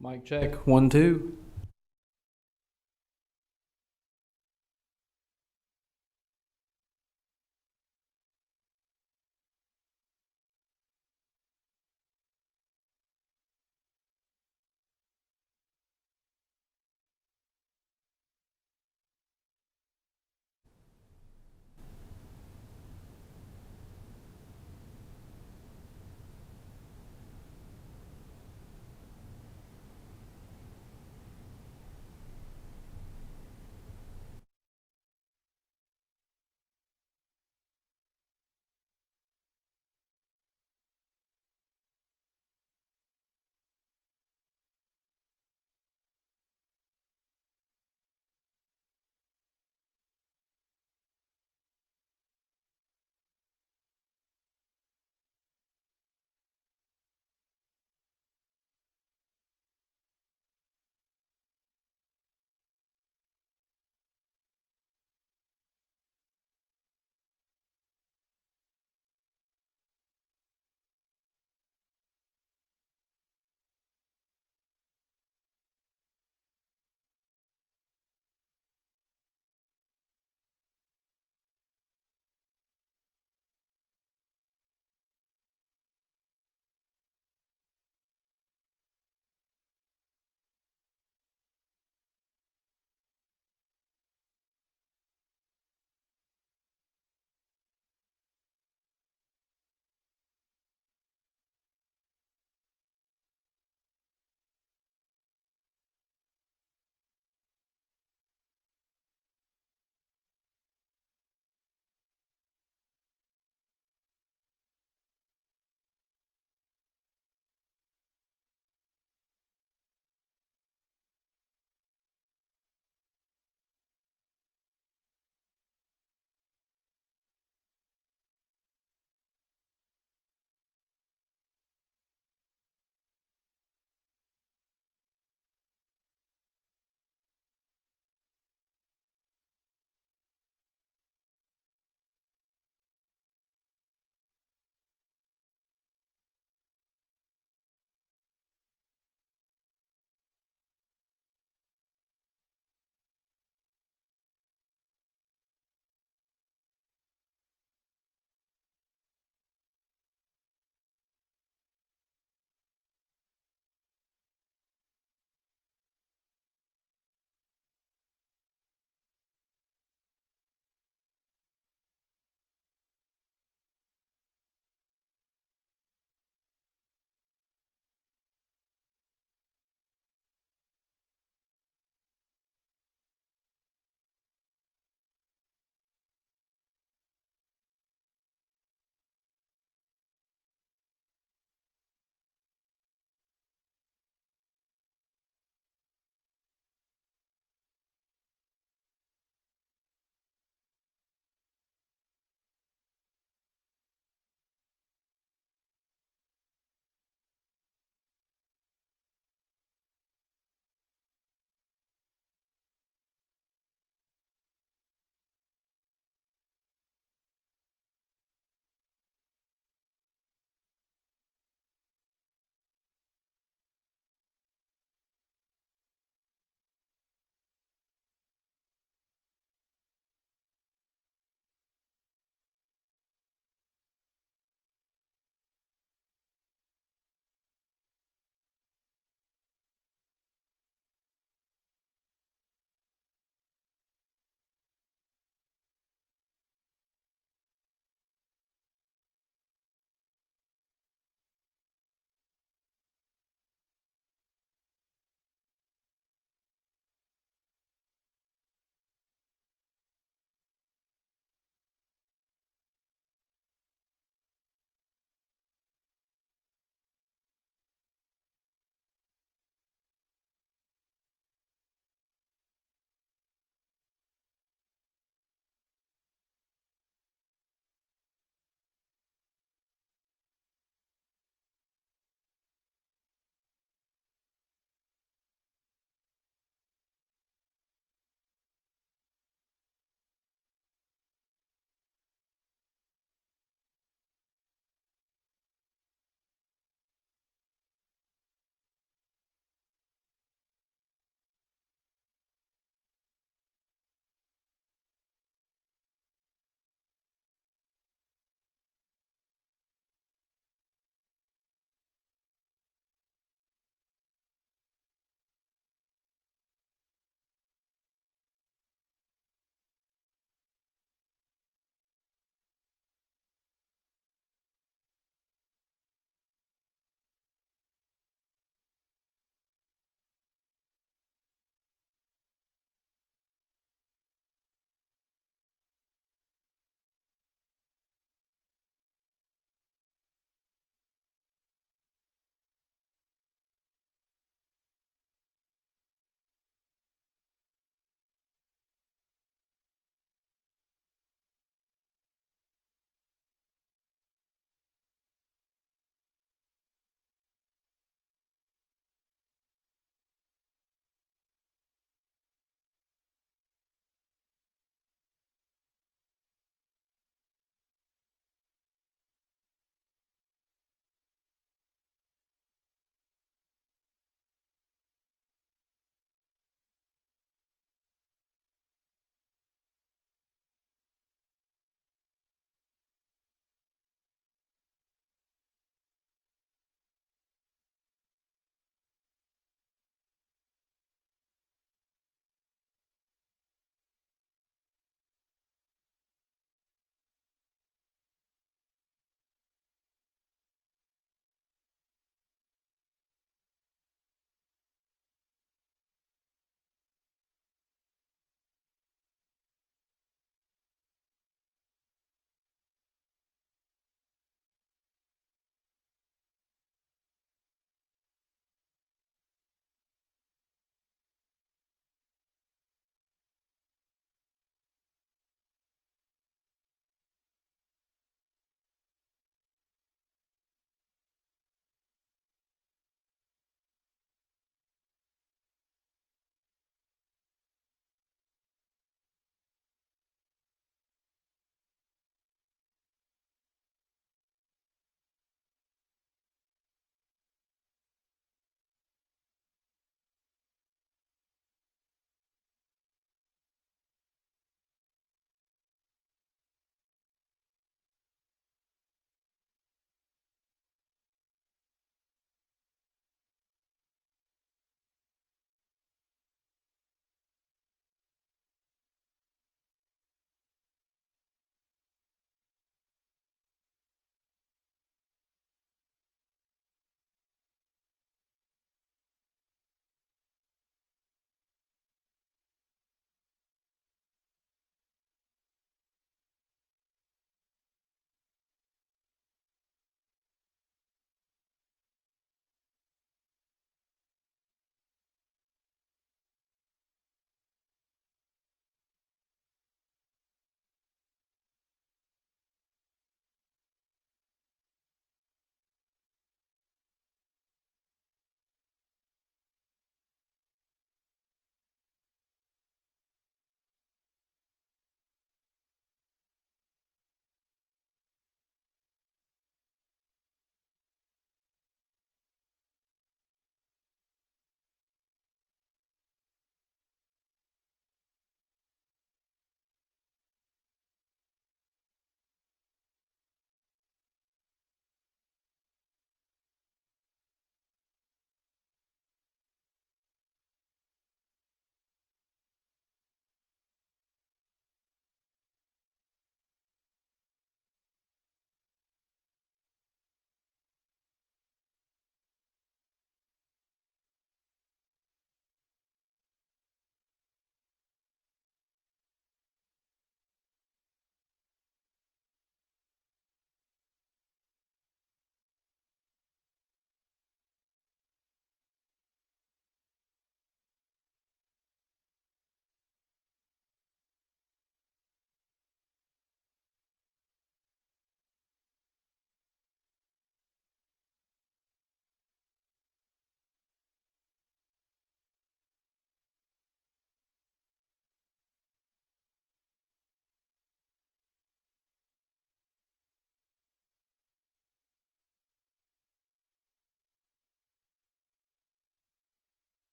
Mic check, 1, 2.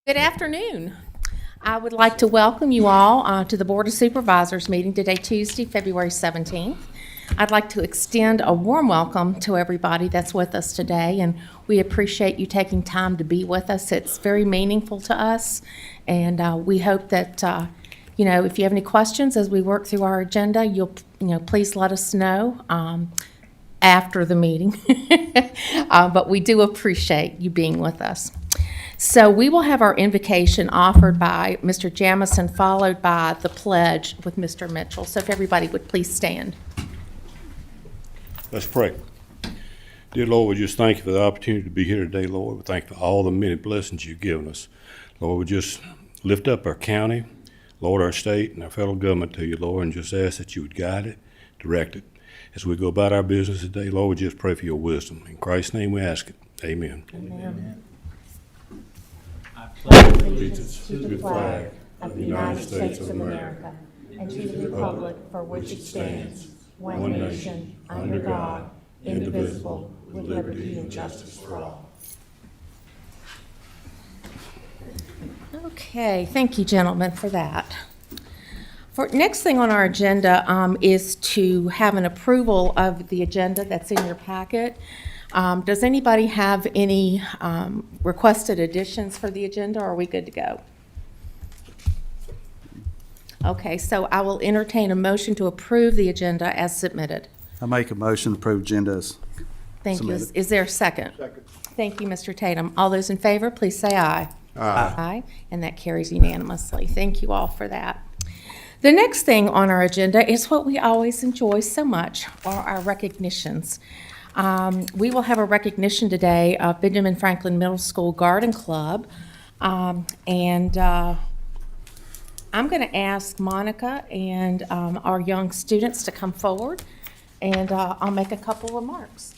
Good afternoon. I would like to welcome you all to the Board of Supervisors meeting today, Tuesday, February 17th. I'd like to extend a warm welcome to everybody that's with us today, and we appreciate you taking time to be with us. It's very meaningful to us, and we hope that, if you have any questions as we work through our agenda, you'll, please let us know after the meeting. But we do appreciate you being with us. So we will have our invocation offered by Mr. Jamison, followed by the pledge with Mr. Mitchell. So if everybody would please stand. Let's pray. Dear Lord, we just thank you for the opportunity to be here today, Lord. We thank you for all the many blessings you've given us. Lord, we just lift up our county, Lord, our state, and our federal government to you, Lord, and just ask that you would guide it, direct it. As we go about our business today, Lord, we just pray for your wisdom. In Christ's name we ask it. Amen. Amen. Allegiance to the flag of the United States of America and to the republic for which it stands, one nation, under God, indivisible, with liberty and justice for all. Okay, thank you, gentlemen, for that. Next thing on our agenda is to have an approval of the agenda that's in your packet. Does anybody have any requested additions for the agenda, or are we good to go? Okay, so I will entertain a motion to approve the agenda as submitted. I make a motion to approve agenda as Thank you. submitted. Is there a second? Second. Thank you, Mr. Tatum. All those in favor, please say aye. Aye. Aye, and that carries unanimously. Thank you all for that. The next thing on our agenda is what we always enjoy so much, are our recognitions. We will have a recognition today of Benjamin Franklin Middle School Garden Club. I'm going to ask Monica and our young students to come forward, and I'll make a couple remarks.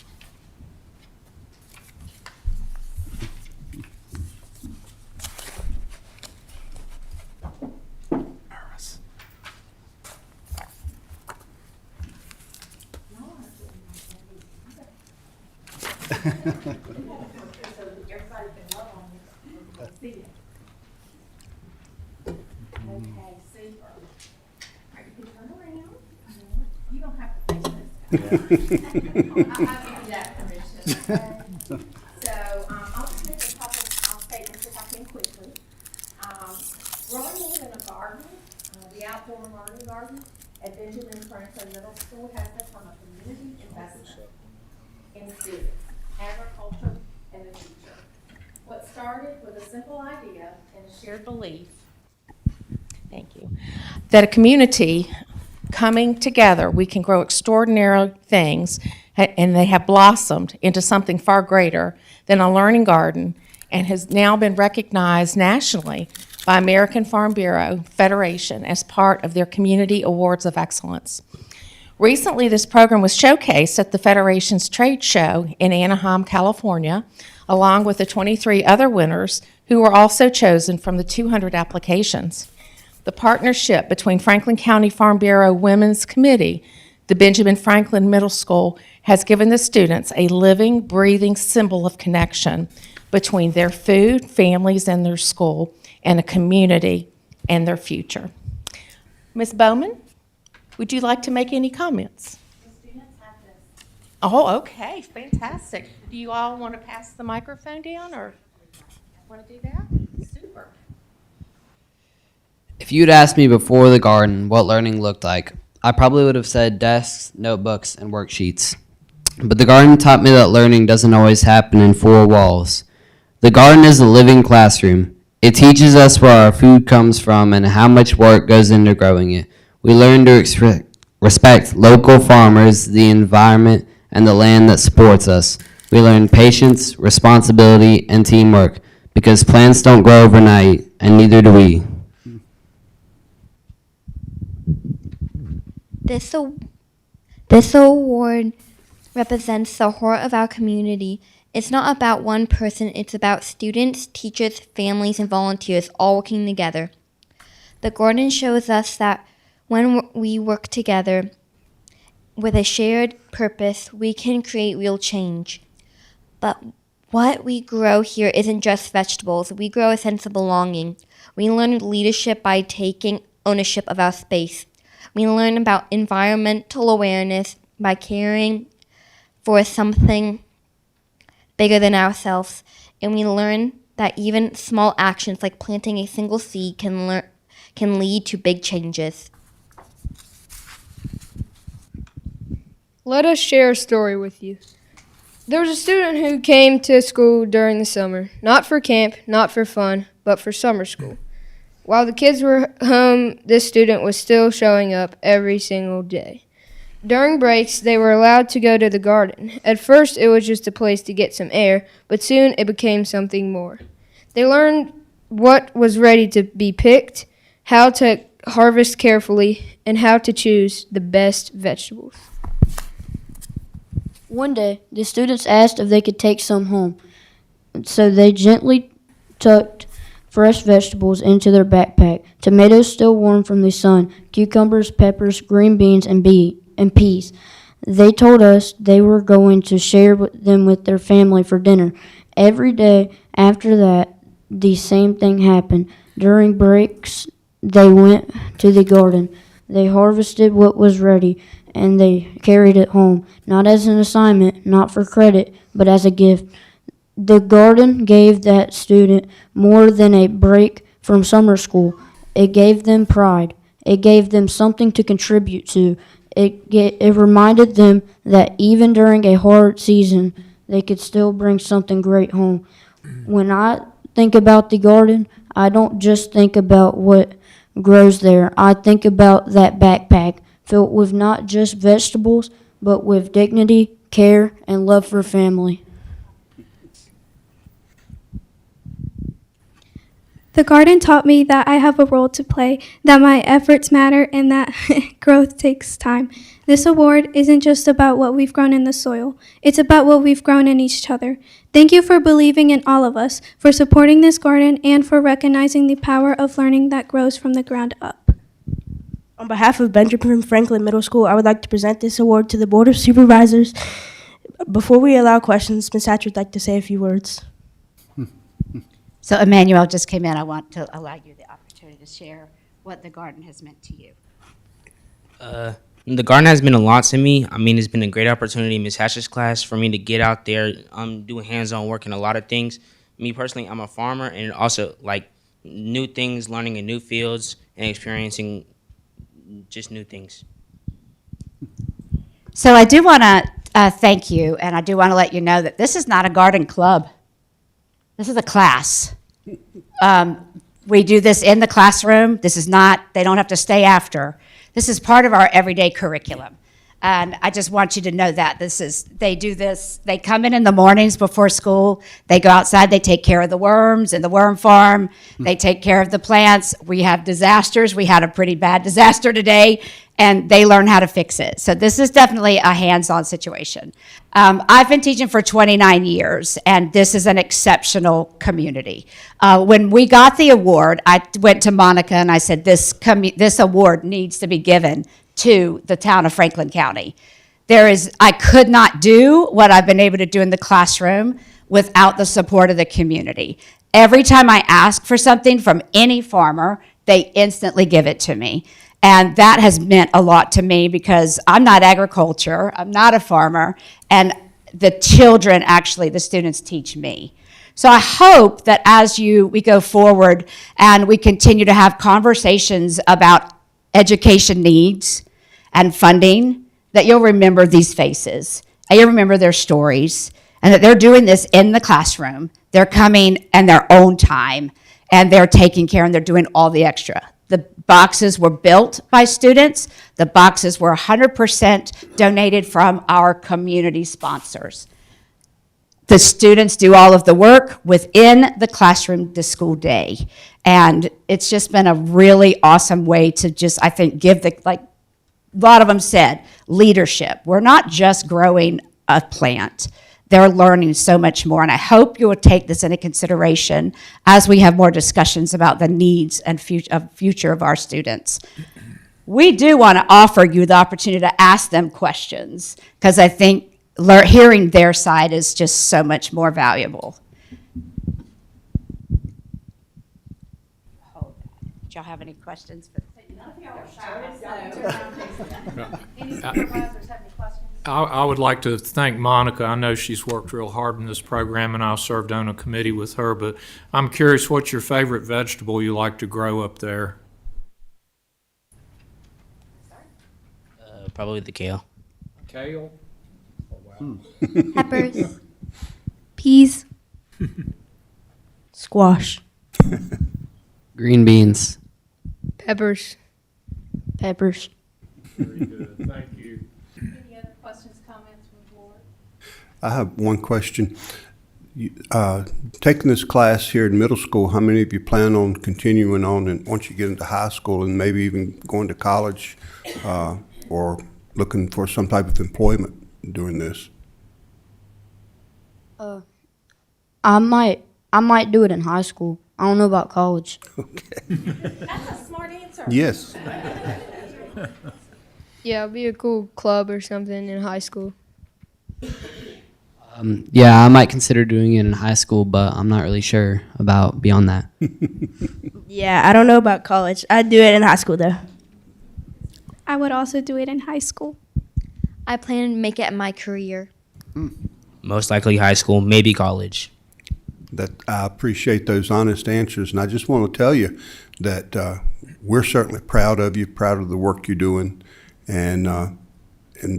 Okay, super. All right, you can turn around. You don't have to face this. I'll give you that permission. Okay? So I'll just make a couple statements if I can quickly. Growing in a garden, the outdoor learning garden at Benjamin Franklin Middle School has become a community investment in students, agriculture, and the future. What started with a simple idea and a shared belief, thank you, that a community coming together, we can grow extraordinary things, and they have blossomed into something far greater than a learning garden, and has now been recognized nationally by American Farm Bureau Federation as part of their Community Awards of Excellence. Recently, this program was showcased at the Federation's trade show in Anaheim, California, along with the 23 other winners who were also chosen from the 200 applications. The partnership between Franklin County Farm Bureau Women's Committee, the Benjamin Franklin Middle School, has given the students a living, breathing symbol of connection between their food, families, and their school, and a community and their future. Ms. Bowman, would you like to make any comments? The students have this. Oh, okay, fantastic. Do you all want to pass the microphone down, or want to do that? Super. If you'd asked me before the garden what learning looked like, I probably would have said desks, notebooks, and worksheets. But the garden taught me that learning doesn't always happen in four walls. The garden is a living classroom. It teaches us where our food comes from and how much work goes into growing it. We learn to respect local farmers, the environment, and the land that supports us. We learn patience, responsibility, and teamwork, because plants don't grow overnight, and neither do we. This award represents the heart of our community. It's not about one person, it's about students, teachers, families, and volunteers all working together. The garden shows us that when we work together with a shared purpose, we can create real change. But What we grow here isn't just vegetables. We grow a sense of belonging. We learn leadership by taking ownership of our space. We learn about environmental awareness by caring for something bigger than ourselves. And we learn that even small actions like planting a single seed can lead to big changes. Let us share a story with you. There was a student who came to school during the summer, not for camp, not for fun, but for summer school. While the kids were home, this student was still showing up every single day. During breaks, they were allowed to go to the garden. At first, it was just a place to get some air, but soon it became something more. They learned what was ready to be picked, how to harvest carefully, and how to choose the best vegetables. One day, the students asked if they could take some home, so they gently tucked fresh vegetables into their backpack. Tomatoes still warm from the sun, cucumbers, peppers, green beans, and peas. They told us they were going to share them with their family for dinner. Every day after that, the same thing happened. During breaks, they went to the garden. They harvested what was ready, and they carried it home, not as an assignment, not for credit, but as a gift. The garden gave that student more than a break from summer school. It gave them pride. It gave them something to contribute to. It reminded them that even during a hard season, they could still bring something great home. When I think about the garden, I don't just think about what grows there. I think about that backpack filled with not just vegetables, but with dignity, care, and love for family. The garden taught me that I have a role to play, that my efforts matter, and that growth takes time. This award isn't just about what we've grown in the soil. It's about what we've grown in each other. Thank you for believing in all of us, for supporting this garden, and for recognizing the power of learning that grows from the ground up. On behalf of Benjamin Franklin Middle School, I would like to present this award to the Board of Supervisors. Before we allow questions, Ms. Hatch would like to say a few words. So Emmanuel just came in. I want to allow you the opportunity to share what the garden has meant to you. The garden has been a lot to me. I mean, it's been a great opportunity in Ms. Hatch's class for me to get out there, do hands-on work in a lot of things. Me personally, I'm a farmer, and also like new things, learning in new fields, and experiencing just new things. So I do want to thank you, and I do want to let you know that this is not a garden club. This is a class. We do this in the classroom. This is not, they don't have to stay after. This is part of our everyday curriculum. And I just want you to know that they do this, they come in the mornings before school, they go outside, they take care of the worms in the worm farm, they take care of the plants. We have disasters. We had a pretty bad disaster today, and they learn how to fix it. So this is definitely a hands-on situation. I've been teaching for 29 years, and this is an exceptional community. When we got the award, I went to Monica and I said, this award needs to be given to the town of Franklin County. I could not do what I've been able to do in the classroom without the support of the community. Every time I ask for something from any farmer, they instantly give it to me. And that has meant a lot to me because I'm not agriculture, I'm not a farmer, and the children, actually, the students teach me. So I hope that as we go forward and we continue to have conversations about education needs and funding, that you'll remember these faces, and you'll remember their stories, and that they're doing this in the classroom. They're coming in their own time, and they're taking care, and they're doing all the extra. The boxes were built by students. The boxes were 100% donated from our community sponsors. The students do all of the work within the classroom, the school day. And it's just been a really awesome way to just, I think, give like a lot of them said, leadership. We're not just growing a plant. They're learning so much more. And I hope you will take this into consideration as we have more discussions about the needs and future of our students. We do want to offer you the opportunity to ask them questions, because I think hearing their side is just so much more valuable. Do y'all have any questions? Any supervisors have any questions? I would like to thank Monica. I know she's worked real hard in this program, and I served on a committee with her, but I'm curious, what's your favorite vegetable you like to grow up there? Probably the kale. Kale? Peppers. Peas. Squash. Green beans. Peppers. Peppers. Very good, thank you. Any other questions, comments from the board? I have one question. Taking this class here in middle school, how many of you plan on continuing on and once you get into high school and maybe even going to college or looking for some type of employment doing this? I might do it in high school. I don't know about college. Okay. That's a smart answer. Yes. Yeah, it'll be a cool club or something in high school. Yeah, I might consider doing it in high school, but I'm not really sure about beyond that. Yeah, I don't know about college. I'd do it in high school, though. I would also do it in high school. I plan to make it my career. Most likely high school, maybe college. That I appreciate those honest answers, and I just want to tell you that we're certainly proud of you, proud of the work you're doing, and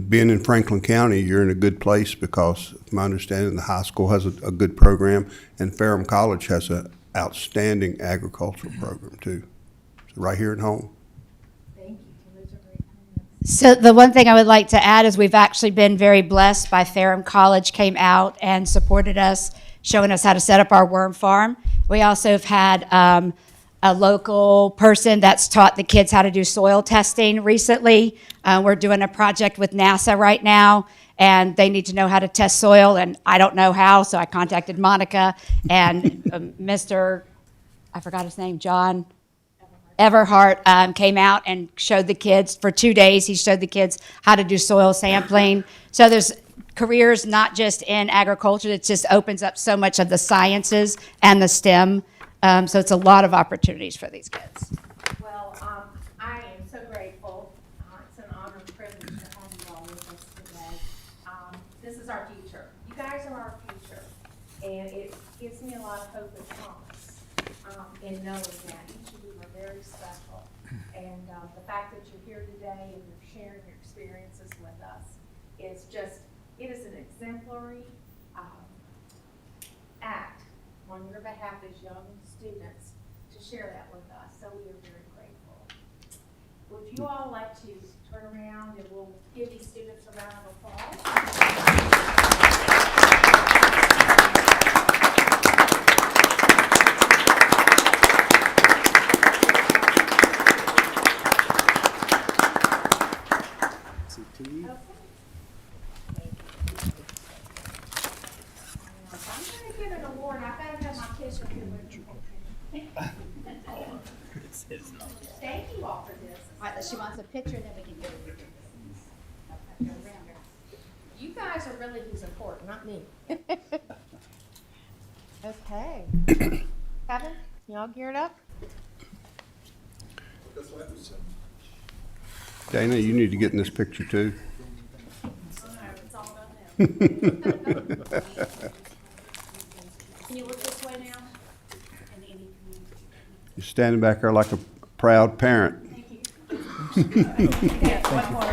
being in Franklin County, you're in a good place because, from my understanding, the high school has a good program, and Ferrum College has an outstanding agricultural program too. So right here at home. Thank you. Those are great comments. So the one thing I would like to add is we've actually been very blessed by Ferrum College came out and supported us, showing us how to set up our worm farm. We also have had a local person that's taught the kids how to do soil testing recently. We're doing a project with NASA right now, and they need to know how to test soil, and I don't know how, so I contacted Monica and Mr. I forgot his name, John Everhart came out and showed the kids for 2 days. He showed the kids how to do soil sampling. So there's careers not just in agriculture. It just opens up so much of the sciences and the STEM. So it's a lot of opportunities for these kids. Well, I am so grateful. It's an honor and privilege to have you all with us today. This is our future. You guys are our future. And it gives me a lot of hope and promise in knowing that each of you are very special. And the fact that you're here today and you're sharing your experiences with us is just, it is an exemplary act on your behalf as young students to share that with us, so we are very grateful. Would you all like to turn around and we'll give these students a round of applause? I'm going to give an award. I've got to have my kids with me. Thank you all for this. All right, she wants a picture, then we can do it. You guys are really who's important, not me. Okay. Kevin, y'all geared up? Dana, you need to get in this picture too. It's all about them. Can you look this way now? You're standing back there like a proud parent. One more.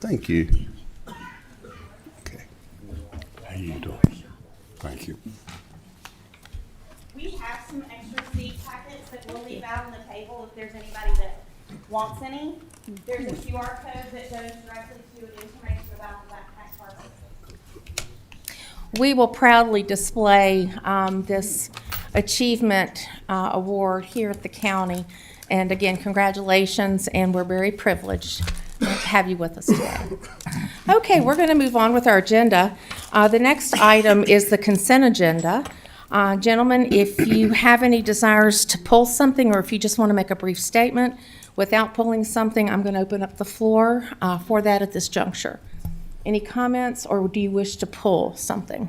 Thank you. Okay. How you doing? Thank you. We have some extra seat packets that we'll leave out on the table if there's anybody that wants any. There's a QR code that goes directly to information about the backpack parcel. We will proudly display this achievement award here at the county. And again, congratulations, and we're very privileged to have you with us today. Okay, we're going to move on with our agenda. The next item is the consent agenda. Gentlemen, if you have any desires to pull something, or if you just want to make a brief statement without pulling something, I'm going to open up the floor for that at this juncture. Any comments, or do you wish to pull something?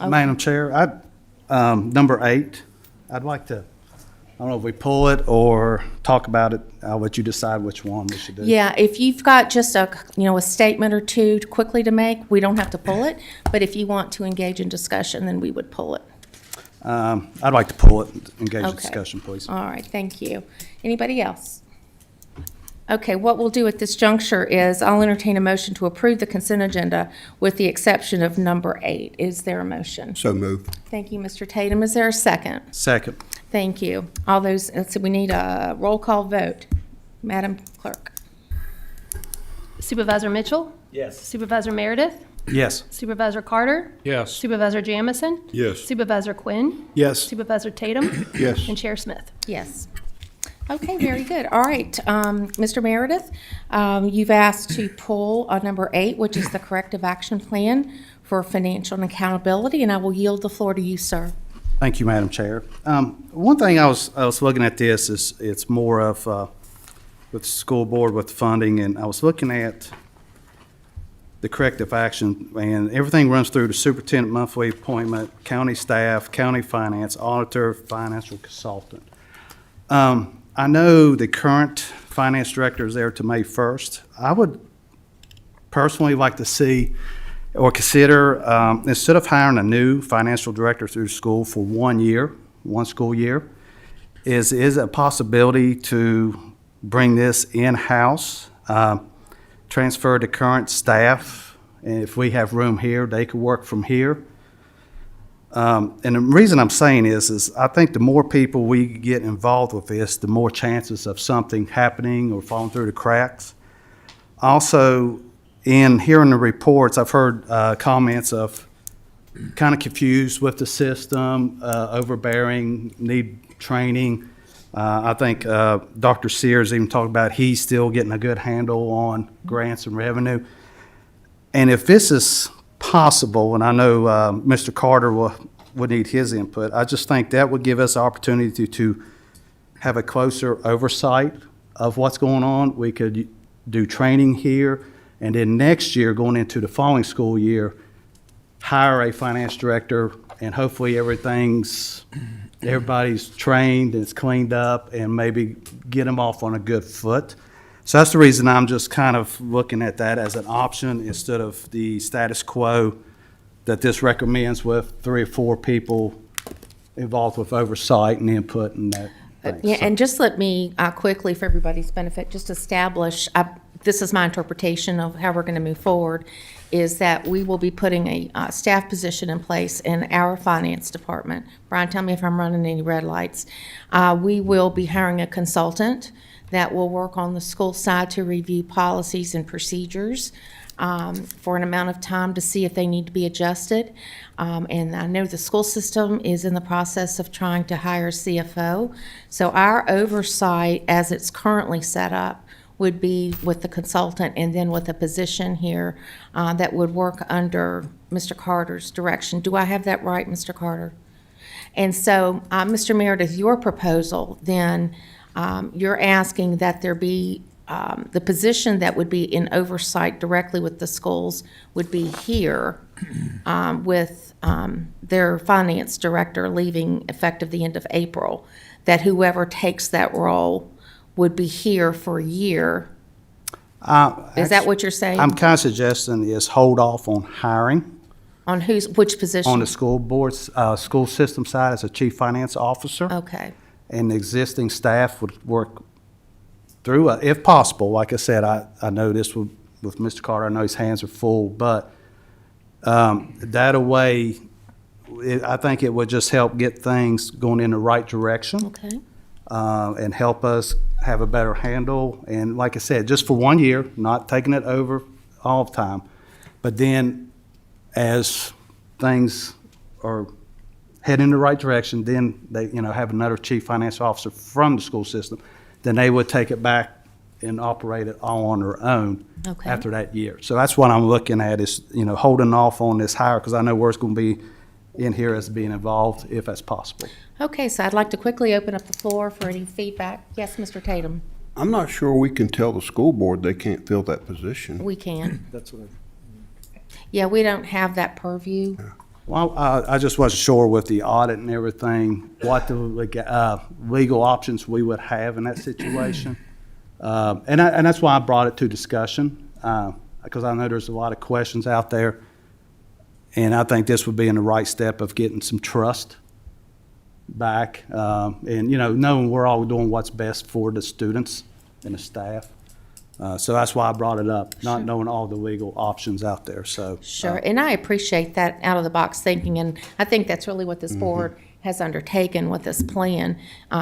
Madam Chair, number 8, I'd like to, I don't know if we pull it or talk about it. I'll let you decide which one we should do. Yeah, if you've got just a statement or two quickly to make, we don't have to pull it. But if you want to engage in discussion, then we would pull it. I'd like to pull it, engage in discussion, please. All right, thank you. Anybody else? Okay, what we'll do at this juncture is I'll entertain a motion to approve the consent agenda with the exception of number 8. Is there a motion? So moved. Thank you, Mr. Tatum. Is there a second? Second. Thank you. All those, let's see, we need a roll call vote. Madam Clerk. Supervisor Mitchell? Yes. Supervisor Meredith? Yes. Supervisor Carter? Yes. Supervisor Jamison? Yes. Supervisor Quinn? Yes. Supervisor Tatum? Yes. And Chair Smith? Yes. Okay, very good. All right, Mr. Meredith, you've asked to pull number 8, which is the corrective action plan for financial and accountability, and I will yield the floor to you, sir. Thank you, Madam Chair. One thing I was looking at this is it's more of with the school board with funding, and I was looking at the corrective action, and everything runs through the superintendent monthly appointment, county staff, county finance, auditor, financial consultant. I know the current finance director is there to May 1st. I would personally like to see or consider, instead of hiring a new financial director through school for 1 year, 1 school year, is it a possibility to bring this in-house, transfer the current staff, and if we have room here, they could work from here. And the reason I'm saying is I think the more people we get involved with this, the more chances of something happening or falling through the cracks. Also, in hearing the reports, I've heard comments of kind of confused with the system, overbearing, need training. I think Dr. Sears even talked about he's still getting a good handle on grants and revenue. And if this is possible, and I know Mr. Carter would need his input, I just think that would give us the opportunity to have a closer oversight of what's going on. We could do training here, and then next year, going into the following school year, hire a finance director, and hopefully everybody's trained and it's cleaned up, and maybe get them off on a good foot. So that's the reason I'm just kind of looking at that as an option instead of the status quo that this recommends with 3 or 4 people involved with oversight and input and that. Yeah, and just let me quickly, for everybody's benefit, just establish, this is my interpretation of how we're going to move forward, is that we will be putting a staff position in place in our finance department. Brian, tell me if I'm running any red lights. We will be hiring a consultant that will work on the school side to review policies and procedures for an amount of time to see if they need to be adjusted. And I know the school system is in the process of trying to hire a CFO. So our oversight, as it's currently set up, would be with the consultant and then with a position here that would work under Mr. Carter's direction. Do I have that right, Mr. Carter? And so, Mr. Meredith, your proposal then, you're asking that there be the position that would be in oversight directly with the schools would be here with their finance director leaving effective the end of April, that whoever takes that role would be here for a year. Is that what you're saying? I'm kind of suggesting is hold off on hiring. On which position? On the school board's, school system side as a chief finance officer. Okay. And the existing staff would work through, if possible. Like I said, I know this with Mr. Carter, I know his hands are full, but that way, I think it would just help get things going in the right direction. Okay. And help us have a better handle. And like I said, just for 1 year, not taking it over all the time. But then as things are heading in the right direction, then they, have another chief financial officer from the school system, then they would take it back and operate it all on their own Okay. after that year. So that's what I'm looking at is, holding off on this hire because I know where it's going to be in here as being involved if that's possible. Okay, so I'd like to quickly open up the floor for any feedback. Yes, Mr. Tatum? I'm not sure we can tell the school board they can't fill that position. We can. That's what Yeah, we don't have that purview. Well, I just wasn't sure with the audit and everything, what the legal options we would have in that situation. And that's why I brought it to discussion, because I know there's a lot of questions out there. And I think this would be in the right step of getting some trust back, and, knowing we're all doing what's best for the students and the staff. So that's why I brought it up, not knowing all the legal options out there, so. Sure, and I appreciate that out-of-the-box thinking, and I think that's really what this board has undertaken with this plan.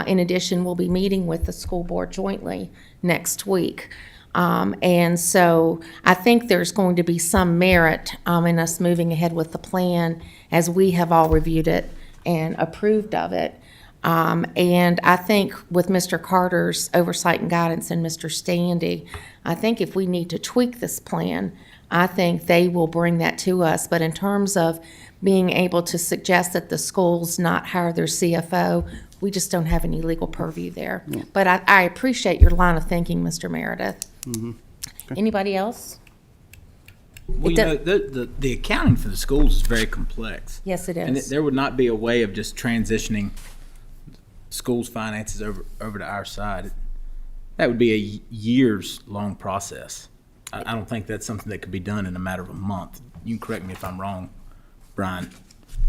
In addition, we'll be meeting with the school board jointly next week. And so I think there's going to be some merit in us moving ahead with the plan as we have all reviewed it and approved of it. And I think with Mr. Carter's oversight and guidance and Mr. Standy, I think if we need to tweak this plan, I think they will bring that to us. But in terms of being able to suggest that the schools not hire their CFO, we just don't have any legal purview there. Yeah. But I appreciate your line of thinking, Mr. Meredith. Okay. Anybody else? Well, the accounting for the schools is very complex. Yes, it And is. there would not be a way of just transitioning schools' finances over to our side. That would be a years-long process. I don't think that's something that could be done in a matter of a month. You can correct me if I'm wrong, Brian.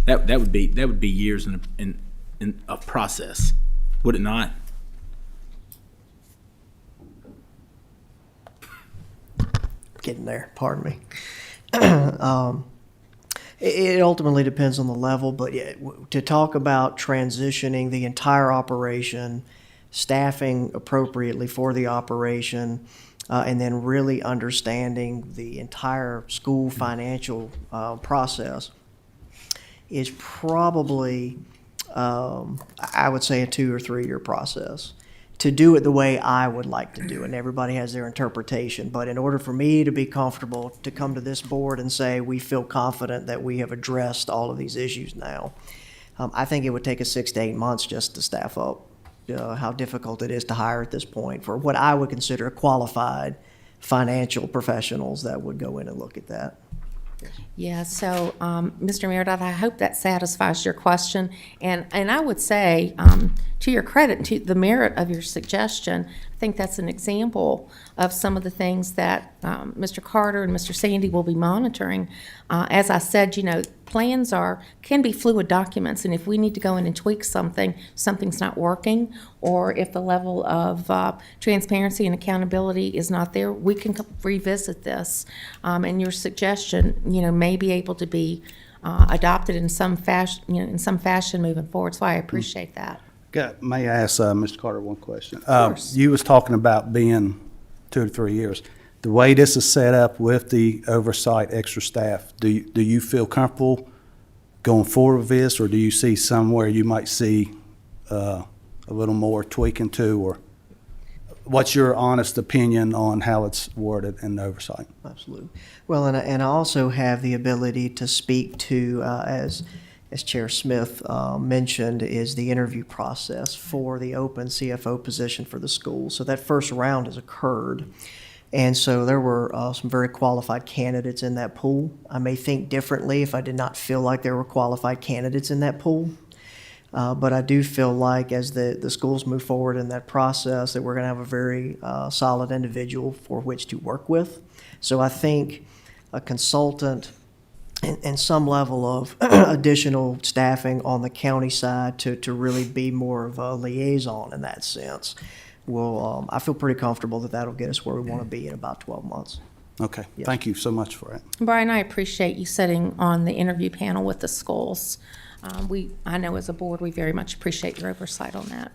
That would be years in a process, would it not? Getting there, pardon me. It ultimately depends on the level, but yeah, to talk about transitioning the entire operation, staffing appropriately for the operation, and then really understanding the entire school financial process is probably, I would say, a 2 or 3 year process. To do it the way I would like to do it, and everybody has their interpretation. But in order for me to be comfortable to come to this board and say we feel confident that we have addressed all of these issues now, I think it would take us 6 to 8 months just to staff up. How difficult it is to hire at this point for what I would consider qualified financial professionals that would go in and look at that. Yeah, so, Mr. Meredith, I hope that satisfies your question. And I would say, to your credit, to the merit of your suggestion, I think that's an example of some of the things that Mr. Carter and Mr. Sandy will be monitoring. As I said, plans can be fluid documents, and if we need to go in and tweak something's not working, or if the level of transparency and accountability is not there, we can revisit this. And your suggestion, may be able to be adopted in some fashion moving forward. So I appreciate that. May I ask Mr. Carter one question? course. You was talking about being 2 to 3 years. The way this is set up with the oversight, extra staff, do you feel comfortable going forward with this, or do you see somewhere you might see a little more tweaking to, or what's your honest opinion on how it's worded in the oversight? Absolutely. Well, and I also have the ability to speak to, as Chair Smith mentioned, is the interview process for the open CFO position for the school. So that first round has occurred. And so there were some very qualified candidates in that pool. I may think differently if I did not feel like there were qualified candidates in that pool. But I do feel like as the schools move forward in that process that we're going to have a very solid individual for which to work with. So I think a consultant and some level of additional staffing on the county side to really be more of a liaison in that sense will, I feel pretty comfortable that that'll get us where we want to be in about 12 months. Okay, Yes. Thank you so much for it. Brian, I appreciate you sitting on the interview panel with the schools. I know as a board, we very much appreciate your oversight on that.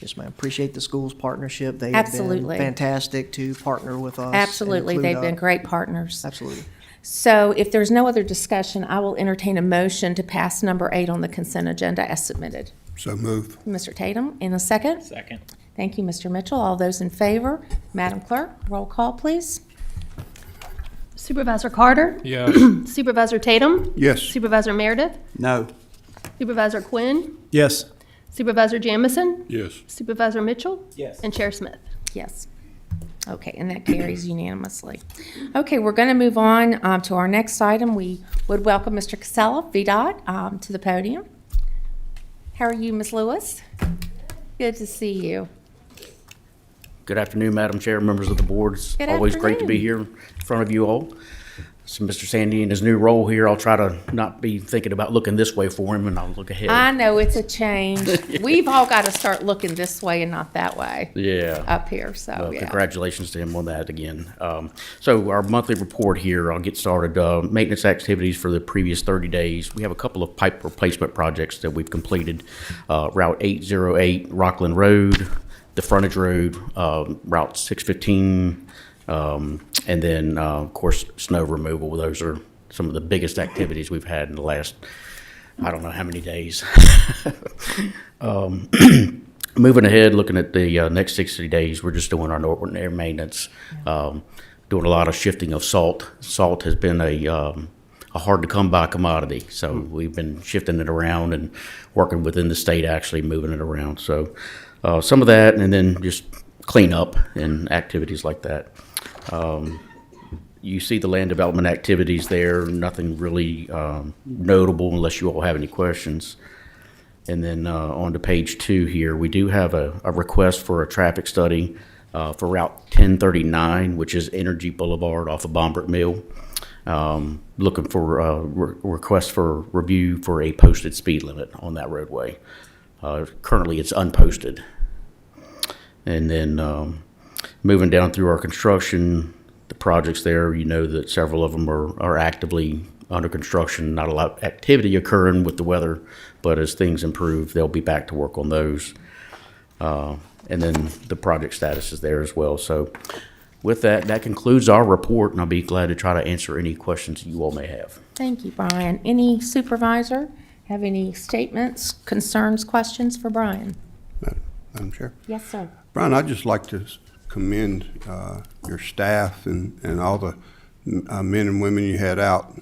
Yes, ma'am. Appreciate the school's partnership. They have Absolutely. been fantastic to partner with us. and Absolutely, include they've been us. great partners. Absolutely. So if there's no other discussion, I will entertain a motion to pass number 8 on the consent agenda as submitted. So move. Mr. Tatum, in a second? Second. Thank you, Mr. Mitchell. All those in favor? Madam Clerk, roll call, please. Supervisor Carter? Yes. Supervisor Tatum? Yes. Supervisor Meredith? No. Supervisor Quinn? Yes. Supervisor Jamison? Yes. Supervisor Mitchell? Yes. And Chair Smith? Yes. Okay, and that carries unanimously. Okay, we're going to move on to our next item. We would welcome Mr. Casella, VDOT, to the podium. How are you, Ms. Lewis? Good to see you. Good afternoon, Madam Chair, members of the board. It's Good always great to be here in front of you all. So Mr. Sandy, in his new role here, I'll try to not be thinking about looking this way for him, and I'll look ahead. I know it's a change. We've all got to start looking this way and not that way Yeah. up here, so Well, yeah. congratulations to him on that again. So our monthly report here, I'll get started. Maintenance activities for the previous 30 days. We have a couple of pipe replacement projects that we've completed. Route 808 Rockland Road, the frontage road, Route 615, and then, of course, snow removal. Those are some of the biggest activities we've had in the last, I don't know how many days. Moving ahead, looking at the next 60 days, we're just doing our ordinary maintenance, doing a lot of shifting of salt. Salt has been a hard-to-come-by commodity, so we've been shifting it around and working within the state, actually moving it around. So some of that, and then just cleanup and activities like that. You see the land development activities there, nothing really notable unless you all have any questions. And then on to page 2 here, we do have a request for a traffic study for Route 1039, which is Energy Boulevard off of Bombert Mill. Looking for a request for review for a posted speed limit on that roadway. Currently, it's unposted. And then moving down through our construction, the projects there, you know that several of them are actively under construction. Not a lot of activity occurring with the weather, but as things improve, they'll be back to work on those. And then the project status is there as well. So with that, that concludes our report, and I'll be glad to try to answer any questions you all may have. Thank you, Brian. Any supervisor have any statements, concerns, questions for Brian? Madam Chair. Yes, sir. Brian, I'd just like to commend your staff and all the men and women you had out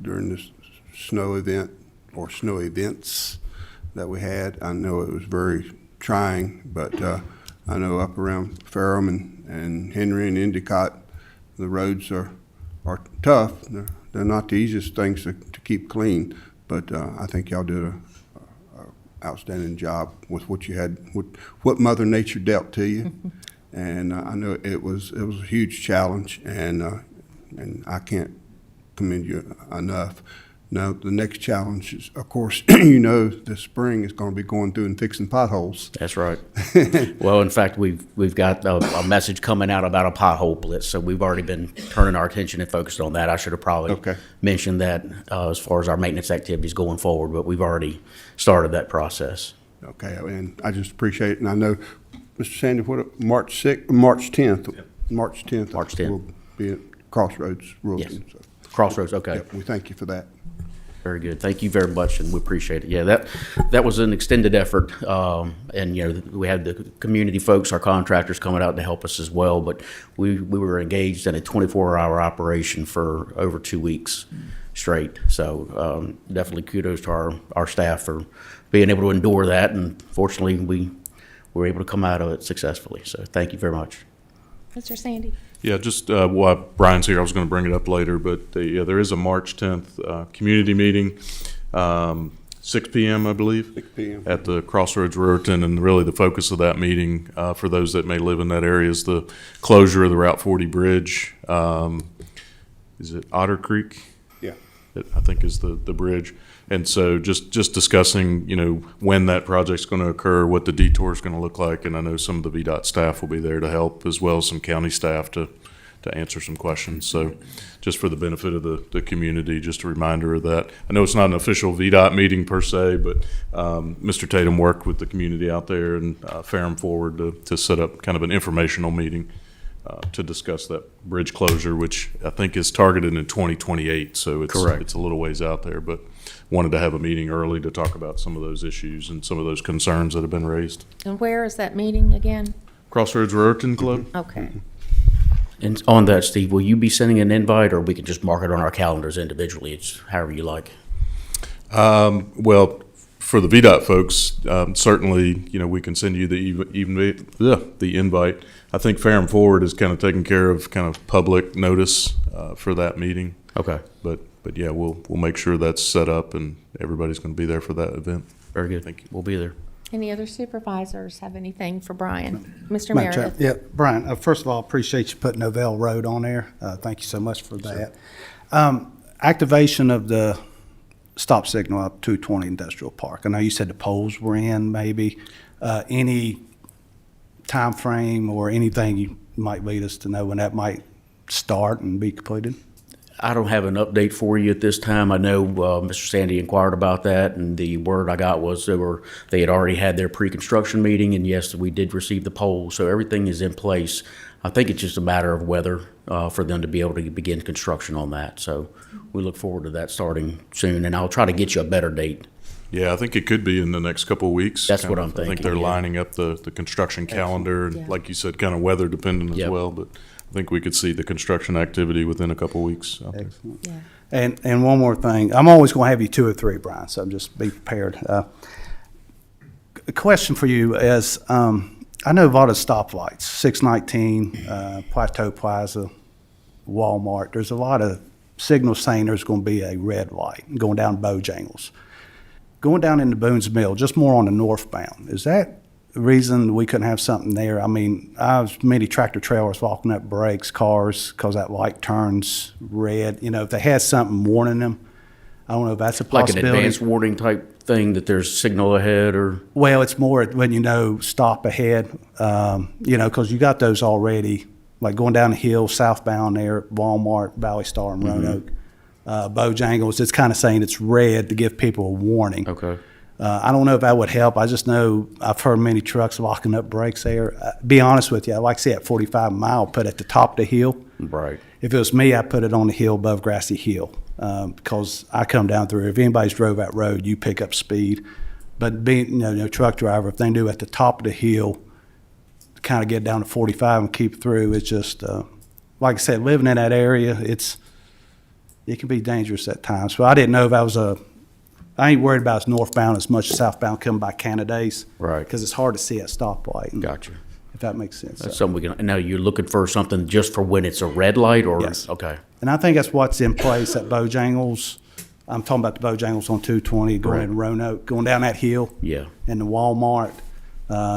during this snow event or snow events that we had. I know it was very trying, but I know up around Ferrum and Henry and Endicott, the roads are tough. They're not the easiest things to keep clean, but I think y'all did a outstanding job with what you had, with what Mother Nature dealt to you. And I know it was a huge challenge, and I can't commend you enough. Now, the next challenge is, of course, this spring is going to be going through and fixing potholes. That's right. Well, in fact, we've got a message coming out about a pothole blitz, so we've already been turning our attention and focused on that. I should have probably mentioned that as far as our maintenance activities going forward, but we've already started that process. Okay, and I just appreciate it. And I know, Mr. Sandy, March 10th. Yep. March 10th. We'll be at Crossroads, Wilton. Yes. Crossroads, okay. Yep, we thank you for that. Very good. Thank you very much, and we appreciate it. Yeah, that was an extended effort, and we had the community folks, our contractors, coming out to help us as well. But we were engaged in a 24-hour operation for over 2 weeks straight. So definitely kudos to our staff for being able to endure that, and fortunately we were able to come out of it successfully. So thank you very much. Mr. Sandy. Yeah, just while Brian's here, I was going to bring it up later, but there is a March 10th community meeting, 6 p.m., I believe, 6 p.m. at the Crossroads Ruritan, and really the focus of that meeting for those that may live in that area is the closure of the Route 40 bridge. Is it Otter Creek? Yeah. That I think is the bridge. And so just discussing, when that project's going to occur, what the detour is going to look like. And I know some of the VDOT staff will be there to help, as well as some county staff to answer some questions. So just for the benefit of the community, just a reminder of that. I know it's not an official VDOT meeting per se, but Mr. Tatum worked with the community out there and Ferrum Forward to set up kind of an informational meeting to discuss that bridge closure, which I think is targeted in 2028. So Correct. It's a little ways out there, but wanted to have a meeting early to talk about some of those issues and some of those concerns that have been raised. And where is that meeting again? Crossroads Raritan Club. Okay. And on that, Steve, will you be sending an invite, or we can just mark it on our calendars individually? It's however you like. Well, for the VDOT folks, certainly, we can send you the invite. I think Ferrum Forward is kind of taking care of kind of public notice for that meeting. Okay. But yeah, we'll make sure that's set up and everybody's going to be there for that event. Very good. Thank you. We'll be there. Any other supervisors have anything for Brian? Mr. Madam Chair. Meredith? Yeah, Brian, first of all, appreciate you putting Novell Road on there. Thank you so much for that. Activation of the stop signal up 220 Industrial Park. I know you said the poles were in, maybe. Any time frame or anything you might lead us to know when that might start and be completed? I don't have an update for you at this time. I know Mr. Sandy inquired about that, and the word I got was they had already had their pre-construction meeting, and yes, we did receive the poll, so everything is in place. I think it's just a matter of weather for them to be able to begin construction on that. So we look forward to that starting soon, and I'll try to get you a better date. Yeah, I think it could be in the next couple of weeks. That's what I'm I think thinking, they're yeah. lining up the construction calendar, and Yeah. like you said, kind of weather dependent as Yep. well, but I think we could see the construction activity within a couple of weeks out there. Excellent. Yeah. And one more thing, I'm always going to have you 2 or 3, Brian, so just be prepared. A question for you is, I know a lot of stoplights, 619, Plateau Plaza, Walmart, there's a lot of signals saying there's going to be a red light going down Bojangles. Going down into Boone's Mill, just more on the northbound, is that the reason we couldn't have something there? I mean, I was many tractor trailers walking up brakes, cars, because that light turns red. If they had something warning them, I don't know if that's a Like an possibility. advanced warning type thing that there's signal ahead, or? Well, it's more when stop ahead, because you got those already, like going down the hill, southbound there, Walmart, Valley Star, and Roanoke. Bojangles, it's kind of saying it's red to give people a warning. Okay. I don't know if that would help. I just know I've heard many trucks locking up brakes there. Be honest with you, I'd like to see that 45 mile put at the top of the hill. Right. If it was me, I'd put it on the hill above Grassy Hill, because I come down through. If anybody's drove that road, you pick up speed. But being, no truck driver, if they do at the top of the hill, kind of get down to 45 and keep through, it's just, like I said, living in that area, it can be dangerous at times. So I didn't know if I ain't worried about northbound as much as southbound coming by Canada's. Right. Because it's hard to see at stoplight. Gotcha. If that makes sense. That's something we can, now you're looking for something just for when it's a red light, or? Yes. Okay. And I think that's what's in place at Bojangles. I'm talking about the Bojangles on 220, going Right. in Roanoke, going down that hill. Yeah. And the Walmart.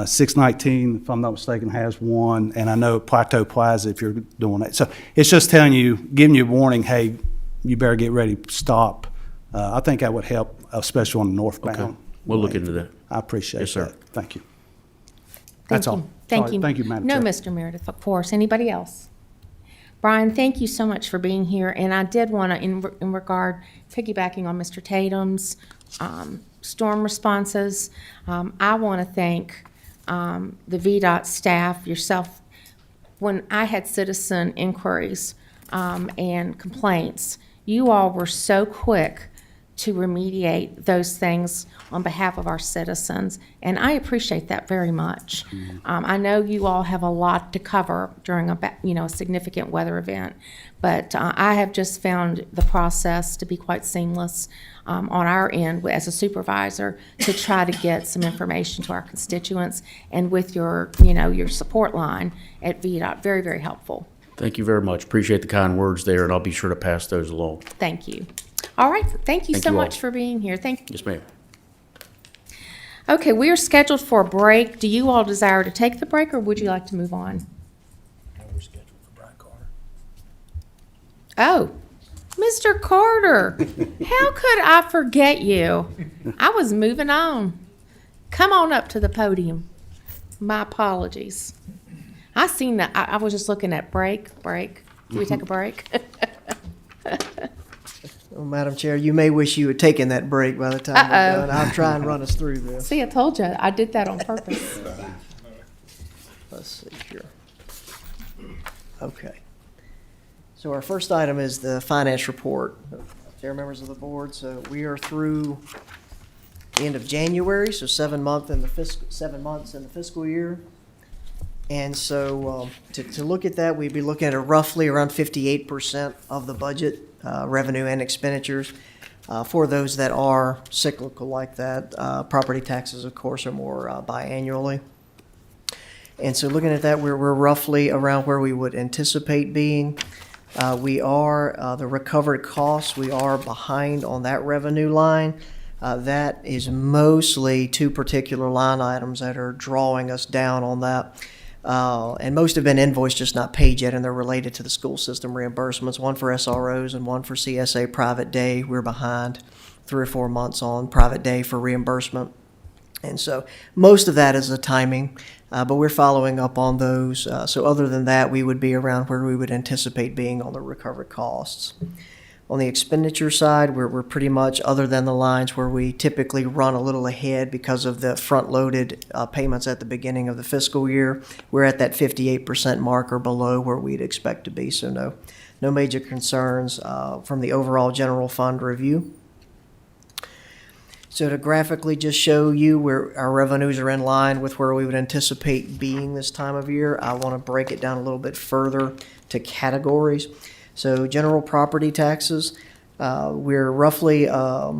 619, if I'm not mistaken, has one. And I know Plateau Plaza, if you're doing that. So it's just telling you, giving you a warning, hey, you better get ready to stop. I think that would help, especially on the northbound. Okay. We'll look into that. I appreciate Yes, sir. that. Thank you. Thank That's you. all. Thank Sorry. you. Thank you, Madam No, Chair. Mr. Meredith, of course. Anybody else? Brian, thank you so much for being here. And I did want to, in regard, piggybacking on Mr. Tatum's storm responses, I want to thank the VDOT staff, yourself. When I had citizen inquiries and complaints, you all were so quick to remediate those things on behalf of our citizens, and I appreciate that very much. I know you all have a lot to cover during a significant weather event, but I have just found the process to be quite seamless on our end as a supervisor to try to get some information to our constituents, and with your support line at VDOT, very, very helpful. Thank you very much. Appreciate the kind words there, and I'll be sure to pass those along. Thank you. All right, thank you Thank so you all. much for being here. Thank you. Yes, ma'am. Okay, we are scheduled for a break. Do you all desire to take the break, or would you like to move on? Oh, Mr. Carter, how could I forget you? I was moving on. Come on up to the podium. My apologies. I seen that. I was just looking at break. Can we take a break? Well, Madam Chair, you may wish you had taken that break by the time we're Uh-oh. done. I'll try and run us through this. See, I told you. I did that on purpose. Let's see here. Okay. So our first item is the finance report. Chair, members of the board, so we are through the end of January, so 7 months in the fiscal year. And so to look at that, we'd be looking at roughly around 58% of the budget, revenue and expenditures. For those that are cyclical like that, property taxes, of course, are more biannually. And so looking at that, we're roughly around where we would anticipate being. We are, the recovered costs, we are behind on that revenue line. That is mostly two particular line items that are drawing us down on that. And most have been invoiced, just not paid yet, and they're related to the school system reimbursements, one for SROs and one for CSA private day. We're behind 3 or 4 months on private day for reimbursement. And so most of that is the timing, but we're following up on those. So other than that, we would be around where we would anticipate being on the recovered costs. On the expenditure side, we're pretty much, other than the lines where we typically run a little ahead because of the front-loaded payments at the beginning of the fiscal year, we're at that 58% mark or below where we'd expect to be. So no major concerns from the overall general fund review. So to graphically just show you where our revenues are in line with where we would anticipate being this time of year, I want to break it down a little bit further to categories. So general property taxes, we're roughly a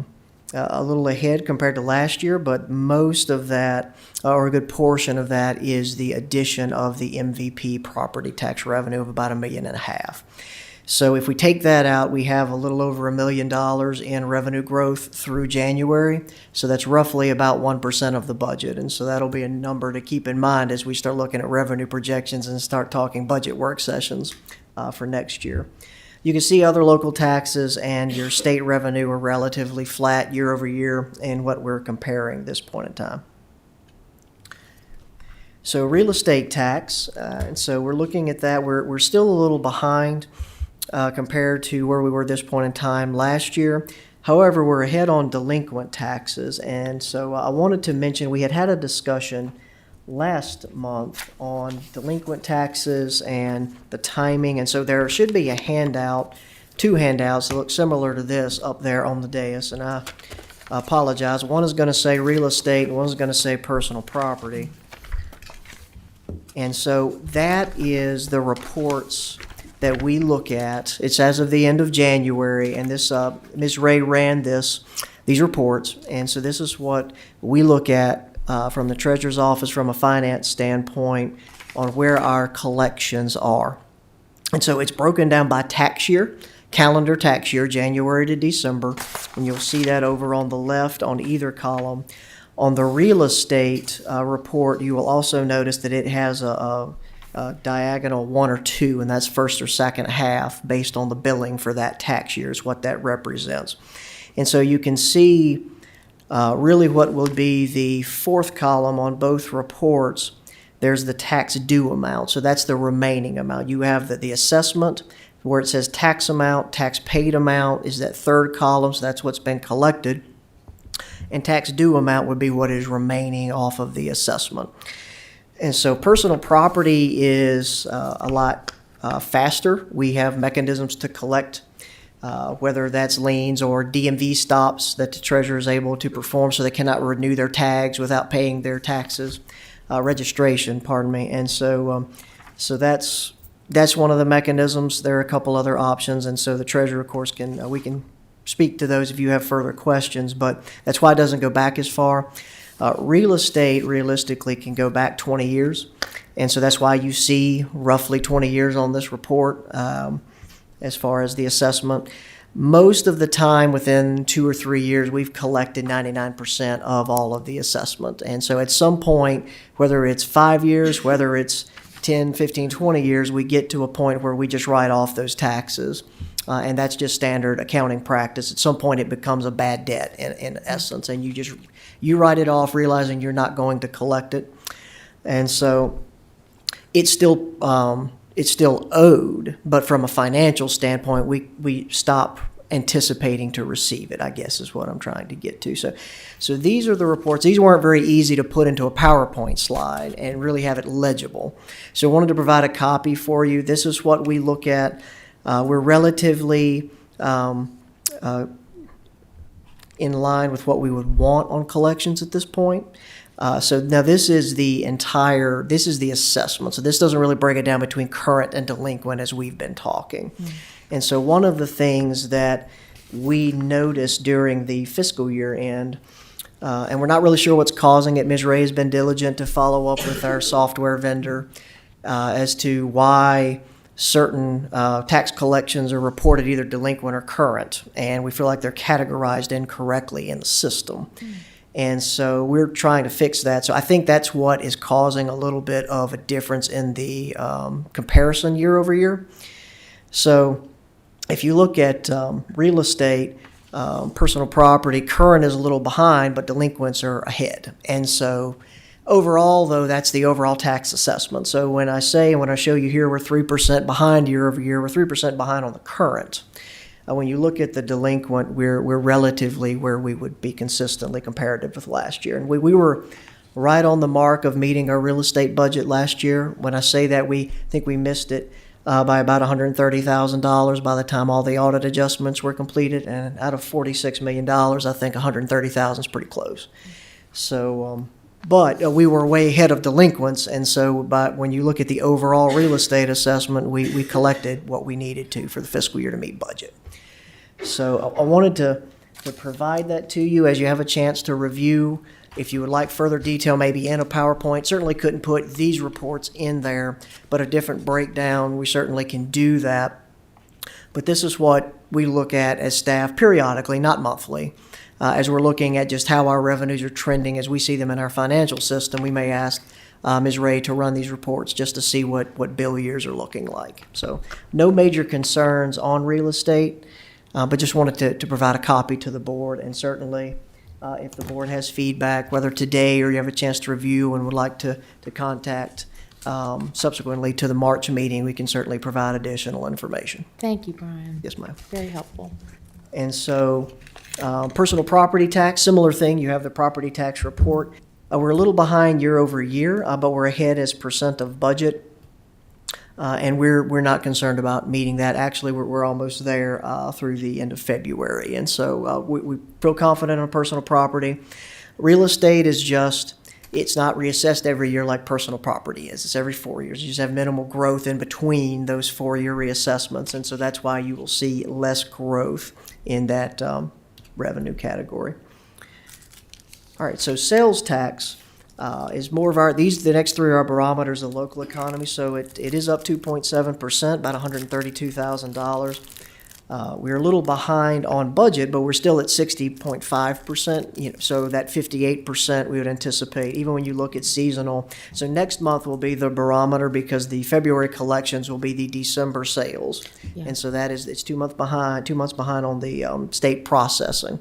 little ahead compared to last year, but most of that, or a good portion of that, is the addition of the MVP property tax revenue of about $1.5 million. So if we take that out, we have a little over $1 million in revenue growth through January. So that's roughly about 1% of the budget. And so that'll be a number to keep in mind as we start looking at revenue projections and start talking budget work sessions for next year. You can see other local taxes and your state revenue are relatively flat year over year in what we're comparing this point in time. So real estate tax, and so we're looking at that. We're still a little behind compared to where we were at this point in time last year. However, we're ahead on delinquent taxes. And so I wanted to mention we had a discussion last month on delinquent taxes and the timing. And so there should be a handout, 2 handouts that look similar to this up there on the dais. And I apologize. One is going to say real estate, and one is going to say personal property. And so that is the reports that we look at. It's as of the end of January, and this Ms. Ray ran these reports, and so this is what we look at from the Treasurer's Office from a finance standpoint on where our collections are. And so it's broken down by tax year, calendar tax year, January to December, and you'll see that over on the left on either column. On the real estate report, you will also notice that it has a diagonal 1 or 2, and that's first or second half based on the billing for that tax year is what that represents. And so you can see really what will be the 4th column on both reports. There's the tax due amount, so that's the remaining amount. You have the assessment where it says tax amount, tax paid amount is that 3rd column, so that's what's been collected. And tax due amount would be what is remaining off of the assessment. And so personal property is a lot faster. We have mechanisms to collect, whether that's liens or DMV stops that the treasurer is able to perform so they cannot renew their tags without paying their taxes, registration, pardon me. And so that's one of the mechanisms. There are a couple other options. And so the treasurer, of course, we can speak to those if you have further questions, but that's why it doesn't go back as far. Real estate, realistically, can go back 20 years, and so that's why you see roughly 20 years on this report as far as the assessment. Most of the time, within 2 or 3 years, we've collected 99% of all of the assessment, and so at some point, whether it's 5 years, whether it's 10, 15, 20 years, we get to a point where we just write off those taxes. And that's just standard accounting practice. At some point, it becomes a bad debt in essence, and you write it off, realizing you're not going to collect it, and so it's still owed. But from a financial standpoint, we stop anticipating to receive it, I guess is what I'm trying to get to. So these are the reports. These weren't very easy to put into a PowerPoint slide and really have it legible. So I wanted to provide a copy for you. This is what we look at. We're relatively in line with what we would want on collections at this point. So now this is the assessment. So this doesn't really break it down between current and delinquent as we've been talking. And so one of the things that we noticed during the fiscal year end, and we're not really sure what's causing it. Ms. Ray has been diligent to follow up with our software vendor as to why certain tax collections are reported either delinquent or current, and we feel like they're categorized incorrectly in the system. And so we're trying to fix that. So I think that's what is causing a little bit of a difference in the comparison year over year. So if you look at real estate, personal property, current is a little behind, but delinquents are ahead. And so overall, though, that's the overall tax assessment. So when I show you here we're 3% behind year over year, we're 3% behind on the current. When you look at the delinquent, we're relatively where we would be consistently comparative with last year. And we were right on the mark of meeting our real estate budget last year. When I say that, we think we missed it by about $130,000 by the time all the audit adjustments were completed. And out of $46 million, I think $130,000 is pretty close. So, but we were way ahead of delinquents, and so when you look at the overall real estate assessment, we collected what we needed to for the fiscal year to meet budget. So I wanted to provide that to you as you have a chance to review. If you would like further detail, maybe in a PowerPoint, certainly couldn't put these reports in there, but a different breakdown, we certainly can do that. But this is what we look at as staff periodically, not monthly. As we're looking at just how our revenues are trending as we see them in our financial system, we may ask Ms. Ray to run these reports just to see what bill years are looking like. So no major concerns on real estate, but just wanted to provide a copy to the board. And certainly if the board has feedback, whether today or you have a chance to review and would like to contact subsequently to the March meeting, we can certainly provide additional information. Thank you, Brian. Yes, ma'am. Very helpful. And so personal property tax, similar thing, you have the property tax report. We're a little behind year over year, but we're ahead as percent of budget. And we're not concerned about meeting that. Actually, we're almost there through the end of February. And so we feel confident on personal property. Real estate is it's not reassessed every year like personal property is. It's every 4 years. You just have minimal growth in between those 4-year reassessments. And so that's why you will see less growth in that revenue category. All right, so sales tax is more of the next three are our barometers of the local economy. So it is up 2.7%, about $132,000. We're a little behind on budget, but we're still at 60.5%. So that 58% we would anticipate, even when you look at seasonal. So next month will be the barometer because the February collections will be the December sales, and so it's 2 months behind. 2 months behind on the state processing,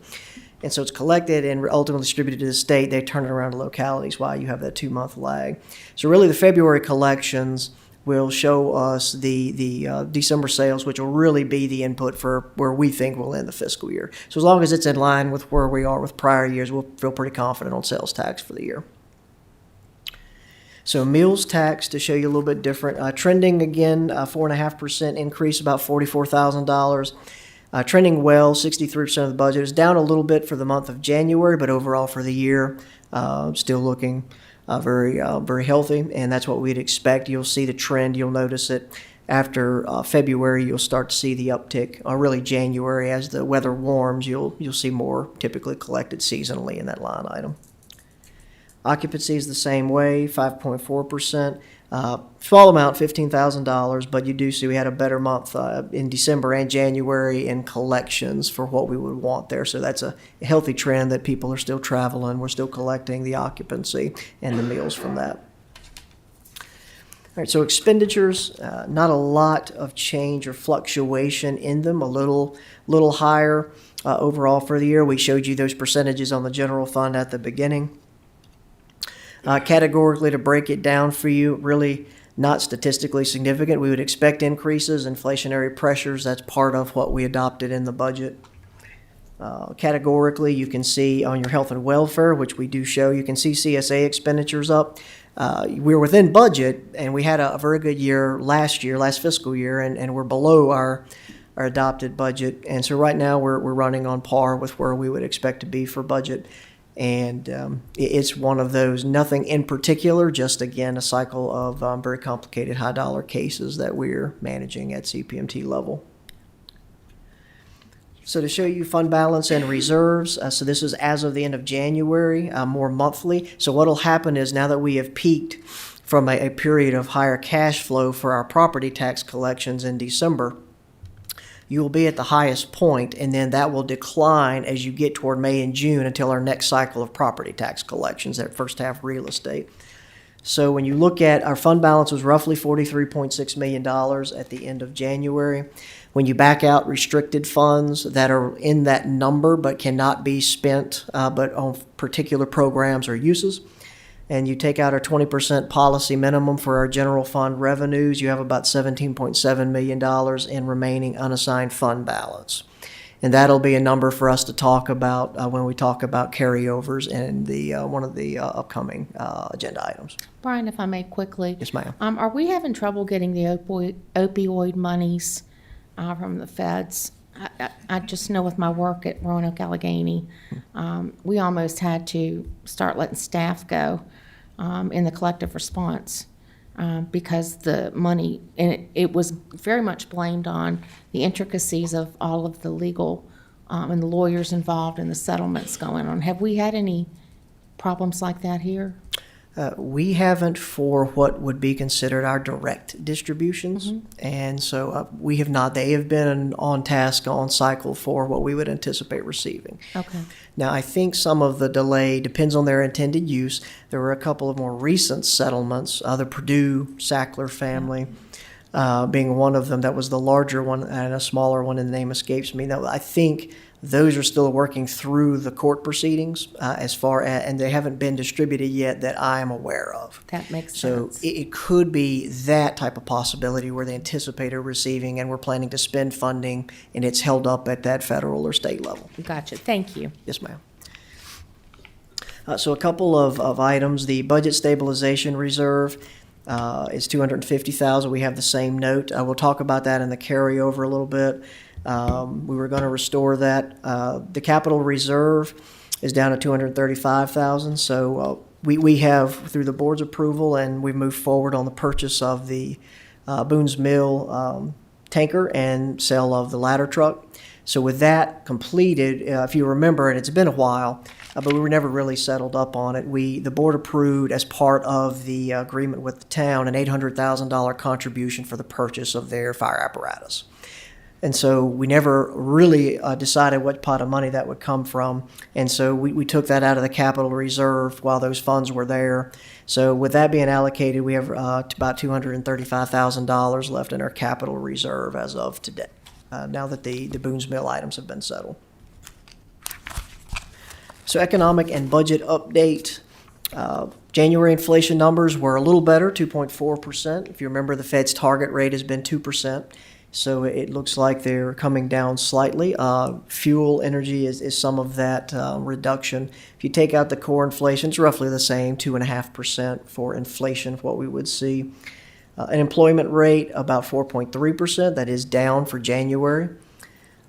and so it's collected and ultimately distributed to the state. They turn it around to localities while you have that 2-month lag. So really, the February collections will show us the December sales, which will really be the input for where we think we'll end the fiscal year. So as long as it's in line with where we are with prior years, we'll feel pretty confident on sales tax for the year. So meals tax, to show you a little bit different, trending again, 4.5% increase, about $44,000. Trending well, 63% of the budget. Is down a little bit for the month of January, but overall for the year, still looking very healthy, and that's what we'd expect. You'll see the trend. You'll notice it after February. You'll start to see the uptick, or really January, as the weather warms. You'll see more typically collected seasonally in that line item. Occupancy is the same way, 5.4%. Small amount, $15,000, but you do see we had a better month in December and January in collections for what we would want there. So that's a healthy trend that people are still traveling. We're still collecting the occupancy and the meals from that. All right, so expenditures, not a lot of change or fluctuation in them, a little higher overall for the year. We showed you those percentages on the general fund at the beginning. Categorically, to break it down for you, really not statistically significant. We would expect increases, inflationary pressures. That's part of what we adopted in the budget. Categorically, you can see on your health and welfare, which we do show, you can see CSA expenditures up. We're within budget, and we had a very good year, last fiscal year, and we're below our adopted budget. And so right now, we're running on par with where we would expect to be for budget. And it's one of those, nothing in particular, just again, a cycle of very complicated high dollar cases that we're managing at CPMT level. So to show you fund balance and reserves, so this is as of the end of January, more monthly. So what'll happen is now that we have peaked from a period of higher cash flow for our property tax collections in December, you will be at the highest point, and then that will decline as you get toward May and June until our next cycle of property tax collections, that first half real estate. So when you look at our fund balance was roughly $43.6 million at the end of January. When you back out restricted funds that are in that number but cannot be spent but on particular programs or uses, and you take out our 20% policy minimum for our general fund revenues, you have about $17.7 million in remaining unassigned fund balance. And that'll be a number for us to talk about when we talk about carryovers and the one of the upcoming agenda items. Brian, if I may quickly. Yes, ma'am. Are we having trouble getting the opioid monies from the feds? I just know with my work at Roanoke Allegheny, we almost had to start letting staff go in the collective response because the money, and it was very much blamed on the intricacies of all of the legal and the lawyers involved in the settlements going on. Have we had any problems like that here? We haven't for what would be considered our direct distributions, and so we have not. They have been on task, on cycle for what we would anticipate receiving. Okay. Now, I think some of the delay depends on their intended use. There were a couple of more recent settlements, the Purdue-Sackler family being one of them. That was the larger one, and a smaller one, and the name escapes me. Now, I think those are still working through the court proceedings as far as, and they haven't been distributed yet that I am aware of. That makes sense. So it could be that type of possibility where they anticipate receiving and we're planning to spend funding and it's held up at that federal or state level. Gotcha. Thank you. Yes, ma'am. So a couple of items. The budget stabilization reserve is $250,000. We have the same note. We'll talk about that in the carryover a little bit. We were going to restore that. The capital reserve is down to $235,000. So we have, through the board's approval, and we've moved forward on the purchase of the Boone's Mill tanker and sale of the ladder truck. So with that completed, if you remember, and it's been a while, but we were never really settled up on it. The board approved, as part of the agreement with the town, an $800,000 contribution for the purchase of their fire apparatus. And so we never really decided what pot of money that would come from. And so we took that out of the capital reserve while those funds were there. So with that being allocated, we have about $235,000 left in our capital reserve as of today, now that the Boone's Mill items have been settled. So economic and budget update. January inflation numbers were a little better, 2.4%. If you remember, the Fed's target rate has been 2%. So it looks like they're coming down slightly. Fuel energy is some of that reduction. If you take out the core inflation, it's roughly the same, 2.5% for inflation, what we would see. An employment rate, about 4.3%. That is down for January.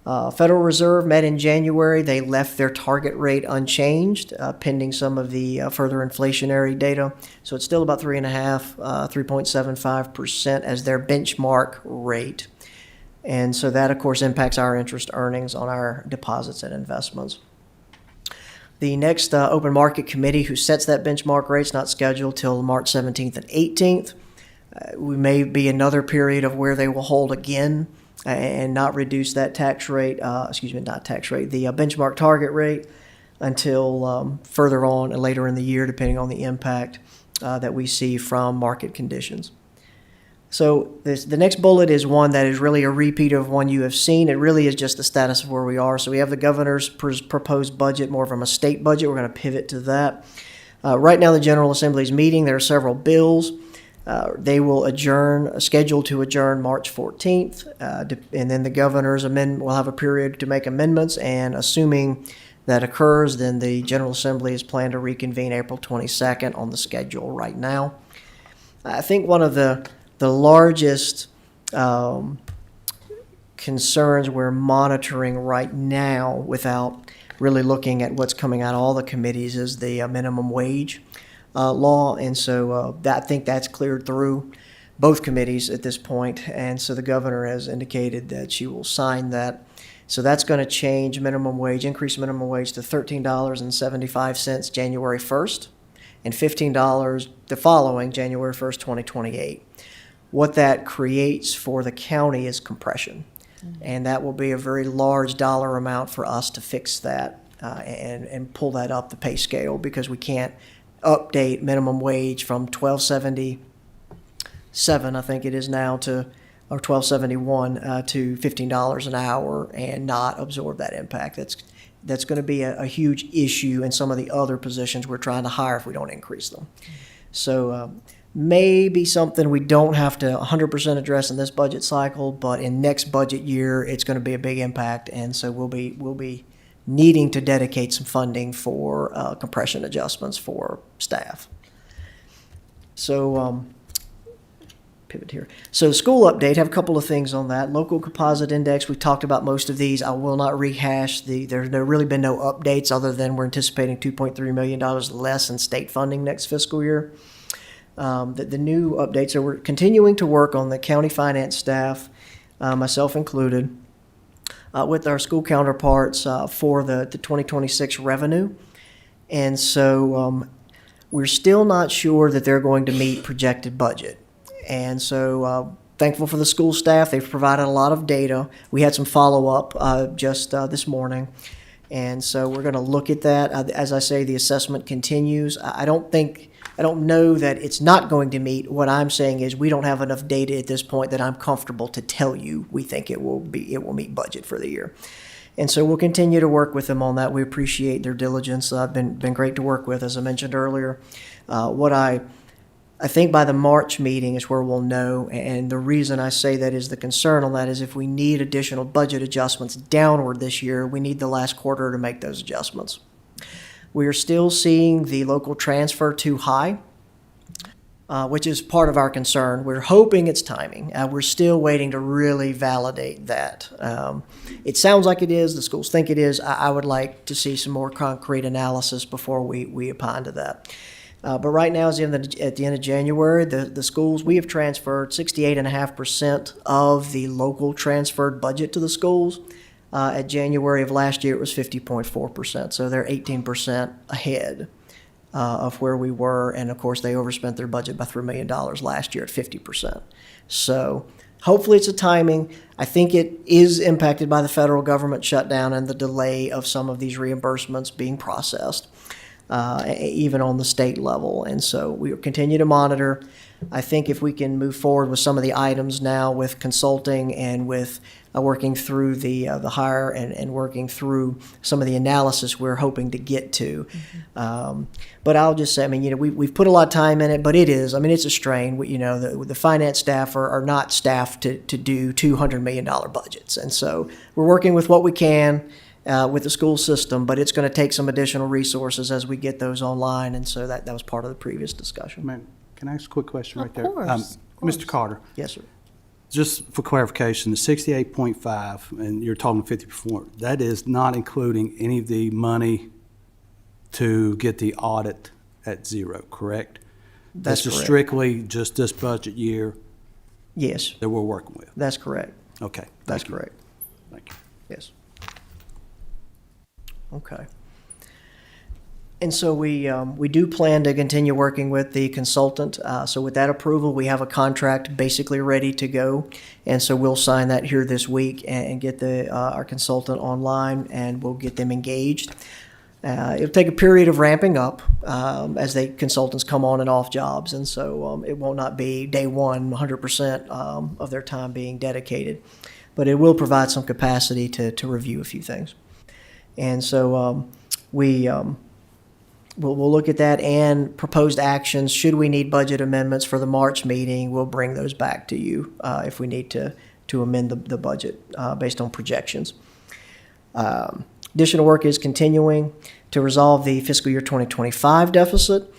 Federal Reserve met in January. They left their target rate unchanged, pending some of the further inflationary data. So it's still about 3.75% as their benchmark rate. And so that, of course, impacts our interest earnings on our deposits and investments. The next open market committee who sets that benchmark rate is not scheduled till March 17th and 18th. We may be another period of where they will hold again and not reduce that tax rate, the benchmark target rate until further on and later in the year, depending on the impact that we see from market conditions. So the next bullet is one that is really a repeat of one you have seen. It really is just the status of where we are. So we have the governor's proposed budget, more from a state budget. We're going to pivot to that. Right now, the General Assembly is meeting. There are several bills. They will scheduled to adjourn March 14th, and then the governor's will have a period to make amendments, and assuming that occurs, then the General Assembly is planned to reconvene April 22nd on the schedule right now. I think one of the largest concerns we're monitoring right now without really looking at what's coming out of all the committees is the minimum wage law. And so I think that's cleared through both committees at this point. And so the governor has indicated that she will sign that. So that's going to change increase minimum wage to $13.75 January 1st and $15 the following January 1st, 2028. What that creates for the county is compression. And that will be a very large dollar amount for us to fix that and pull that up the pay scale, because we can't update minimum wage from $12.77, I think it is now, or $12.71 to $15 an hour and not absorb that impact. That's going to be a huge issue in some of the other positions we're trying to hire if we don't increase them. So maybe something we don't have to 100% address in this budget cycle, but in next budget year, it's going to be a big impact. And so we'll be needing to dedicate some funding for compression adjustments for staff. So pivot here. So school update, have a couple of things on that. Local composite index, we've talked about most of these. I will not rehash there's really been no updates other than we're anticipating $2.3 million less in state funding next fiscal year. The new updates are we're continuing to work on the county finance staff, myself included, with our school counterparts for the 2026 revenue. And so we're still not sure that they're going to meet projected budget. And so thankful for the school staff. They've provided a lot of data. We had some follow-up just this morning. And so we're going to look at that. As I say, the assessment continues. I don't know that it's not going to meet. What I'm saying is we don't have enough data at this point that I'm comfortable to tell you we think it will meet budget for the year. And so we'll continue to work with them on that. We appreciate their diligence. Been great to work with, as I mentioned earlier. What I think by the March meeting is where we'll know, and the reason I say that is the concern on that is if we need additional budget adjustments downward this year, we need the last quarter to make those adjustments. We are still seeing the local transfer too high, which is part of our concern. We're hoping it's timing. We're still waiting to really validate that. It sounds like it is. The schools think it is. I would like to see some more concrete analysis before we opine to that. But right now, at the end of January, the schools, we have transferred 68.5% of the local transferred budget to the schools. At January of last year, it was 50.4%. So they're 18% ahead of where we were. And of course, they overspent their budget by $3 million last year at 50%. So hopefully it's a timing. I think it is impacted by the federal government shutdown and the delay of some of these reimbursements being processed. Even on the state level. And so we will continue to monitor. I think if we can move forward with some of the items now with consulting and with working through the hire and working through some of the analysis we're hoping to get to. But I'll just say, we've put a lot of time in it, but it's a strain. The finance staff are not staffed to do $200 million budgets. And so we're working with what we can. With the school system, but it's going to take some additional resources as we get those online, and so that was part of the previous discussion. Man, can I ask a quick question right there? Of course. Mr. Carter. Yes, sir. Just for clarification, the 68.5, and you're talking 50%, that is not including any of the money to get the audit at zero, correct? That's just correct. Strictly just this budget year? Yes. That we're working with? That's correct. Okay. That's correct. Thank you. Yes. Okay. And so we do plan to continue working with the consultant. So with that approval, we have a contract basically ready to go. And so we'll sign that here this week and get our consultant online, and we'll get them engaged. It'll take a period of ramping up as consultants come on and off jobs. And so it will not be day one, 100% of their time being dedicated. But it will provide some capacity to review a few things. And so we we'll look at that and proposed actions. Should we need budget amendments for the March meeting, we'll bring those back to you if we need to amend the budget based on projections. Additional work is continuing to resolve the fiscal year 2025 deficit.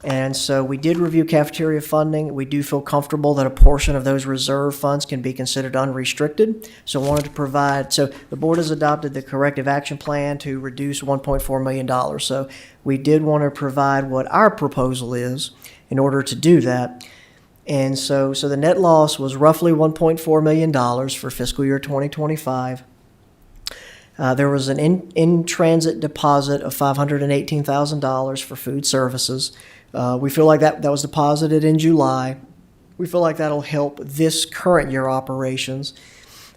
And so we did review cafeteria funding. We do feel comfortable that a portion of those reserve funds can be considered unrestricted. So I wanted to provide, so the board has adopted the corrective action plan to reduce $1.4 million. So we did want to provide what our proposal is in order to do that. And so the net loss was roughly $1.4 million for fiscal year 2025. There was an in-transit deposit of $518,000 for food services. We feel like that was deposited in July. We feel like that'll help this current year operations.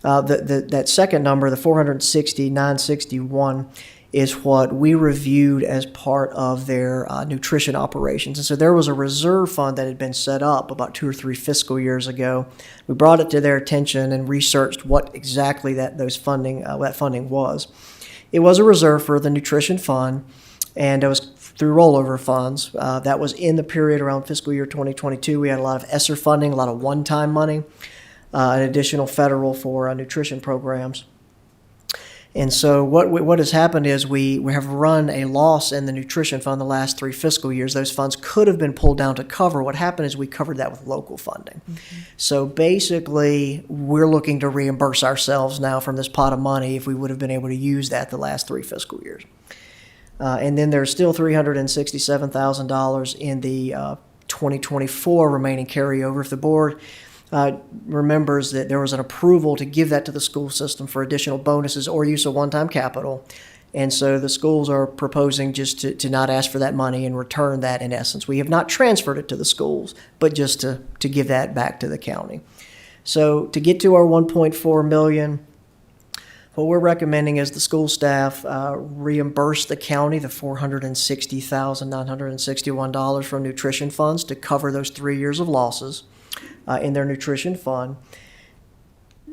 That second number, the $460,961, is what we reviewed as part of their nutrition operations. And so there was a reserve fund that had been set up about 2 or 3 fiscal years ago. We brought it to their attention and researched what exactly that funding was. It was a reserve for the nutrition fund, and it was through rollover funds. That was in the period around fiscal year 2022. We had a lot of ESSER funding, a lot of one-time money, and additional federal for nutrition programs. And so what has happened is we have run a loss in the nutrition fund the last 3 fiscal years. Those funds could have been pulled down to cover. What happened is we covered that with local funding. Mm-hmm. So basically, we're looking to reimburse ourselves now from this pot of money if we would have been able to use that the last 3 fiscal years. And then there's still $367,000 in the 2024 remaining carryover. If the board remembers that there was an approval to give that to the school system for additional bonuses or use of one-time capital. And so the schools are proposing just to not ask for that money and return that in essence. We have not transferred it to the schools, but just to give that back to the county. So to get to our $1.4 million, what we're recommending is the school staff reimburse the county the $460,961 from nutrition funds to cover those 3 years of losses in their nutrition fund.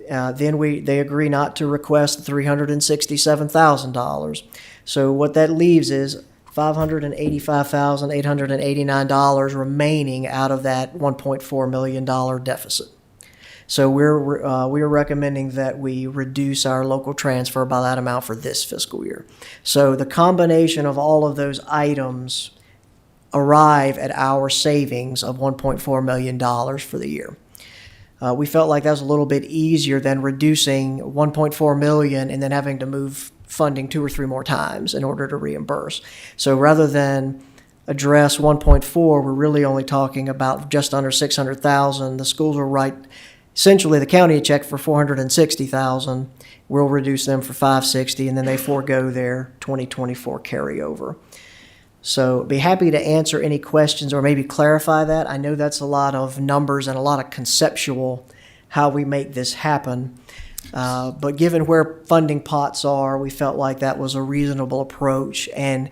Then they agree not to request the $367,000. So what that leaves is $585,889 remaining out of that $1.4 million deficit. So we're recommending that we reduce our local transfer by that amount for this fiscal year. So the combination of all of those items arrive at our savings of $1.4 million for the year. We felt like that was a little bit easier than reducing $1.4 million and then having to move funding 2 or 3 more times in order to reimburse. So rather than address 1.4, we're really only talking about just under $600,000. The schools will write, essentially the county a check for $460,000. We'll reduce them for $560,000, and then they forego their 2024 carryover. So be happy to answer any questions or maybe clarify that. I know that's a lot of numbers and a lot of conceptual how we make this happen. But given where funding pots are, we felt like that was a reasonable approach. And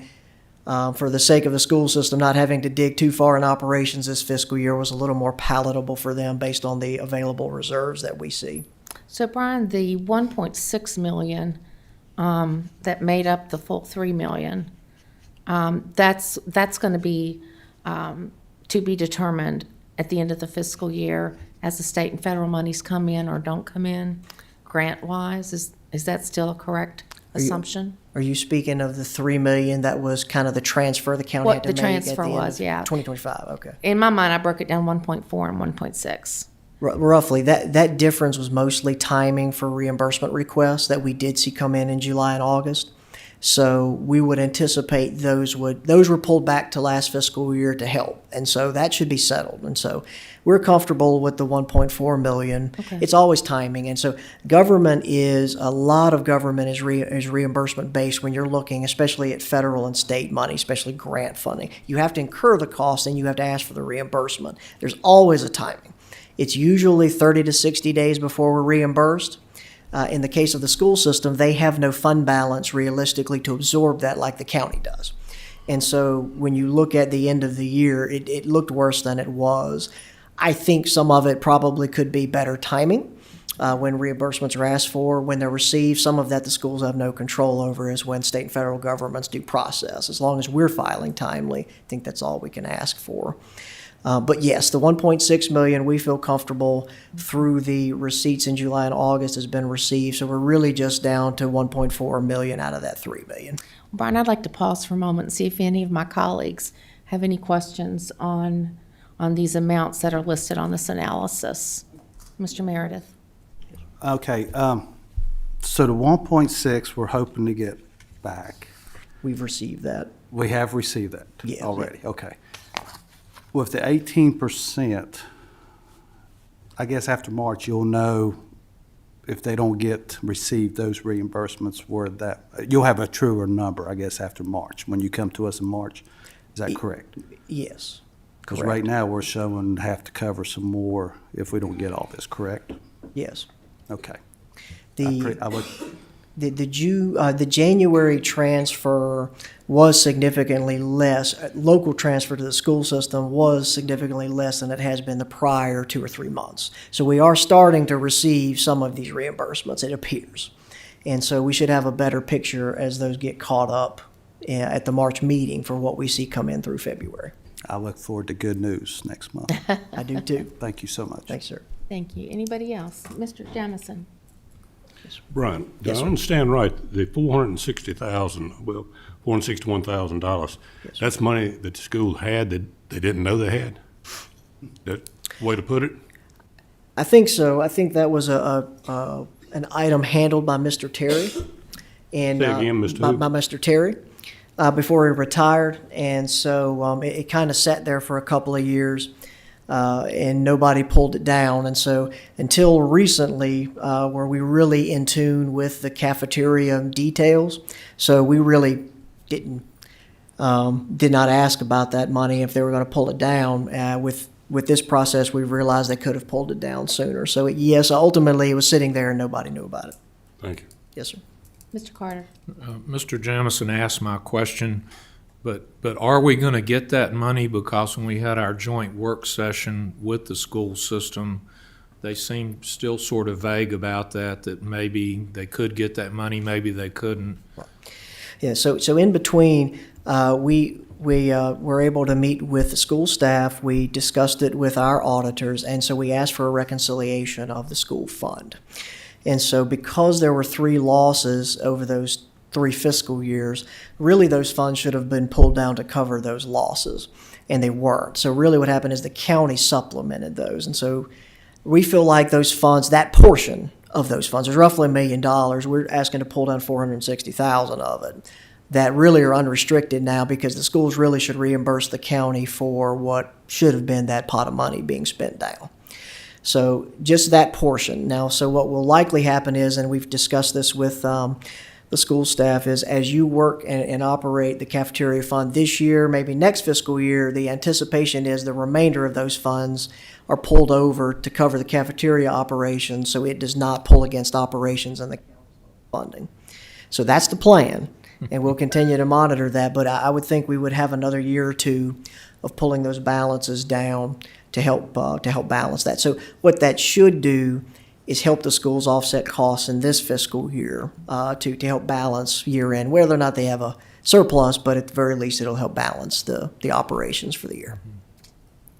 for the sake of the school system, not having to dig too far in operations this fiscal year was a little more palatable for them based on the available reserves that we see. So Brian, the $1.6 million that made up the full $3 million, that's going to be to be determined at the end of the fiscal year as the state and federal monies come in or don't come in, grant-wise. Is that still a correct assumption? Are you speaking of the $3 million that was kind of the transfer the county had to make at the end of 2025? Okay. In my mind, I broke it down 1.4 and 1.6. Roughly, that difference was mostly timing for reimbursement requests that we did see come in July and August. So we would anticipate those were pulled back to last fiscal year to help, and so that should be settled. And so we're comfortable with the 1.4 million. Okay. It's always timing, and so a lot of government is reimbursement based when you're looking, especially at federal and state money, especially grant funding. You have to incur the cost, and you have to ask for the reimbursement. There's always a timing. It's usually 30 to 60 days before we're reimbursed. In the case of the school system, they have no fund balance realistically to absorb that like the county does. And so when you look at the end of the year, it looked worse than it was. I think some of it probably could be better timing. when reimbursements are asked for. When they're received, some of that the schools have no control over is when state and federal governments do process. As long as we're filing timely, I think that's all we can ask for. But yes, the 1.6 million, we feel comfortable through the receipts in July and August has been received. So we're really just down to 1.4 million out of that 3 million. Brian, I'd like to pause for a moment and see if any of my colleagues have any questions on these amounts that are listed on this analysis. Mr. Meredith. Okay, so the 1.6 we're hoping to get back. We've received that. We have received that Yeah. already, okay. With the 18%, I guess after March, you'll know if they don't receive those reimbursements, you'll have a truer number, I guess, after March, when you come to us in March. Is that correct? Yes. Because Correct. right now, we're showing have to cover some more if we don't get all this, correct? Yes. Okay. The January transfer was significantly less. Local transfer to the school system was significantly less than it has been the prior 2 or 3 months. So we are starting to receive some of these reimbursements, it appears. And so we should have a better picture as those get caught up at the March meeting for what we see come in through February. I look forward to good news next month. I do too. Thank you so much. Thanks, sir. Thank you. Anybody else? Mr. Jamison. Brian, do Yes, I sir. understand right, the $461,000, that's money that the school had that they didn't know they had? That way to put it? I think so. I think that was an item handled by Mr. Terry. And, Say again, Mr. by who? Mr. Terry, before he retired. And so it kind of sat there for a couple of years, and nobody pulled it down. And so until recently, were we really in tune with the cafeteria details. So we really did not ask about that money if they were going to pull it down. With this process, we realized they could have pulled it down sooner. So yes, ultimately it was sitting there and nobody knew about it. Thank you. Yes, sir. Mr. Carter. Mr. Jamison asked my question, but are we going to get that money? Because when we had our joint work session with the school system, they seemed still sort of vague about that maybe they could get that money, maybe they couldn't. Yeah, so in between, we were able to meet with the school staff. We discussed it with our auditors, and so we asked for a reconciliation of the school fund. And so because there were 3 losses over those 3 fiscal years, really those funds should have been pulled down to cover those losses, and they weren't. So really what happened is the county supplemented those. And so we feel like those funds, that portion of those funds, is roughly $1 million. We're asking to pull down $460,000 of it. That really are unrestricted now because the schools really should reimburse the county for what should have been that pot of money being spent down. So just that portion. Now, so what will likely happen is, and we've discussed this with the school staff, is as you work and operate the cafeteria fund this year, maybe next fiscal year, the anticipation is the remainder of those funds are pulled over to cover the cafeteria operations, so it does not pull against operations and the funding. So that's the plan, and we'll continue to monitor that, but I would think we would have another year or two of pulling those balances down to help balance that. So what that should do is help the schools offset costs in this fiscal year to help balance year end, whether or not they have a surplus, but at the very least it'll help balance the operations for the year.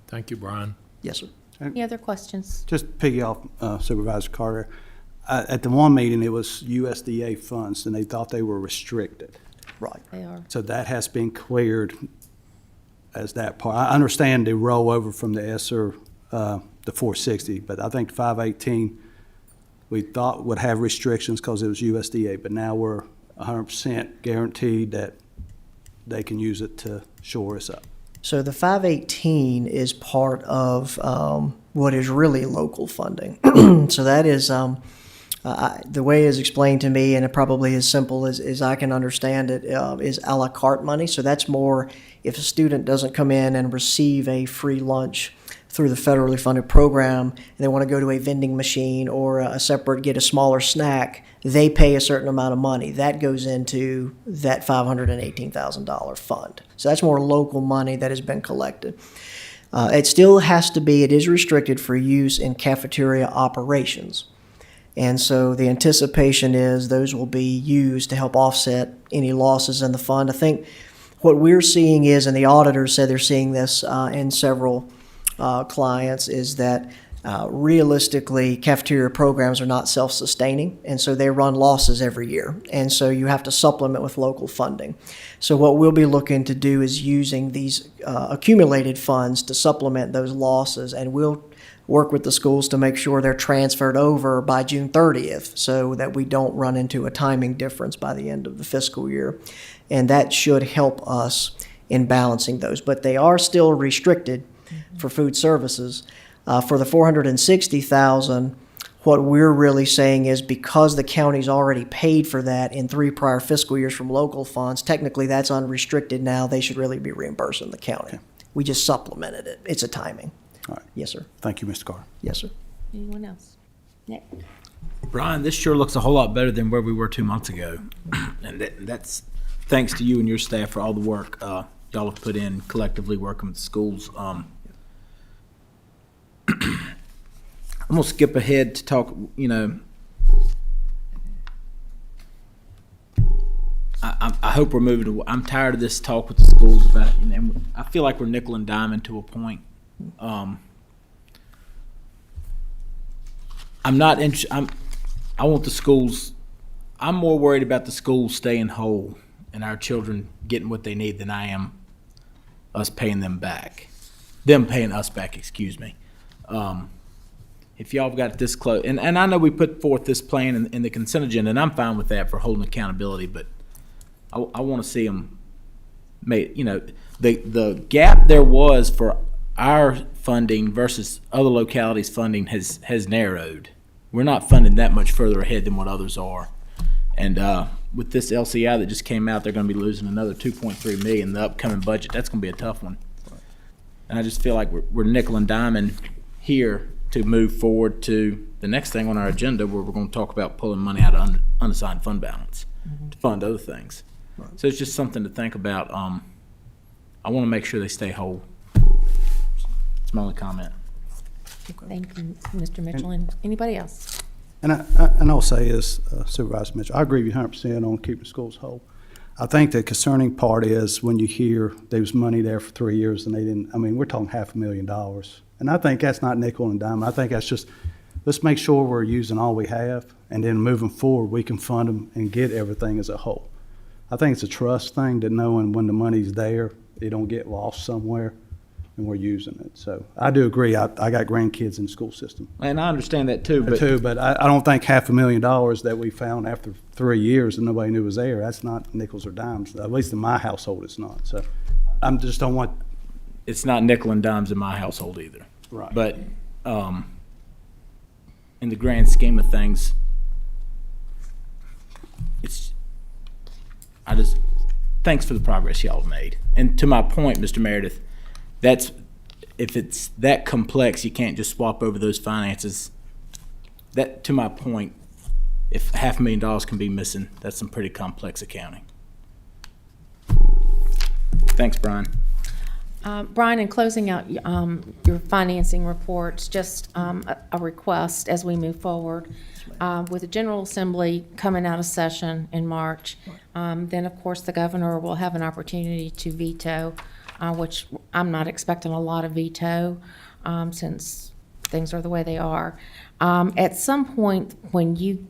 Thank you, Brian. Yes, sir. Any other questions? Just piggy off Supervisor Carter. At the one meeting, it was USDA funds, and they thought they were restricted. Right. They are. So that has been cleared as that part. I understand the rollover from the ESSER, the 460, but I think 518 we thought would have restrictions because it was USDA, but now we're 100% guaranteed that they can use it to shore us up. So the 518 is part of what is really local funding. So that is the way it's explained to me, and it probably as simple as I can understand it, is a la carte money. So that's more if a student doesn't come in and receive a free lunch through the federally funded program and they want to go to a vending machine or get a smaller snack, they pay a certain amount of money. That goes into that $518,000 fund. So that's more local money that has been collected. It still has to be, it is restricted for use in cafeteria operations. And so the anticipation is those will be used to help offset any losses in the fund. I think what we're seeing is, and the auditors said they're seeing this in several clients, is that realistically, cafeteria programs are not self-sustaining, and so they run losses every year. And so you have to supplement with local funding. So what we'll be looking to do is using these accumulated funds to supplement those losses, and we'll work with the schools to make sure they're transferred over by June 30th so that we don't run into a timing difference by the end of the fiscal year. And that should help us in balancing those. But they are still restricted for food services. For the $460,000, what we're really saying is because the county's already paid for that in 3 prior fiscal years from local funds, technically that's unrestricted now. They should really be reimbursing the county. We just supplemented it. It's a timing. All right. Yes, sir. Thank you, Mr. Carter. Yes, sir. Anyone else? Nick? Brian, this sure looks a whole lot better than where we were 2 months ago. And that's thanks to you and your staff for all the work y'all have put in collectively working with the schools. I'm going to skip ahead to talk, I hope we're moving to, I'm tired of this talk with the schools about, and I feel like we're nickel and diming to a point. I'm not I want the schools, I'm more worried about the schools staying whole and our children getting what they need than I am us paying them back. Them paying us back, excuse me. If y'all have got this close, and I know we put forth this plan in the consent agenda, and I'm fine with that for holding accountability, but I want to see them made, the gap there was for our funding versus other localities' funding has narrowed. We're not funding that much further ahead than what others are. And with this LCI that just came out, they're going to be losing another $2.3 million in the upcoming budget. That's going to be a tough one. And I just feel like we're nickel and diming here to move forward to the next thing on our agenda where we're going to talk about pulling money out of unassigned fund balance to fund other things. Right. So it's just something to think about. I want to make sure they stay whole. It's my only comment. Thank you, Mr. Mitchell. And anybody else? And I'll say this, Supervisor Mitchell, I agree with you 100% on keeping schools whole. I think the concerning part is when you hear there was money there for 3 years and they didn't, we're talking $500,000. And I think that's not nickel and dime. I think that's just, let's make sure we're using all we have, and then moving forward, we can fund them and get everything as a whole. I think it's a trust thing, that knowing when the money's there, it don't get lost somewhere, and we're using it. So I do agree. I got grandkids in the school system. And I understand that too. But I don't think $500,000 that we found after 3 years and nobody knew was there, that's not nickels or dimes. At least in my household, it's not. So I just don't want. It's not nickel and dimes in my household either. Right. But in the grand scheme of things, thanks for the progress y'all have made. And to my point, Mr. Meredith, if it's that complex, you can't just swap over those finances. That, to my point, if $500,000 can be missing, that's some pretty complex accounting. Thanks, Brian. Brian, in closing out your financing reports, just a request as we move forward. With the General Assembly coming out of session in March, then of course the governor will have an opportunity to veto, which I'm not expecting a lot of veto since things are the way they are. At some point when you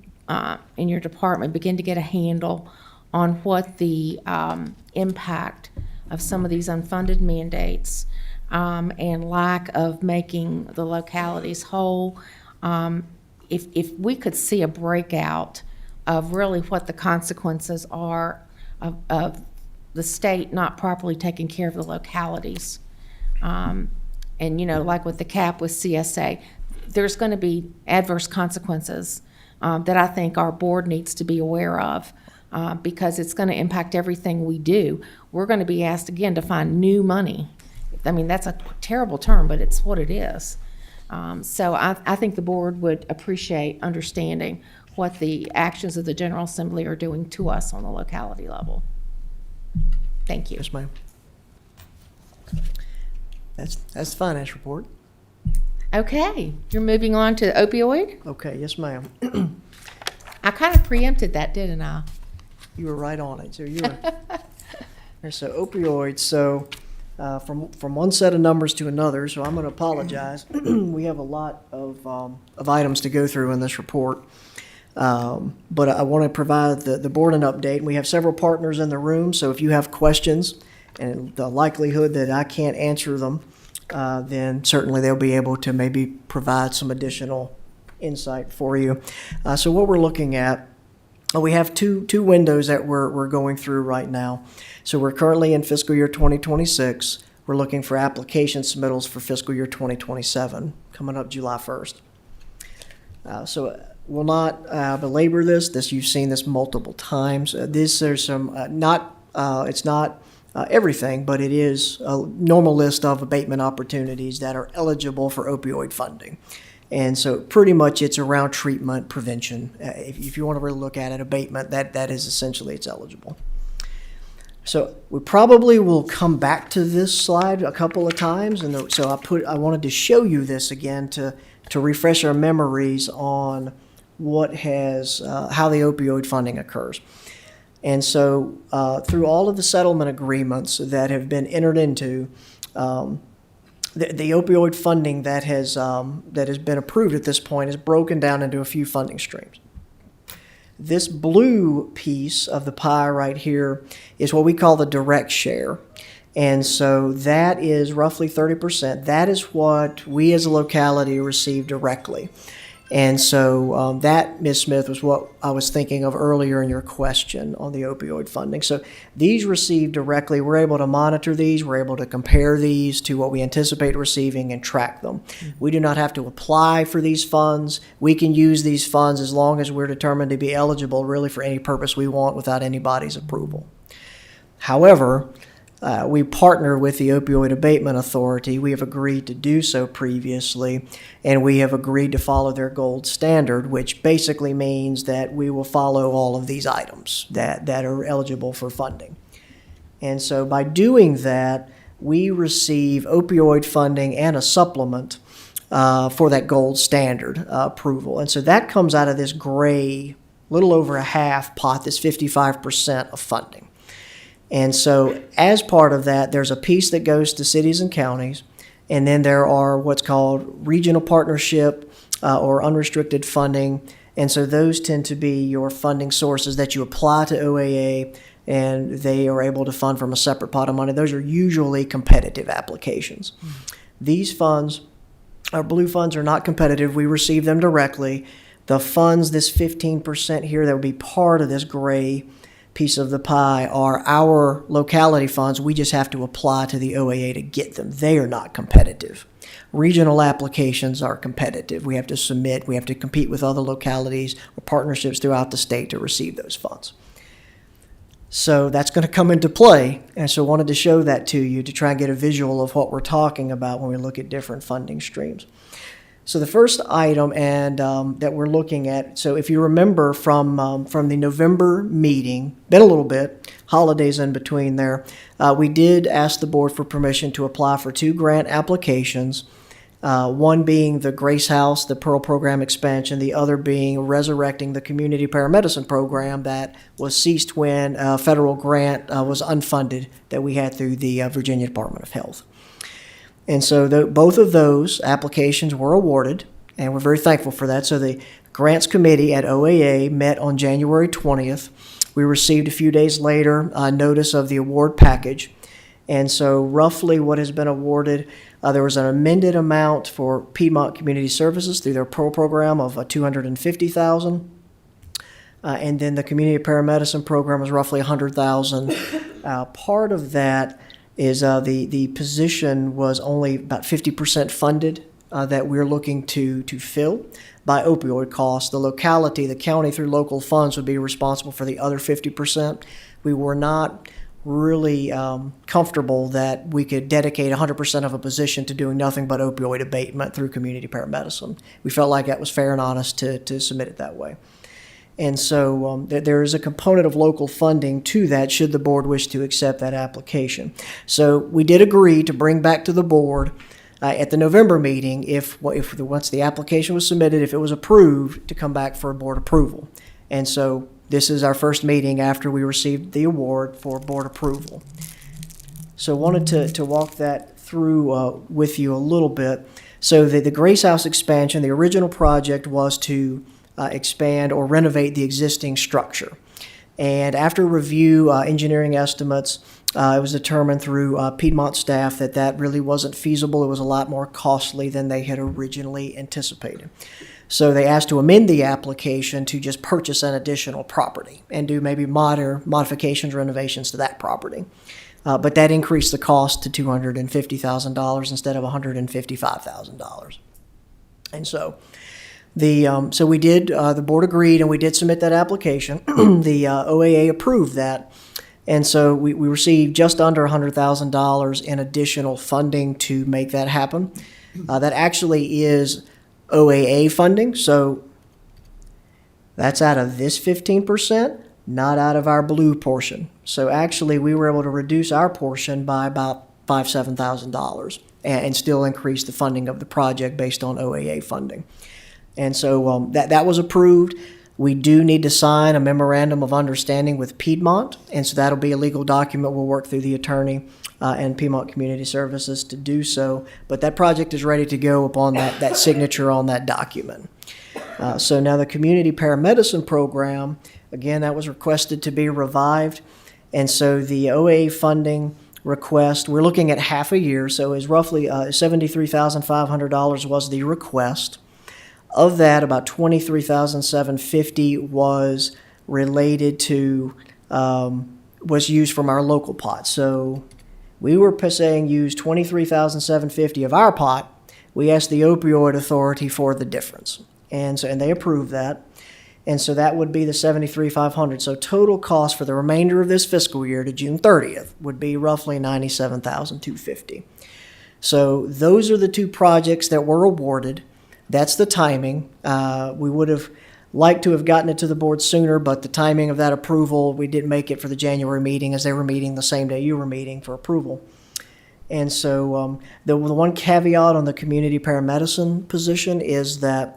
in your department begin to get a handle on what the impact of some of these unfunded mandates and lack of making the localities whole, if we could see a breakout of really what the consequences are of the state not properly taking care of the localities. And, like with the cap with CSA, there's going to be adverse consequences that I think our board needs to be aware of. Because it's going to impact everything we do. We're going to be asked again to find new money. That's a terrible term, but it's what it is. So I think the board would appreciate understanding what the actions of the General Assembly are doing to us on the locality level. Thank you. Yes, ma'am. That's the finance report. Okay, you're moving on to opioid? Okay, yes, ma'am. I kind of preempted that, didn't I? You were right on it. So you were. And so opioids. So from one set of numbers to another. So I'm going to apologize. We have a lot of items to go through in this report. But I want to provide the board an update. We have several partners in the room. So if you have questions and the likelihood that I can't answer them, then certainly they'll be able to maybe provide some additional insight for you. So what we're looking at, we have two windows that we're going through right now. So we're currently in fiscal year 2026. We're looking for application submittals for fiscal year 2027, coming up July 1st. So we'll not belabor this. You've seen this multiple times. There's some, it's not everything, but it is a normal list of abatement opportunities that are eligible for opioid funding. And so pretty much it's around treatment prevention. If you want to really look at it, abatement, that is essentially it's eligible. So we probably will come back to this slide a couple of times. And so I wanted to show you this again to refresh our memories on what how the opioid funding occurs. And so through all of the settlement agreements that have been entered into, the opioid funding that has been approved at this point is broken down into a few funding streams. This blue piece of the pie right here is what we call the direct share. And so that is roughly 30%. That is what we as a locality receive directly. And so that, Ms. Smith, was what I was thinking of earlier in your question on the opioid funding. So these received directly. We're able to monitor these. We're able to compare these to what we anticipate receiving and track them. We do not have to apply for these funds. We can use these funds as long as we're determined to be eligible really for any purpose we want without anybody's approval. However, we partner with the Opioid Abatement Authority. We have agreed to do so previously, and we have agreed to follow their gold standard, which basically means that we will follow all of these items that are eligible for funding. And so by doing that, we receive opioid funding and a supplement for that gold standard approval. And so that comes out of this gray, little over a half pot, this 55% of funding. And so as part of that, there's a piece that goes to cities and counties, and then there are what's called regional partnership or unrestricted funding. And so those tend to be your funding sources that you apply to OAA, and they are able to fund from a separate pot of money. Those are usually competitive applications. These funds, our blue funds, are not competitive. We receive them directly. The funds, this 15% here that would be part of this gray piece of the pie, are our locality funds. We just have to apply to the OAA to get them. They are not competitive. Regional applications are competitive. We have to submit, we have to compete with other localities or partnerships throughout the state to receive those funds. So that's going to come into play, and so I wanted to show that to you to try and get a visual of what we're talking about when we look at different funding streams. So the first item that we're looking at, so if you remember from the November meeting, been a little bit, holidays in between there, we did ask the board for permission to apply for 2 grant applications, one being the Grace House, the Pearl Program expansion, the other being resurrecting the community paramedicine program that was ceased when a federal grant was unfunded that we had through the Virginia Department of Health. And so both of those applications were awarded, and we're very thankful for that. So the grants committee at OAA met on January 20th. We received a few days later a notice of the award package. And so roughly what has been awarded, there was an amended amount for Piedmont Community Services through their Pearl program of $250,000. And then the community paramedicine program was roughly $100,000. Part of that is the position was only about 50% funded that we're looking to fill by opioid costs. The locality, the county through local funds would be responsible for the other 50%. We were not really comfortable that we could dedicate 100% of a position to doing nothing but opioid abatement through community paramedicine. We felt like that was fair and honest to submit it that way. And so there is a component of local funding to that should the board wish to accept that application. So we did agree to bring back to the board at the November meeting, once the application was submitted, if it was approved, to come back for a board approval. And so this is our first meeting after we received the award for board approval. So wanted to walk that through with you a little bit. So the Grace House expansion, the original project was to expand or renovate the existing structure. And after review, engineering estimates, it was determined through Piedmont staff that really wasn't feasible. It was a lot more costly than they had originally anticipated. So they asked to amend the application to just purchase an additional property and do maybe modifications, renovations to that property. But that increased the cost to $250,000 instead of $155,000. And so so we did, the board agreed, and we did submit that application. The OAA approved that. And so we received just under $100,000 in additional funding to make that happen. That actually is OAA funding, so that's out of this 15%, not out of our blue portion. So actually, we were able to reduce our portion by about $7,000 and still increase the funding of the project based on OAA funding. And so that was approved. We do need to sign a memorandum of understanding with Piedmont, and so that'll be a legal document. We'll work through the attorney and Piedmont Community Services to do so. But that project is ready to go upon that signature on that document. So now the community paramedicine program, again, that was requested to be revived. And so the OA funding request, we're looking at half a year, so is roughly $73,500 was the request. Of that, about $23,750 was related to, was used from our local pot. So we were saying use $23,750 of our pot. We asked the opioid authority for the difference. And they approved that. And so that would be the $73,500. So total cost for the remainder of this fiscal year to June 30th would be roughly $97,250. So those are the two projects that were awarded. That's the timing. We would have liked to have gotten it to the board sooner, but the timing of that approval, we didn't make it for the January meeting as they were meeting the same day you were meeting for approval. And so the one caveat on the community paramedicine position is that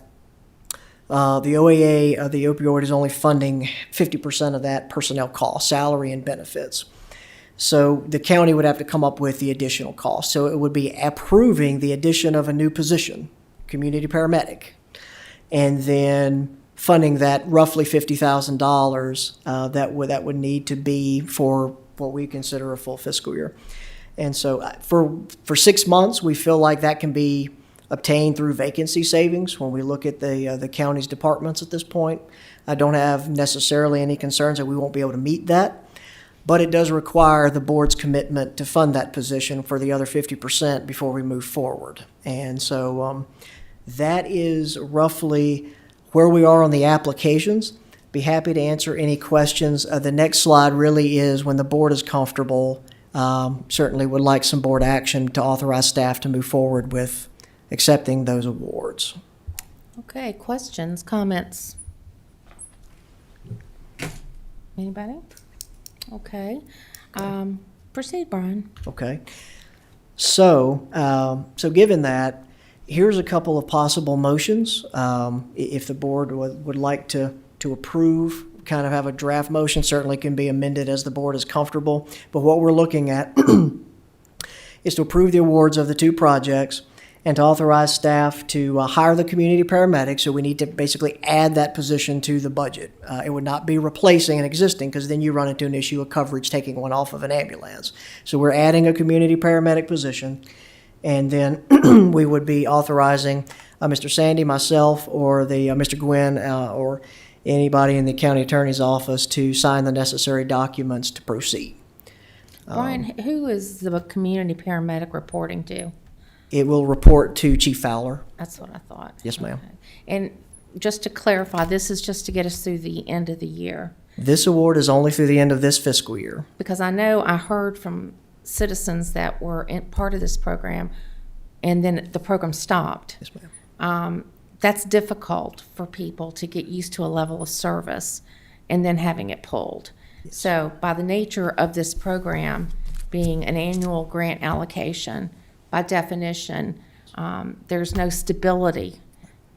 the OAA, the opioid, is only funding 50% of that personnel cost, salary and benefits. So the county would have to come up with the additional cost. So it would be approving the addition of a new position, community paramedic, and then funding that roughly $50,000 that would need to be for what we consider a full fiscal year. And so for 6 months, we feel like that can be obtained through vacancy savings when we look at the county's departments at this point. I don't have necessarily any concerns that we won't be able to meet that, but it does require the board's commitment to fund that position for the other 50% before we move forward. And so that is roughly where we are on the applications. Be happy to answer any questions. The next slide really is when the board is comfortable. Certainly would like some board action to authorize staff to move forward with accepting those awards. Okay, questions, comments? Anybody? Okay. Proceed, Brian. Okay. So given that, here's a couple of possible motions. If the board would like to approve, kind of have a draft motion, certainly can be amended as the board is comfortable. But what we're looking at is to approve the awards of the two projects and to authorize staff to hire the community paramedic. So we need to basically add that position to the budget. It would not be replacing an existing, because then you run into an issue of coverage taking one off of an ambulance. So we're adding a community paramedic position. And then we would be authorizing Mr. Sandy, myself, or Mr. Gwynn, or anybody in the county attorney's office to sign the necessary documents to proceed. Brian, who is the community paramedic reporting to? It will report to Chief Fowler. That's what I thought. Yes, ma'am. Okay. And just to clarify, this is just to get us through the end of the year? This award is only through the end of this fiscal year. Because I know I heard from citizens that were in part of this program, and then the program stopped. Yes, ma'am. That's difficult for people to get used to a level of service and then having it pulled. Yes. So by the nature of this program being an annual grant allocation, by definition, there's no stability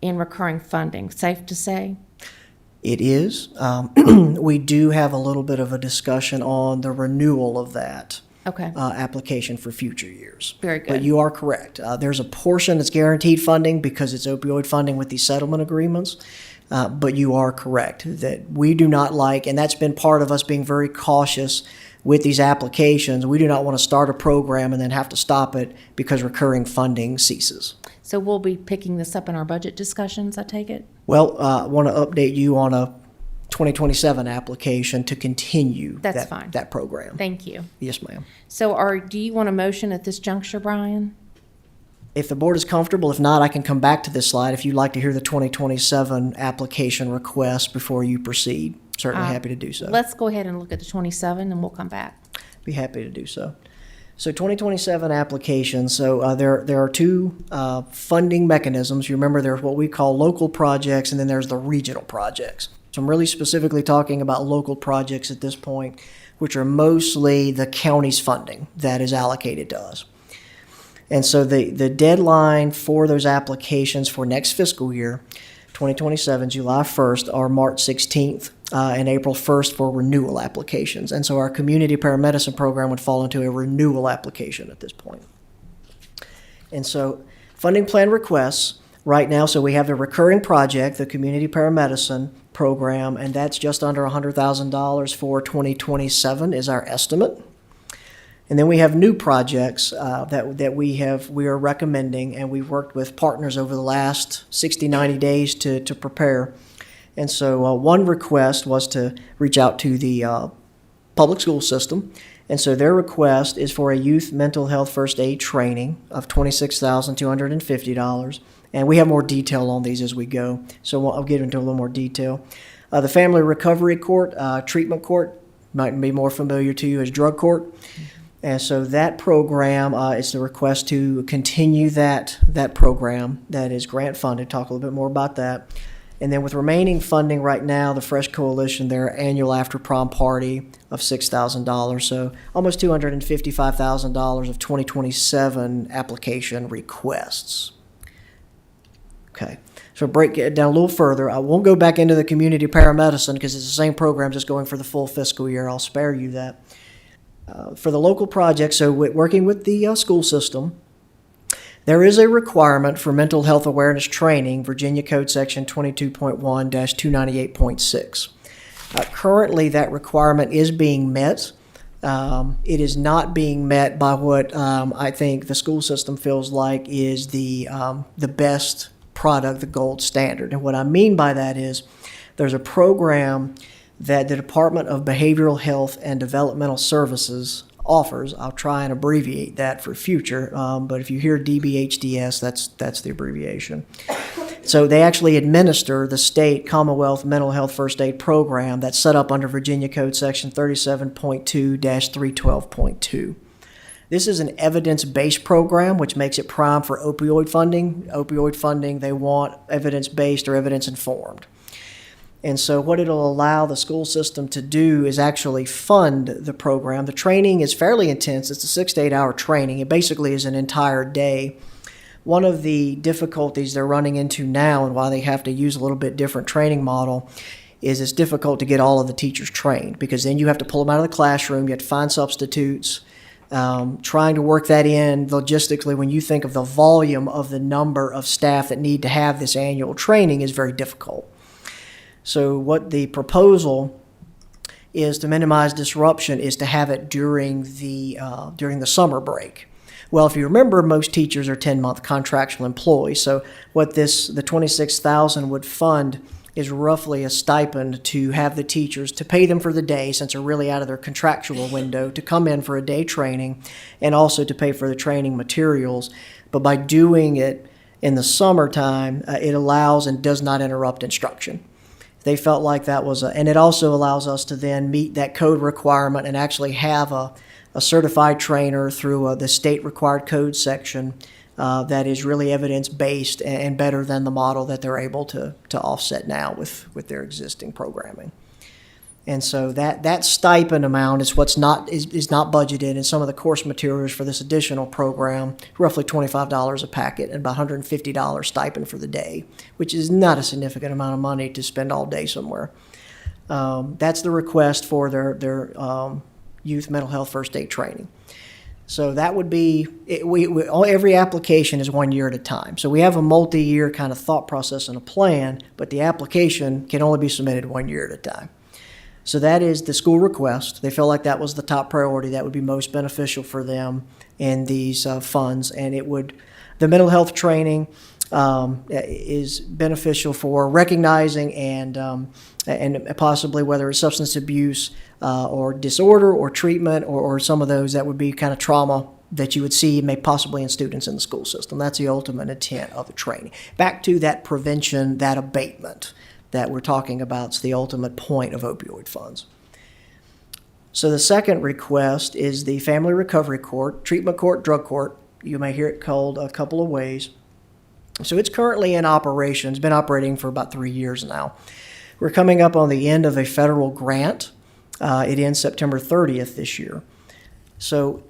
in recurring funding. Safe to say? It is. We do have a little bit of a discussion on the renewal of that Okay. application for future years. Very good. But you are correct. There's a portion that's guaranteed funding because it's opioid funding with these settlement agreements. But you are correct that we do not like, and that's been part of us being very cautious with these applications. We do not want to start a program and then have to stop it because recurring funding ceases. So we'll be picking this up in our budget discussions, I take it? Well, I want to update you on a 2027 application to continue That's fine. that program. Thank you. Yes, ma'am. So do you want a motion at this juncture, Brian? If the board is comfortable, if not, I can come back to this slide if you'd like to hear the 2027 application request before you proceed. Certainly happy to do so. Let's go ahead and look at the 27 and we'll come back. Be happy to do so. So 2027 applications, so there are two funding mechanisms. You remember there's what we call local projects and then there's the regional projects. So I'm really specifically talking about local projects at this point, which are mostly the county's funding that is allocated to us. And so the deadline for those applications for next fiscal year, 2027, July 1st, are March 16th and April 1st for renewal applications. And so our community paramedicine program would fall into a renewal application at this point. And so funding plan requests right now, so we have the recurring project, the community paramedicine program, and that's just under $100,000 for 2027 is our estimate. And then we have new projects that we are recommending, and we've worked with partners over the last 60, 90 days to prepare. And so one request was to reach out to the public school system. And so their request is for a youth mental health first aid training of $26,250. And we have more detail on these as we go, so I'll get into a little more detail. The Family Recovery Court, Treatment Court, might be more familiar to you as Drug Court. And so that program is the request to continue that program that is grant funded. Talk a little bit more about that. And then with remaining funding right now, the Fresh Coalition, their annual after prom party of $6,000. So almost $255,000 of 2027 application requests. Okay. So break it down a little further. I won't go back into the community paramedicine because it's the same program just going for the full fiscal year. I'll spare you that. For the local projects, so working with the school system, there is a requirement for mental health awareness training, Virginia Code Section 22.1-298.6. Currently, that requirement is being met. It is not being met by what I think the school system feels like is the best product, the gold standard. And what I mean by that is there's a program that the Department of Behavioral Health and Developmental Services offers. I'll try and abbreviate that for future, but if you hear DBHDS, that's the abbreviation. So they actually administer the state Commonwealth Mental Health First Aid Program that's set up under Virginia Code Section 37.2-312.2. This is an evidence-based program, which makes it prime for opioid funding. Opioid funding, they want evidence-based or evidence-informed. And so what it'll allow the school system to do is actually fund the program. The training is fairly intense. It's a 6 to 8 hour training. It basically is an entire day. One of the difficulties they're running into now and why they have to use a little bit different training model is it's difficult to get all of the teachers trained because then you have to pull them out of the classroom. You have to find substitutes. Trying to work that in logistically when you think of the volume of the number of staff that need to have this annual training is very difficult. So what the proposal is to minimize disruption is to have it during the summer break. Well, if you remember, most teachers are 10-month contractual employees. So what the $26,000 would fund is roughly a stipend to have the teachers to pay them for the day since they're really out of their contractual window to come in for a day training and also to pay for the training materials. But by doing it in the summertime, it allows and does not interrupt instruction. They felt like that was and it also allows us to then meet that code requirement and actually have a certified trainer through the state required code section that is really evidence-based and better than the model that they're able to offset now with their existing programming. And so that stipend amount is what's not is not budgeted in some of the course materials for this additional program, roughly $25 a packet and about $150 stipend for the day, which is not a significant amount of money to spend all day somewhere. That's the request for their youth mental health first aid training. So that would be, every application is 1 year at a time. So we have a multi-year kind of thought process and a plan, but the application can only be submitted 1 year at a time. So that is the school request. They felt like that was the top priority. That would be most beneficial for them in these funds. And the mental health training is beneficial for recognizing and possibly whether it's substance abuse or disorder or treatment or some of those that would be kind of trauma that you would see possibly in students in the school system. That's the ultimate intent of the training. Back to that prevention, that abatement that we're talking about is the ultimate point of opioid funds. So the second request is the Family Recovery Court, Treatment Court, Drug Court. You may hear it called a couple of ways. So it's currently in operation. It's been operating for about 3 years now. We're coming up on the end of a federal grant. It ends September 30th this year. So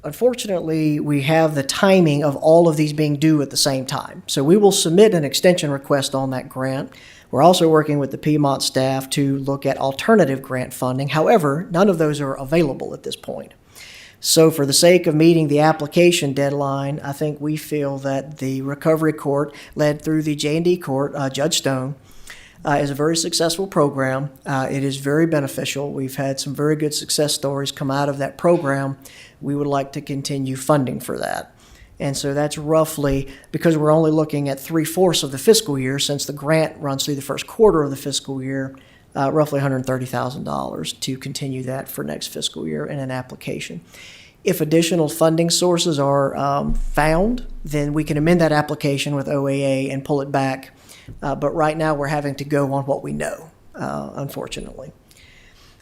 unfortunately, we have the timing of all of these being due at the same time. So we will submit an extension request on that grant. We're also working with the Piedmont staff to look at alternative grant funding. However, none of those are available at this point. So for the sake of meeting the application deadline, I think we feel that the Recovery Court, led through the J&D Court, Judge Stone, is a very successful program. It is very beneficial. We've had some very good success stories come out of that program. We would like to continue funding for that. And so that's roughly, because we're only looking at 3/4 of the fiscal year, since the grant runs through the first quarter of the fiscal year, roughly $130,000 to continue that for next fiscal year in an application. If additional funding sources are found, then we can amend that application with OAA and pull it back. But right now, we're having to go on what we know, unfortunately.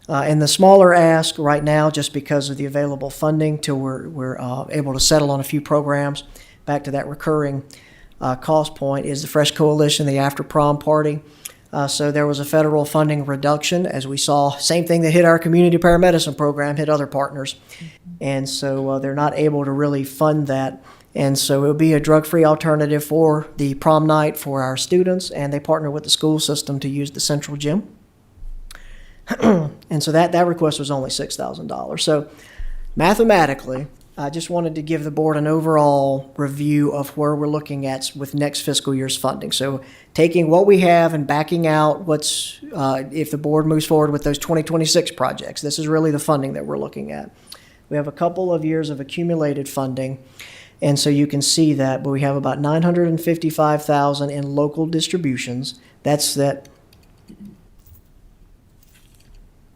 And the smaller ask right now, just because of the available funding till we're able to settle on a few programs, back to that recurring cost point, is the Fresh Coalition, the After Prom Party. So there was a federal funding reduction, as we saw. Same thing that hit our community paramedicine program, hit other partners. And so they're not able to really fund that. And so it'll be a drug-free alternative for the prom night for our students, and they partner with the school system to use the central gym. And so that request was only $6,000. So mathematically, I just wanted to give the board an overall review of where we're looking at with next fiscal year's funding. So taking what we have and backing out what's, if the board moves forward with those 2026 projects, this is really the funding that we're looking at. We have a couple of years of accumulated funding. And so you can see that, but we have about $955,000 in local distributions. That's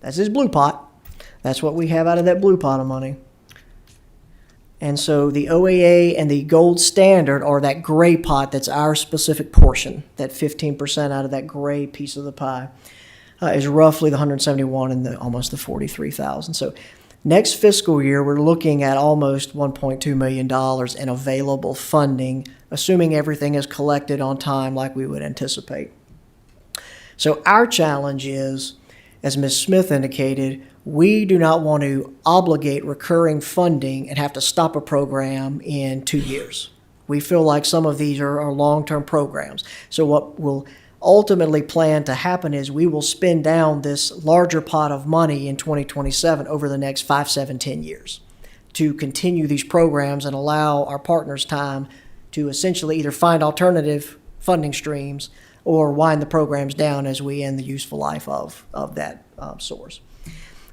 his blue pot. That's what we have out of that blue pot of money. And so the OAA and the gold standard are that gray pot. That's our specific portion. That 15% out of that gray piece of the pie is roughly the 171 and almost the 43,000. So next fiscal year, we're looking at almost $1.2 million in available funding, assuming everything is collected on time like we would anticipate. So our challenge is, as Ms. Smith indicated, we do not want to obligate recurring funding and have to stop a program in 2 years. We feel like some of these are long-term programs. So what will ultimately plan to happen is we will spend down this larger pot of money in 2027 over the next 5, 7, 10 years to continue these programs and allow our partners time to essentially either find alternative funding streams or wind the programs down as we end the useful life of that source.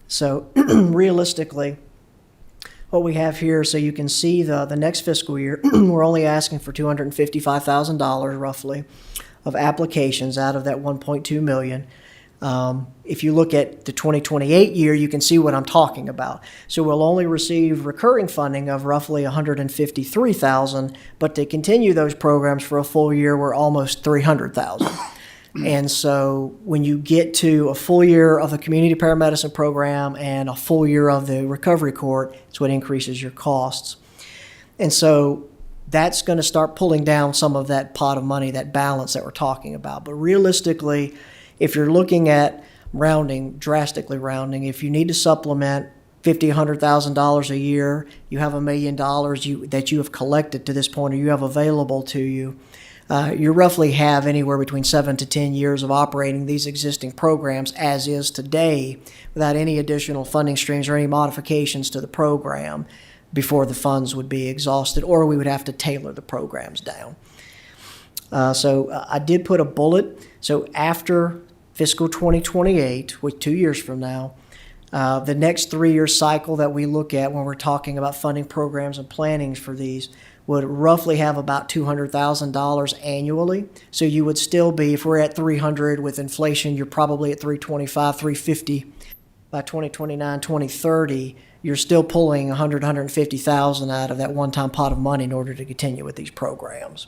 So realistically, what we have here, so you can see the next fiscal year, we're only asking for $255,000 roughly of applications out of that $1.2 million. If you look at the 2028 year, you can see what I'm talking about. So we'll only receive recurring funding of roughly $153,000, but to continue those programs for a full year, we're almost $300,000. And so when you get to a full year of the community paramedicine program and a full year of the recovery court, it's what increases your costs. And so that's going to start pulling down some of that pot of money, that balance that we're talking about. But realistically, if you're looking at rounding, drastically rounding, if you need to supplement $50,000, $100,000 a year, you have $1 million that you have collected to this point, or you have available to you, you roughly have anywhere between 7 to 10 years of operating these existing programs as is today without any additional funding streams or any modifications to the program before the funds would be exhausted, or we would have to tailor the programs down. So I did put a bullet. So after fiscal 2028, with 2 years from now, the next 3-year cycle that we look at when we're talking about funding programs and plannings for these would roughly have about $200,000 annually. So you would still be, if we're at 300 with inflation, you're probably at 325, 350 by 2029, 2030. You're still pulling 150,000 out of that one-time pot of money in order to continue with these programs.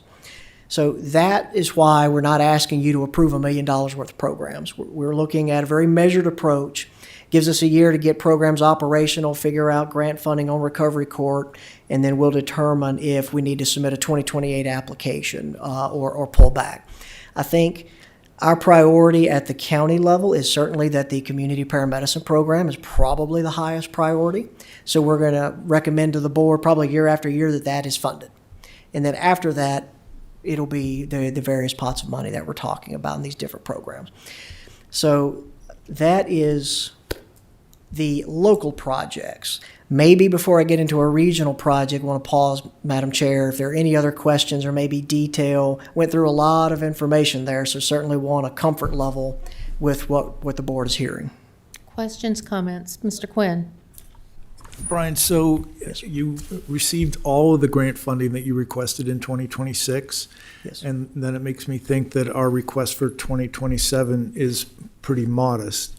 So that is why we're not asking you to approve $1 million worth of programs. We're looking at a very measured approach. Gives us a year to get programs operational, figure out grant funding on recovery court, and then we'll determine if we need to submit a 2028 application or pull back. I think our priority at the county level is certainly that the community paramedicine program is probably the highest priority. So we're going to recommend to the board probably year after year that that is funded. And then after that, it'll be the various pots of money that we're talking about in these different programs. So that is the local projects. Maybe before I get into a regional project, I want to pause, Madam Chair, if there are any other questions or maybe detail. Went through a lot of information there, so certainly want a comfort level with what the board is hearing. Questions, comments? Mr. Quinn? Brian, so you received all of the grant funding that you requested in 2026. Yes. And then it makes me think that our request for 2027 is pretty modest.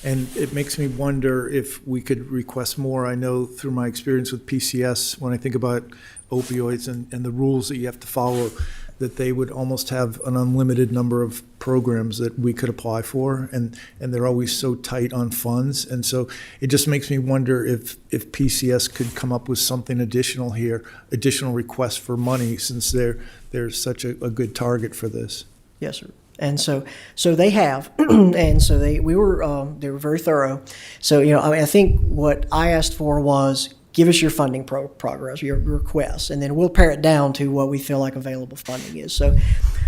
And it makes me wonder if we could request more. I know through my experience with PCS, when I think about opioids and the rules that you have to follow, that they would almost have an unlimited number of programs that we could apply for, and they're always so tight on funds. And so it just makes me wonder if PCS could come up with something additional here, additional requests for money, since they're such a good target for this. Yes, sir. And so they have, and so they were very thorough. So I think what I asked for was give us your funding progress, your requests, and then we'll pare it down to what we feel like available funding is. So,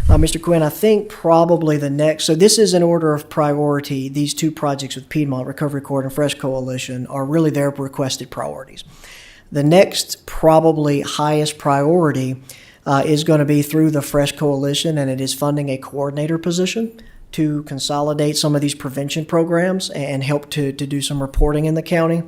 Mr. Quinn, I think probably the next. So this is in order of priority. These two projects with Piedmont Recovery Court and Fresh Coalition are really their requested priorities. The next probably highest priority is going to be through the Fresh Coalition, and it is funding a coordinator position to consolidate some of these prevention programs and help to do some reporting in the county.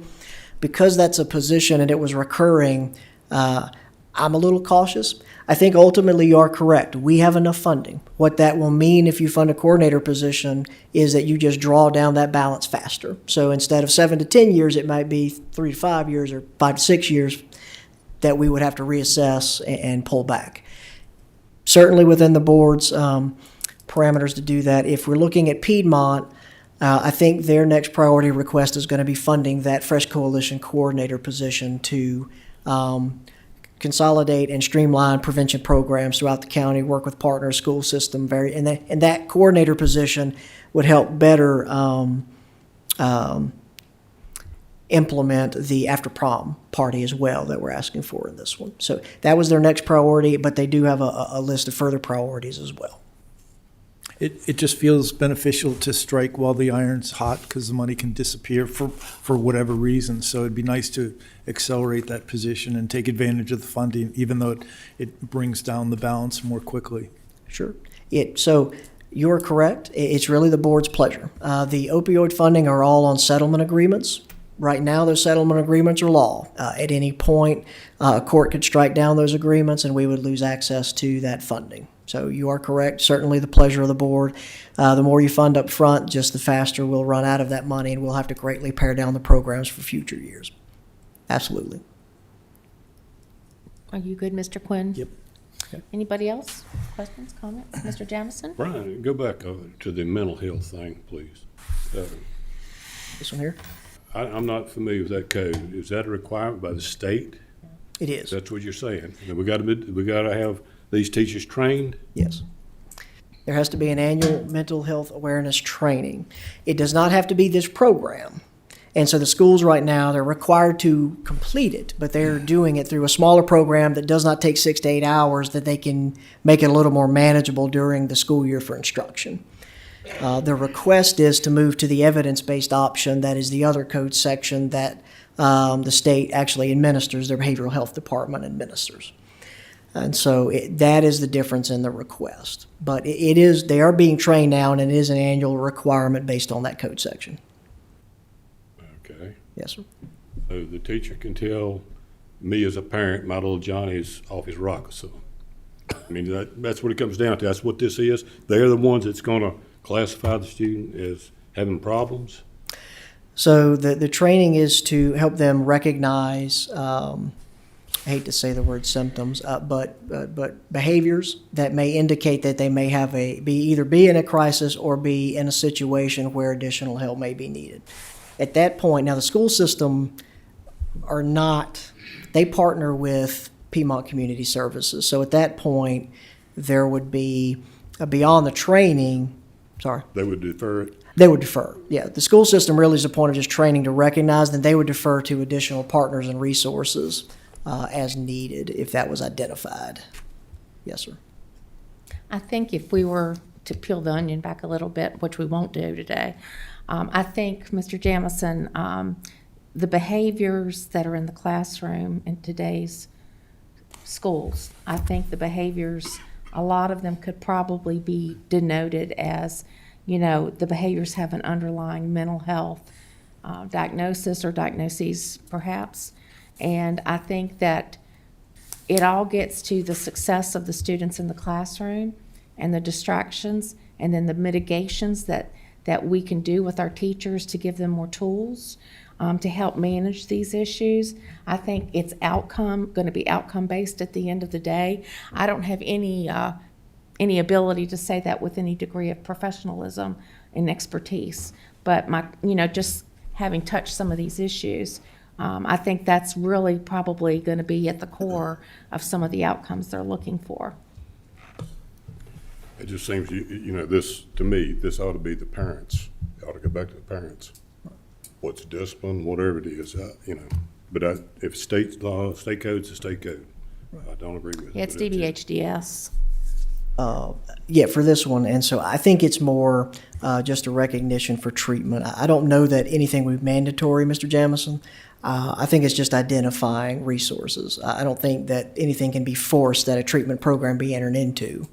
Because that's a position and it was recurring, I'm a little cautious. I think ultimately you are correct. We have enough funding. What that will mean if you fund a coordinator position is that you just draw down that balance faster. So instead of 7 to 10 years, it might be 3 to 5 years or 5 to 6 years that we would have to reassess and pull back. Certainly within the board's parameters to do that. If we're looking at Piedmont, I think their next priority request is going to be funding that Fresh Coalition coordinator position to consolidate and streamline prevention programs throughout the county, work with partners, school system, and that coordinator position would help better implement the after prom party as well that we're asking for in this one. So that was their next priority, but they do have a list of further priorities as well. It just feels beneficial to strike while the iron's hot, because the money can disappear for whatever reason. So it'd be nice to accelerate that position and take advantage of the funding, even though it brings down the balance more quickly. Sure. So you're correct. It's really the board's pleasure. The opioid funding are all on settlement agreements. Right now, those settlement agreements are law. At any point, a court could strike down those agreements and we would lose access to that funding. So you are correct. Certainly the pleasure of the board. The more you fund up front, just the faster we'll run out of that money, and we'll have to greatly pare down the programs for future years. Absolutely. Are you good, Mr. Quinn? Yep. Okay. Anybody else? Questions, comments? Mr. Jamison? Brian, go back to the mental health thing, please. This one here? I'm not familiar with that code. Is that a requirement by the state? It is. That's what you're saying. We got to have these teachers trained? Yes. There has to be an annual mental health awareness training. It does not have to be this program. And so the schools right now, they're required to complete it, but they're doing it through a smaller program that does not take 6 to 8 hours, that they can make it a little more manageable during the school year for instruction. The request is to move to the evidence-based option, that is the other code section that the state actually administers, their behavioral health department administers. And so that is the difference in the request. But they are being trained now, and it is an annual requirement based on that code section. Okay. Yes, sir. So the teacher can tell me as a parent, my little Johnny's off his rocker, so. I mean, that's what it comes down to. That's what this is. They're the ones that's gonna classify the student as having problems. So the training is to help them recognize, I hate to say the word symptoms, but behaviors that may indicate that they may have either be in a crisis or be in a situation where additional help may be needed. At that point, now the school system they partner with Piedmont Community Services. So at that point, there would be, beyond the training, They would defer it. they would defer. Yeah, the school system really is a point of just training to recognize, then they would defer to additional partners and resources as needed if that was identified. Yes, sir. I think if we were to peel the onion back a little bit, which we won't do today, I think, Mr. Jamison, the behaviors that are in the classroom in today's schools, I think the behaviors, a lot of them could probably be denoted as, the behaviors have an underlying mental health diagnosis or diagnoses, perhaps. And I think that it all gets to the success of the students in the classroom and the distractions and then the mitigations that we can do with our teachers to give them more tools to help manage these issues. I think it's going to be outcome-based at the end of the day. I don't have any ability to say that with any degree of professionalism and expertise. But just having touched some of these issues, I think that's really probably going to be at the core of some of the outcomes they're looking for. It just seems, to me, this ought to be the parents. It ought to go back to the parents. What's discipline, whatever it is, But if state law, state code's a state code. I don't agree with it. Yeah, it's DBHDS. Yeah, for this one. And so I think it's more just a recognition for treatment. I don't know that anything would be mandatory, Mr. Jamison. I think it's just identifying resources. I don't think that anything can be forced that a treatment program be entered into.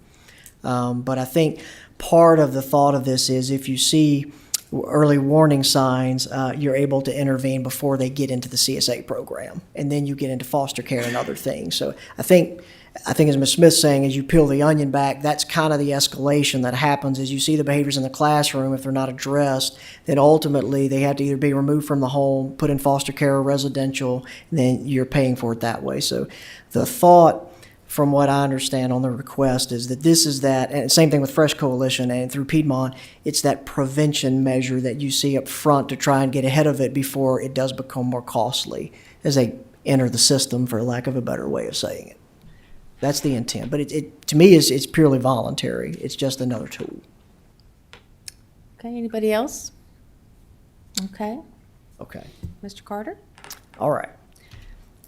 But I think part of the thought of this is if you see early warning signs, you're able to intervene before they get into the CSA program, and then you get into foster care and other things. So I think as Ms. Smith's saying, as you peel the onion back, that's kind of the escalation that happens as you see the behaviors in the classroom. If they're not addressed, then ultimately they have to either be removed from the home, put in foster care or residential, and then you're paying for it that way. So the thought, from what I understand on the request, is that this is that, and same thing with Fresh Coalition and through Piedmont, it's that prevention measure that you see up front to try and get ahead of it before it does become more costly as they enter the system, for lack of a better way of saying it. That's the intent. But it to me, it's purely voluntary. It's just another tool. Okay, anybody else? Okay. Okay. Mr. Carter? All right.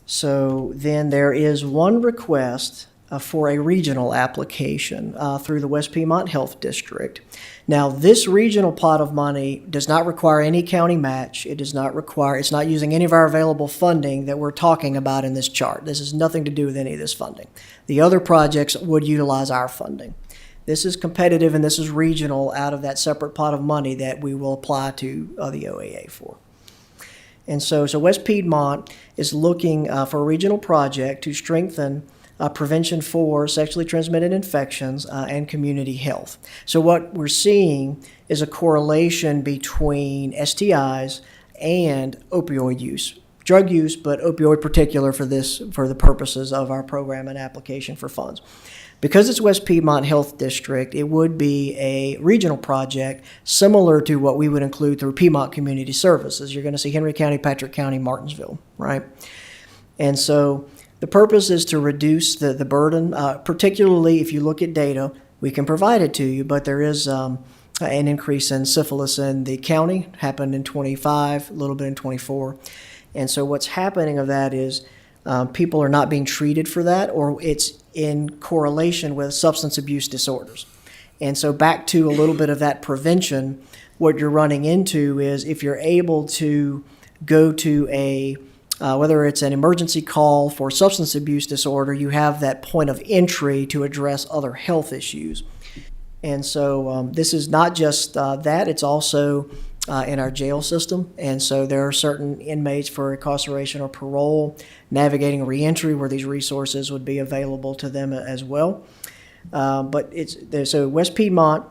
So then there is one request for a regional application through the West Piedmont Health District. Now, this regional pot of money does not require any county match. It's not using any of our available funding that we're talking about in this chart. This has nothing to do with any of this funding. The other projects would utilize our funding. This is competitive and this is regional out of that separate pot of money that we will apply to the OAA for. And so West Piedmont is looking for a regional project to strengthen prevention for sexually transmitted infections and community health. So what we're seeing is a correlation between STIs and opioid use. Drug use, but opioid particular for the purposes of our program and application for funds. Because it's West Piedmont Health District, it would be a regional project similar to what we would include through Piedmont Community Services. You're going to see Henry County, Patrick County, Martinsville, right? And so the purpose is to reduce the burden, particularly if you look at data, we can provide it to you. But there is an increase in syphilis in the county, happened in 25, a little bit in 24. And so what's happening of that is people are not being treated for that, or it's in correlation with substance abuse disorders. And so back to a little bit of that prevention, what you're running into is if you're able to go to a, whether it's an emergency call for substance abuse disorder, you have that point of entry to address other health issues. And so this is not just that, it's also in our jail system. And so there are certain inmates for incarceration or parole navigating reentry where these resources would be available to them as well. So West Piedmont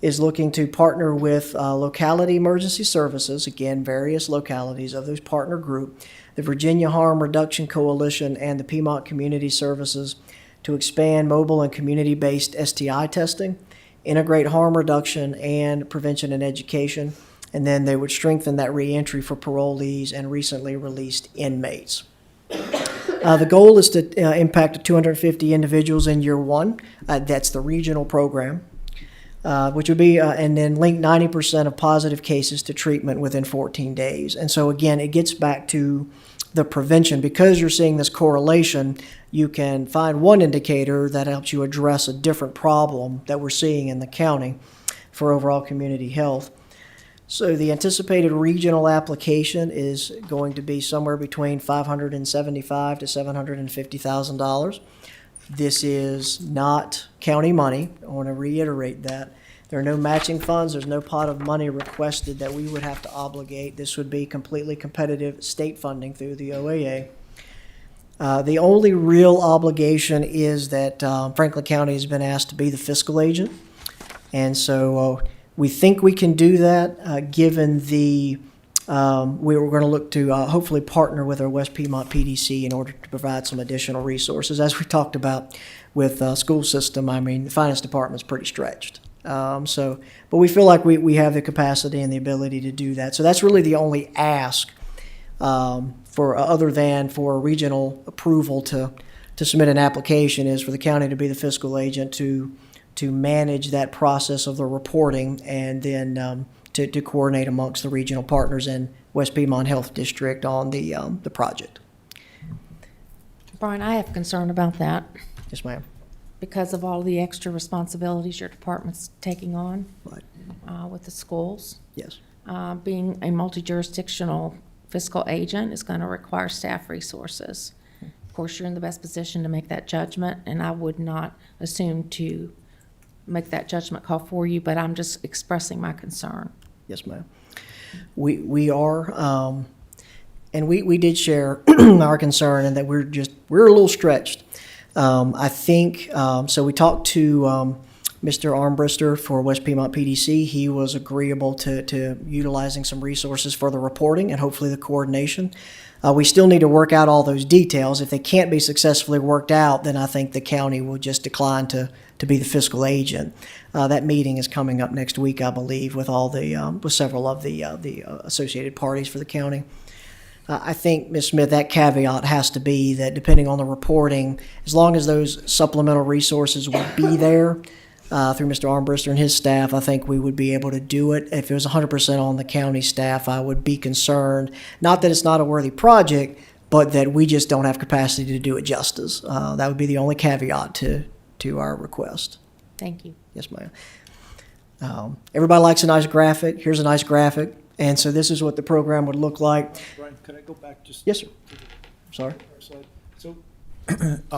is looking to partner with locality emergency services, again, various localities of those partner group, the Virginia Harm Reduction Coalition, and the Piedmont Community Services to expand mobile and community-based STI testing, integrate harm reduction and prevention and education, and then they would strengthen that reentry for parolees and recently released inmates. The goal is to impact 250 individuals in year one. That's the regional program, which would be, and then link 90% of positive cases to treatment within 14 days. And so again, it gets back to the prevention. Because you're seeing this correlation, you can find one indicator that helps you address a different problem that we're seeing in the county for overall community health. So the anticipated regional application is going to be somewhere between $575,000 to $750,000. This is not county money. I want to reiterate that. There are no matching funds. There's no pot of money requested that we would have to obligate. This would be completely competitive state funding through the OAA. The only real obligation is that Franklin County has been asked to be the fiscal agent. And so we think we can do that given the, we were going to look to hopefully partner with our West Piedmont PDC in order to provide some additional resources. As we talked about with school system, I mean, the finance department's pretty stretched. But we feel like we have the capacity and the ability to do that. So that's really the only ask for other than for regional approval to submit an application is for the county to be the fiscal agent to manage that process of the reporting and then to coordinate amongst the regional partners in West Piedmont Health District on the project. Brian, I have concern about that. Yes, ma'am. Because of all the extra responsibilities your department's taking on with the schools. Yes. Being a multi-jurisdictional fiscal agent is going to require staff resources. Of course, you're in the best position to make that judgment, and I would not assume to make that judgment call for you, but I'm just expressing my concern. Yes, ma'am. We are, and we did share our concern and that we're a little stretched. I think, so we talked to Mr. Armbruster for West Piedmont PDC. He was agreeable to utilizing some resources for the reporting and hopefully the coordination. We still need to work out all those details. If they can't be successfully worked out, then I think the county will just decline to be the fiscal agent. That meeting is coming up next week, I believe, with all the with several of the associated parties for the county. I think, Ms. Smith, that caveat has to be that depending on the reporting, as long as those supplemental resources would be there through Mr. Armbruster and his staff, I think we would be able to do it. If it was 100% on the county staff, I would be concerned. Not that it's not a worthy project, but that we just don't have capacity to do it justice. That would be the only caveat to our request. Thank you. Yes, ma'am. Everybody likes a nice graphic. Here's a nice graphic. And so this is what the program would look like. Brian, could I go back just? Yes, sir. Sorry. So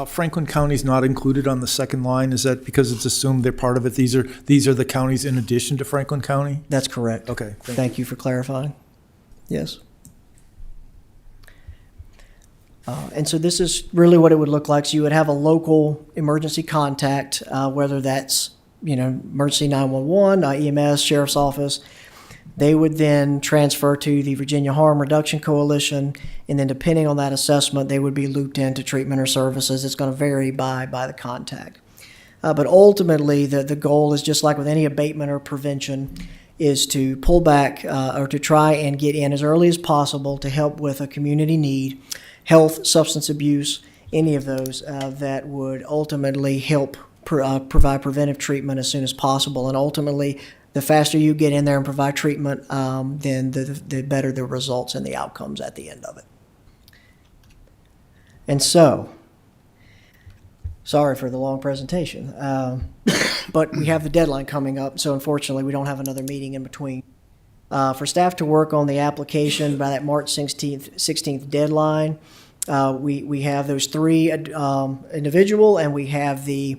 Franklin County is not included on the second line. Is that because it's assumed they're part of it? These are the counties in addition to Franklin County? That's correct. Okay. Thank you for clarifying. Yes. And so this is really what it would look like. So you would have a local emergency contact, whether that's, emergency 911, EMS, sheriff's office. They would then transfer to the Virginia Harm Reduction Coalition, and then depending on that assessment, they would be looped into treatment or services. It's going to vary by the contact. But ultimately, the goal is just like with any abatement or prevention, is to pull back or to try and get in as early as possible to help with a community need, health, substance abuse, any of those that would ultimately help provide preventive treatment as soon as possible. And ultimately, the faster you get in there and provide treatment, then the better the results and the outcomes at the end of it. And so, sorry for the long presentation, but we have the deadline coming up, so unfortunately, we don't have another meeting in between. For staff to work on the application by that March 16th deadline, we have those three individual, and we have the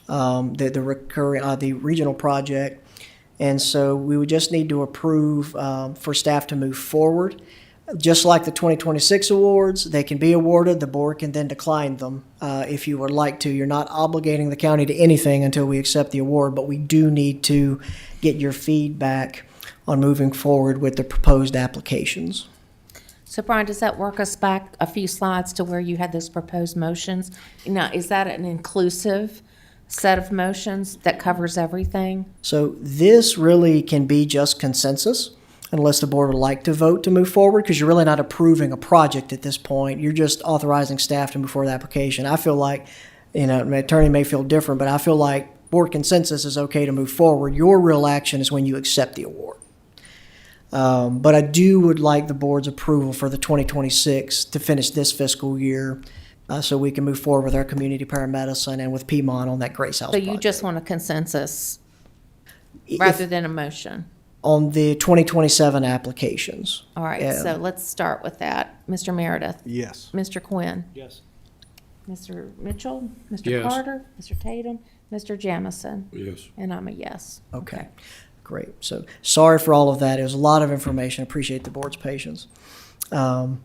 recurring the regional project, and so we would just need to approve for staff to move forward. Just like the 2026 awards, they can be awarded. The board can then decline them if you would like to. You're not obligating the county to anything until we accept the award, but we do need to get your feedback on moving forward with the proposed applications. So Brian, does that work us back a few slides to where you had those proposed motions? Now, is that an inclusive set of motions that covers everything? So this really can be just consensus, unless the board would like to vote to move forward, because you're really not approving a project at this point. You're just authorizing staff to move forward with the application. I feel like, my attorney may feel different, but I feel like board consensus is okay to move forward. Your real action is when you accept the award. But I would like the board's approval for the 2026 to finish this fiscal year, so we can move forward with our community paramedicine and with Piedmont on that Grace House So project. you just want a consensus rather than a motion? On the 2027 applications. All right, so let's start with that. Mr. Meredith? Yes. Mr. Quinn? Yes. Mr. Mitchell? Mr. Yes. Carter? Mr. Tatum? Mr. Jamison? Yes. And I'm a yes. Okay, great. So sorry for all of that. It was a lot of information. Appreciate the board's patience. So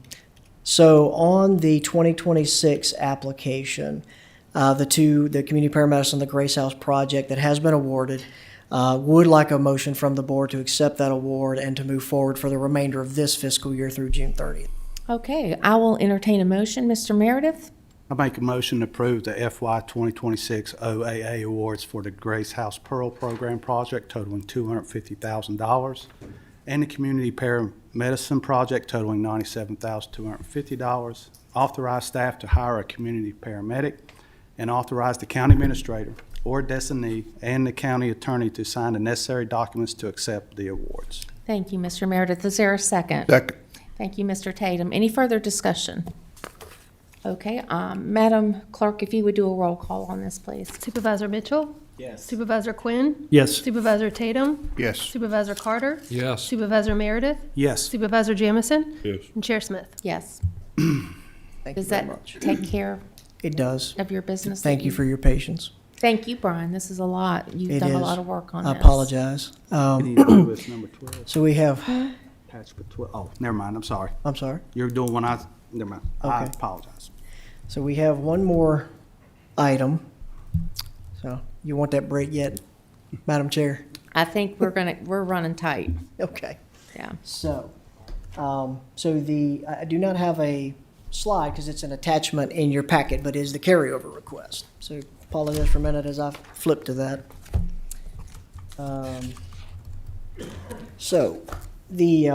on the 2026 application, the community paramedicine, the Grace House project that has been awarded, would like a motion from the board to accept that award and to move forward for the remainder of this fiscal year through June 30th. Okay, I will entertain a motion. Mr. Meredith? I make a motion to approve the FY 2026 OAA awards for the Grace House Pearl Program project totaling $250,000 and the Community Paramedicine project totaling $97,250. Authorize staff to hire a community paramedic and authorize the county administrator or designee and the county attorney to sign the necessary documents to accept the awards. Thank you, Mr. Meredith. Is there a second? Second. Thank you, Mr. Tatum. Any further discussion? Okay, Madam Clerk, if you would do a roll call on this, please. Supervisor Mitchell? Yes. Supervisor Quinn? Yes. Supervisor Tatum? Yes. Supervisor Carter? Yes. Supervisor Meredith? Yes. Supervisor Jamison? Yes. And Chair Smith? Yes. Thank you Does very that much. take care It does. of your business? Thank you for your patience. Thank you, Brian. This is a lot. You've It done a is. lot of work on I this. apologize. It's number 12. So we have, Attachment 12. Oh, never mind. I'm sorry. I'm sorry. You're doing one never mind. I Okay. apologize. So we have one more item. So you want that break yet, Madam Chair? I think we're running tight. Okay. Yeah. So, I do not have a slide because it's an attachment in your packet, but is the carryover request. So apologize for a minute as I flip to that. So the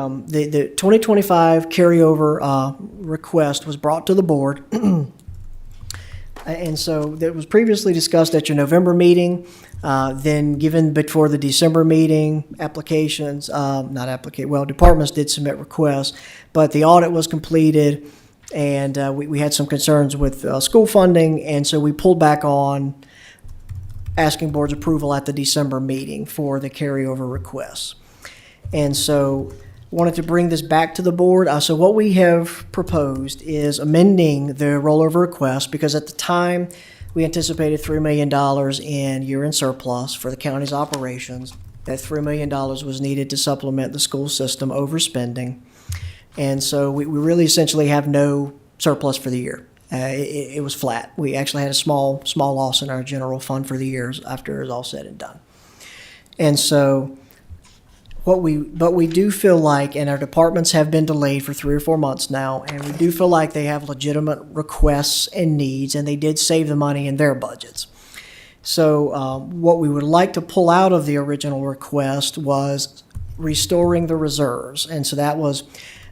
2025 carryover request was brought to the board. And so that was previously discussed at your November meeting, then given before the December meeting, departments did submit requests, but the audit was completed and we had some concerns with school funding, and so we pulled back on asking board's approval at the December meeting for the carryover requests. And so wanted to bring this back to the board. So what we have proposed is amending the rollover request, because at the time we anticipated $3 million in year-end surplus for the county's operations. That $3 million was needed to supplement the school system overspending. And so we really essentially have no surplus for the year. It was flat. We actually had a small loss in our general fund for the years after it was all said and done. And so but we do feel like, and our departments have been delayed for 3 or 4 months now, and we do feel like they have legitimate requests and needs, and they did save the money in their budgets. So what we would like to pull out of the original request was restoring the reserves. And so that was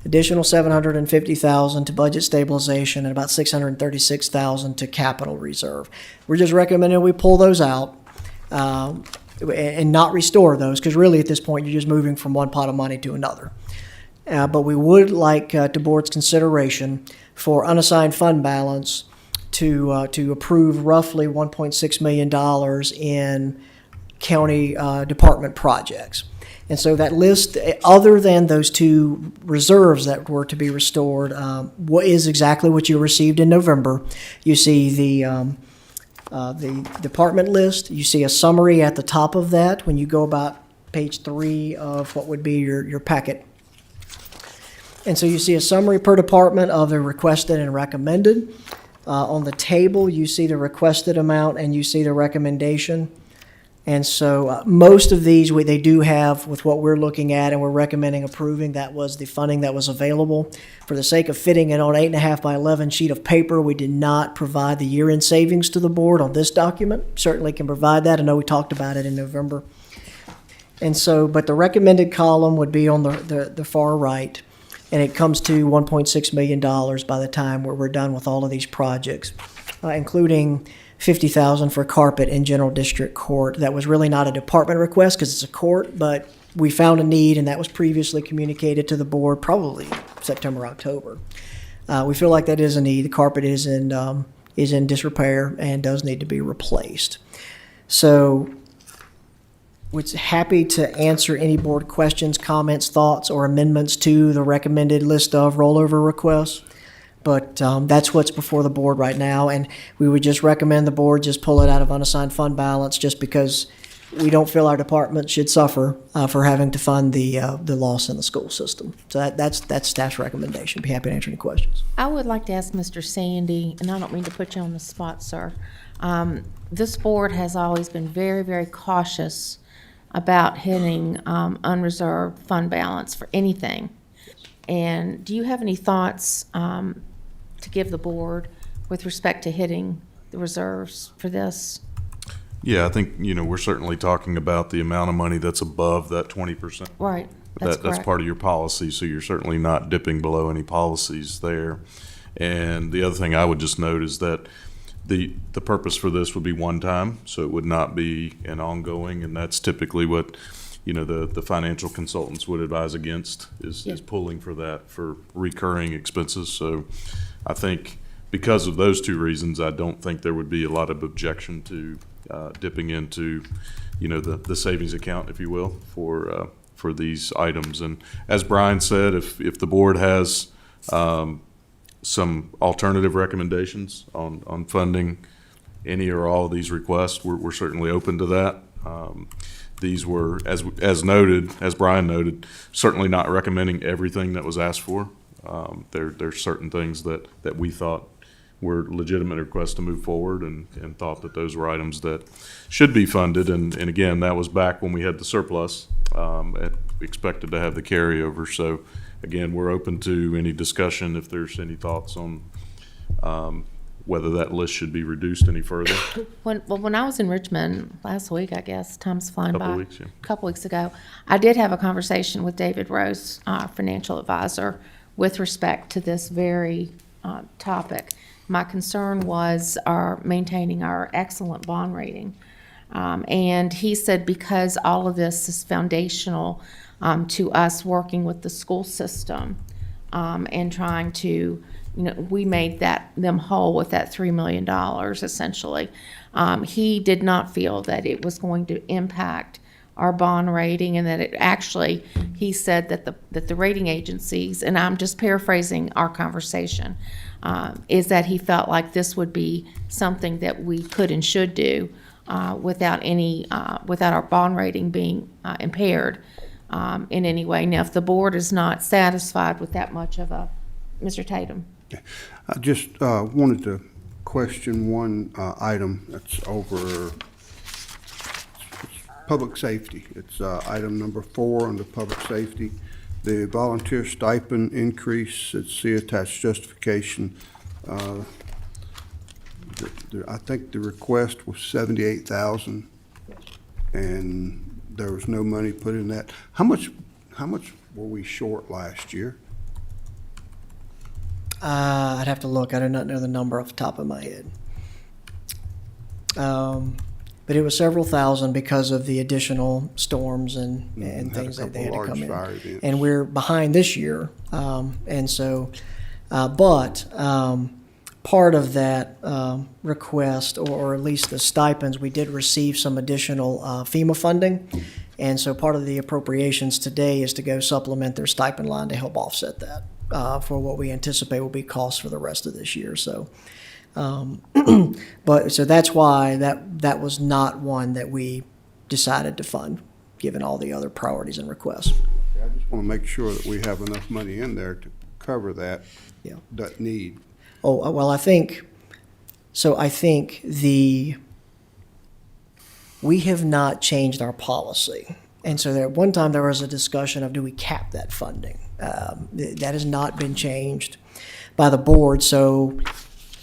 additional $750,000 to budget stabilization, and about $636,000 to capital reserve. We're just recommending we pull those out and not restore those, because really at this point you're just moving from one pot of money to another. But we would like to board's consideration for unassigned fund balance to approve roughly $1.6 million in county department projects. And so that list, other than those two reserves that were to be restored, what is exactly what you received in November. You see the department list. You see a summary at the top of that when you go about page 3 of what would be your packet. And so you see a summary per department of the requested and recommended. On the table, you see the requested amount and you see the recommendation. And so most of these, they do have with what we're looking at and we're recommending approving. That was the funding that was available. For the sake of fitting it on 8.5 by 11 sheet of paper, we did not provide the year-end savings to the board on this document. Certainly can provide that. I know we talked about it in November. And so, but the recommended column would be on the far right. And it comes to $1.6 million by the time we're done with all of these projects, including $50,000 for carpet in General District Court. That was really not a department request because it's a court, but we found a need, and that was previously communicated to the board probably September, October. We feel like that is a need. The carpet is in disrepair and does need to be replaced. So we're happy to answer any board questions, comments, thoughts, or amendments to the recommended list of rollover requests. But that's what's before the board right now, and we would just recommend the board just pull it out of unassigned fund balance just because we don't feel our department should suffer for having to fund the loss in the school system. So that's staff's recommendation. Be happy to answer any questions. I would like to ask Mr. Sandy, and I don't mean to put you on the spot, sir. This board has always been very, very cautious about hitting unreserved fund balance for anything. And do you have any thoughts to give the board with respect to hitting the reserves for this? Yeah, I think, we're certainly talking about the amount of money that's above that 20%. Right, That's part of your policy, so you're certainly not dipping below any policies there. And the other thing I would just note is that the purpose for this would be one time, so it would not be an ongoing, and that's typically what the financial consultants would advise against is pulling for that for recurring expenses. So I think because of those two reasons, I don't think there would be a lot of objection to dipping into the savings account, if you will, for these items. And as Brian said, if the board has some alternative recommendations on funding any or all of these requests, we're certainly open to that. These were, as noted, as Brian noted, certainly not recommending everything that was asked for. There's certain things that we thought were legitimate requests to move forward and thought that those were items that should be funded. And again, that was back when we had the surplus, expected to have the carryover. So again, we're open to any discussion if there's any thoughts on whether that list should be reduced any further. When I was in Richmond last week, I guess, time's flying by. Weeks, yeah. A couple weeks ago, I did have a conversation with David Rose, our financial advisor, with respect to this very topic. My concern was maintaining our excellent bond rating. And he said because all of this is foundational to us working with the school system and trying to, we made them whole with that $3 million essentially. He did not feel that it was going to impact our bond rating, and that it actually, he said that the rating agencies, and I'm just paraphrasing our conversation, is that he felt like this would be something that we could and should do without our bond rating being impaired in any way. Now, if the board is not satisfied with that much of Mr. Tatum. I just wanted to question one item that's over public safety. It's item number 4 under public safety. The volunteer stipend increase, see attached justification. I think the request was $78,000, and there was no money put in that. How much were we short last year? I'd have to look. I do not know the number off the top of my head. But it was several thousand because of the additional storms and things that they had to come in. And we're behind this year. And so, part of that request, or at least the stipends, we did receive some additional FEMA funding. And so part of the appropriations today is to go supplement their stipend line to help offset that for what we anticipate will be costs for the rest of this year. So, so that's why that was not one that we decided to fund, given all the other priorities and requests. I just want to make sure that we have enough money in there to cover that need. Oh, well, I think we have not changed our policy. And so at one time there was a discussion of, do we cap that funding? That has not been changed by the board. So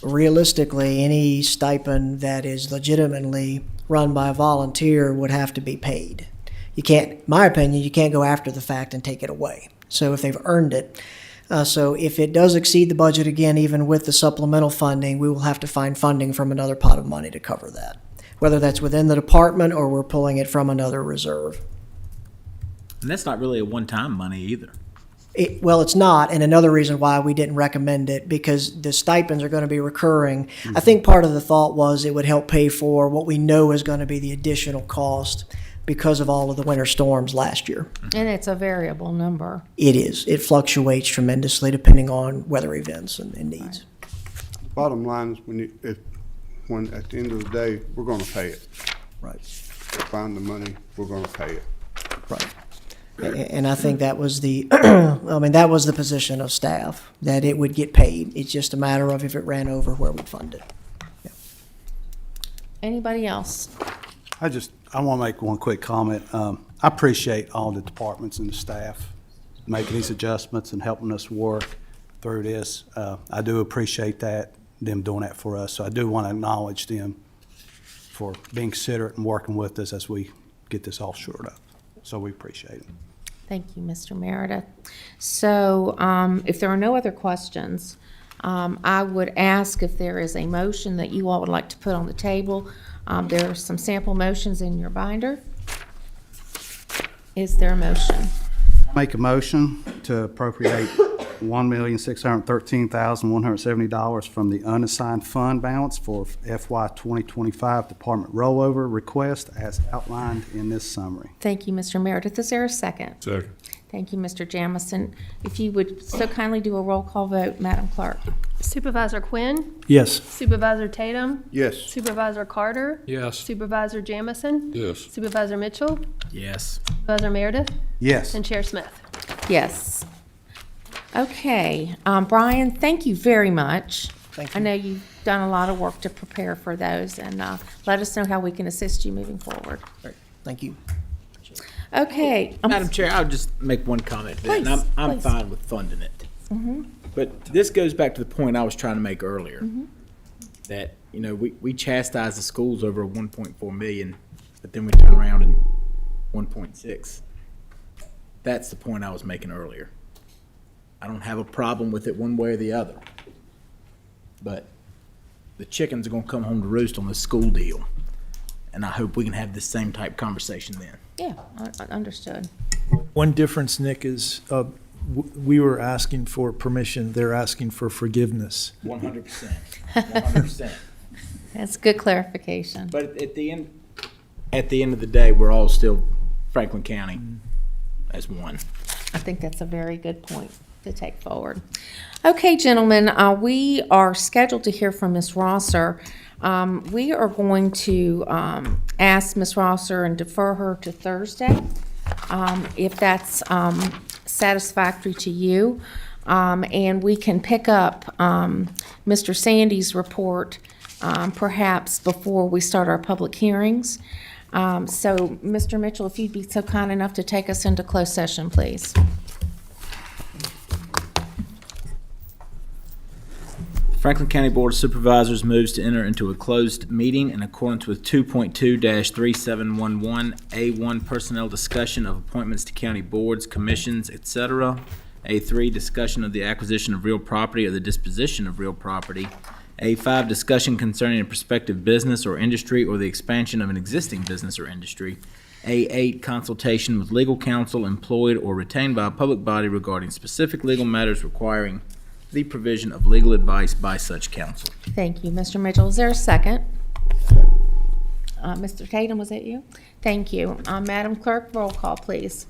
realistically, any stipend that is legitimately run by a volunteer would have to be paid. You can't, in my opinion, you can't go after the fact and take it away. So if they've earned it. So if it does exceed the budget again, even with the supplemental funding, we will have to find funding from another pot of money to cover that, whether that's within the department or we're pulling it from another reserve. And that's not really a one-time money either. Well, it's not, and another reason why we didn't recommend it, because the stipends are going to be recurring. I think part of the thought was it would help pay for what we know is going to be the additional cost because of all of the winter storms last year. And it's a variable number. It is. It fluctuates tremendously depending on weather events and needs. Bottom line is when at the end of the day, we're going to pay it. Right. Find the money, we're going to pay it. Right. And I think that was that was the position of staff, that it would get paid. It's just a matter of if it ran over where we'd fund it. Yeah. Anybody else? I want to make one quick comment. I appreciate all the departments and the staff making these adjustments and helping us work through this. I do appreciate them doing that for us. So I do want to acknowledge them for being considerate and working with us as we get this all shored up. So we appreciate it. Thank you, Mr. Meredith. So if there are no other questions, I would ask if there is a motion that you all would like to put on the table. There are some sample motions in your binder. Is there a motion? Make a motion to appropriate $1,613,170 from the unassigned fund balance for FY 2025 department rollover request as outlined in this summary. Thank you, Mr. Meredith. Is there a second? Second. Thank you, Mr. Jamison. If you would so kindly do a roll call vote, Madam Clerk. Supervisor Quinn? Yes. Supervisor Tatum? Yes. Supervisor Carter? Yes. Supervisor Jamison? Yes. Supervisor Mitchell? Yes. Supervisor Meredith? Yes. And Chair Smith? Yes. Okay, Brian, thank you very much. Thank I know you've done a lot of work to prepare for those, and let us know how we can assist you moving forward. Great. Thank you. Okay. Madam Chair, I'll just make one comment. Please, and I'm please. fine with funding it. But this goes back to the point I was trying to make earlier. That, we chastise the schools over 1.4 million, but then we turn around and 1.6. That's the point I was making earlier. I don't have a problem with it one way or the other. But the chickens are going to come home to roost on the school deal. And I hope we can have this same type conversation then. Yeah, understood. One difference, Nick, is we were asking for permission. They're asking for forgiveness. 100%. 100%. That's good clarification. But at the end of the day, we're all still Franklin County as one. I think that's a very good point to take forward. Okay, gentlemen, we are scheduled to hear from Ms. Rosser. We are going to ask Ms. Rosser and defer her to Thursday, if that's satisfactory to you. And we can pick up Mr. Sandy's report perhaps before we start our public hearings. So, Mr. Mitchell, if you'd be so kind enough to take us into closed session, please. Franklin County Board of Supervisors moves to enter into a closed meeting in accordance with 2.2-3711A1 personnel discussion of appointments to county boards, commissions, etc. A3, discussion of the acquisition of real property or the disposition of real property. A5, discussion concerning a prospective business or industry or the expansion of an existing business or industry. A8, consultation with legal counsel employed or retained by a public body regarding specific legal matters requiring the provision of legal advice by such counsel. Thank you, Mr. Mitchell. Is there a second? Mr. Tatum, was it you? Thank you. Madam Clerk, roll call, please.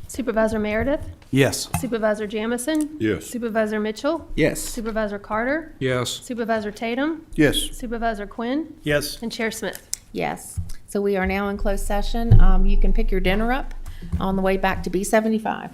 Supervisor Meredith, Yes. Supervisor Jamison, Yes. Supervisor Mitchell, Yes. Supervisor Carter, Yes. Supervisor Tatum, Yes. Supervisor Quinn, Yes. and Chair Smith. Yes. So we are now in closed session. You can pick your dinner up on the way back to B75.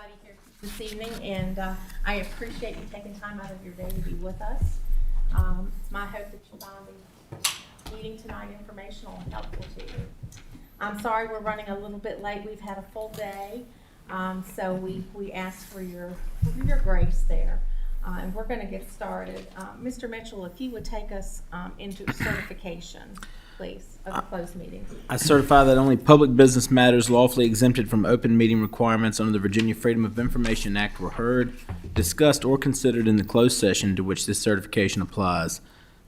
everybody here this evening, and I appreciate you taking time out of your day to be with us. It's my hope that you find the meeting tonight informational and helpful to you. I'm sorry we're running a little bit late. We've had a full day, so we ask for your grace there. And we're going to get started. Mr. Mitchell, if you would take us into certification, please, of the closed meeting. I certify that only public business matters lawfully exempted from open meeting requirements under the Virginia Freedom of Information Act were heard, discussed, or considered in the closed session to which this certification applies,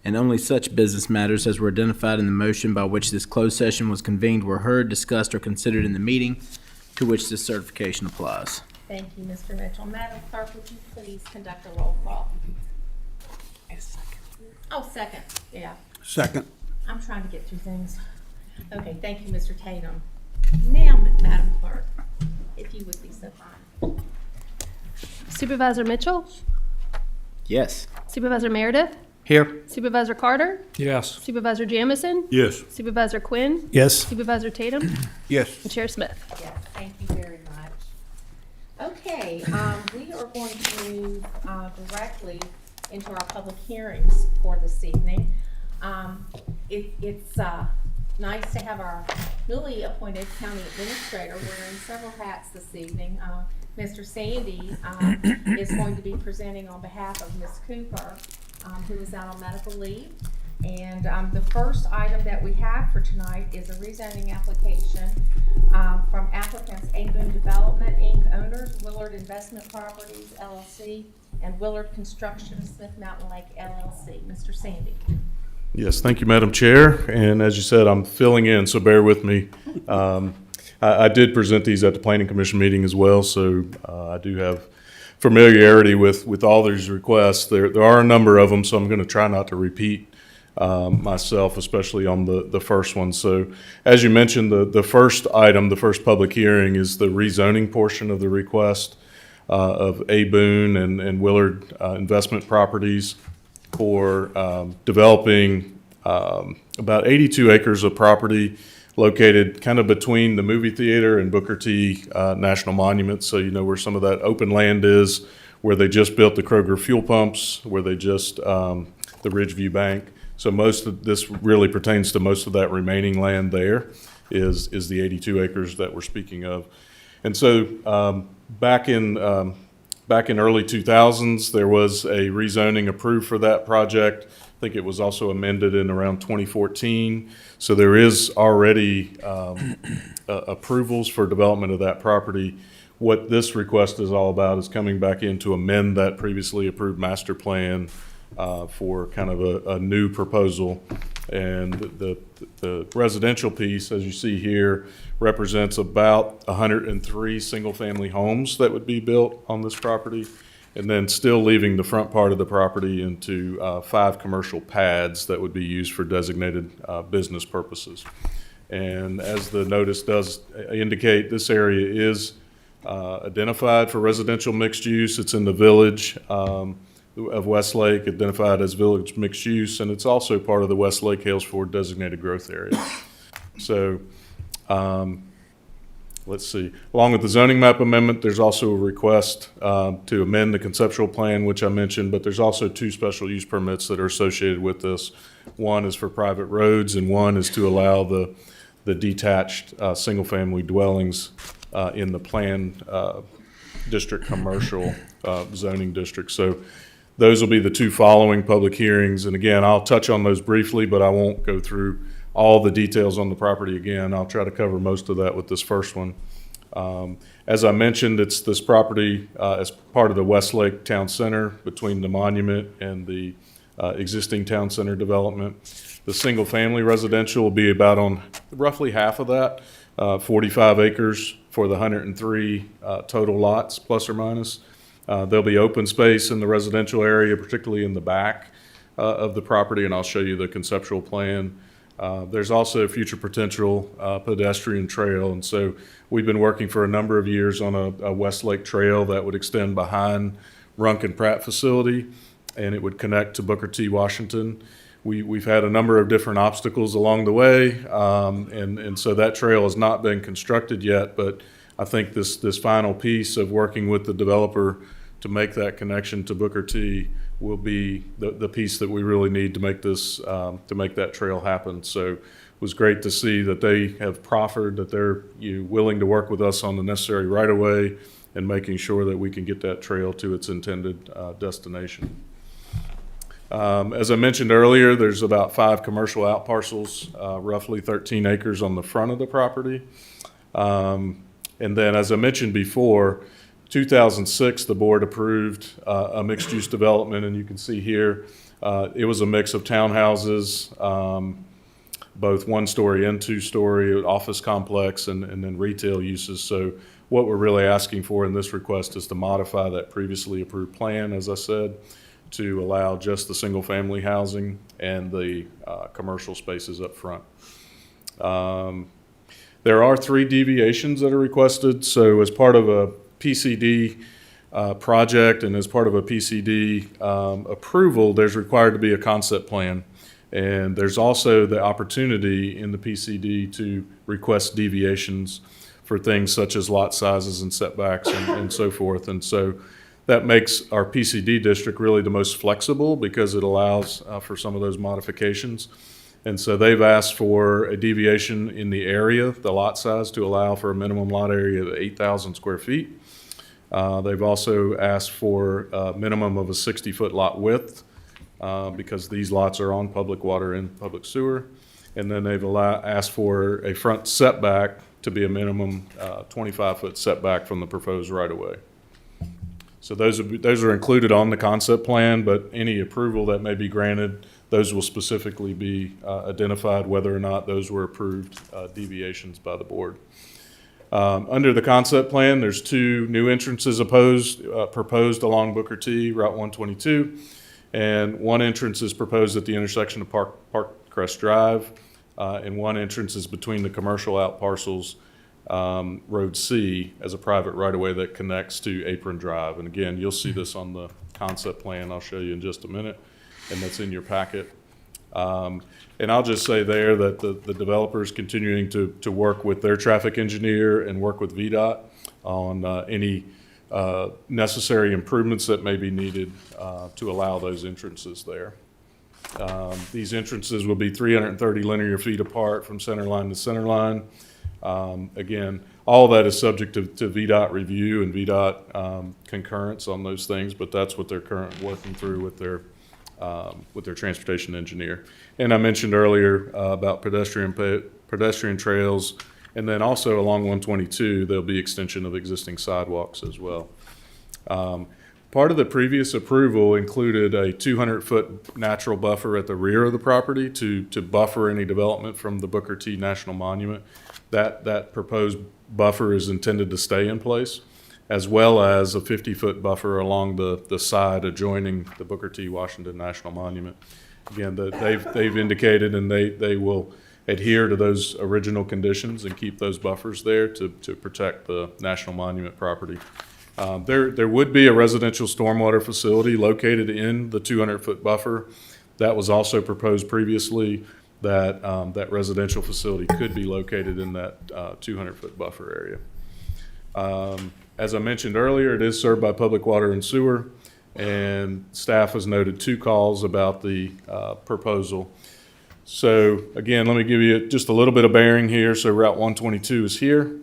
and only such business matters as were identified in the motion by which this closed session was convened were heard, discussed, or considered in the meeting to which this certification applies. Thank you, Mr. Mitchell. Madam Clerk, would you please conduct a roll call? Oh, second, yeah. Second. I'm trying to get through things. Okay, thank you, Mr. Tatum. Now, Madam Clerk, if you would be so kind. Supervisor Mitchell, Yes. Supervisor Meredith, Here. Supervisor Carter, Yes. Supervisor Jamison, Yes. Supervisor Quinn, Yes. Supervisor Tatum, Yes. and Chair Smith. Yes, thank you very much. Okay, we are going to move directly into our public hearings for this evening. It's nice to have our newly appointed county administrator wearing several hats this evening. Mr. Sandy is going to be presenting on behalf of Ms. Cooper, who is out on medical leave. And the first item that we have for tonight is a rezoning application from applicants A Boone Development, Inc., owners, Willard Investment Properties, LLC, and Willard Construction, Smith Mountain Lake, LLC. Mr. Sandy. Yes, thank you, Madam Chair. And as you said, I'm filling in, so bear with me. I did present these at the Planning Commission meeting as well, so I do have familiarity with all these requests. There are a number of them, so I'm going to try not to repeat myself, especially on the first one. So as you mentioned, the first item, the first public hearing is the rezoning portion of the request of A Boone and Willard Investment Properties for developing about 82 acres of property located kind of between the movie theater and Booker T National Monument. So you know where some of that open land is, where they just built the Kroger fuel pumps, where they just, the Ridgeview Bank. So most of this really pertains to most of that remaining land there is the 82 acres that we're speaking of. And so back in early 2000s, there was a rezoning approved for that project. I think it was also amended in around 2014. So there is already approvals for development of that property. What this request is all about is coming back in to amend that previously approved master plan for kind of a new proposal. And the residential piece, as you see here, represents about 103 single-family homes that would be built on this property, and then still leaving the front part of the property into 5 commercial pads that would be used for designated business purposes. And as the notice does indicate, this area is identified for residential mixed use. It's in the village of Westlake, identified as village mixed use, and it's also part of the Westlake Halesford designated growth area. So let's see. Along with the zoning map amendment, there's also a request to amend the conceptual plan, which I mentioned, but there's also 2 special use permits that are associated with this. One is for private roads, and one is to allow the detached single-family dwellings in the planned district commercial zoning district. So those will be the 2 following public hearings. And again, I'll touch on those briefly, but I won't go through all the details on the property again. I'll try to cover most of that with this first one. As I mentioned, it's this property as part of the Westlake Town Center between the monument and the existing town center development. The single-family residential will be about on roughly half of that, 45 acres for the 103 total lots, plus or minus. There'll be open space in the residential area, particularly in the back of the property, and I'll show you the conceptual plan. There's also future potential pedestrian trail, and so we've been working for a number of years on a Westlake trail that would extend behind Runk and Pratt facility, and it would connect to Booker T. Washington. We've had a number of different obstacles along the way, and so that trail has not been constructed yet, but I think this final piece of working with the developer to make that connection to Booker T will be the piece that we really need to make this, to make that trail happen. So it was great to see that they have proffered, that they're willing to work with us on the necessary right-of-way and making sure that we can get that trail to its intended destination. As I mentioned earlier, there's about 5 commercial out parcels, roughly 13 acres on the front of the property. And then, as I mentioned before, 2006, the board approved a mixed-use development, and you can see here, it was a mix of townhouses, both one-story and two-story, office complex, and then retail uses. So what we're really asking for in this request is to modify that previously approved plan, as I said, to allow just the single-family housing and the commercial spaces up front. There are 3 deviations that are requested. So as part of a PCD project and as part of a PCD approval, there's required to be a concept plan. And there's also the opportunity in the PCD to request deviations for things such as lot sizes and setbacks and so forth. And so that makes our PCD district really the most flexible because it allows for some of those modifications. And so they've asked for a deviation in the area, the lot size, to allow for a minimum lot area of 8,000 square feet. They've also asked for a minimum of a 60-foot lot width because these lots are on public water and public sewer. And then they've asked for a front setback to be a minimum 25-foot setback from the proposed right-of-way. So those are included on the concept plan, but any approval that may be granted, those will specifically be identified whether or not those were approved deviations by the board. Under the concept plan, there's 2 new entrances proposed along Booker T, Route 122, and 1 entrance is proposed at the intersection of Parkcrest Drive, and 1 entrance is between the commercial out parcels, Road C, as a private right-of-way that connects to Apron Drive. And again, you'll see this on the concept plan I'll show you in just a minute, and that's in your packet. And I'll just say there that the developer is continuing to work with their traffic engineer and work with VDOT on any necessary improvements that may be needed to allow those entrances there. These entrances will be 330 linear feet apart from center line to center line. Again, all of that is subject to VDOT review and VDOT concurrence on those things, but that's what they're currently working through with their transportation engineer. And I mentioned earlier about pedestrian trails, and then also along 122, there'll be extension of existing sidewalks as well. Part of the previous approval included a 200-foot natural buffer at the rear of the property to buffer any development from the Booker T National Monument. That proposed buffer is intended to stay in place, as well as a 50-foot buffer along the side adjoining the Booker T Washington National Monument. Again, they've indicated and they will adhere to those original conditions and keep those buffers there to protect the National Monument property. There would be a residential stormwater facility located in the 200-foot buffer. That was also proposed previously, that that residential facility could be located in that 200-foot buffer area. As I mentioned earlier, it is served by public water and sewer, and staff has noted 2 calls about the proposal. So again, let me give you just a little bit of bearing here. So Route 122 is here,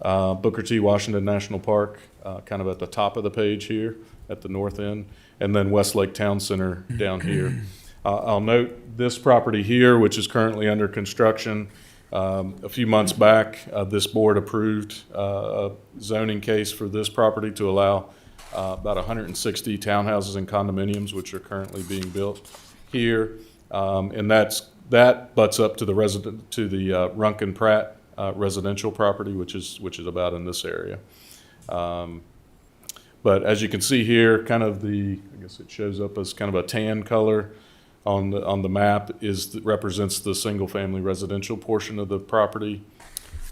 Booker T Washington National Park, kind of at the top of the page here at the north end, and then Westlake Town Center down here. I'll note this property here, which is currently under construction. A few months back, this board approved a zoning case for this property to allow about 160 townhouses and condominiums, which are currently being built here. And that butts up to the Runkin Pratt residential property, which is about in this area. But as you can see here, kind of I guess it shows up as kind of a tan color on the map represents the single-family residential portion of the property.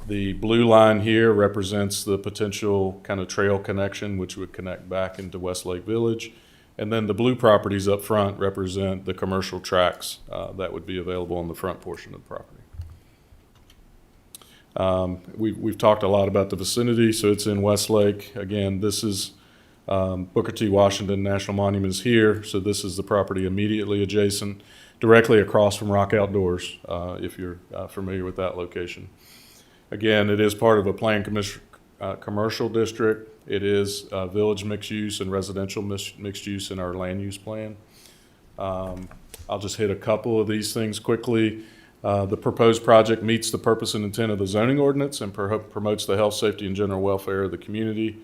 The blue line here represents the potential kind of trail connection, which would connect back into Westlake Village. And then the blue properties up front represent the commercial tracks that would be available on the front portion of the property. We've talked a lot about the vicinity, so it's in Westlake. Again, this is Booker T. Washington National Monument is here, so this is the property immediately adjacent, directly across from Rock Outdoors, if you're familiar with that location. Again, it is part of a planned commercial district. It is village mixed use and residential mixed use in our land use plan. I'll just hit a couple of these things quickly. The proposed project meets the purpose and intent of the zoning ordinance and promotes the health, safety, and general welfare of the community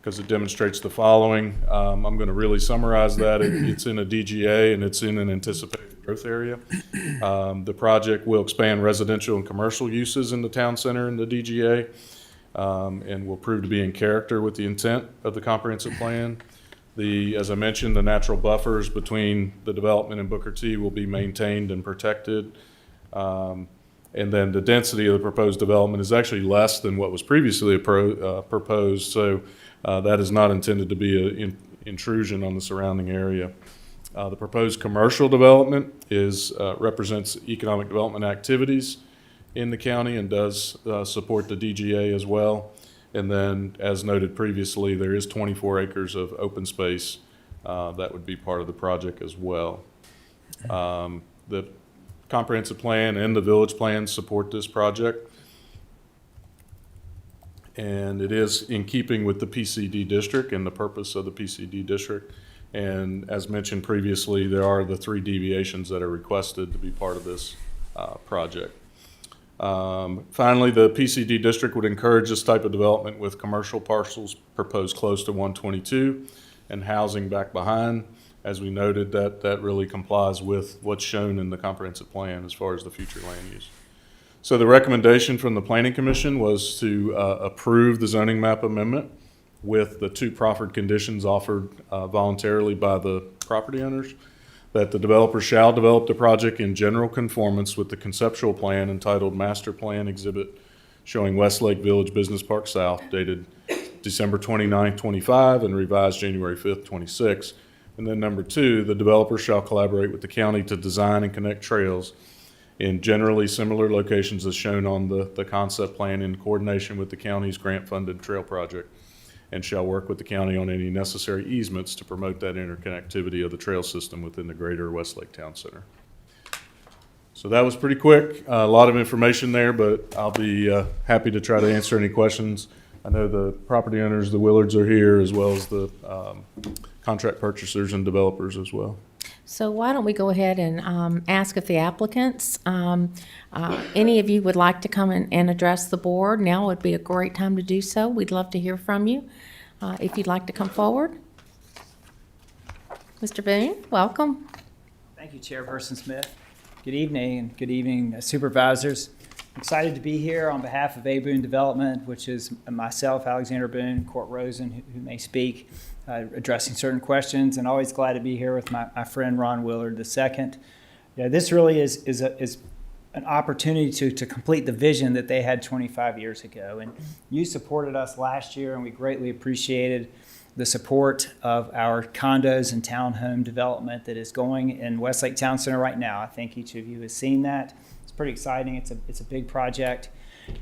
because it demonstrates the following. I'm going to really summarize that. It's in a DGA and it's in an anticipated growth area. The project will expand residential and commercial uses in the town center in the DGA and will prove to be in character with the intent of the comprehensive plan. As I mentioned, the natural buffers between the development and Booker T will be maintained and protected. And then the density of the proposed development is actually less than what was previously proposed, so that is not intended to be an intrusion on the surrounding area. The proposed commercial development represents economic development activities in the county and does support the DGA as well. And then, as noted previously, there is 24 acres of open space that would be part of the project as well. The comprehensive plan and the village plan support this project. And it is in keeping with the PCD district and the purpose of the PCD district. And as mentioned previously, there are the 3 deviations that are requested to be part of this project. Finally, the PCD district would encourage this type of development with commercial parcels proposed close to 122 and housing back behind. As we noted, that really complies with what's shown in the comprehensive plan as far as the future land use. So the recommendation from the Planning Commission was to approve the zoning map amendment with the 2 proffered conditions offered voluntarily by the property owners, that the developer shall develop the project in general conformance with the conceptual plan entitled Master Plan Exhibit showing Westlake Village Business Park South, dated December 29, 25, and revised January 5th, 26. And then number 2, the developer shall collaborate with the county to design and connect trails in generally similar locations as shown on the concept plan in coordination with the county's grant-funded trail project, and shall work with the county on any necessary easements to promote that interconnectivity of the trail system within the greater Westlake Town Center. So that was pretty quick, a lot of information there, but I'll be happy to try to answer any questions. I know the property owners, the Willards, are here, as well as the contract purchasers and developers as well. So why don't we go ahead and ask if the applicants, any of you would like to come and address the board. Now would be a great time to do so. We'd love to hear from you. If you'd like to come forward. Mr. Boone, welcome. Thank you, Chairperson Smith. Good evening, and good evening, supervisors. I'm excited to be here on behalf of A. Boone Development, which is myself, Alexander Boone, Court Rosen, who may speak, addressing certain questions, and always glad to be here with my friend Ron Willard II. Yeah, this really is an opportunity to complete the vision that they had 25 years ago. And you supported us last year, and we greatly appreciated the support of our condos and townhome development that is going in Westlake Town Center right now. I think each of you has seen that. It's pretty exciting. It's a big project,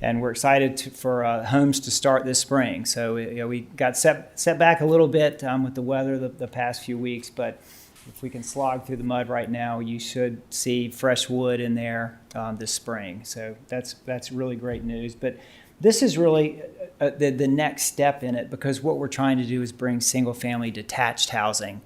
and we're excited for homes to start this spring. So we got set back a little bit with the weather the past few weeks, but if we can slog through the mud right now, you should see fresh wood in there this spring. So that's really great news. But this is really the next step in it, because what we're trying to do is bring single-family detached housing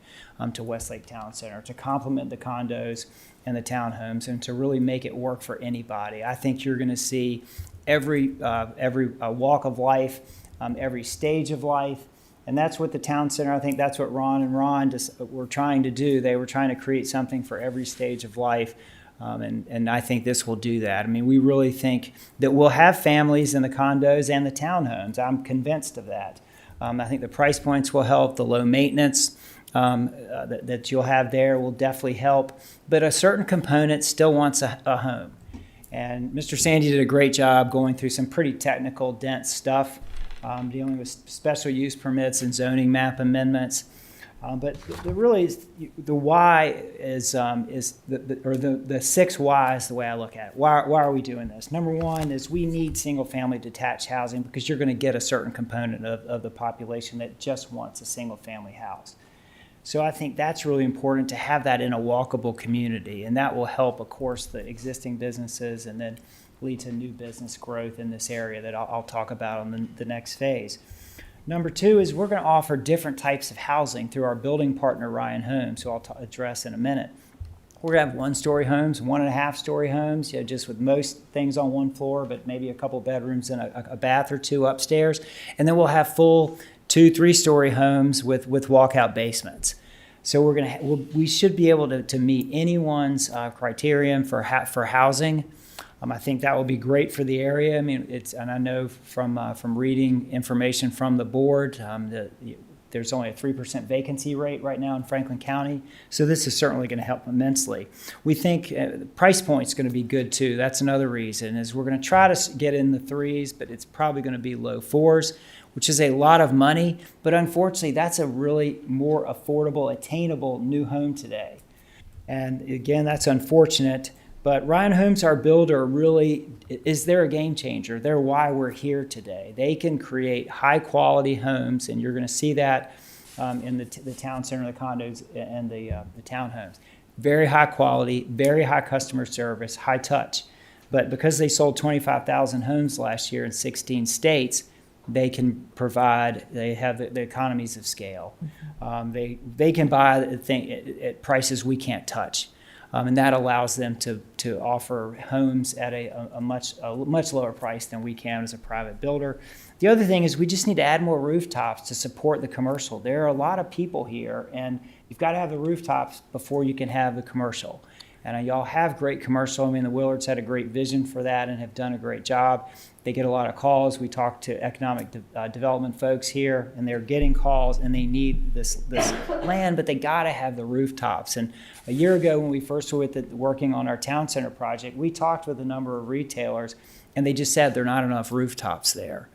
to Westlake Town Center to complement the condos and the townhomes and to really make it work for anybody. I think you're going to see every walk of life, every stage of life. And that's what the Town Center, I think that's what Ron and Ron were trying to do. They were trying to create something for every stage of life. And I think this will do that. I mean, we really think that we'll have families in the condos and the townhomes. I'm convinced of that. I think the price points will help. The low maintenance that you'll have there will definitely help. But a certain component still wants a home. And Mr. Sandy did a great job going through some pretty technical, dense stuff, dealing with special use permits and zoning map amendments. But really, the why is the 6 whys, the way I look at it. Why are we doing this? Number one is we need single-family detached housing because you're going to get a certain component of the population that just wants a single-family house. So I think that's really important to have that in a walkable community, and that will help, of course, the existing businesses and then lead to new business growth in this area that I'll talk about on the next phase. Number two is we're going to offer different types of housing through our building partner, Ryan Homes, who I'll address in a minute. We're going to have 1-story homes, 1.5-story homes, just with most things on one floor, but maybe a couple bedrooms and a bath or two upstairs. And then we'll have full 2-3-story homes with walkout basements. So we should be able to meet anyone's criterion for housing. I think that will be great for the area. I mean, and I know from reading information from the board, there's only a 3% vacancy rate right now in Franklin County. So this is certainly going to help immensely. We think the price point is going to be good too. That's another reason is we're going to try to get in the 3s, but it's probably going to be low 4s, which is a lot of money. But unfortunately, that's a really more affordable, attainable new home today. And again, that's unfortunate. But Ryan Homes, our builder, really they're a game changer. They're why we're here today. They can create high quality homes, and you're going to see that in the town center, the condos, and the townhomes. Very high quality, very high customer service, high touch. But because they sold 25,000 homes last year in 16 states, they can provide. They have the economies of scale. They can buy the thing at prices we can't touch. And that allows them to offer homes at a much lower price than we can as a private builder. The other thing is we just need to add more rooftops to support the commercial. There are a lot of people here, and you've got to have the rooftops before you can have the commercial. And y'all have great commercial. I mean, the Willards had a great vision for that and have done a great job. They get a lot of calls. We talk to economic development folks here, and they're getting calls, and they need this land, but they got to have the rooftops. And a year ago, when we first were working on our town center project, we talked with a number of retailers, and they just said there are not enough rooftops there.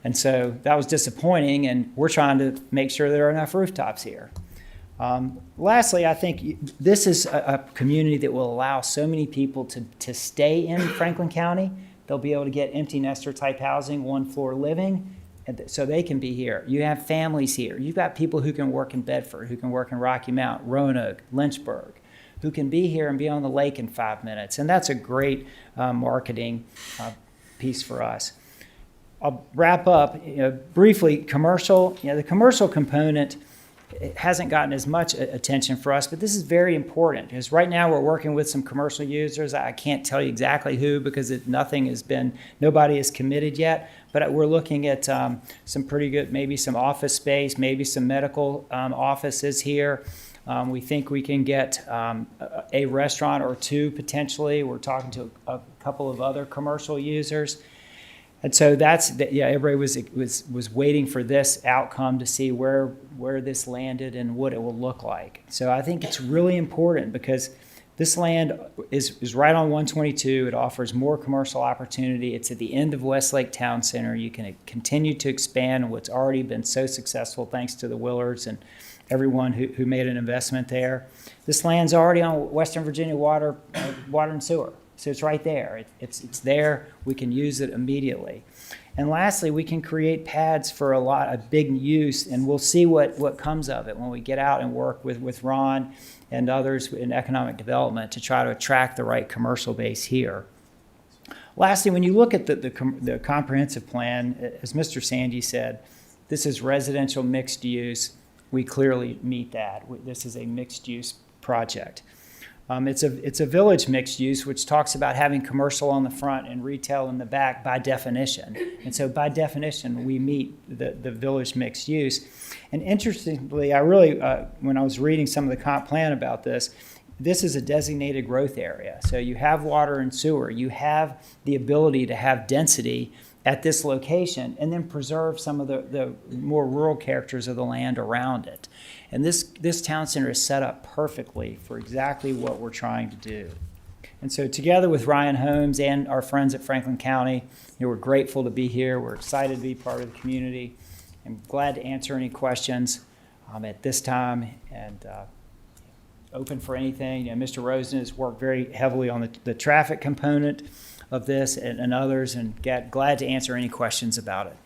And so that was disappointing, and we're trying to make sure there are enough rooftops here. Lastly, I think this is a community that will allow so many people to stay in Franklin County. They'll be able to get empty nester type housing, 1-floor living, so they can be here. You have families here. You've got people who can work in Bedford, who can work in Rocky Mount, Roanoke, Lynchburg, who can be here and be on the lake in 5 minutes. And that's a great marketing piece for us. I'll wrap up briefly. Commercial, the commercial component, it hasn't gotten as much attention for us, but this is very important because right now we're working with some commercial users. I can't tell you exactly who because nobody is committed yet, but we're looking at some pretty good, maybe some office space, maybe some medical offices here. We think we can get a restaurant or two potentially. We're talking to a couple of other commercial users. And so everybody was waiting for this outcome to see where this landed and what it will look like. So I think it's really important because this land is right on 122. It offers more commercial opportunity. It's at the end of Westlake Town Center. You can continue to expand what's already been so successful thanks to the Willards and everyone who made an investment there. This land's already on Western Virginia water and sewer. So it's right there. It's there. We can use it immediately. And lastly, we can create pads for a big use, and we'll see what comes of it when we get out and work with Ron and others in economic development to try to attract the right commercial base here. Lastly, when you look at the comprehensive plan, as Mr. Sandy said, this is residential mixed use. We clearly meet that. This is a mixed use project. It's a village mixed use, which talks about having commercial on the front and retail in the back by definition. And so by definition, we meet the village mixed use. And interestingly, I really, when I was reading some of the comp plan about this is a designated growth area. So you have water and sewer. You have the ability to have density at this location and then preserve some of the more rural characters of the land around it. And this town center is set up perfectly for exactly what we're trying to do. And so together with Ryan Homes and our friends at Franklin County, we're grateful to be here. We're excited to be part of the community. I'm glad to answer any questions. at this time, and open for anything. And Mr. Rosen has worked very heavily on the traffic component of this and others, and glad to answer any questions about it.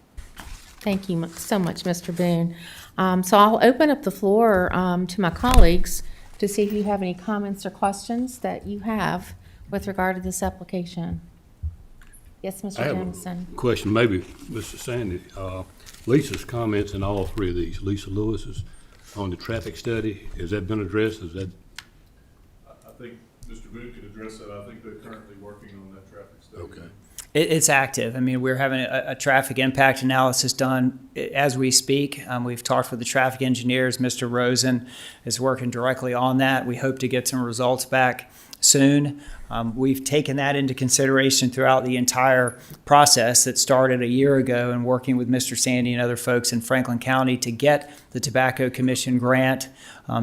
Thank you so much, Mr. Boone. So I'll open up the floor to my colleagues to see if you have any comments or questions that you have with regard to this application. Yes, Mr. I have Jameson. a question, maybe, Mr. Sandy. Lisa's comments in all three of these, Lisa Lewis's on the traffic study, has that been addressed? Is that? I think Mr. Boone could address that. I think they're currently working on that traffic study. Okay. It's active. I mean, we're having a traffic impact analysis done as we speak. We've talked with the traffic engineers. Mr. Rosen is working directly on that. We hope to get some results back soon. We've taken that into consideration throughout the entire process that started a year ago, and working with Mr. Sandy and other folks in Franklin County to get the Tobacco Commission grant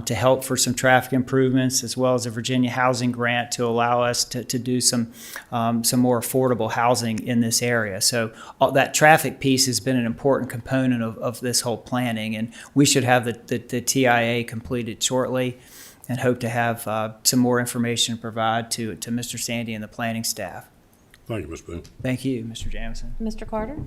to help for some traffic improvements, as well as a Virginia Housing Grant to allow us to do some more affordable housing in this area. So all that traffic piece has been an important component of this whole planning, and we should have the TIA completed shortly, and hope to have some more information to provide to Mr. Sandy and the planning staff. Thank you, Mr. Boone. Thank you, Mr. Jamison. Mr. Carter?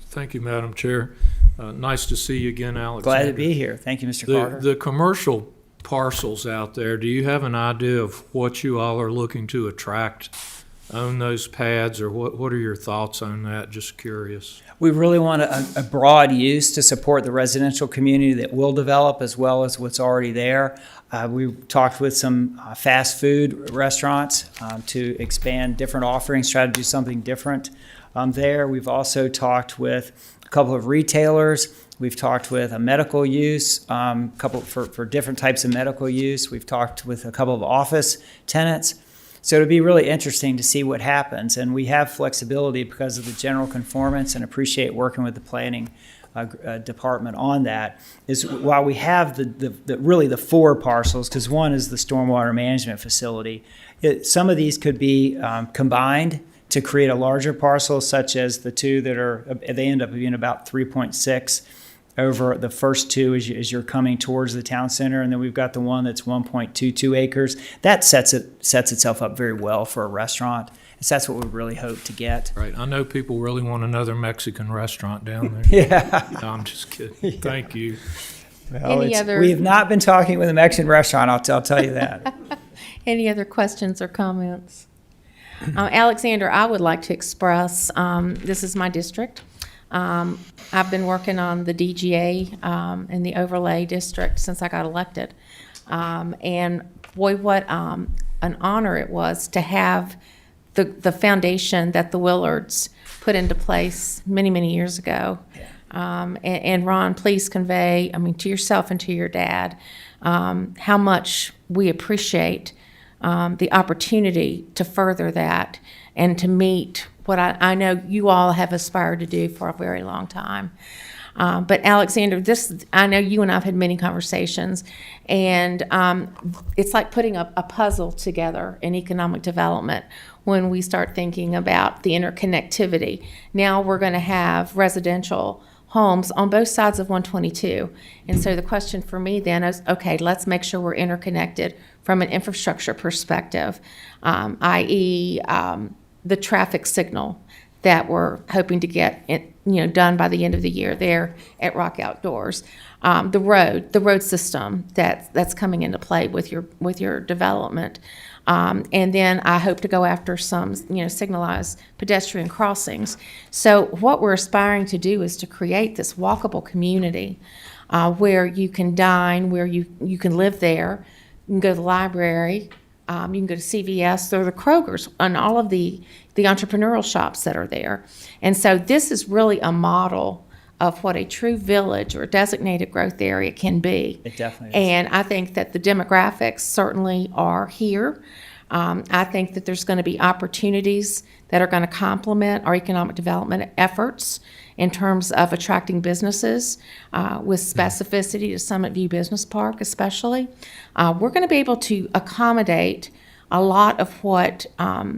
Thank you, Madam Chair. Nice to see you again, Alexander. Glad to be here. Thank you, Mr. Carter. The commercial parcels out there, do you have an idea of what you all are looking to attract, own those pads, or what are your thoughts on that? Just curious. We really want a broad use to support the residential community that will develop, as well as what's already there. We talked with some fast food restaurants to expand different offerings, try to do something different there. We've also talked with a couple of retailers. We've talked with a medical use, couple for different types of medical use. We've talked with a couple of office tenants. So it'll be really interesting to see what happens. And we have flexibility because of the general conformance, and appreciate working with the planning department on that. Is while we have really the four parcels, because one is the stormwater management facility, some of these could be combined to create a larger parcel, such as the two that they end up being about 3.6 over the first two as you're coming towards the town center, and then we've got the one that's 1.22 acres. That sets itself up very well for a restaurant. So that's what we really hope to get. Right. I know people really want another Mexican restaurant down there. Yeah. No, I'm just kidding. Thank you. Well, we have not been talking with a Mexican restaurant, I'll tell you that. Any other questions or comments? Alexander, I would like to express, this is my district. I've been working on the DGA and the overlay district since I got elected. And boy, what an honor it was to have the foundation that the Willards put into place many, many years ago. And Ron, please convey, to yourself and to your dad, how much we appreciate the opportunity to further that and to meet what I know you all have aspired to do for a very long time. But Alexander, I know you and I have had many conversations, and it's like putting a puzzle together in economic development when we start thinking about the interconnectivity. Now we're going to have residential homes on both sides of 122. And so the question for me then is, okay, let's make sure we're interconnected from an infrastructure perspective, i.e., the traffic signal that we're hoping to get done by the end of the year there at Rock Outdoors. The road system that's coming into play with your development. And then I hope to go after some signalized pedestrian crossings. So what we're aspiring to do is to create this walkable community where you can dine, where you can live there, you can go to the library, you can go to CVS or the Kroger's and all of the entrepreneurial shops that are there. And so this is really a model of what a true village or designated growth area can be. It definitely is. And I think that the demographics certainly are here. I think that there's going to be opportunities that are going to complement our economic development efforts in terms of attracting businesses with specificity to Summit View Business Park especially. We're going to be able to accommodate a lot of what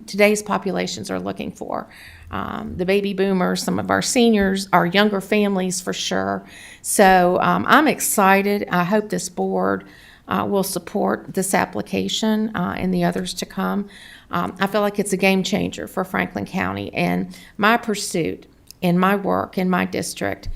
today's populations are looking for. the baby boomers, some of our seniors, our younger families for sure. So I'm excited. I hope this board will support this application and the others to come. I feel like it's a game changer for Franklin County, and my pursuit in my work in my district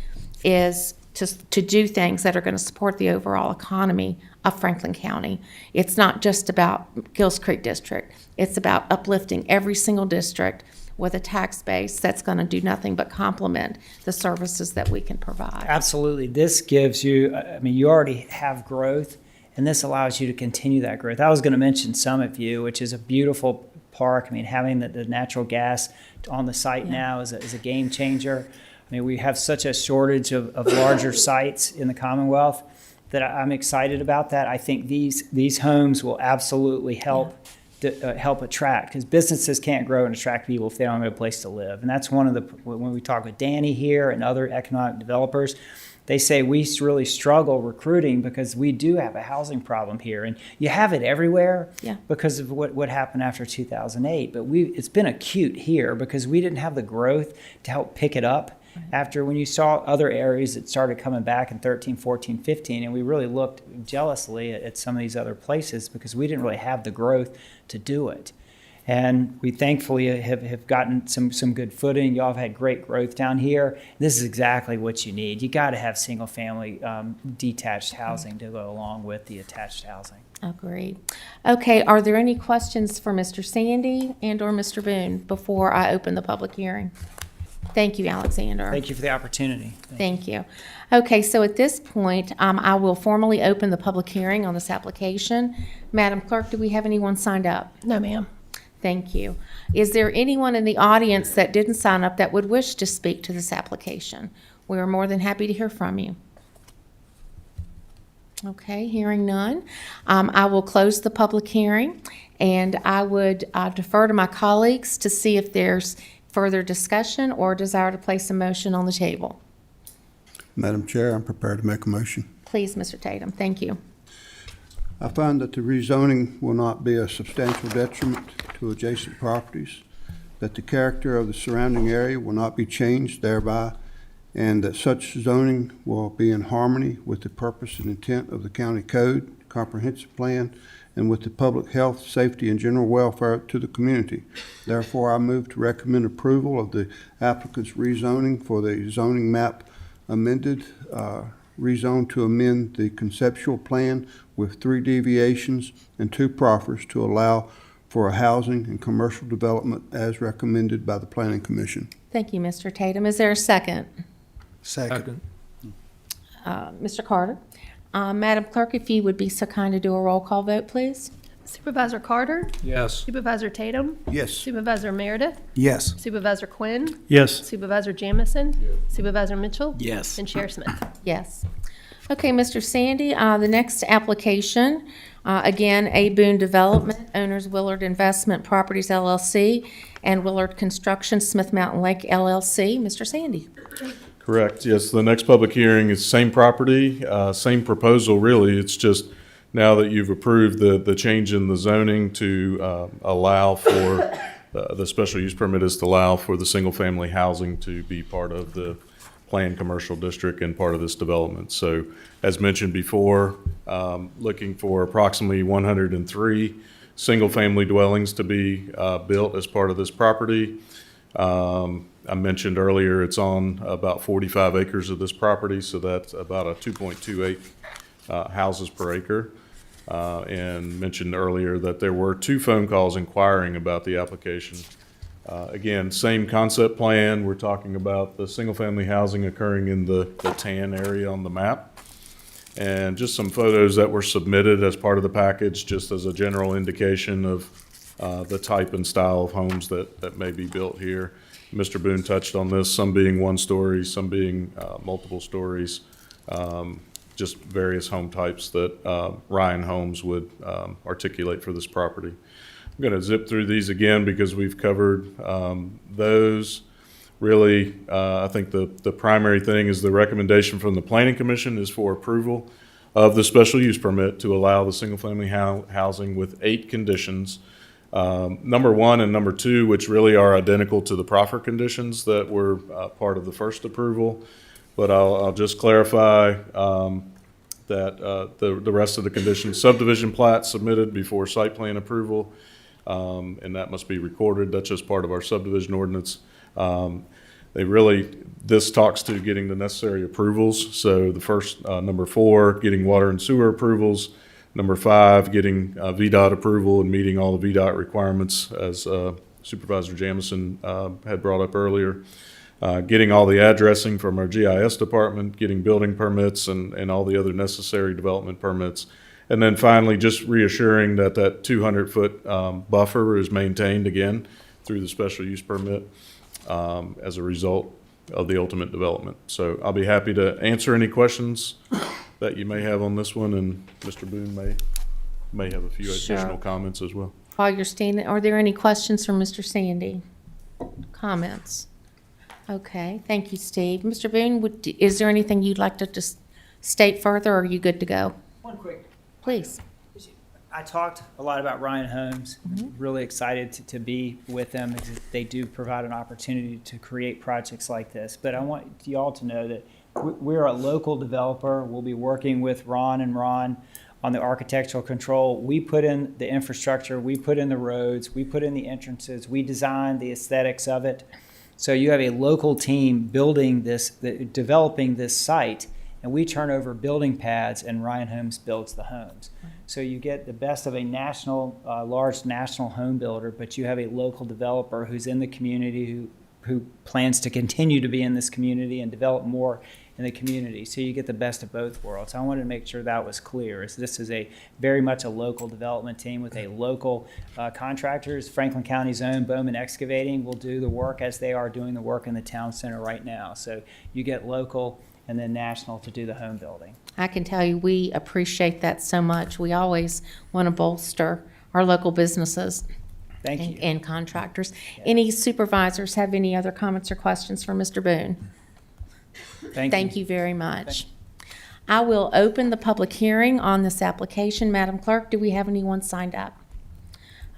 is to do things that are going to support the overall economy of Franklin County. It's not just about Gills Creek District. It's about uplifting every single district with a tax base that's going to do nothing but complement the services that we can provide. Absolutely. This gives you, I mean, you already have growth, and this allows you to continue that growth. I was going to mention Summit View, which is a beautiful park. I mean, having the natural gas on the site now is a game changer. I mean, we have such a shortage of larger sites in the Commonwealth that I'm excited about that. I think these homes will absolutely help help attract, because businesses can't grow and attract people if they don't have a place to live. And that's one of the, when we talk with Danny here and other economic developers, they say we really struggle recruiting because we do have a housing problem here, and you have it everywhere because of what happened after 2008. But it's been acute here because we didn't have the growth to help pick it up after, when you saw other areas that started coming back in 13, 14, 15, and we really looked jealously at some of these other places because we didn't really have the growth to do it. And we thankfully have gotten some good footing. Y'all have had great growth down here. This is exactly what you need. You got to have single family detached housing to go along with the attached housing. Agreed. Okay, are there any questions for Mr. Sandy and or Mr. Boone before I open the public hearing? Thank you, Alexander. Thank you for the opportunity. Thank you. Okay, so at this point, I will formally open the public hearing on this application. Madam Clerk, do we have anyone signed up? No, ma'am. Thank you. Is there anyone in the audience that didn't sign up that would wish to speak to this application? We are more than happy to hear from you. Okay, hearing none, I will close the public hearing, and I would defer to my colleagues to see if there's further discussion or desire to place a motion on the table. Madam Chair, I'm prepared to make a motion. Please, Mr. Tatum. Thank you. I find that the rezoning will not be a substantial detriment to adjacent properties, that the character of the surrounding area will not be changed thereby, and that such zoning will be in harmony with the purpose and intent of the county code, comprehensive plan, and with the public health, safety, and general welfare to the community. Therefore, I move to recommend approval of the applicant's rezoning for the zoning map amended, rezone to amend the conceptual plan with 3 deviations and 2 proffers to allow for a housing and commercial development as recommended by the Planning Commission. Thank you, Mr. Tatum. Is there a second? Second. Mr. Carter? Madam Clerk, if you would be so kind to do a roll call vote, please. Supervisor Carter? Yes. Supervisor Tatum? Yes. Supervisor Meredith? Yes. Supervisor Quinn? Yes. Supervisor Jamison? Supervisor Mitchell? Yes. And Chair Smith? Yes. Okay, Mr. Sandy, the next application, again, A. Boone Development, owners Willard Investment Properties LLC, and Willard Construction Smith Mountain Lake LLC. Mr. Sandy. Correct, yes. The next public hearing is same property, same proposal, really. It's just now that you've approved the change in the zoning to allow for, the special use permit is to allow for the single-family housing to be part of the planned commercial district and part of this development. So as mentioned before, looking for approximately 103 single-family dwellings to be built as part of this property. I mentioned earlier it's on about 45 acres of this property, so that's about a 2.28 houses per acre. And mentioned earlier that there were 2 phone calls inquiring about the application. Again, same concept plan. We're talking about the single-family housing occurring in the tan area on the map. And just some photos that were submitted as part of the package, just as a general indication of the type and style of homes that may be built here. Mr. Boone touched on this, some being 1 story, some being multiple stories, just various home types that Ryan Homes would articulate for this property. I'm going to zip through these again because we've covered those. Really, I think the primary thing is the recommendation from the Planning Commission is for approval of the special use permit to allow the single-family housing with 8 conditions. Number 1 and number 2, which really are identical to the proffer conditions that were part of the first approval. But I'll just clarify that the rest of the conditions, subdivision plat submitted before site plan approval, and that must be recorded. That's just part of our subdivision ordinance. This talks to getting the necessary approvals. So the first, number 4, getting water and sewer approvals. Number 5, getting VDOT approval and meeting all the VDOT requirements, as Supervisor Jamison had brought up earlier. Getting all the addressing from our GIS department, getting building permits and all the other necessary development permits. And then finally, just reassuring that 200-foot buffer is maintained again through the special use permit as a result of the ultimate development. So I'll be happy to answer any questions that you may have on this one, and Mr. Boone may have a few additional comments as well. While you're standing, are there any questions from Mr. Sandy? Comments? Okay, thank you, Steve. Mr. Boone, is there anything you'd like to just state further, or are you good to go? One quick. Please. I talked a lot about Ryan Holmes. Really excited to be with them because they do provide an opportunity to create projects like this. But I want you all to know that we're a local developer. We'll be working with Ron on the architectural control. We put in the infrastructure, we put in the roads, we put in the entrances, we design the aesthetics of it. So you have a local team building this, developing this site, and we turn over building pads, and Ryan Holmes builds the homes. So you get the best of a national, large national home builder, but you have a local developer who's in the community, who plans to continue to be in this community and develop more in the community. So you get the best of both worlds. I wanted to make sure that was clear. As this is a very much a local development team with a local contractors. Franklin County's own Bowman Excavating will do the work as they are doing the work in the town center right now. So you get local and then national to do the home building. I can tell you, we appreciate that so much. We always want to bolster our local businesses. Thank you. And contractors. Any supervisors have any other comments or questions for Mr. Boone? Thank you very much. I will open the public hearing on this application. Madam Clerk, do we have anyone signed up?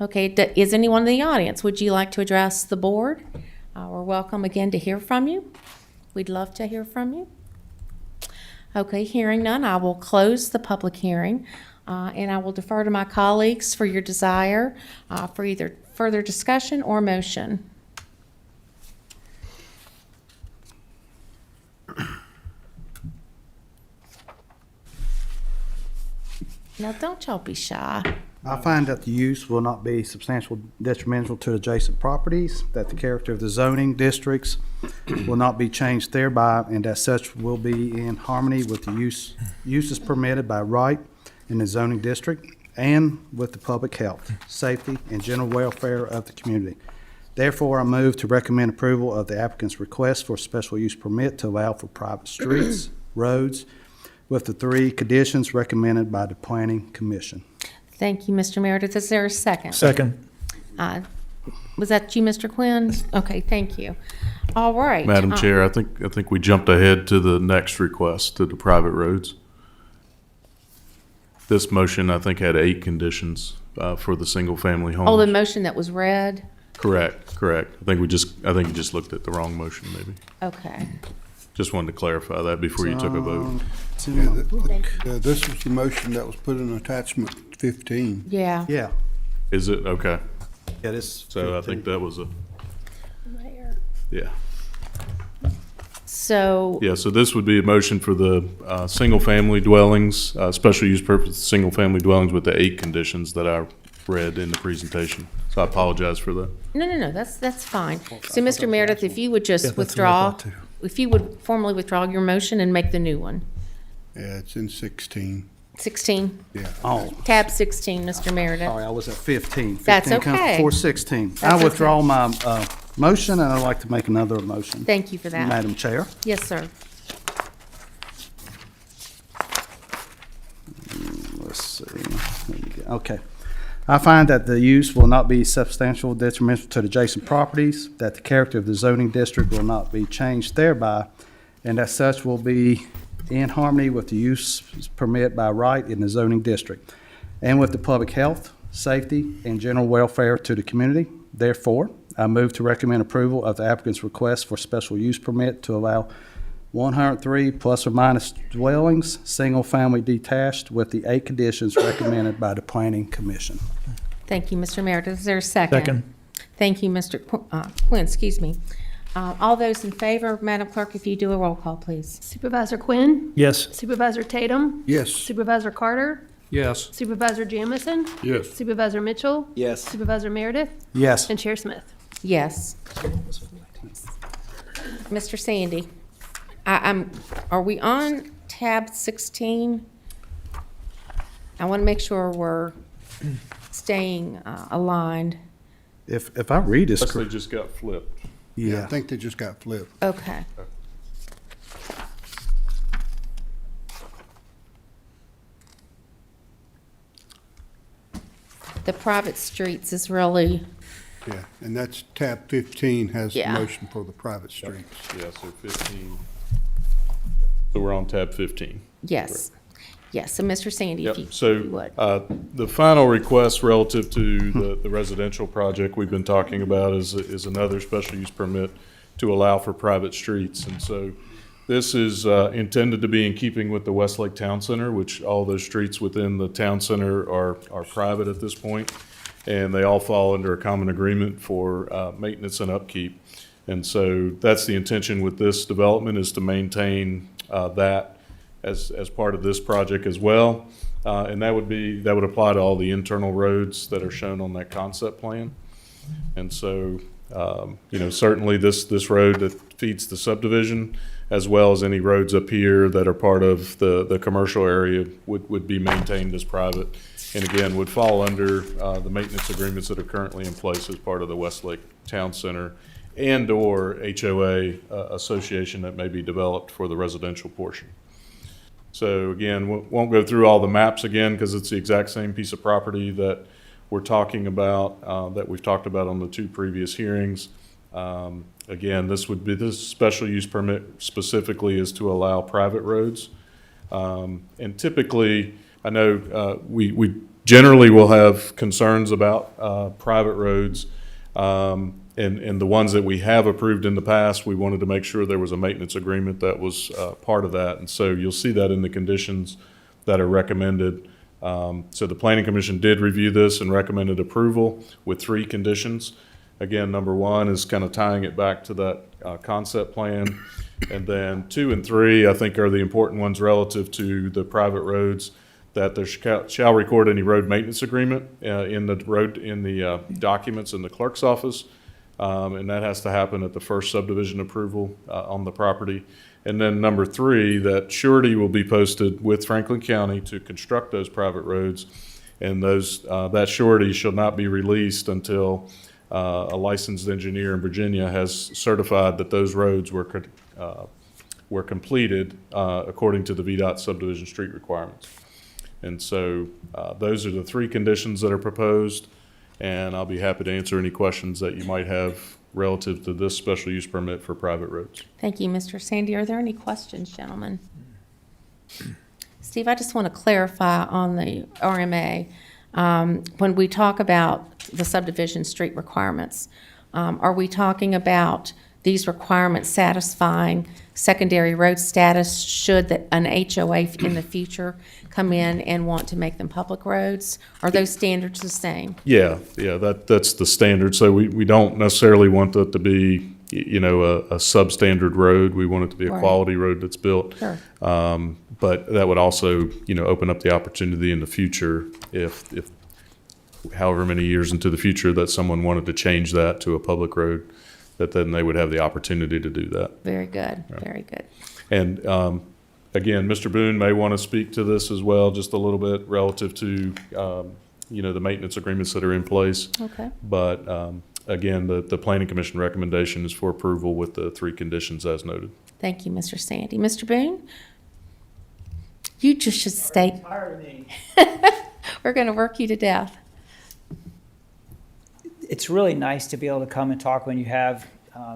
Okay, is anyone in the audience? Would you like to address the board? We're welcome again to hear from you. We'd love to hear from you. Okay, hearing none, I will close the public hearing, and I will defer to my colleagues for your desire for either further discussion or motion. Now, don't y'all be shy. I find that the use will not be substantial detrimental to adjacent properties, that the character of the zoning districts will not be changed thereby, and as such will be in harmony with the uses permitted by right in the zoning district and with the public health, safety, and general welfare of the community. Therefore, I move to recommend approval of the applicant's request for a special use permit to allow for private streets, roads, with the 3 conditions recommended by the Planning Commission. Thank you, Mr. Meredith. Is there a second? Second. Was that you, Mr. Quinn? Okay, thank you. All right. Madam Chair, I think we jumped ahead to the next request, to the private roads. This motion, I think, had 8 conditions for the single-family homes. Oh, the motion that was read? Correct. I think you just looked at the wrong motion, maybe. Okay. Just wanted to clarify that before you took a vote. This was the motion that was put in attachment 15. Yeah. Yeah. Is it? Okay. Yeah, this. So I think that was yeah. So. Yeah, so this would be a motion for the single-family dwellings, special use purpose, single-family dwellings with the 8 conditions that I read in the presentation. So I apologize for that. No, that's fine. So, Mr. Meredith, if you would just withdraw, if you would formally withdraw your motion and make the new one. Yeah, it's in 16. 16? Yeah. Oh, Tab 16, Mr. Meredith. sorry, I was at 15. That's 15 comes okay. before 16. That's I withdraw okay. my motion, and I'd like to make another motion. Thank you for that. Madam Chair. Yes, sir. Let's see. Okay. I find that the use will not be substantial detrimental to the adjacent properties, that the character of the zoning district will not be changed thereby, and as such will be in harmony with the use permit by right in the zoning district, and with the public health, safety, and general welfare to the community. Therefore, I move to recommend approval of the applicant's request for special use permit to allow 103 plus or minus dwellings, single-family detached, with the 8 conditions recommended by the Planning Commission. Thank you, Mr. Meredith. Is there a second? Second. Thank you, Mr. Quinn, excuse me. All those in favor, Madam Clerk, if you do a roll call, please. Supervisor Quinn? Yes. Supervisor Tatum? Yes. Supervisor Carter? Yes. Supervisor Jamison? Yes. Supervisor Mitchell? Yes. Supervisor Meredith? Yes. And Chair Smith? Yes. Mr. Sandy, are we on tab 16? I want to make sure we're staying aligned. If I read this Unless they correctly, just got flipped. Yeah, I think they just got flipped. Okay. The private streets is really, Yeah, and that's tab 15 has the Yeah. motion for the private streets. Yeah, so 15. So we're on tab 15. yes. Yes, so Mr. Sandy, if Yep, you would. so the final request relative to the residential project we've been talking about is another special use permit to allow for private streets. And so this is intended to be in keeping with the Westlake Town Center, which all those streets within the town center are private at this point, and they all fall under a common agreement for maintenance and upkeep. And so that's the intention with this development, is to maintain that as part of this project as well. And that would apply to all the internal roads that are shown on that concept plan. And so, certainly this road that feeds the subdivision, as well as any roads up here that are part of the commercial area, would be maintained as private. And again, would fall under the maintenance agreements that are currently in place as part of the Westlake Town Center and/or HOA association that may be developed for the residential portion. So again, won't go through all the maps again, because it's the exact same piece of property that we're talking about, that we've talked about on the 2 previous hearings. Again, this special use permit specifically is to allow private roads. And typically, I know we generally will have concerns about private roads. And the ones that we have approved in the past, we wanted to make sure there was a maintenance agreement that was part of that. And so you'll see that in the conditions that are recommended. So the Planning Commission did review this and recommended approval with 3 conditions. Again, number 1 is kind of tying it back to that concept plan. And then 2 and 3, I think, are the important ones relative to the private roads, that there shall record any road maintenance agreement in the documents in the clerk's office. And that has to happen at the first subdivision approval on the property. And then number 3, that surety will be posted with Franklin County to construct those private roads. And that surety shall not be released until a licensed engineer in Virginia has certified that those roads were completed according to the VDOT subdivision street requirements. And so those are the 3 conditions that are proposed. And I'll be happy to answer any questions that you might have relative to this special use permit for private roads. Thank you, Mr. Sandy. Are there any questions, gentlemen? Steve, I just want to clarify on the RMA. When we talk about the subdivision street requirements, are we talking about these requirements satisfying secondary road status should an HOA in the future come in and want to make them public roads? Are those standards the same? Yeah, that's the standard. So we don't necessarily want that to be, a substandard road. We want it to be a Right. quality road that's built. Sure. But that would also, open up the opportunity in the future if however many years into the future that someone wanted to change that to a public road, that then they would have the opportunity to do that. Very good, very good. And again, Mr. Boone may want to speak to this as well, just a little bit relative to, the maintenance agreements that are in place. Okay. But again, the Planning Commission recommendation is for approval with the 3 conditions as noted. Thank you, Mr. Sandy. Mr. Boone? You just should stay. We're going to work you to death. It's really nice to be able to come and talk when you have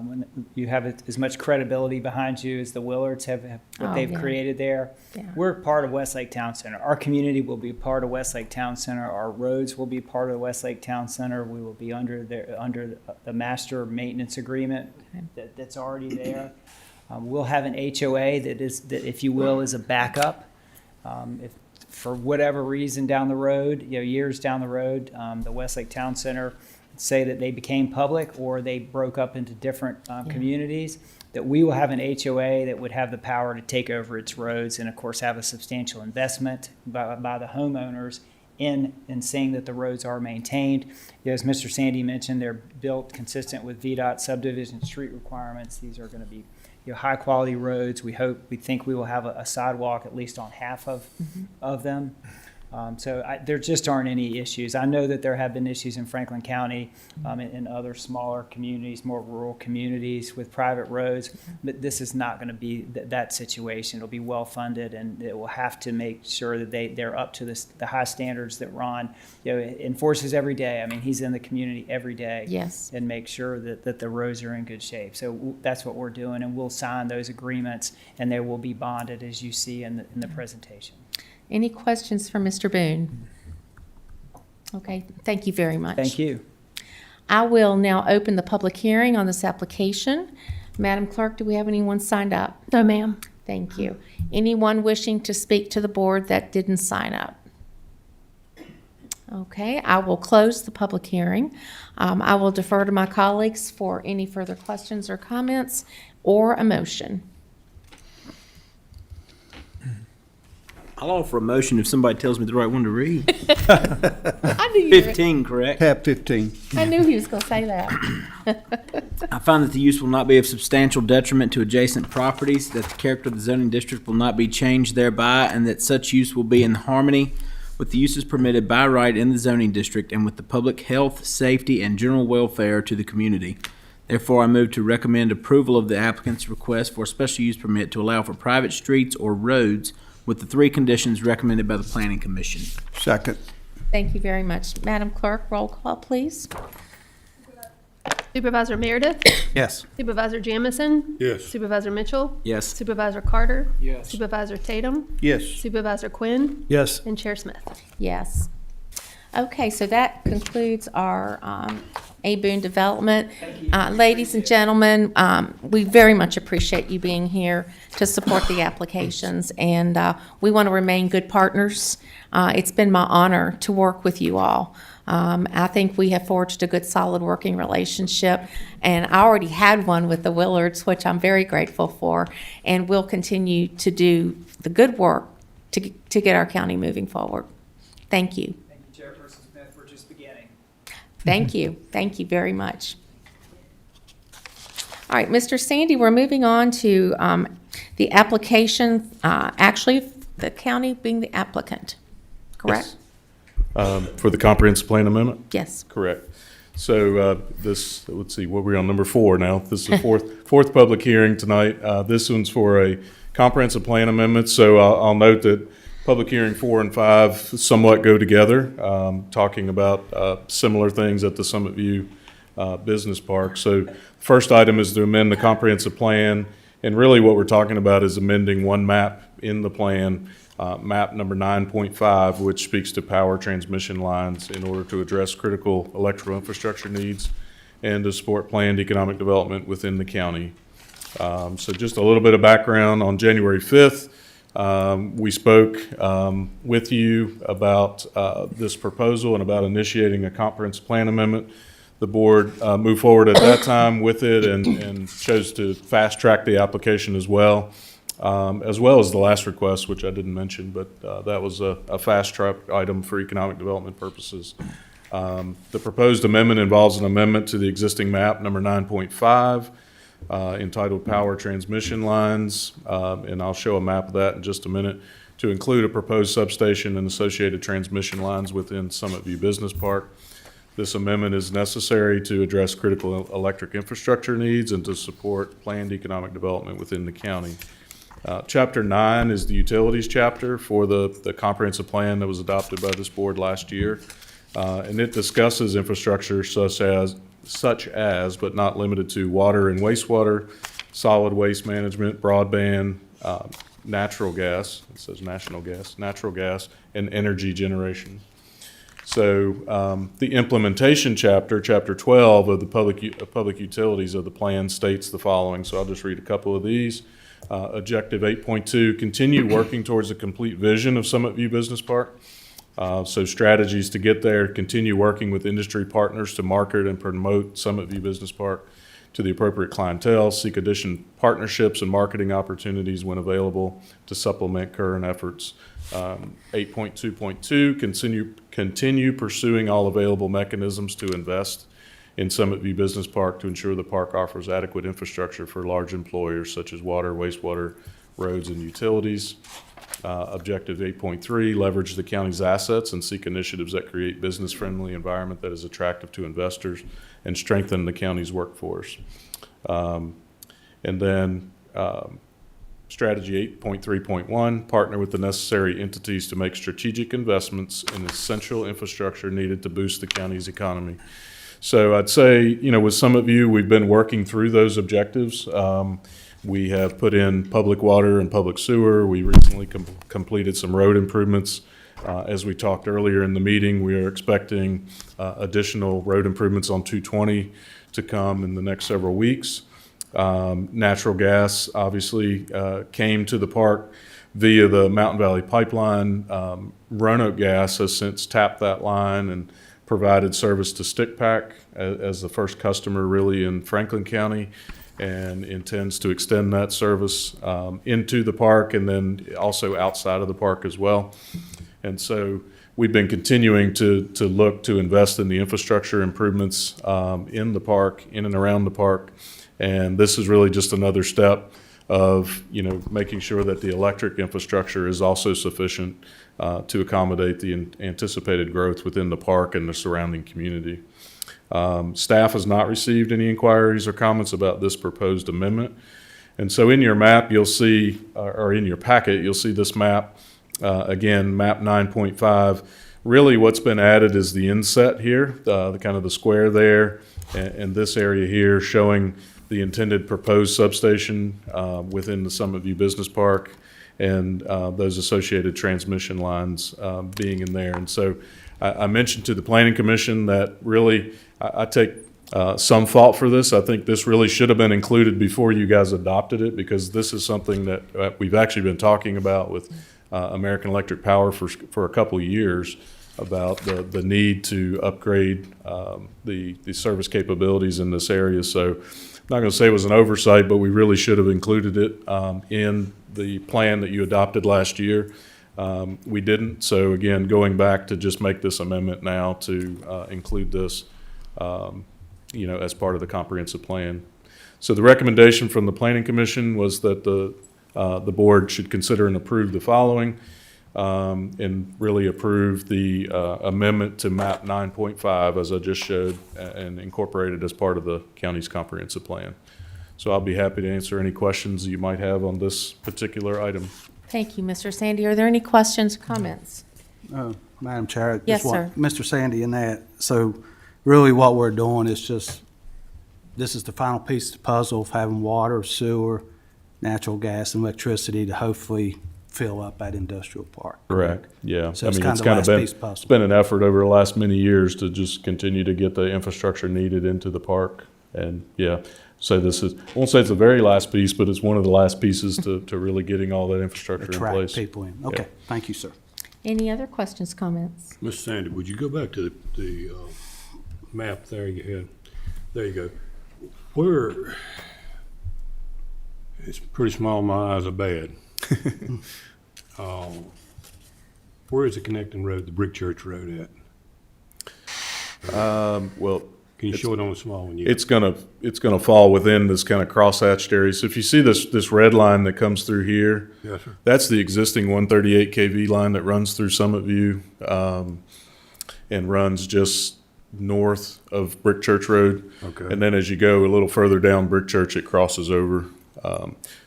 when you have as much credibility behind you as the Willards have what they've created there. Yeah. We're part of Westlake Town Center. Our community will be part of Westlake Town Center. Our roads will be part of Westlake Town Center. We will be under the master maintenance agreement that's already there. We'll have an HOA that, if you will, is a backup. If for whatever reason down the road, years down the road, the Westlake Town Center say that they became public or they broke up into different communities, that we will have an HOA that would have the power to take over its roads and, of course, have a substantial investment by the homeowners in seeing that the roads are maintained. As Mr. Sandy mentioned, they're built consistent with VDOT subdivision street requirements. These are going to be high-quality roads. We think we will have a sidewalk at least on half of them. There just aren't any issues. I know that there have been issues in Franklin County, in other smaller communities, more rural communities with private roads, but this is not going to be that situation. It'll be well-funded, and it will have to make sure that they're up to the high standards that Ron enforces every day. I mean, he's in the community every day. Yes. And make sure that the roads are in good shape. So that's what we're doing, and we'll sign those agreements, and they will be bonded, as you see in the presentation. Any questions for Mr. Boone? Okay, thank you very much. Thank you. I will now open the public hearing on this application. Madam Clerk, do we have anyone signed up? No, ma'am. Thank you. Anyone wishing to speak to the board that didn't sign up? Okay, I will close the public hearing. I will defer to my colleagues for any further questions or comments or a motion. I'll offer a motion if somebody tells me the right one to read. I knew you 15, correct? Tab 15. I knew he was going to say that. I find that the use will not be of substantial detriment to adjacent properties, that the character of the zoning district will not be changed thereby, and that such use will be in harmony with the uses permitted by right in the zoning district and with the public health, safety, and general welfare to the community. Therefore, I move to recommend approval of the applicant's request for a special use permit to allow for private streets or roads with the 3 conditions recommended by the Planning Commission. Second. Thank you very much. Madam Clerk, roll call, please. Supervisor Meredith? Yes. Supervisor Jamison? Yes. Supervisor Mitchell? Yes. Supervisor Carter? Yes. Supervisor Tatum? Yes. Supervisor Quinn? Yes. And Chair Smith? Yes. Okay, so that concludes our A. Boone Development. Ladies and gentlemen, we very much appreciate you being here to support the applications, and we want to remain good partners. It's been my honor to work with you all. I think we have forged a good, solid working relationship, and I already had one with the Willards, which I'm very grateful for, and we'll continue to do the good work to get our county moving forward. Thank you. Chairperson Smith, we're just beginning. Thank you. Thank you very much. All right, Mr. Sandy, we're moving on to the application, actually, the county being the applicant, correct? Yes. For the comprehensive plan amendment? Yes. Correct. So this, let's see, what we're on, number 4 now. This is the fourth public hearing tonight. This one's for a comprehensive plan amendment. So I'll note that public hearing 4 and 5 somewhat go together, talking about similar things at the Summit View Business Park. So first item is to amend the comprehensive plan, and really what we're talking about is amending one map in the plan, map number 9.5, which speaks to power transmission lines in order to address critical electrical infrastructure needs and to support planned economic development within the county. So just a little bit of background. On January 5th, we spoke with you about this proposal and about initiating a comprehensive plan amendment. The board moved forward at that time with it and chose to fast track the application as well as the last request, which I didn't mention, but that was a fast track item for economic development purposes. The proposed amendment involves an amendment to the existing map, number 9.5, entitled Power Transmission Lines, and I'll show a map of that in just a minute, to include a proposed substation and associated transmission lines within Summit View Business Park. This amendment is necessary to address critical electric infrastructure needs and to support planned economic development within the county. Chapter 9 is the utilities chapter for the comprehensive plan that was adopted by this board last year, and it discusses infrastructure such as such as, but not limited to, water and wastewater, solid waste management, broadband, natural gas, it says national gas, natural gas, and energy generation. So the implementation chapter, chapter 12 of the public utilities of the plan states the following. So I'll just read a couple of these. Objective 8.2, continue working towards a complete vision of Summit View Business Park. So strategies to get there, continue working with industry partners to market and promote Summit View Business Park to the appropriate clientele, seek additional partnerships and marketing opportunities when available to supplement current efforts. 8.2.2, continue pursuing all available mechanisms to invest in Summit View Business Park to ensure the park offers adequate infrastructure for large employers such as water, wastewater, roads, and utilities. Objective 8.3, leverage the county's assets and seek initiatives that create business-friendly environment that is attractive to investors and strengthen the county's workforce. And then strategy 8.3.1, partner with the necessary entities to make strategic investments in essential infrastructure needed to boost the county's economy. So I'd say, you know, with Summit View, we've been working through those objectives. We have put in public water and public sewer. We recently completed some road improvements. As we talked earlier in the meeting, we are expecting additional road improvements on 220 to come in the next several weeks. Natural gas obviously came to the park via the Mountain Valley Pipeline. Roanoke Gas has since tapped that line and provided service to Stickpack as the first customer really in Franklin County, and intends to extend that service into the park and then also outside of the park as well. And so we've been continuing to look to invest in the infrastructure improvements in the park, in and around the park. And this is really just another step of, you know, making sure that the electric infrastructure is also sufficient to accommodate the anticipated growth within the park and the surrounding community. Staff has not received any inquiries or comments about this proposed amendment. And so in your map, you'll see, or in your packet, you'll see this map. Again, map 9.5. Really what's been added is the inset here, the kind of the square there, and this area here showing the intended proposed substation within the Summit View Business Park, and those associated transmission lines being in there. And so I mentioned to the Planning Commission that really I take some fault for this. I think this really should have been included before you guys adopted it, because this is something that we've actually been talking about with American Electric Power for a couple of years about the need to upgrade the service capabilities in this area. So I'm not going to say it was an oversight, but we really should have included it in the plan that you adopted last year. We didn't. So again, going back to just make this amendment now to include this, you know, as part of the comprehensive plan. So the recommendation from the Planning Commission was that the board should consider and approve the following, and really approve the amendment to map 9.5 as I just showed and incorporated as part of the county's comprehensive plan. So I'll be happy to answer any questions you might have on this particular item. Thank you, Mr. Sandy. Are there any questions or comments? Madam Chair, I just Yes, want sir. Mr. Sandy in that. So really what we're doing is just, this is the final piece of the puzzle of having water, sewer, natural gas, and electricity to hopefully fill up that industrial park. Correct. Yeah. So it's I mean, kind of the last piece of the it's puzzle. been an effort over the last many years to just continue to get the infrastructure needed into the park. And yeah, so this is, I won't say it's the very last piece, but it's one of the last pieces to really getting all that infrastructure in place. Attract people in. Okay, thank you, sir. Any other questions, comments? Mr. Sandy, would you go back to the map there you had? There you go. Where, it's pretty small, my eyes are bad. Where is the connecting road, the Brick Church Road at? Well, can you show it on the small one? It's gonna fall within this kind of crosshatched area. So if you see this red line that comes through here, yes, sir. That's the existing 138 kV line that runs through Summit View and runs just north of Brick Church Road. Okay. And then as you go a little further down Brick Church, it crosses over.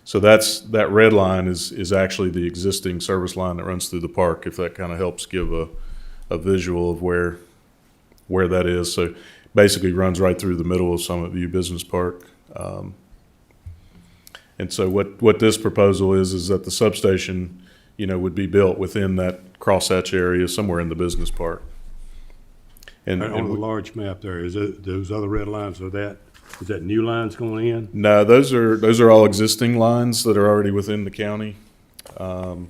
So that red line is actually the existing service line that runs through the park, if that kind of helps give a visual of where that is. So basically runs right through the middle of Summit View Business Park. And so what this proposal is that the substation, would be built within that crosshatch area somewhere in the business park. And On the large map there, is it, those other red lines, is that new lines going in? No, those are all existing lines that are already within the county. And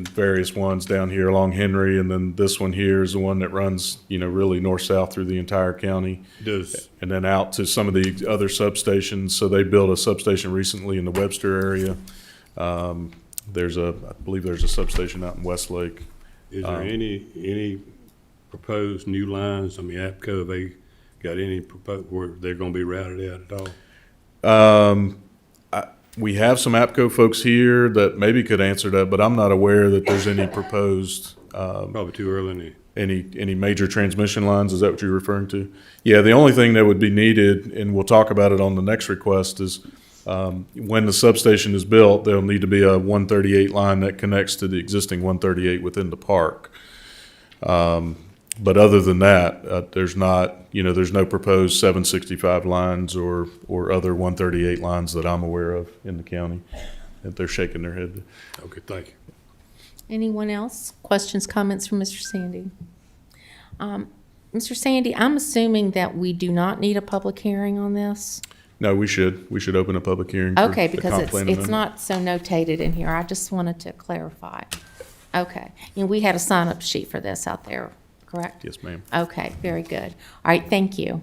various ones down here along Henry, and then this one here is the one that runs, really north-south through the entire county. And then out to some of the other substations. So they built a substation recently in the Webster area. I believe there's a substation out in Westlake. Is there any proposed new lines? I mean, APCO, they got any proposed where they're going to be routed out at all? We have some APCO folks here that maybe could answer that, but I'm not aware that there's any proposed. Probably too early. Any major transmission lines? Is that what you're referring to? Yeah, the only thing that would be needed, and we'll talk about it on the next request, is when the substation is built, there'll need to be a 138 line that connects to the existing 138 within the park. But other than that, there's no proposed 765 lines or other 138 lines that I'm aware of in the county. That they're shaking their head. Okay, thank you. Anyone else? Questions, comments from Mr. Sandy? Mr. Sandy, I'm assuming that we do not need a public hearing on this? No, we should open a public hearing. For Okay, the because comp plan it's amendment. not so notated in here. I just wanted to clarify. Okay. And we had a sign-up sheet for this out there, correct? Yes, ma'am. Okay, very good. All right, thank you.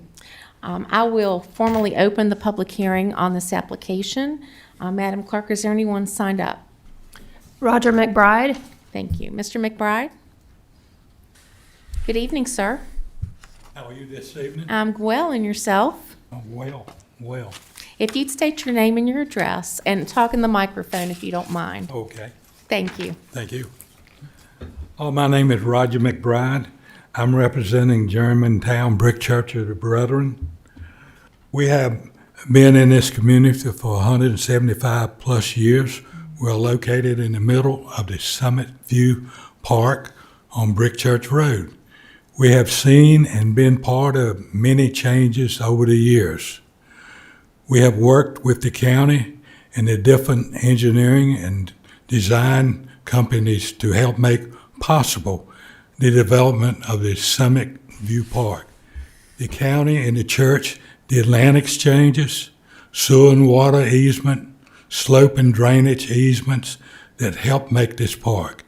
I will formally open the public hearing on this application. Madam Clerk, is there anyone signed up? Roger McBride. Thank you. Mr. McBride? Good evening, sir. How are you this evening? I'm well, and yourself? Well. If you'd state your name and your address, and talk in the microphone if you don't mind. Okay, Thank you. thank you. My name is Roger McBride. I'm representing Germantown Brick Church of the Brethren. We have been in this community for 175 plus years. We're located in the middle of the Summit View Park on Brick Church Road. We have seen and been part of many changes over the years. We have worked with the county and the different engineering and design companies to help make possible the development of the Summit View Park. The county and the church did land exchanges, sewer and water easement, slope and drainage easements that helped make this park.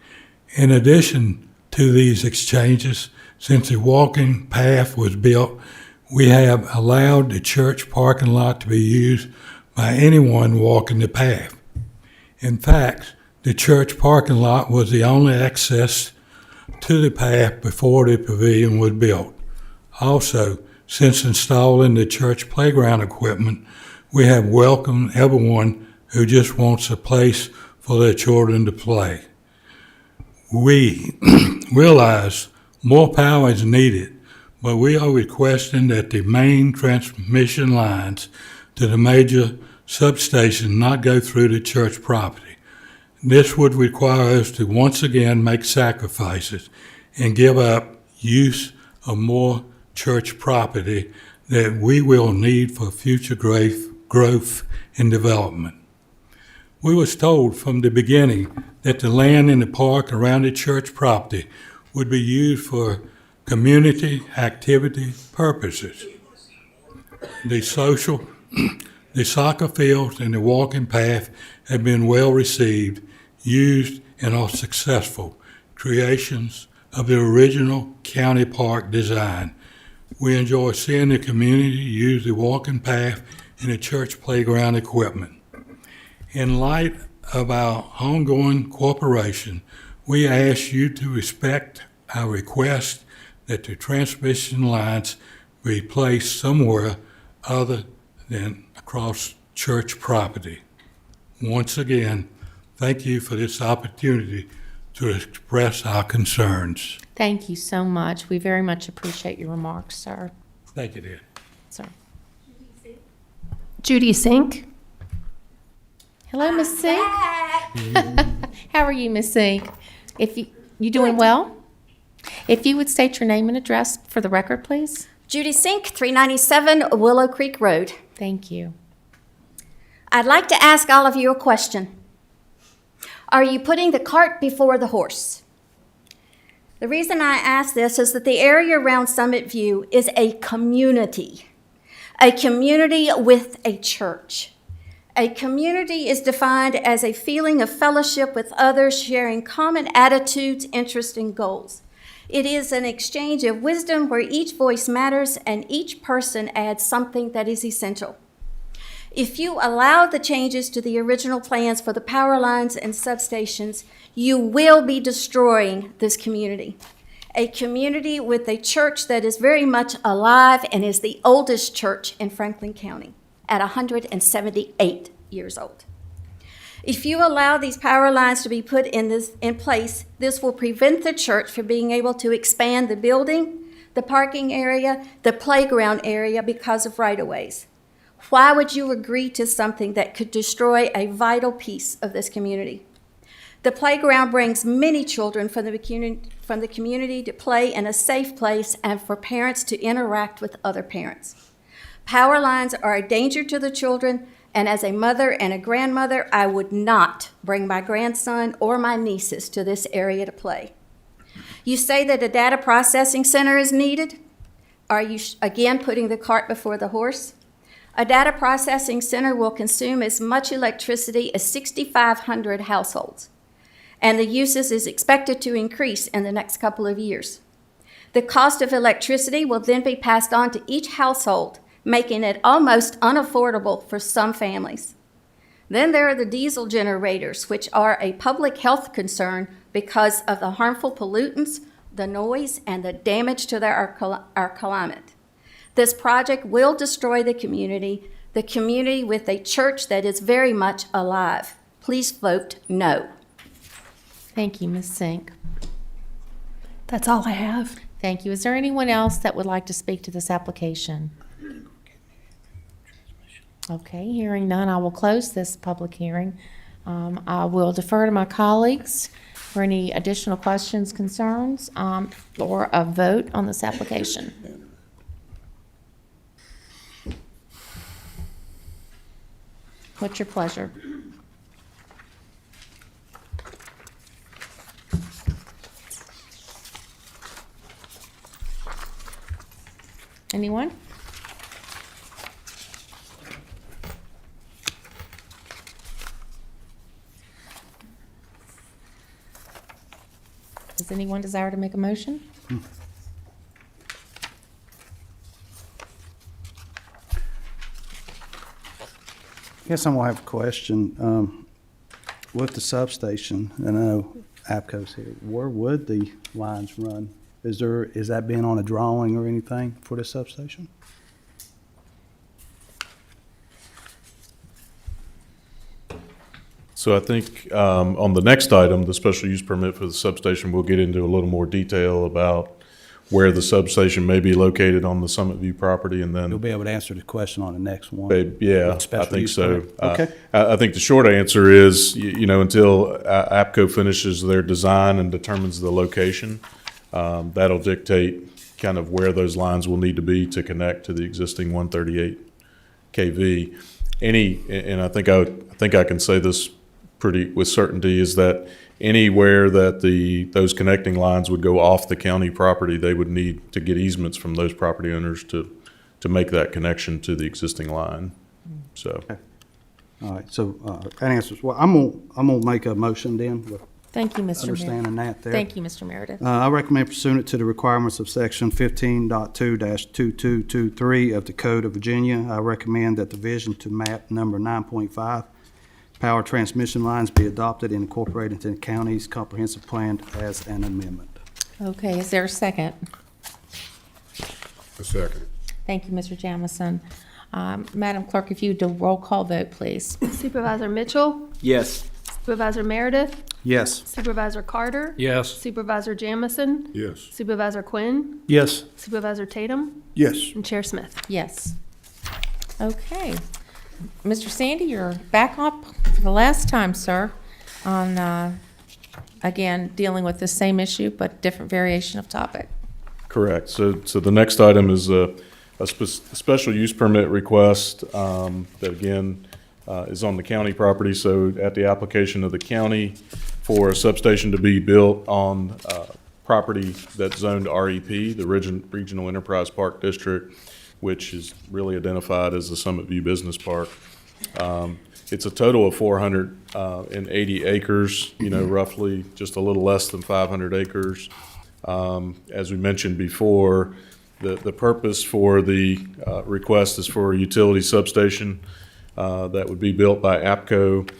In addition to these exchanges, since the walking path was built, we have allowed the church parking lot to be used by anyone walking the path. In fact, the church parking lot was the only access to the path before the pavilion was built. Also, since installing the church playground equipment, we have welcomed everyone who just wants a place for their children to play. We realize more power is needed, but we are requesting that the main transmission lines to the major substation not go through the church property. This would require us to once again make sacrifices and give up use of more church property that we will need for future growth and development. We was told from the beginning that the land in the park around the church property would be used for community activity purposes. The soccer fields and the walking path have been well received, used, and are successful creations of the original county park design. We enjoy seeing the community use the walking path and the church playground equipment. In light of our ongoing cooperation, we ask you to respect our request that the transmission lines be placed somewhere other than across church property. Once again, thank you for this opportunity to express our concerns. Thank you so much. We very much appreciate your remarks, sir. Thank you, dear. Sir. Judy Sink. Hello, Miss Sink. How are you, Miss Sink? You doing well? If you would state your name and address for the record, please. Judy Sink, 397 Willow Creek Road. Thank you. I'd like to ask all of you a question. Are you putting the cart before the horse? The reason I ask this is that the area around Summit View is a community with a church. A community is defined as a feeling of fellowship with others, sharing common attitudes, interests, and goals. It is an exchange of wisdom where each voice matters and each person adds something that is essential. If you allow the changes to the original plans for the power lines and substations, you will be destroying this community. A community with a church that is very much alive and is the oldest church in Franklin County at 178 years old. If you allow these power lines to be put in place, this will prevent the church from being able to expand the building, the parking area, the playground area because of right-of-ways. Why would you agree to something that could destroy a vital piece of this community? The playground brings many children from the community to play in a safe place and for parents to interact with other parents. Power lines are a danger to the children, and as a mother and a grandmother, I would not bring my grandson or my nieces to this area to play. You say that a data processing center is needed. Are you again putting the cart before the horse? A data processing center will consume as much electricity as 6,500 households, and the uses is expected to increase in the next couple of years. The cost of electricity will then be passed on to each household, making it almost unaffordable for some families. Then there are the diesel generators, which are a public health concern because of the harmful pollutants, the noise, and the damage to our climate. This project will destroy the community with a church that is very much alive. Please vote no. Thank you, Ms. Sink. That's all I have. Thank you. Is there anyone else that would like to speak to this application? Okay, hearing none, I will close this public hearing. I will defer to my colleagues for any additional questions, concerns, or a vote on this application. What's your pleasure? Anyone? Does anyone desire to make a motion? Guess I'm gonna have a question. With the substation, I know APCO's here, where would the lines run? Is that being on a drawing or anything for the substation? So I think on the next item, the special use permit for the substation, we'll get into a little more detail about where the substation may be located on the Summit View property, and then You'll be able to answer the question on the next one. yeah, I Special think use so. permit. Okay. I think the short answer is, until APCO finishes their design and determines the location, that'll dictate kind of where those lines will need to be to connect to the existing 138 kV. And I think I can say this pretty with certainty, is that anywhere that those connecting lines would go off the county property, they would need to get easements from those property owners to make that connection to the existing line. So. Okay. All right, so that answers, well, I'm gonna make a motion then, with Thank you, Mr. understanding that there. Thank you, Mr. Meredith. I recommend pursuant to the requirements of section 15.2-2223 of the Code of Virginia, I recommend that the revision to map number 9.5, power transmission lines, be adopted and incorporated into the county's comprehensive plan as an amendment. Okay, is there a second? A second. Thank you, Mr. Jamison. Madam Clerk, if you do roll call vote, please. Supervisor Mitchell, Yes. Supervisor Meredith, Yes. Supervisor Carter, Yes. Supervisor Jamison, Yes. Supervisor Quinn, Yes. Supervisor Tatum, Yes. and Chair Smith. Yes. Okay. Mr. Sandy, you're back up for the last time, sir, on again, dealing with the same issue, but different variation of topic. Correct. So the next item is a special use permit request that again is on the county property. So at the application of the county for a substation to be built on property that's zoned REP, the Regional Enterprise Park District, which is really identified as the Summit View Business Park. It's a total of 480 acres, roughly just a little less than 500 acres. As we mentioned before, the purpose for the request is for a utility substation that would be built by APCO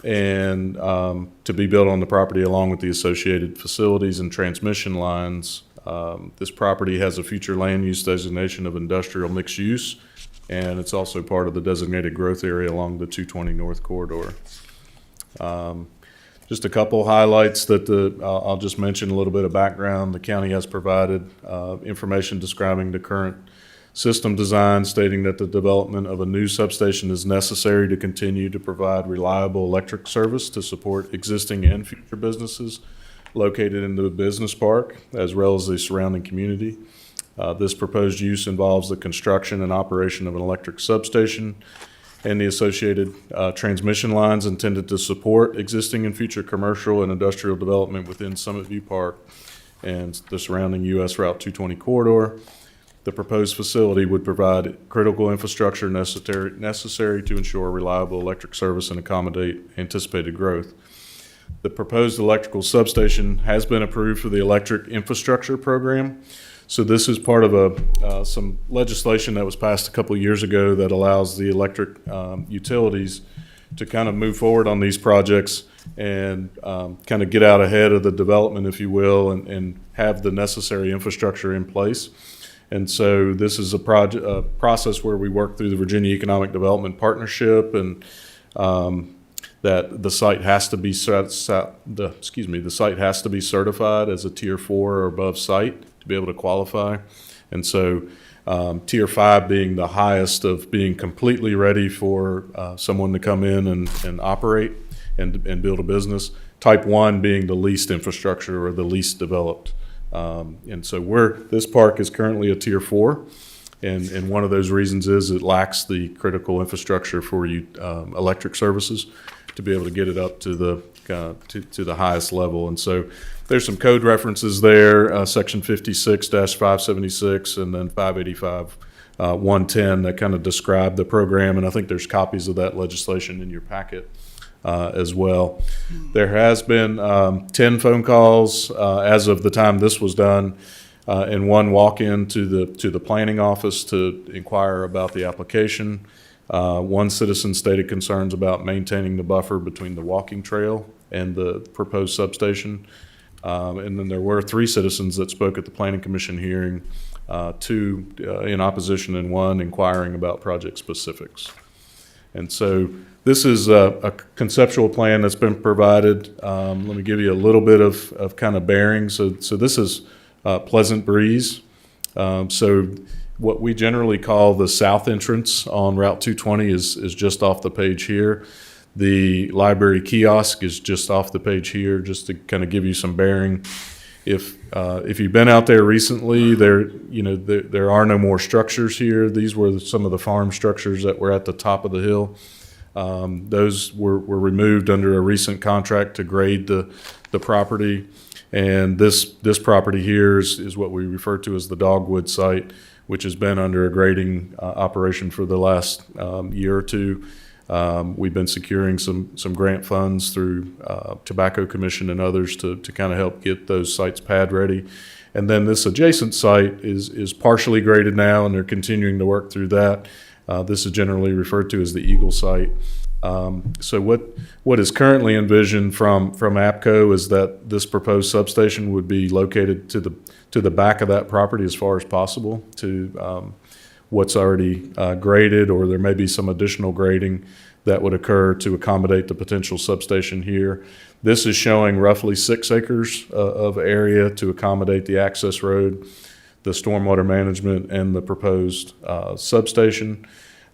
and to be built on the property along with the associated facilities and transmission lines. This property has a future land use designation of industrial mixed use, and it's also part of the designated growth area along the 220 North Corridor. Just a couple highlights that I'll just mention a little bit of background. The county has provided information describing the current system design, stating that the development of a new substation is necessary to continue to provide reliable electric service to support existing and future businesses located in the business park, as well as the surrounding community. This proposed use involves the construction and operation of an electric substation and the associated transmission lines intended to support existing and future commercial and industrial development within Summit View Park and the surrounding U.S. Route 220 corridor. The proposed facility would provide critical infrastructure necessary to ensure reliable electric service and accommodate anticipated growth. The proposed electrical substation has been approved for the electric infrastructure program. So this is part of some legislation that was passed a couple of years ago that allows the electric utilities to kind of move forward on these projects and kind of get out ahead of the development, if you will, and have the necessary infrastructure in place. And so this is a process where we work through the Virginia Economic Development Partnership, and that the site has to be the site has to be certified as a Tier 4 or above site to be able to qualify. And so Tier 5 being the highest of being completely ready for someone to come in and operate and build a business. Type 1 being the least infrastructure or the least developed. And so this park is currently a Tier 4, and one of those reasons is it lacks the critical infrastructure for electric services to be able to get it up to the highest level. And so there's some code references there, Section 56-576 and then 585-110 that kind of describe the program, and I think there's copies of that legislation in your packet. As well. There has been 10 phone calls as of the time this was done, and one walk-in to the planning office to inquire about the application. One citizen stated concerns about maintaining the buffer between the walking trail and the proposed substation. And then there were 3 citizens that spoke at the Planning Commission hearing, 2 in opposition and 1 inquiring about project specifics. And so this is a conceptual plan that's been provided. Let me give you a little bit of kind of bearing. So this is Pleasant Breeze. So what we generally call the south entrance on Route 220 is just off the page here. The library kiosk is just off the page here, just to kind of give you some bearing. If you've been out there recently, there are no more structures here. These were some of the farm structures that were at the top of the hill. Those were removed under a recent contract to grade the property. And this property here is what we refer to as the Dogwood site, which has been under a grading operation for the last year or two. We've been securing some grant funds through Tobacco Commission and others to kind of help get those sites pad ready. And then this adjacent site is partially graded now, and they're continuing to work through that. This is generally referred to as the Eagle site. So what is currently envisioned from APCO is that this proposed substation would be located to the back of that property as far as possible to what's already graded, or there may be some additional grading that would occur to accommodate the potential substation here. This is showing roughly 6 acres of area to accommodate the access road, the stormwater management, and the proposed substation.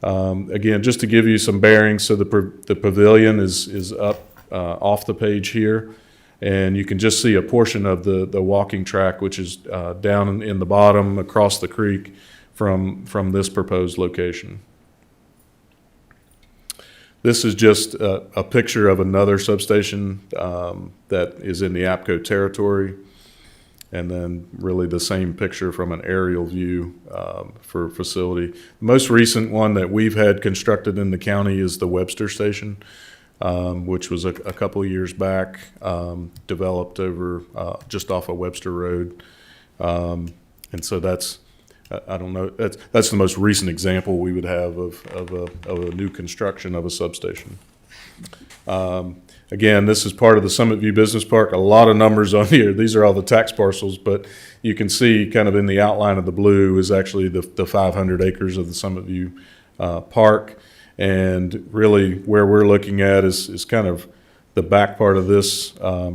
Again, just to give you some bearings, so the pavilion is up off the page here, And you can just see a portion of the walking track, which is down in the bottom across the creek from this proposed location. This is just a picture of another substation that is in the APCO territory, and then really the same picture from an aerial view for facility. The most recent one that we've had constructed in the county is the Webster Station, which was a couple years back, developed over just off of Webster Road. And so that's, I don't know, that's the most recent example we would have of a new construction of a substation. Again, this is part of the Summit View Business Park. A lot of numbers on here. These are all the tax parcels, but you can see kind of in the outline of the blue is actually the 500 acres of the Summit View Park. And really where we're looking at is kind of the back part of this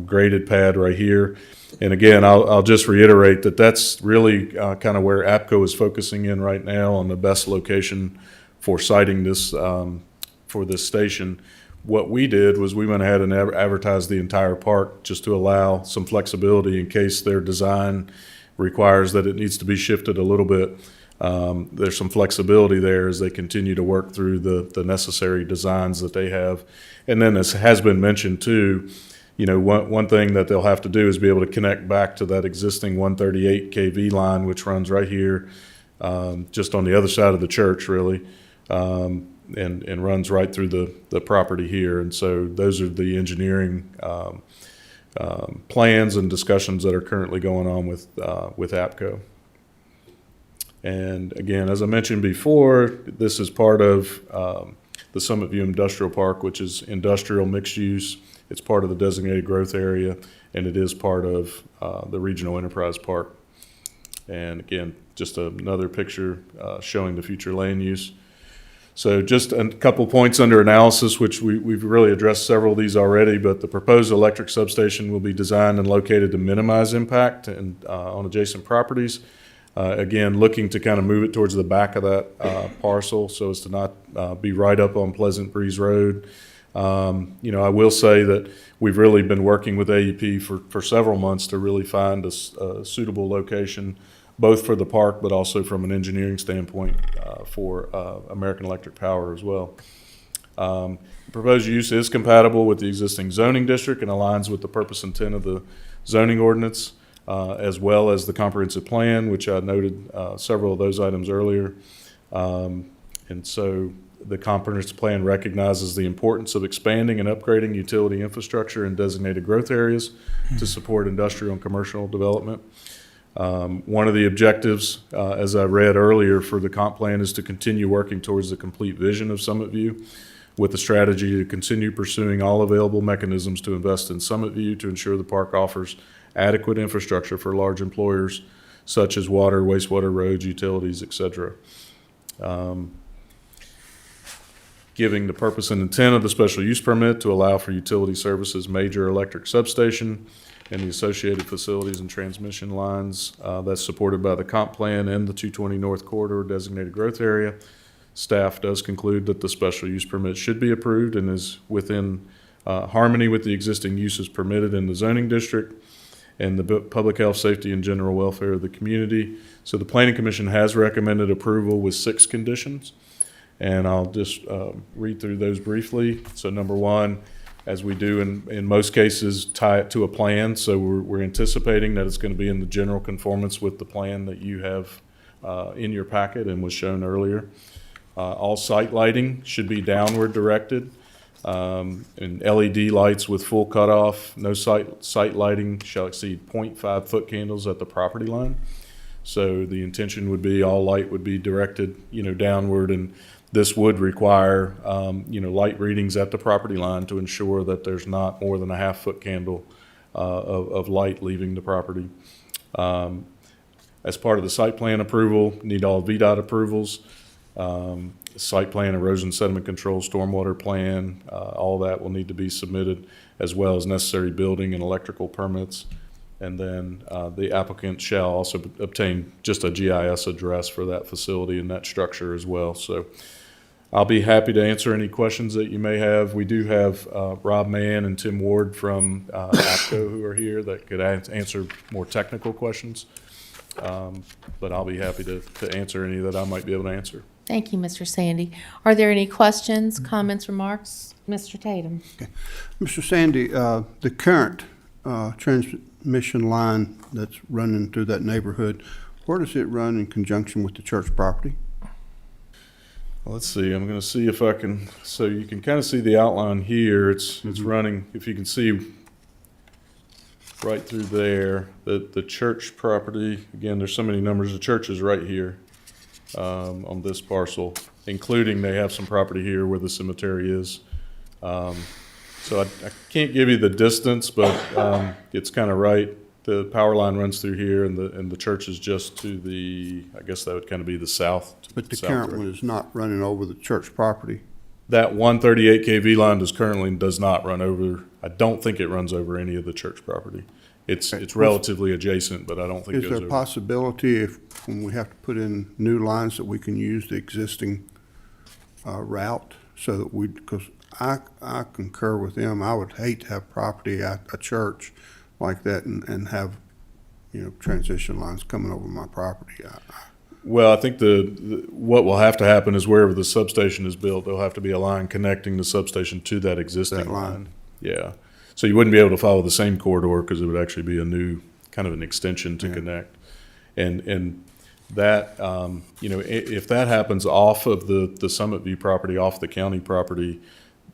graded pad right here. And again, I'll just reiterate that that's really kind of where APCO is focusing in right now on the best location for siting this for this station. What we did was we went ahead and advertised the entire park just to allow some flexibility in case their design requires that it needs to be shifted a little bit. There's some flexibility there as they continue to work through the necessary designs that they have. And then, as has been mentioned too, you know, one thing that they'll have to do is be able to connect back to that existing 138 kV line, which runs right here, just on the other side of the church, really, and runs right through the property here. And so those are the engineering plans and discussions that are currently going on with APCO. And again, as I mentioned before, this is part of the Summit View Industrial Park, which is industrial mixed use. It's part of the designated growth area, and it is part of the Regional Enterprise Park. And again, just another picture showing the future land use. So just a couple points under analysis, which we've really addressed several of these already, but the proposed electric substation will be designed and located to minimize impact on adjacent properties. Again, looking to kind of move it towards the back of that parcel so as to not be right up on Pleasant Breeze Road. You know, I will say that we've really been working with AEP for several months to really find a suitable location, both for the park, but also from an engineering standpoint for American Electric Power as well. The proposed use is compatible with the existing zoning district and aligns with the purpose and intent of the zoning ordinance, as well as the comprehensive plan, which I noted several of those items earlier. And so the comprehensive plan recognizes the importance of expanding and upgrading utility infrastructure in designated growth areas to support industrial and commercial development. One of the objectives, as I read earlier, for the comp plan is to continue working towards the complete vision of Summit View with the strategy to continue pursuing all available mechanisms to invest in Summit View to ensure the park offers adequate infrastructure for large employers such as water, wastewater, roads, utilities, etc. Giving the purpose and intent of the special use permit to allow for utility services, major electric substation, and the associated facilities and transmission lines that's supported by the comp plan and the 220 North Corridor designated growth area. Staff does conclude that the special use permit should be approved and is within harmony with the existing uses permitted in the zoning district and the public health, safety, and general welfare of the community. So the Planning Commission has recommended approval with 6 conditions. And I'll just read through those briefly. So number one, as we do in most cases, tie it to a plan. So we're anticipating that it's going to be in the general conformance with the plan that you have in your packet and was shown earlier. All site lighting should be downward directed, and LED lights with full cutoff. No site lighting shall exceed 0.5 foot candles at the property line. So the intention would be all light would be directed, downward, and this would require, light readings at the property line to ensure that there's not more than a half-foot candle of light leaving the property. As part of the site plan approval, need all VDOT approvals, site plan, erosion sediment control, stormwater plan, all that will need to be submitted, as well as necessary building and electrical permits. And then the applicant shall also obtain just a GIS address for that facility and that structure as well. So I'll be happy to answer any questions that you may have. We do have Rob Mann and Tim Ward from APCO who are here that could answer more technical questions. But I'll be happy to answer any that I might be able to answer. Thank you, Mr. Sandy. Are there any questions, comments, remarks? Mr. Tatum? Mr. Sandy, the current transmission line that's running through that neighborhood, where does it run in conjunction with the church property? Well, let's see. I'm going to see if I can. So you can kind of see the outline here. It's running. If you can see right through there, the church property. Again, there's so many numbers. The church is right here on this parcel, including they have some property here where the cemetery is. So I can't give you the distance, but it's kind of right. The power line runs through here, and the church is just to the, I guess that would kind of be the south. But the current one is not running over the church property. That 138 kV line does not run over. I don't think it runs over any of the church property. It's relatively adjacent, but I don't think it goes over. Is there a possibility when we have to put in new lines that we can use the existing route so that because I concur with them. I would hate to have property at a church like that and have, transition lines coming over my property. Well, I think what will have to happen is wherever the substation is built, there'll have to be a line connecting the substation to that existing line. Yeah. So you wouldn't be able to follow the same corridor because it would actually be a new kind of an extension to connect. And that, if that happens off of the Summit View property, off the county property,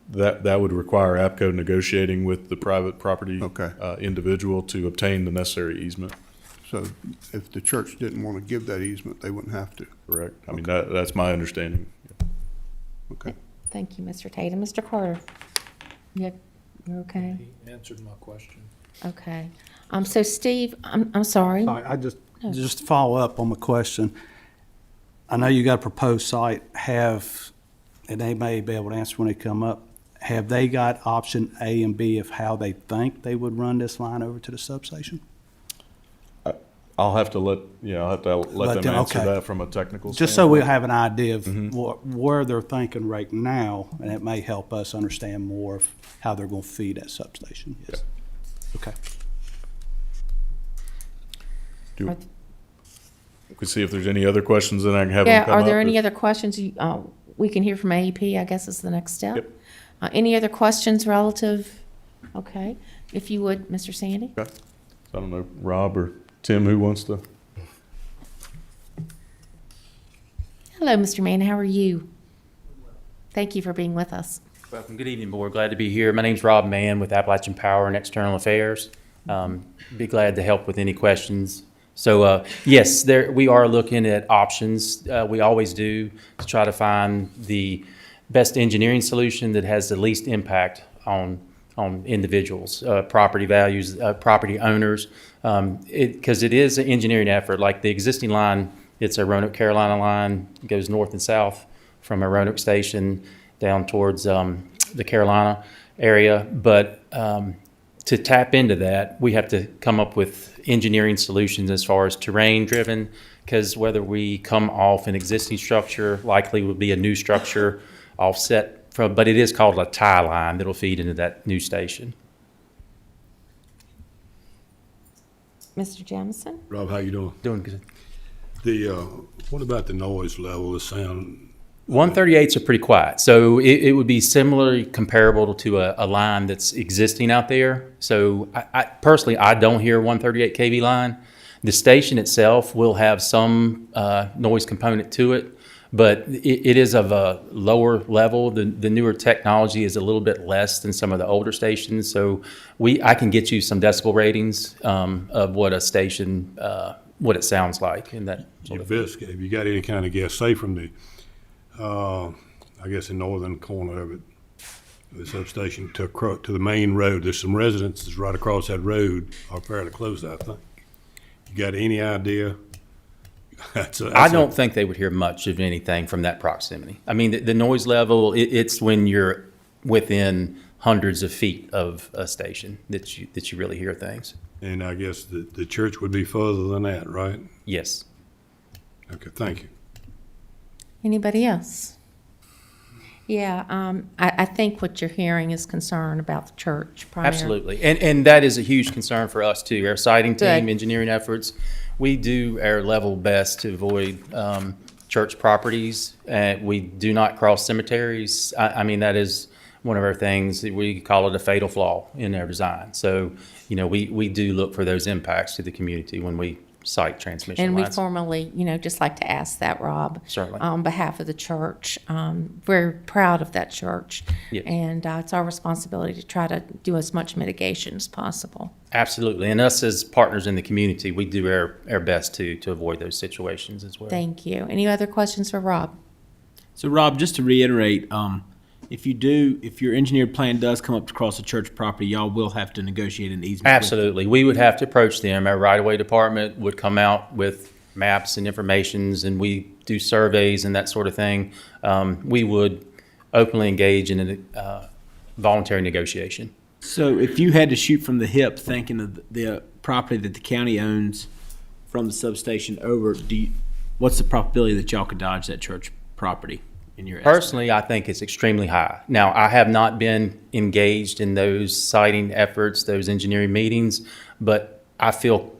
that would require APCO negotiating with the private property individual to obtain the necessary easement. So if the church didn't want to give that easement, they wouldn't have to. Correct. I mean, that's my understanding. Okay. Thank you, Mr. Tatum. Mr. Carter? You're okay? He answered my question. Okay. So Steve, I'm sorry. Sorry, just to follow up on my question. I know you got a proposed site, and they may be able to answer when they come up, have they got option A and B of how they think they would run this line over to the substation? I'll have to let them answer okay. that from a technical Just standpoint. so we have an idea of where they're thinking right now, and it may help us understand more of how they're going to feed that substation. Yes. Yeah. Okay. We can see if there's any other questions, then I can have them come Are up. there any other questions we can hear from AEP, I guess is the next step? Yep. Any other questions relative? Okay. If you would, Mr. Sandy? Okay. So I don't know, Rob or Tim, who wants to? Hello, Mr. Mann. How are you? Thank you for being with us. Welcome. Good evening, Board. Glad to be here. My name's Rob Mann with Appalachian Power and External Affairs. Be glad to help with any questions. So, yes, we are looking at options. We always do to try to find the best engineering solution that has the least impact on individuals, property values, property owners, because it is an engineering effort. Like the existing line, it's a Roanoke, Carolina line. It goes north and south from a Roanoke station down towards the Carolina area. But to tap into that, we have to come up with engineering solutions as far as terrain driven, because whether we come off an existing structure, likely will be a new structure offset from, but it is called a tie line that'll feed into that new station. Mr. Jamison? Rob, how you doing? Doing good. What about the noise level, the sound? 138s are pretty quiet, so it would be similarly comparable to a line that's existing out there. So I personally, I don't hear a 138 kV line. The station itself will have some noise component to it, but it is of a lower level. The newer technology is a little bit less than some of the older stations, so I can get you some decibel ratings of what a station, what it sounds like. And that sort of thing. Have you got any kind of guess, say from the I guess the northern corner of it, the substation to the main road? There's some residences right across that road are fairly close, I think. You got any idea? I don't think they would hear much of anything from that proximity. I mean, the noise level, it's when you're within hundreds of feet of a station that you really hear things. And I guess the church would be further than that, right? Yes. Okay, thank you. Anybody else? Yeah, I think what you're hearing is concern about the church primarily. Absolutely. And that is a huge concern for us too. Our siting team, Good. engineering efforts, we do our level best to avoid church properties. We do not cross cemeteries. I mean, that is one of our things. We call it a fatal flaw in our design. So, you know, we do look for those impacts to the community when we site transmission And we lines. formally, just like to ask that, Rob. Certainly. On behalf of the church. We're proud of that church. Yes. And it's our responsibility to try to do as much mitigation as possible. Absolutely. And us as partners in the community, we do our best to avoid those situations as well. Thank you. Any other questions for Rob? So Rob, just to reiterate, if your engineered plan does come up to cross the church property, y'all will have to negotiate an easement. with Absolutely. We would have to approach them. Our right-of-way department would come out with maps and informations, and we do surveys and that sort of thing. We would openly engage in a voluntary negotiation. So if you had to shoot from the hip, thinking of the property that the county owns from the substation over, what's the probability that y'all could dodge that church property in your estimate? Personally, I think it's extremely high. Now, I have not been engaged in those siting efforts, those engineering meetings, but I feel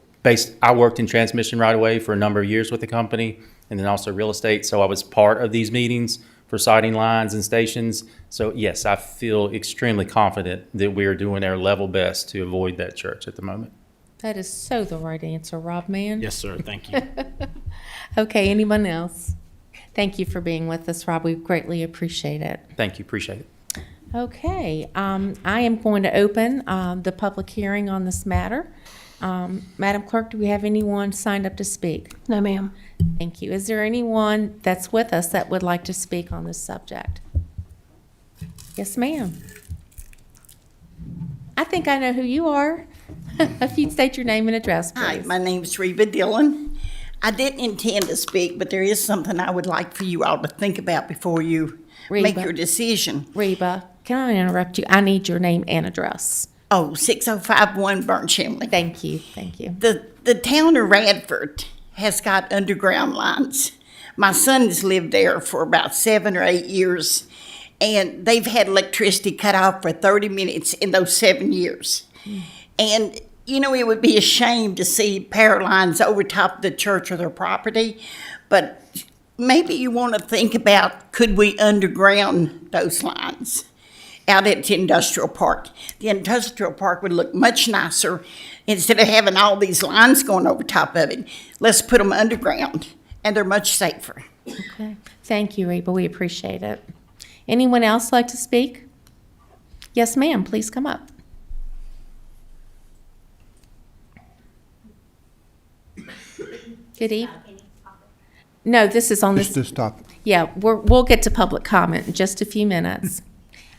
I worked in transmission right away for a number of years with the company, and then also real estate, so I was part of these meetings for siting lines and stations. So yes, I feel extremely confident that we are doing our level best to avoid that church at the moment. That is so the right answer, Rob Mann. Yes, sir. Thank you. Okay, anyone else? Thank you for being with us, Rob. We greatly appreciate it. Thank you, appreciate it. Okay, I am going to open the public hearing on this matter. Madam Clerk, do we have anyone signed up to speak? No, ma'am. Thank you. Is there anyone that's with us that would like to speak on this subject? Yes, ma'am. I think I know who you are. If you'd state your name and address, please. Hi, my name's Reba Dillon. I didn't intend to speak, but there is something I would like for you all to think about before you make your decision. Reba, can I interrupt you? I need your name and address. Oh, 6051 Burnshimley. Thank you, thank you. The town of Radford has got underground lines. My son has lived there for about 7 or 8 years, and they've had electricity cut off for 30 minutes in those 7 years. And, you know, it would be a shame to see power lines over top of the church or their property, but maybe you want to think about, could we underground those lines out at the industrial park? The industrial park would look much nicer instead of having all these lines going over top of it. Let's put them underground, and they're much safer. Okay, thank you, Reba. We appreciate it. Anyone else like to speak? Yes, ma'am, please come up. Good evening. No, this is on This topic. Yeah, we'll get to public comment in just a few minutes.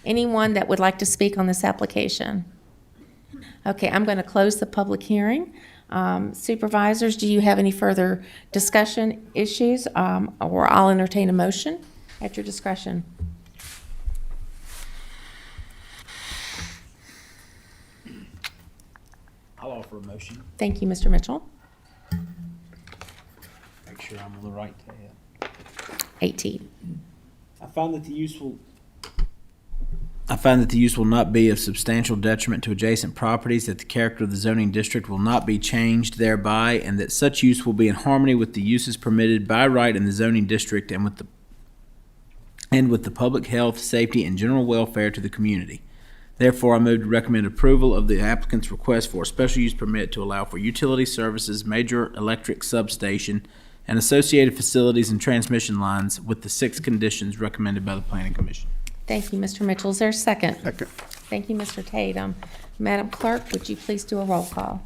Anyone that would like to speak on this application? Okay, I'm going to close the public hearing. Supervisors, do you have any further discussion issues, or I'll entertain a motion at your discretion? I'll offer a motion. Thank you, Mr. Mitchell. Make sure I'm on the right tab. 18. I find that the use will not be of substantial detriment to adjacent properties, that the character of the zoning district will not be changed thereby, and that such use will be in harmony with the uses permitted by right in the zoning district and with the public health, safety, and general welfare to the community. Therefore, I move to recommend approval of the applicant's request for a special use permit to allow for utility services, major electric substation, and associated facilities and transmission lines with the 6 conditions recommended by the Planning Commission. Thank you, Mr. Mitchell. Is there a second? Second. Thank you, Mr. Tatum. Madam Clerk, would you please do a roll call?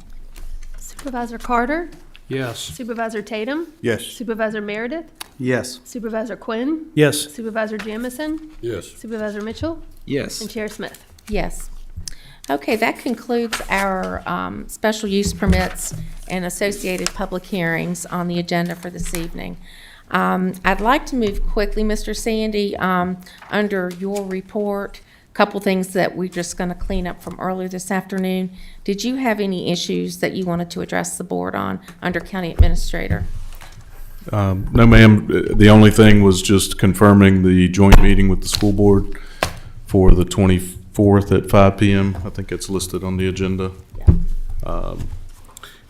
Supervisor Carter? Yes. Supervisor Tatum? Yes. Supervisor Meredith? Yes. Supervisor Quinn? Yes. Supervisor Jamison? Yes. Supervisor Mitchell? Yes. And Chair Smith? Yes. Okay, that concludes our special use permits and associated public hearings on the agenda for this evening. I'd like to move quickly, Mr. Sandy, under your report, a couple things that we're just going to clean up from earlier this afternoon. Did you have any issues that you wanted to address the board on under County Administrator? No, ma'am. The only thing was just confirming the joint meeting with the school board for the 24th at 5 p.m. I think it's listed on the agenda.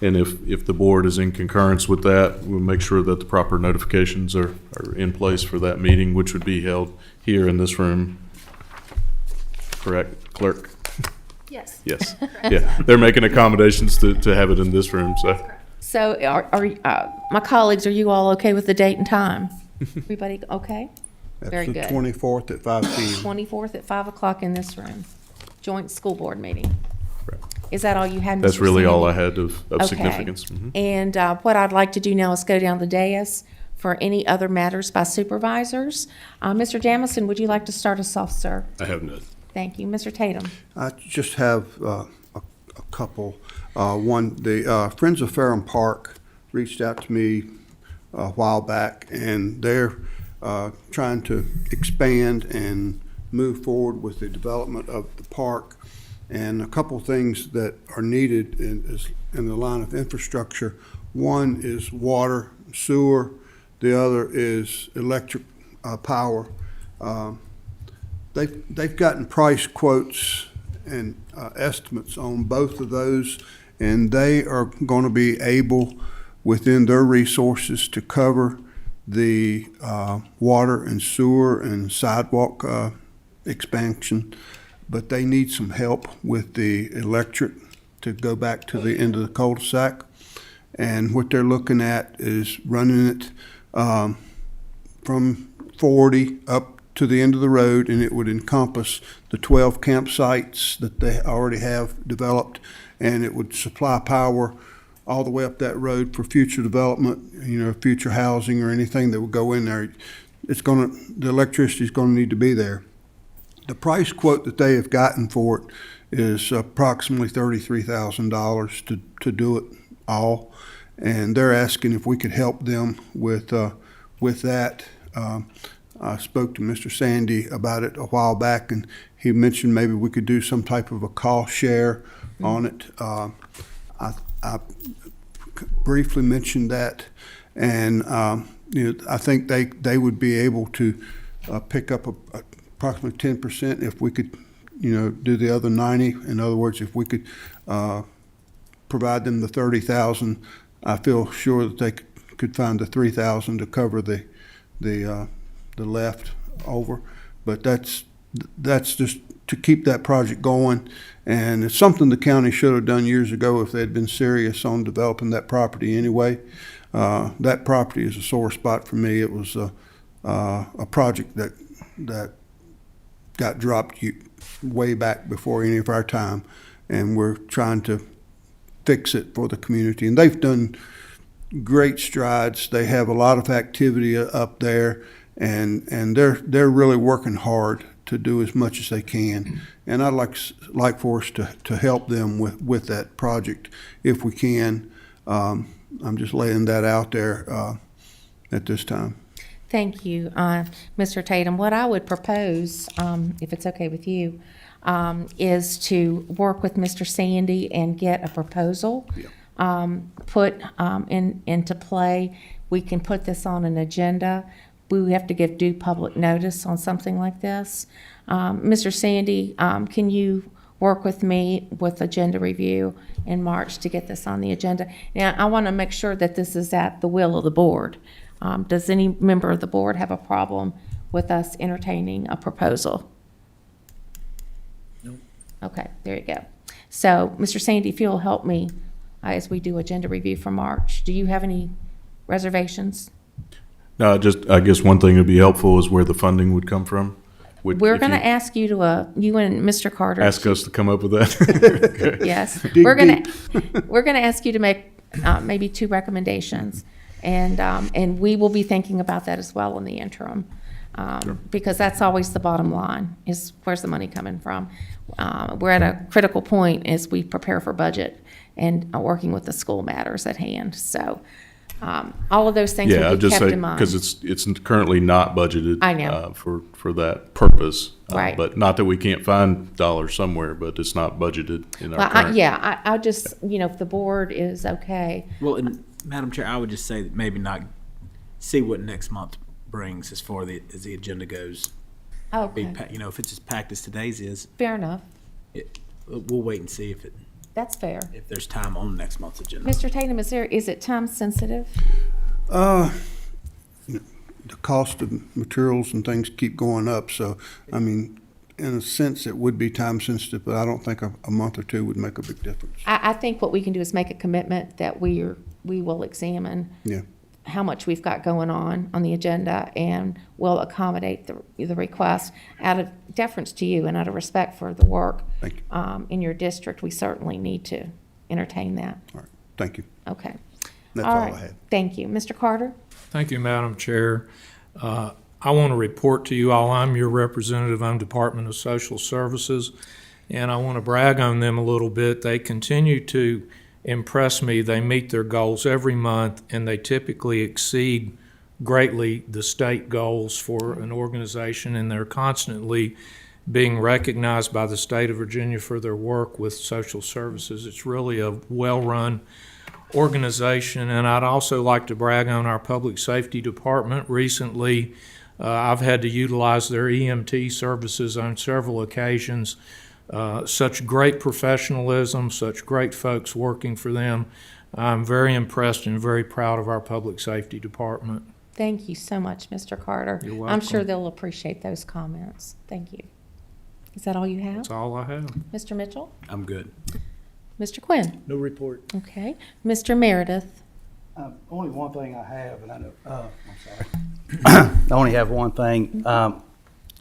And if the board is in concurrence with that, we'll make sure that the proper notifications are in place for that meeting, which would be held here in this room. Correct, clerk? Yes. Yes. Yeah, they're making accommodations to have it in this room, so. So my colleagues, are you all okay with the date and time? Everybody okay? Very That's good. the 24th at 5 p.m. 24th at 5 o'clock in this room, joint school board meeting. Correct. Is that all you had, Mr. That's really all I Sandy? had of Okay. significance. Mhm. And what I'd like to do now is go down the dais for any other matters by supervisors. Mr. Jamison, would you like to start us off, sir? I have none. Thank you. Mr. Tatum? I just have a couple. One, the Friends of Ferrum Park reached out to me a while back, and they're trying to expand and move forward with the development of the park. And a couple things that are needed in the line of infrastructure. One is water, sewer. The other is electric power. They've gotten price quotes and estimates on both of those, and they are going to be able, within their resources, to cover the water and sewer and sidewalk expansion, but they need some help with the electric to go back to the end of the cul-de-sac. And what they're looking at is running it from 40 up to the end of the road, and it would encompass the 12 campsites that they already have developed, and it would supply power all the way up that road for future development, future housing or anything that would go in there. The electricity is going to need to be there. The price quote that they have gotten for it is approximately $33,000 to do it all, and they're asking if we could help them with that. I spoke to Mr. Sandy about it a while back, and he mentioned maybe we could do some type of a cost share on it. I briefly mentioned that, and I think they would be able to pick up approximately 10% if we could, do the other 90. In other words, if we could provide them the $30,000, I feel sure that they could find the $3,000 to cover the left over. But that's just to keep that project going, and it's something the county should have done years ago if they'd been serious on developing that property anyway. That property is a sore spot for me. It was a project that got dropped way back before any of our time, and we're trying to fix it for the community. And they've done great strides. They have a lot of activity up there, and they're really working hard to do as much as they can. And I'd like for us to help them with that project if we can. I'm just laying that out there at this time. Thank you, Mr. Tatum. What I would propose, if it's okay with you, is to work with Mr. Sandy and get a proposal put into play. We can put this on an agenda. We have to give due public notice on something like this. Mr. Sandy, can you work with me with agenda review in March to get this on the agenda? Now, I want to make sure that this is at the will of the board. Does any member of the board have a problem with us entertaining a proposal? No. Okay, there you go. So, Mr. Sandy, if you'll help me as we do agenda review for March, do you have any reservations? No, I guess one thing that'd be helpful is where the funding would come from. We're going to ask you to, you and Mr. Carter. Ask us to come up with that? Okay. Yes. We're going to ask you to make maybe 2 recommendations. And we will be thinking about that as well in the interim. Sure. Because that's always the bottom line, is where's the money coming from? We're at a critical point as we prepare for budget and working with the school matters at hand. So all of those things will be kept in mind. Because it's currently not budgeted. I know. For that purpose. Right. But not that we can't find dollars somewhere, but it's not budgeted in our current. I just, if the board is okay. Well, and Madam Chair, I would just say that maybe not see what next month brings as far as the agenda goes. Okay, If it's as packed as today's is, fair enough. we'll wait and see That's fair. if there's time on next month's agenda. Mr. Tatum, is it time sensitive? The cost of materials and things keep going up, so, I mean, in a sense, it would be time sensitive, but I don't think a month or two would make a big difference. I think what we can do is make a commitment that we will examine Yeah. how much we've got going on the agenda, and we'll accommodate the request out of deference to you and out of respect for the work Thank you. in your district. We certainly need to entertain that. All right, thank you. Okay. That's All all right. I had. Thank you. Mr. Carter? Thank you, Madam Chair. I want to report to you all, I'm your representative on Department of Social Services, and I want to brag on them a little bit. They continue to impress me. They meet their goals every month, and they typically exceed greatly the state goals for an organization, and they're constantly being recognized by the state of Virginia for their work with social services. It's really a well-run organization, and I'd also like to brag on our public safety department. Recently, I've had to utilize their EMT services on several occasions. Such great professionalism, such great folks working for them. I'm very impressed and very proud of our public safety department. Thank you so much, Mr. Carter. You're I'm sure welcome. they'll appreciate those comments. Thank you. Is that all you have? That's all I have. Mr. Mitchell? I'm good. Mr. Quinn? No report. Okay. Mr. Meredith? Only one thing I have, and I know, I'm sorry. I only have one thing. On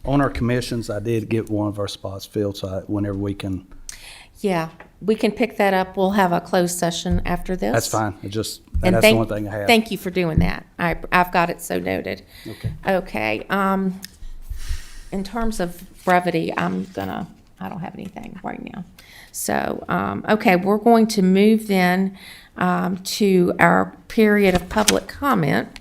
our commissions, I did get one of our spots filled, so whenever we can, Yeah, we can pick that up. We'll have a closed session after this. that's fine. And And that's the one thing I have. Thank you for doing that. I've got it so noted. Okay. Okay, in terms of brevity, I don't have anything right now. So, okay, we're going to move then to our period of public comment.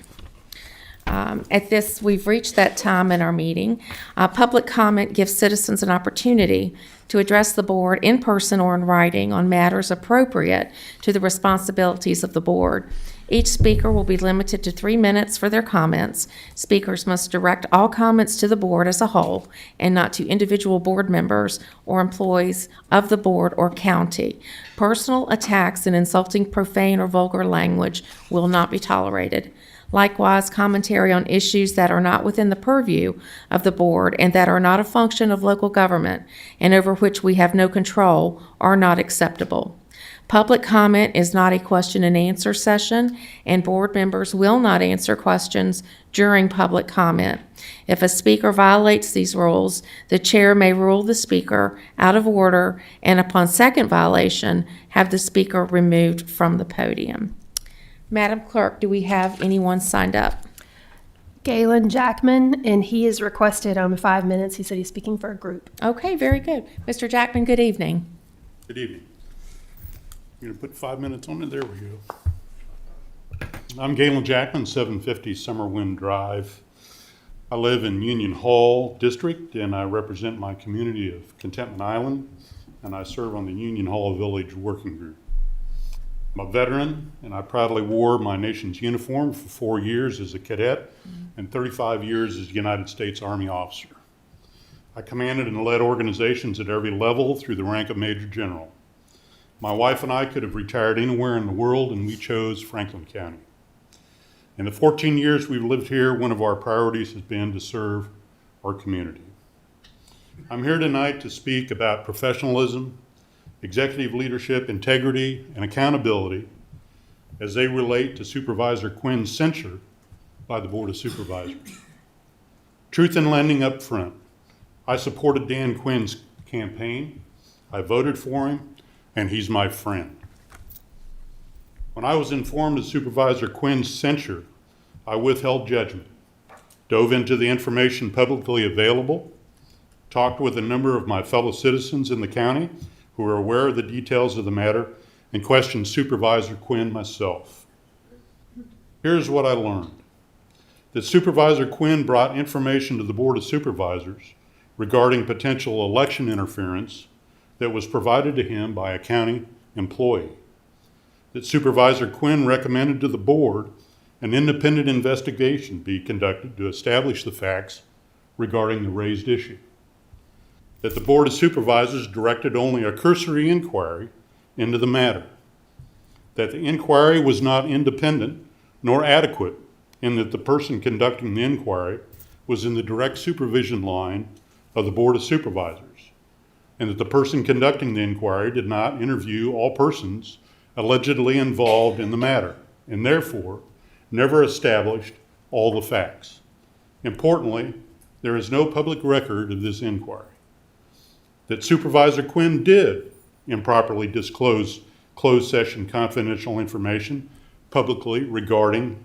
At this, we've reached that time in our meeting. Public comment gives citizens an opportunity to address the board in person or in writing on matters appropriate to the responsibilities of the board. Each speaker will be limited to 3 minutes for their comments. Speakers must direct all comments to the board as a whole and not to individual board members or employees of the board or county. Personal attacks and insulting, profane, or vulgar language will not be tolerated. Likewise, commentary on issues that are not within the purview of the board and that are not a function of local government and over which we have no control are not acceptable. Public comment is not a question and answer session, and board members will not answer questions during public comment. If a speaker violates these rules, the chair may rule the speaker out of order and upon second violation, have the speaker removed from the podium. Madam Clerk, do we have anyone signed up? Galen Jackman, and he is requested 5 minutes. He said he's speaking for a group. Okay, very good. Mr. Jackman, good evening. Good evening. You're gonna put 5 minutes on it? There we go. I'm Galen Jackman, 750 Summerwind Drive. I live in Union Hall District, and I represent my community of Contentment Island, and I serve on the Union Hall Village Working Group. I'm a veteran, and I proudly wore my nation's uniform for 4 years as a cadet and 35 years as a United States Army officer. I commanded and led organizations at every level through the rank of Major General. My wife and I could have retired anywhere in the world, and we chose Franklin County. In the 14 years we've lived here, one of our priorities has been to serve our community. I'm here tonight to speak about professionalism, executive leadership, integrity, and accountability as they relate to Supervisor Quinn's censure by the Board of Supervisors. Truth in lending up front. I supported Dan Quinn's campaign. I voted for him, and he's my friend. When I was informed of Supervisor Quinn's censure, I withheld judgment, dove into the information publicly available, talked with a number of my fellow citizens in the county who are aware of the details of the matter, and questioned Supervisor Quinn myself. Here's what I learned. That Supervisor Quinn brought information to the Board of Supervisors regarding potential election interference that was provided to him by a county employee. That Supervisor Quinn recommended to the board an independent investigation be conducted to establish the facts regarding the raised issue. That the Board of Supervisors directed only a cursory inquiry into the matter. That the inquiry was not independent nor adequate, and that the person conducting the inquiry was in the direct supervision line of the Board of Supervisors, and that the person conducting the inquiry did not interview all persons allegedly involved in the matter, and therefore never established all the facts. Importantly, there is no public record of this inquiry. That Supervisor Quinn did improperly disclose closed session confidential information publicly regarding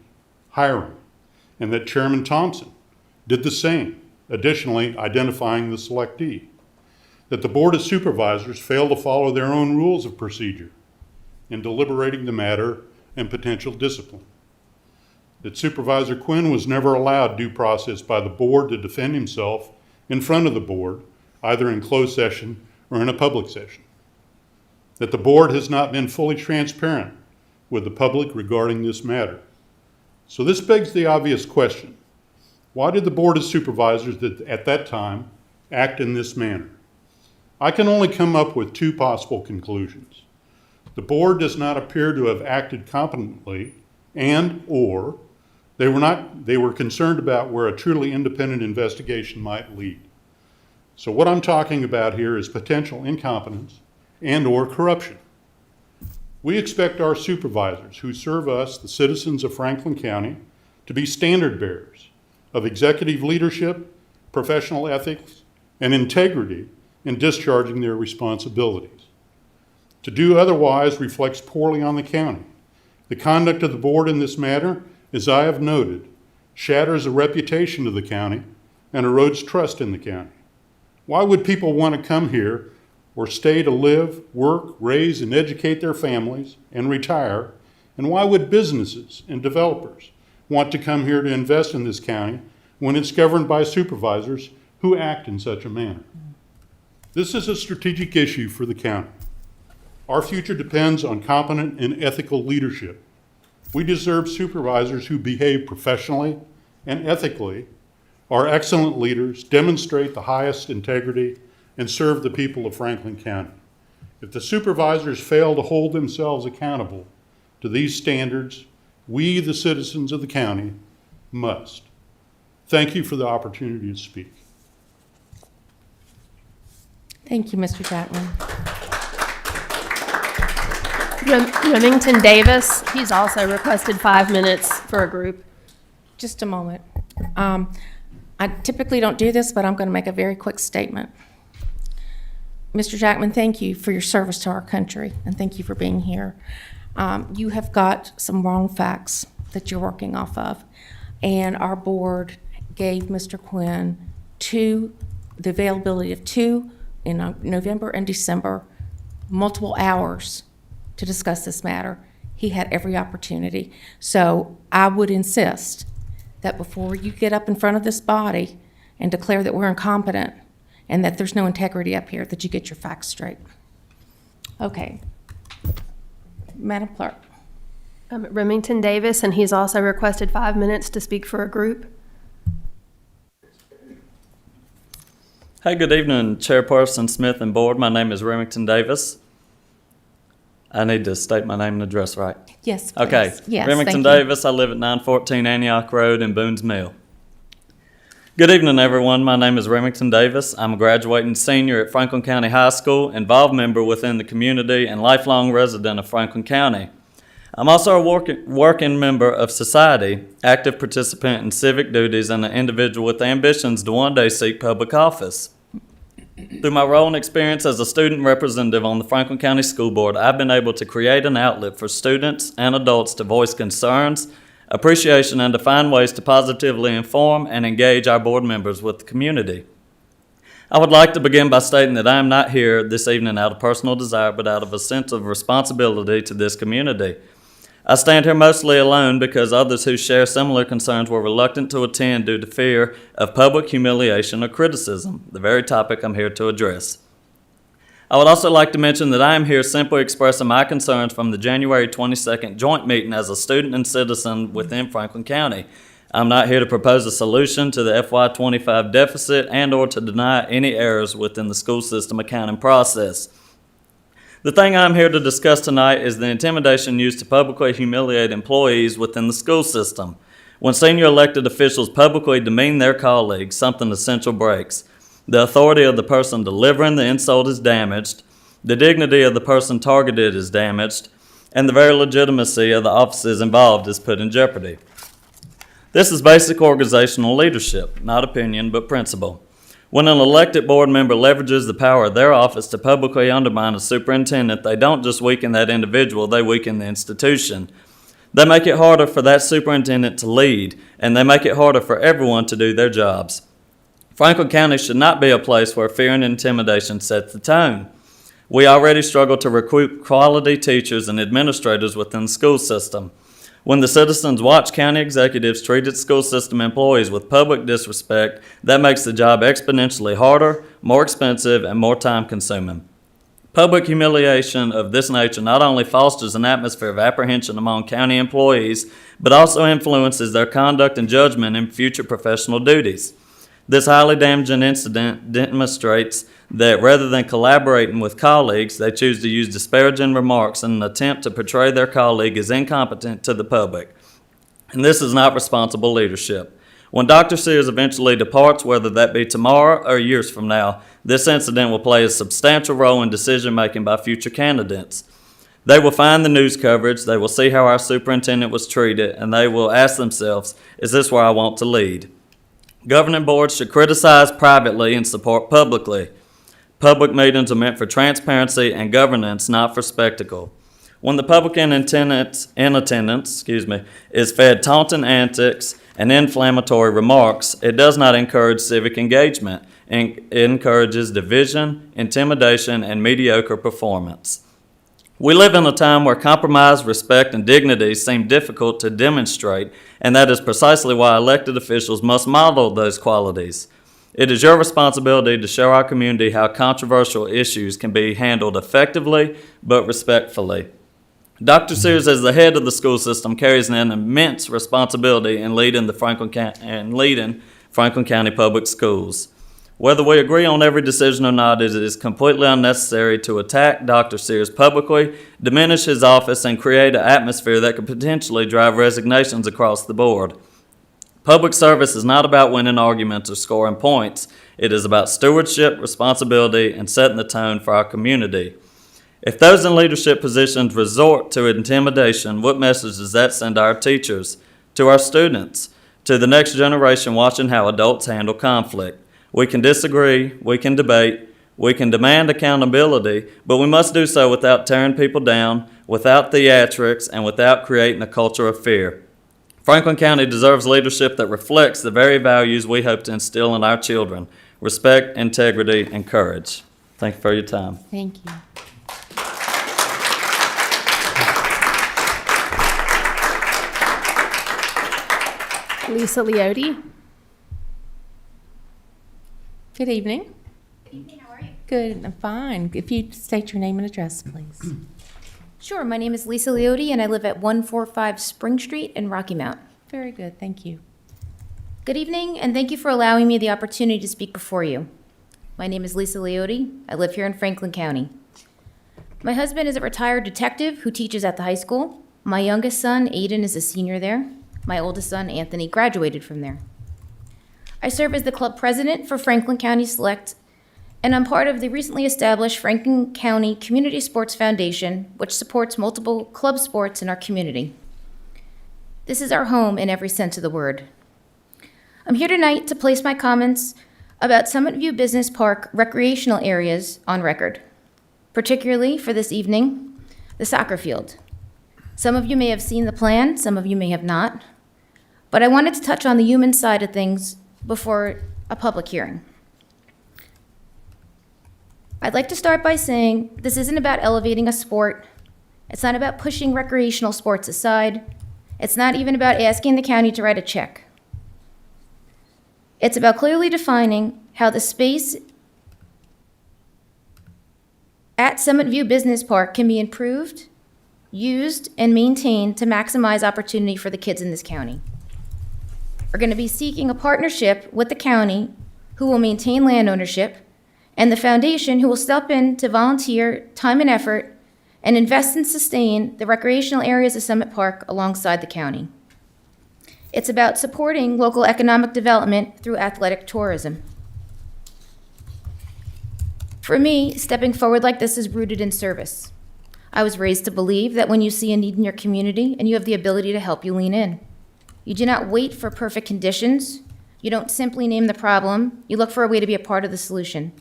hiring, and that Chairman Thompson did the same, additionally identifying the selectee. That the Board of Supervisors failed to follow their own rules of procedure in deliberating the matter and potential discipline. That Supervisor Quinn was never allowed due process by the board to defend himself in front of the board, either in closed session or in a public session. That the board has not been fully transparent with the public regarding this matter. So this begs the obvious question: why did the Board of Supervisors at that time act in this manner? I can only come up with two possible conclusions. The board does not appear to have acted competently, and/or they were concerned about where a truly independent investigation might lead. So what I'm talking about here is potential incompetence and/or corruption. We expect our supervisors who serve us, the citizens of Franklin County, to be standard bearers of executive leadership, professional ethics, and integrity in discharging their responsibilities. To do otherwise reflects poorly on the county. The conduct of the board in this matter, as I have noted, shatters the reputation of the county and erodes trust in the county. Why would people want to come here or stay to live, work, raise, and educate their families and retire? And why would businesses and developers want to come here to invest in this county when it's governed by supervisors who act in such a manner? This is a strategic issue for the county. Our future depends on competent and ethical leadership. We deserve supervisors who behave professionally and ethically, are excellent leaders, demonstrate the highest integrity, and serve the people of Franklin County. If the supervisors fail to hold themselves accountable to these standards, we, the citizens of the county, must. Thank you for the opportunity to speak. Thank you, Mr. Jackman. Remington Davis, he's also requested 5 minutes for a group. Just a moment. I typically don't do this, but I'm going to make a very quick statement. Mr. Jackman, thank you for your service to our country, and thank you for being here. You have got some wrong facts that you're working off of, and our board gave Mr. Quinn the availability of two in November and December, multiple hours to discuss this matter. He had every opportunity. So I would insist that before you get up in front of this body and declare that we're incompetent and that there's no integrity up here, that you get your facts straight. Okay. Madam Clerk. Remington Davis, and he's also requested 5 minutes to speak for a group. Hey, good evening, Chairperson Smith and Board. My name is Remington Davis. I need to state my name and address right. Yes, please. Okay. Yes, Remington thank you. Davis. I live at 914 Antioch Road in Boone's Mill. Good evening, everyone. My name is Remington Davis. I'm a graduating senior at Franklin County High School, involved member within the community, and lifelong resident of Franklin County. I'm also a working member of society, active participant in civic duties, and an individual with ambitions to one day seek public office. Through my role and experience as a student representative on the Franklin County School Board, I've been able to create an outlet for students and adults to voice concerns, appreciation, and to find ways to positively inform and engage our board members with the community. I would like to begin by stating that I am not here this evening out of personal desire, but out of a sense of responsibility to this community. I stand here mostly alone because others who share similar concerns were reluctant to attend due to fear of public humiliation or criticism, the very topic I'm here to address. I would also like to mention that I am here simply expressing my concerns from the January 22nd joint meeting as a student and citizen within Franklin County. I'm not here to propose a solution to the FY25 deficit and/or to deny any errors within the school system accounting process. The thing I'm here to discuss tonight is the intimidation used to publicly humiliate employees within the school system. When senior elected officials publicly demean their colleagues, something essential breaks. The authority of the person delivering the insult is damaged, the dignity of the person targeted is damaged, and the very legitimacy of the offices involved is put in jeopardy. This is basic organizational leadership, not opinion, but principle. When an elected board member leverages the power of their office to publicly undermine a superintendent, they don't just weaken that individual, they weaken the institution. They make it harder for that superintendent to lead, and they make it harder for everyone to do their jobs. Franklin County should not be a place where fear and intimidation sets the tone. We already struggle to recruit quality teachers and administrators within the school system. When the citizens watch county executives treat its school system employees with public disrespect, that makes the job exponentially harder, more expensive, and more time-consuming. Public humiliation of this nature not only fosters an atmosphere of apprehension among county employees, but also influences their conduct and judgment in future professional duties. This highly damaging incident demonstrates that rather than collaborating with colleagues, they choose to use disparaging remarks in an attempt to portray their colleague as incompetent to the public. And this is not responsible leadership. When Dr. Sears eventually departs, whether that be tomorrow or years from now, this incident will play a substantial role in decision-making by future candidates. They will find the news coverage, they will see how our superintendent was treated, and they will ask themselves, is this where I want to lead? Governing boards should criticize privately and support publicly. Public meetings are meant for transparency and governance, not for spectacle. When the public in attendance is fed taunting antics and inflammatory remarks, it does not encourage civic engagement. It encourages division, intimidation, and mediocre performance. We live in a time where compromise, respect, and dignity seem difficult to demonstrate, and that is precisely why elected officials must model those qualities. It is your responsibility to show our community how controversial issues can be handled effectively but respectfully. Dr. Sears, as the head of the school system, carries an immense responsibility in leading Franklin County Public Schools. Whether we agree on every decision or not, it is completely unnecessary to attack Dr. Sears publicly, diminish his office, and create an atmosphere that could potentially drive resignations across the board. Public service is not about winning arguments or scoring points. It is about stewardship, responsibility, and setting the tone for our community. If those in leadership positions resort to intimidation, what message does that send to our teachers, to our students, to the next generation watching how adults handle conflict? We can disagree, we can debate, we can demand accountability, but we must do so without tearing people down, without theatrics, and without creating a culture of fear. Franklin County deserves leadership that reflects the very values we hope to instill in our children: respect, integrity, and courage. Thank you for your time. Thank you. Lisa Leotti. Good evening. Good evening, how are you? Good, I'm fine. If you state your name and address, please. Sure, my name is Lisa Leotti and I live at 145 Spring Street in Rocky Mount. Very good, thank you. Good evening, and thank you for allowing me the opportunity to speak before you. My name is Lisa Leotti. I live here in Franklin County. My husband is a retired detective who teaches at the high school. My youngest son, Aiden, is a senior there. My oldest son, Anthony, graduated from there. I serve as the club president for Franklin County Select, and I'm part of the recently established Franklin County Community Sports Foundation, which supports multiple club sports in our community. This is our home in every sense of the word. I'm here tonight to place my comments about Summit View Business Park recreational areas on record, particularly for this evening, the soccer field. Some of you may have seen the plan, some of you may have not, but I wanted to touch on the human side of things before a public hearing. I'd like to start by saying this isn't about elevating a sport. It's not about pushing recreational sports aside. It's not even about asking the county to write a check. It's about clearly defining how the space at Summit View Business Park can be improved, used, and maintained to maximize opportunity for the kids in this county. We're going to be seeking a partnership with the county, who will maintain land ownership, and the foundation, who will step in to volunteer time and effort and invest and sustain the recreational areas of Summit Park alongside the county. It's about supporting local economic development through athletic tourism. For me, stepping forward like this is rooted in service. I was raised to believe that when you see a need in your community and you have the ability to help, you lean in. You do not wait for perfect conditions. You don't simply name the problem. You look for a way to be a part of the solution.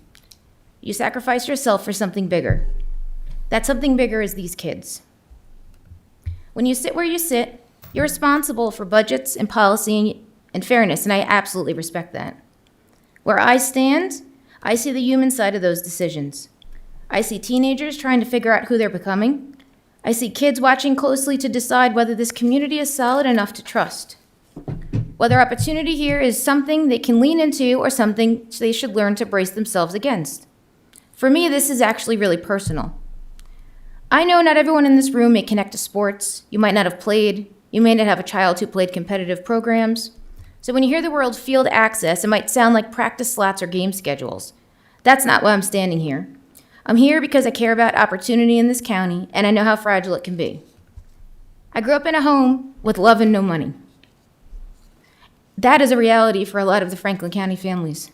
You sacrifice yourself for something bigger. That something bigger is these kids. When you sit where you sit, you're responsible for budgets and policy and fairness, and I absolutely respect that. Where I stand, I see the human side of those decisions. I see teenagers trying to figure out who they're becoming. I see kids watching closely to decide whether this community is solid enough to trust. Whether opportunity here is something they can lean into or something they should learn to brace themselves against. For me, this is actually really personal. I know not everyone in this room may connect to sports. You might not have played. You may not have a child who played competitive programs. So when you hear the word field access, it might sound like practice slots or game schedules. That's not why I'm standing here. I'm here because I care about opportunity in this county, and I know how fragile it can be. I grew up in a home with love and no money. That is a reality for a lot of the Franklin County families.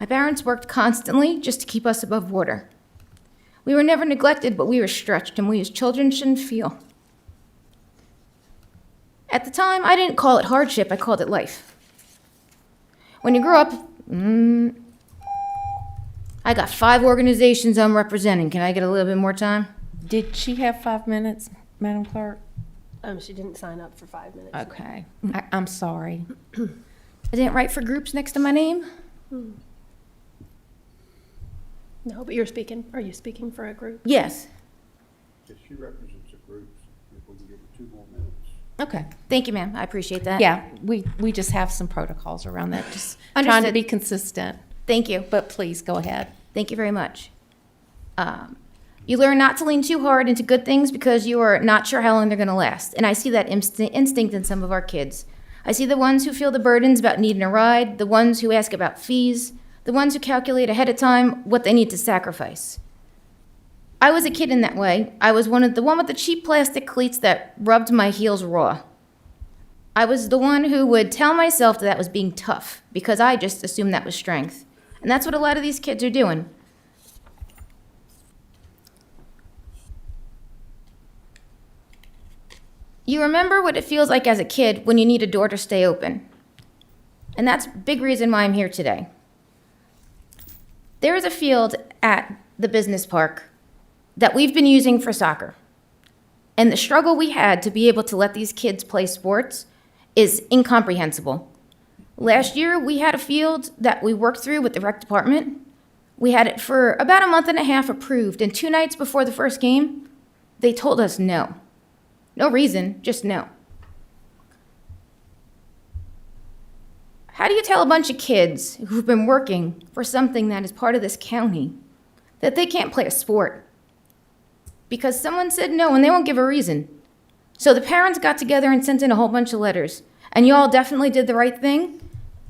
My parents worked constantly just to keep us above water. We were never neglected, but we were stretched, and we as children shouldn't feel. At the time, I didn't call it hardship, I called it life. When you grow up, I got 5 organizations I'm representing. Can I get a little bit more time? Did she have 5 minutes, Madam Clerk? She didn't sign up for 5 minutes. Okay, I'm sorry. I didn't write for groups next to my name? No, but you're speaking. Are you speaking for a group? Yes. If she represents a group, if we can give her 2 more minutes. Okay. Thank you, ma'am. I appreciate that. Yeah, we just have some protocols around that, just trying to Understood. be consistent. Thank you. But please, go ahead. Thank you very much. You learn not to lean too hard into good things because you are not sure how long they're going to last. And I see that instinct in some of our kids. I see the ones who feel the burdens about needing a ride, the ones who ask about fees, the ones who calculate ahead of time what they need to sacrifice. I was a kid in that way. I was the one with the cheap plastic cleats that rubbed my heels raw. I was the one who would tell myself that was being tough because I just assumed that was strength. And that's what a lot of these kids are doing. You remember what it feels like as a kid when you need a door to stay open. And that's a big reason why I'm here today. There is a field at the business park that we've been using for soccer. And the struggle we had to be able to let these kids play sports is incomprehensible. Last year, we had a field that we worked through with the rec department. We had it for about a month and a half approved, and 2 nights before the first game, they told us no. No reason, just no. How do you tell a bunch of kids who've been working for something that is part of this county that they can't play a sport? Because someone said no and they won't give a reason. So the parents got together and sent in a whole bunch of letters. And you all definitely did the right thing,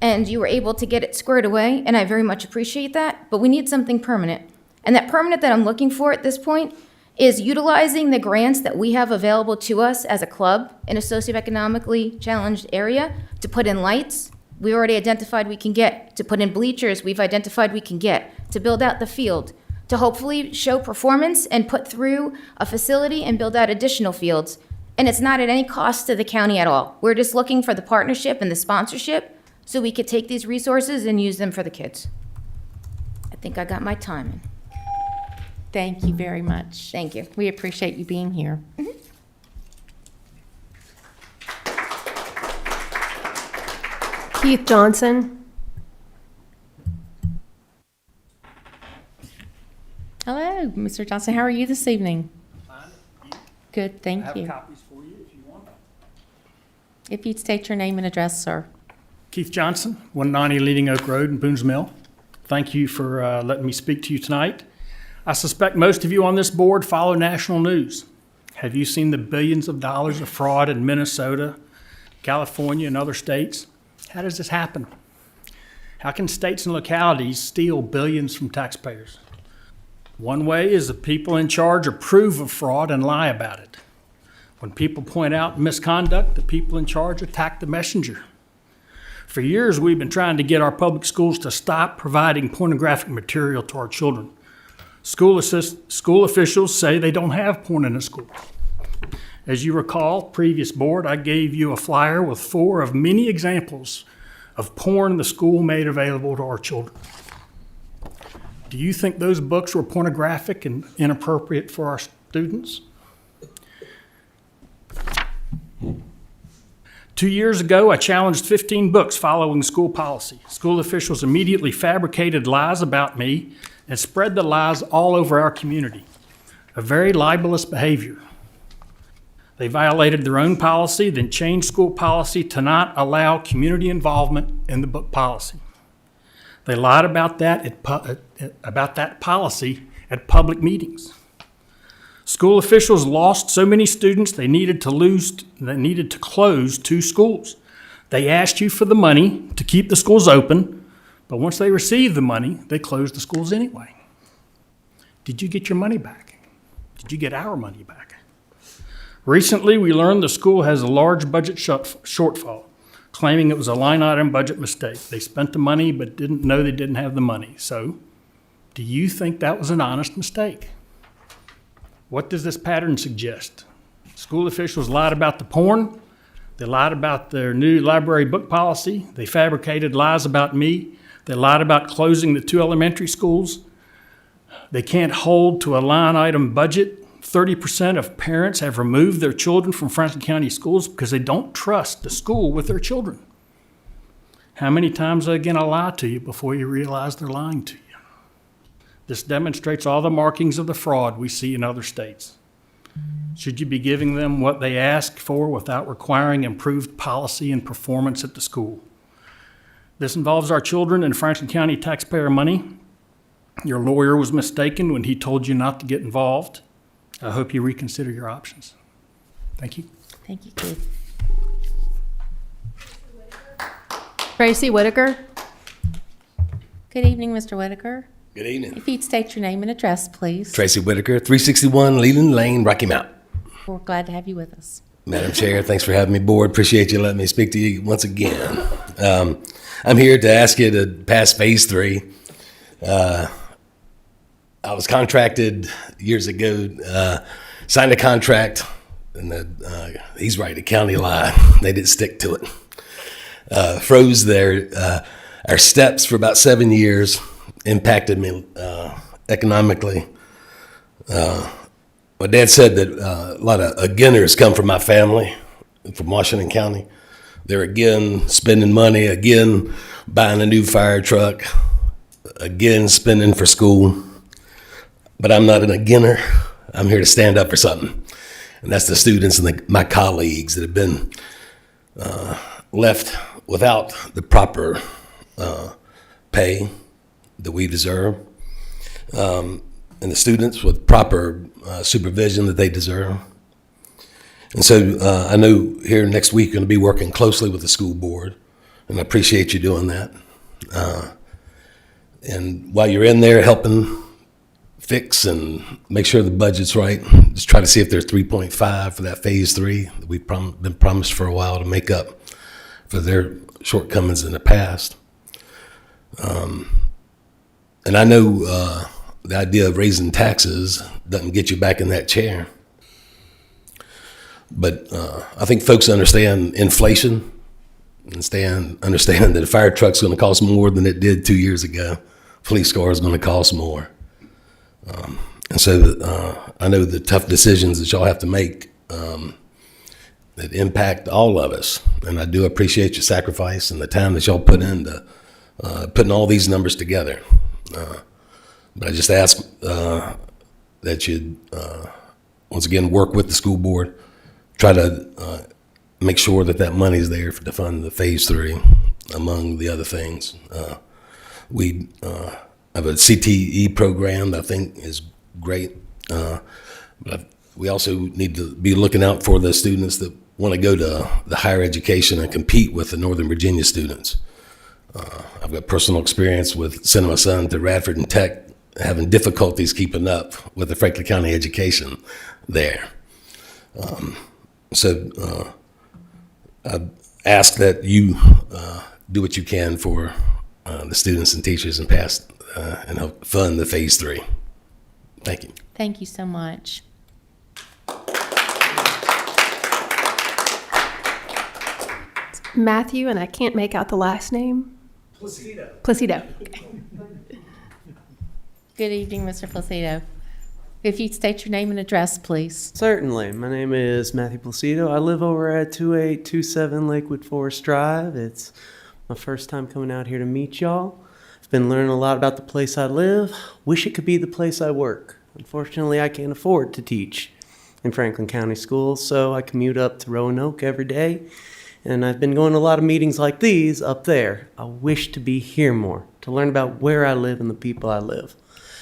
and you were able to get it squared away, and I very much appreciate that, but we need something permanent. And that permanent that I'm looking for at this point is utilizing the grants that we have available to us as a club in a socioeconomically challenged area to put in lights. We already identified we can get. To put in bleachers, we've identified we can get. To build out the field. To hopefully show performance and put through a facility and build out additional fields. And it's not at any cost to the county at all. We're just looking for the partnership and the sponsorship so we could take these resources and use them for the kids. I think I got my time in. Thank you very much. Thank you. We appreciate you being here. Keith Johnson. Hello, Mr. Johnson. How are you this evening? Good, thank you. I have copies for you if you want. If you'd state your name and address, sir. Keith Johnson, 190 Leading Oak Road in Boones Mill. Thank you for letting me speak to you tonight. I suspect most of you on this board follow national news. Have you seen the billions of dollars of fraud in Minnesota, California, and other states? How does this happen? How can states and localities steal billions from taxpayers? One way is the people in charge approve of fraud and lie about it. When people point out misconduct, the people in charge attack the messenger. For years, we've been trying to get our public schools to stop providing pornographic material to our children. School officials say they don't have porn in the school. As you recall, previous board, I gave you a flyer with 4 of many examples of porn the school made available to our children. Do you think those books were pornographic and inappropriate for our students? 2 years ago, I challenged 15 books following school policy. School officials immediately fabricated lies about me and spread the lies all over our community, a very libelous behavior. They violated their own policy, then changed school policy to not allow community involvement in the book policy. They lied about that policy at public meetings. School officials lost so many students they needed to close 2 schools. They asked you for the money to keep the schools open, but once they received the money, they closed the schools anyway. Did you get your money back? Did you get our money back? Recently, we learned the school has a large budget shortfall, claiming it was a line item budget mistake. They spent the money but didn't know they didn't have the money. So, do you think that was an honest mistake? What does this pattern suggest? School officials lied about the porn. They lied about their new library book policy. They fabricated lies about me. They lied about closing the 2 elementary schools. They can't hold to a line item budget. 30% of parents have removed their children from Franklin County schools because they don't trust the school with their children. How many times are they going to lie to you before you realize they're lying to you? This demonstrates all the markings of the fraud we see in other states. Should you be giving them what they ask for without requiring improved policy and performance at the school? This involves our children and Franklin County taxpayer money. Your lawyer was mistaken when he told you not to get involved. I hope you reconsider your options. Thank you. Thank you, Keith. Tracy Whitaker. Good evening, Mr. Whitaker. Good evening. If you'd state your name and address, please. Tracy Whitaker, 361 Leland Lane, Rocky Mount. We're glad to have you with us. Madam Chair, thanks for having me aboard. Appreciate you letting me speak to you once again. I'm here to ask you to pass phase 3. I was contracted years ago, signed a contract, and he's right, the county lied. They didn't stick to it. Froze our steps for about 7 years, impacted me economically. My dad said that a lot of againers come from my family, from Washington County. They're again spending money, again buying a new fire truck, again spending for school. But I'm not an againer. I'm here to stand up for something. And that's the students and my colleagues that have been left without the proper pay that we deserve, and the students with proper supervision that they deserve. And so I know here next week you're going to be working closely with the school board, and I appreciate you doing that. And while you're in there helping fix and make sure the budget's right, just try to see if there's 3.5 for that phase 3 that we've been promised for a while to make up for their shortcomings in the past. And I know the idea of raising taxes doesn't get you back in that chair. But I think folks understand inflation and understand that a fire truck's going to cost more than it did 2 years ago. Police car is going to cost more. And so I know the tough decisions that y'all have to make that impact all of us. And I do appreciate your sacrifice and the time that y'all put into putting all these numbers together. But I just ask that you, once again, work with the school board, try to make sure that that money is there to fund the phase 3, among the other things. We have a CTE program that I think is great. But we also need to be looking out for the students that want to go to the higher education and compete with the Northern Virginia students. I've got personal experience with sending my son to Radford and Tech, having difficulties keeping up with the Franklin County education there. I ask that you do what you can for the students and teachers and pass and help fund the Phase 3. Thank you. Thank you so much. Matthew, and I can't make out the last name. Placido. Okay. Good evening, Mr. Placido. If you'd state your name and address, please. Certainly. My name is Matthew Placido. I live over at 2827 Lakewood Forest Drive. It's my first time coming out here to meet y'all. I've been learning a lot about the place I live. Wish it could be the place I work. Unfortunately, I can't afford to teach in Franklin County schools, so I commute up to Roanoke every day. And I've been going to a lot of meetings like these up there. I wish to be here more, to learn about where I live and the people I live.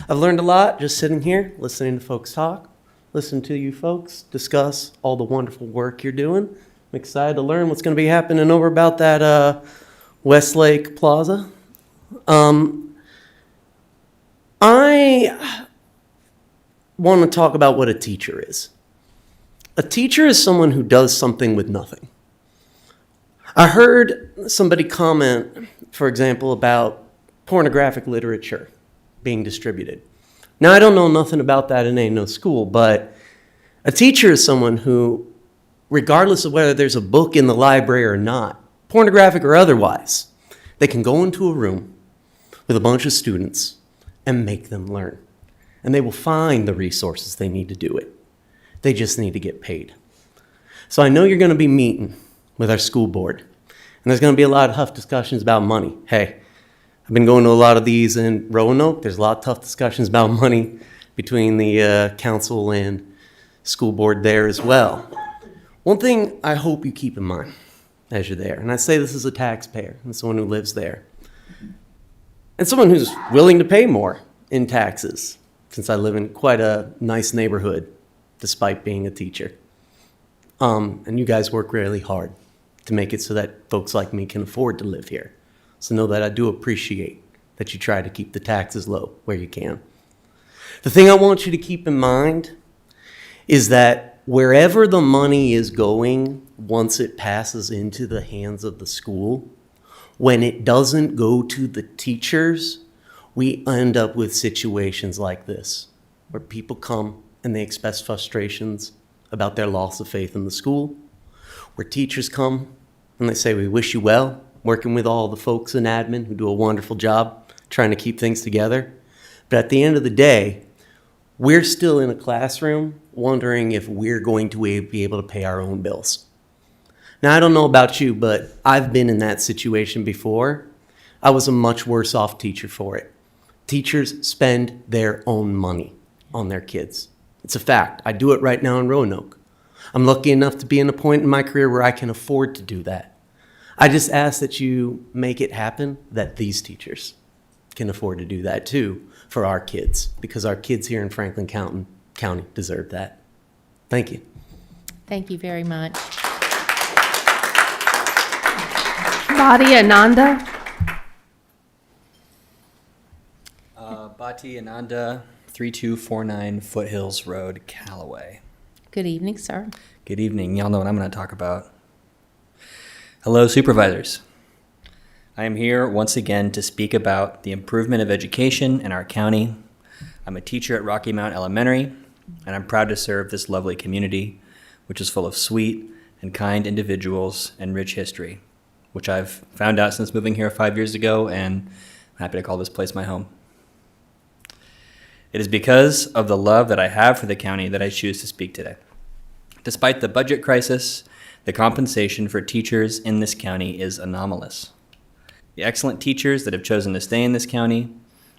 I've learned a lot just sitting here, listening to folks talk, listening to you folks discuss all the wonderful work you're doing. I'm excited to learn what's going to be happening over about that Westlake Plaza. I want to talk about what a teacher is. A teacher is someone who does something with nothing. I heard somebody comment, for example, about pornographic literature being distributed. Now, I don't know nothing about that in no school, but a teacher is someone who, regardless of whether there's a book in the library or not, pornographic or otherwise, they can go into a room with a bunch of students and make them learn. And they will find the resources they need to do it. They just need to get paid. So I know you're going to be meeting with our school board, and there's going to be a lot of tough discussions about money. Hey, I've been going to a lot of these in Roanoke. There's a lot of tough discussions about money between the council and school board there as well. One thing I hope you keep in mind as you're there, and I say this as a taxpayer and someone who lives there, and someone who's willing to pay more in taxes, since I live in quite a nice neighborhood, despite being a teacher. And you guys work really hard to make it so that folks like me can afford to live here. So know that I do appreciate that you try to keep the taxes low where you can. The thing I want you to keep in mind is that wherever the money is going, once it passes into the hands of the school, when it doesn't go to the teachers, we end up with situations like this, where people come and they express frustrations about their loss of faith in the school, where teachers come and they say, we wish you well, working with all the folks in admin who do a wonderful job trying to keep things together. But at the end of the day, we're still in a classroom wondering if we're going to be able to pay our own bills. Now, I don't know about you, but I've been in that situation before. I was a much worse off teacher for it. Teachers spend their own money on their kids. It's a fact. I do it right now in Roanoke. I'm lucky enough to be in a point in my career where I can afford to do that. I just ask that you make it happen that these teachers can afford to do that too for our kids, because our kids here in Franklin County deserve that. Thank you. Thank you very much. Bhati Ananda. Bhati Ananda, 3249 Foothills Road, Callaway. Good evening, sir. Good evening. Y'all know what I'm going to talk about. Hello, supervisors. I am here once again to speak about the improvement of education in our county. I'm a teacher at Rocky Mount Elementary, and I'm proud to serve this lovely community, which is full of sweet and kind individuals and rich history, which I've found out since moving here 5 years ago, and I'm happy to call this place my home. It is because of the love that I have for the county that I choose to speak today. Despite the budget crisis, the compensation for teachers in this county is anomalous. The excellent teachers that have chosen to stay in this county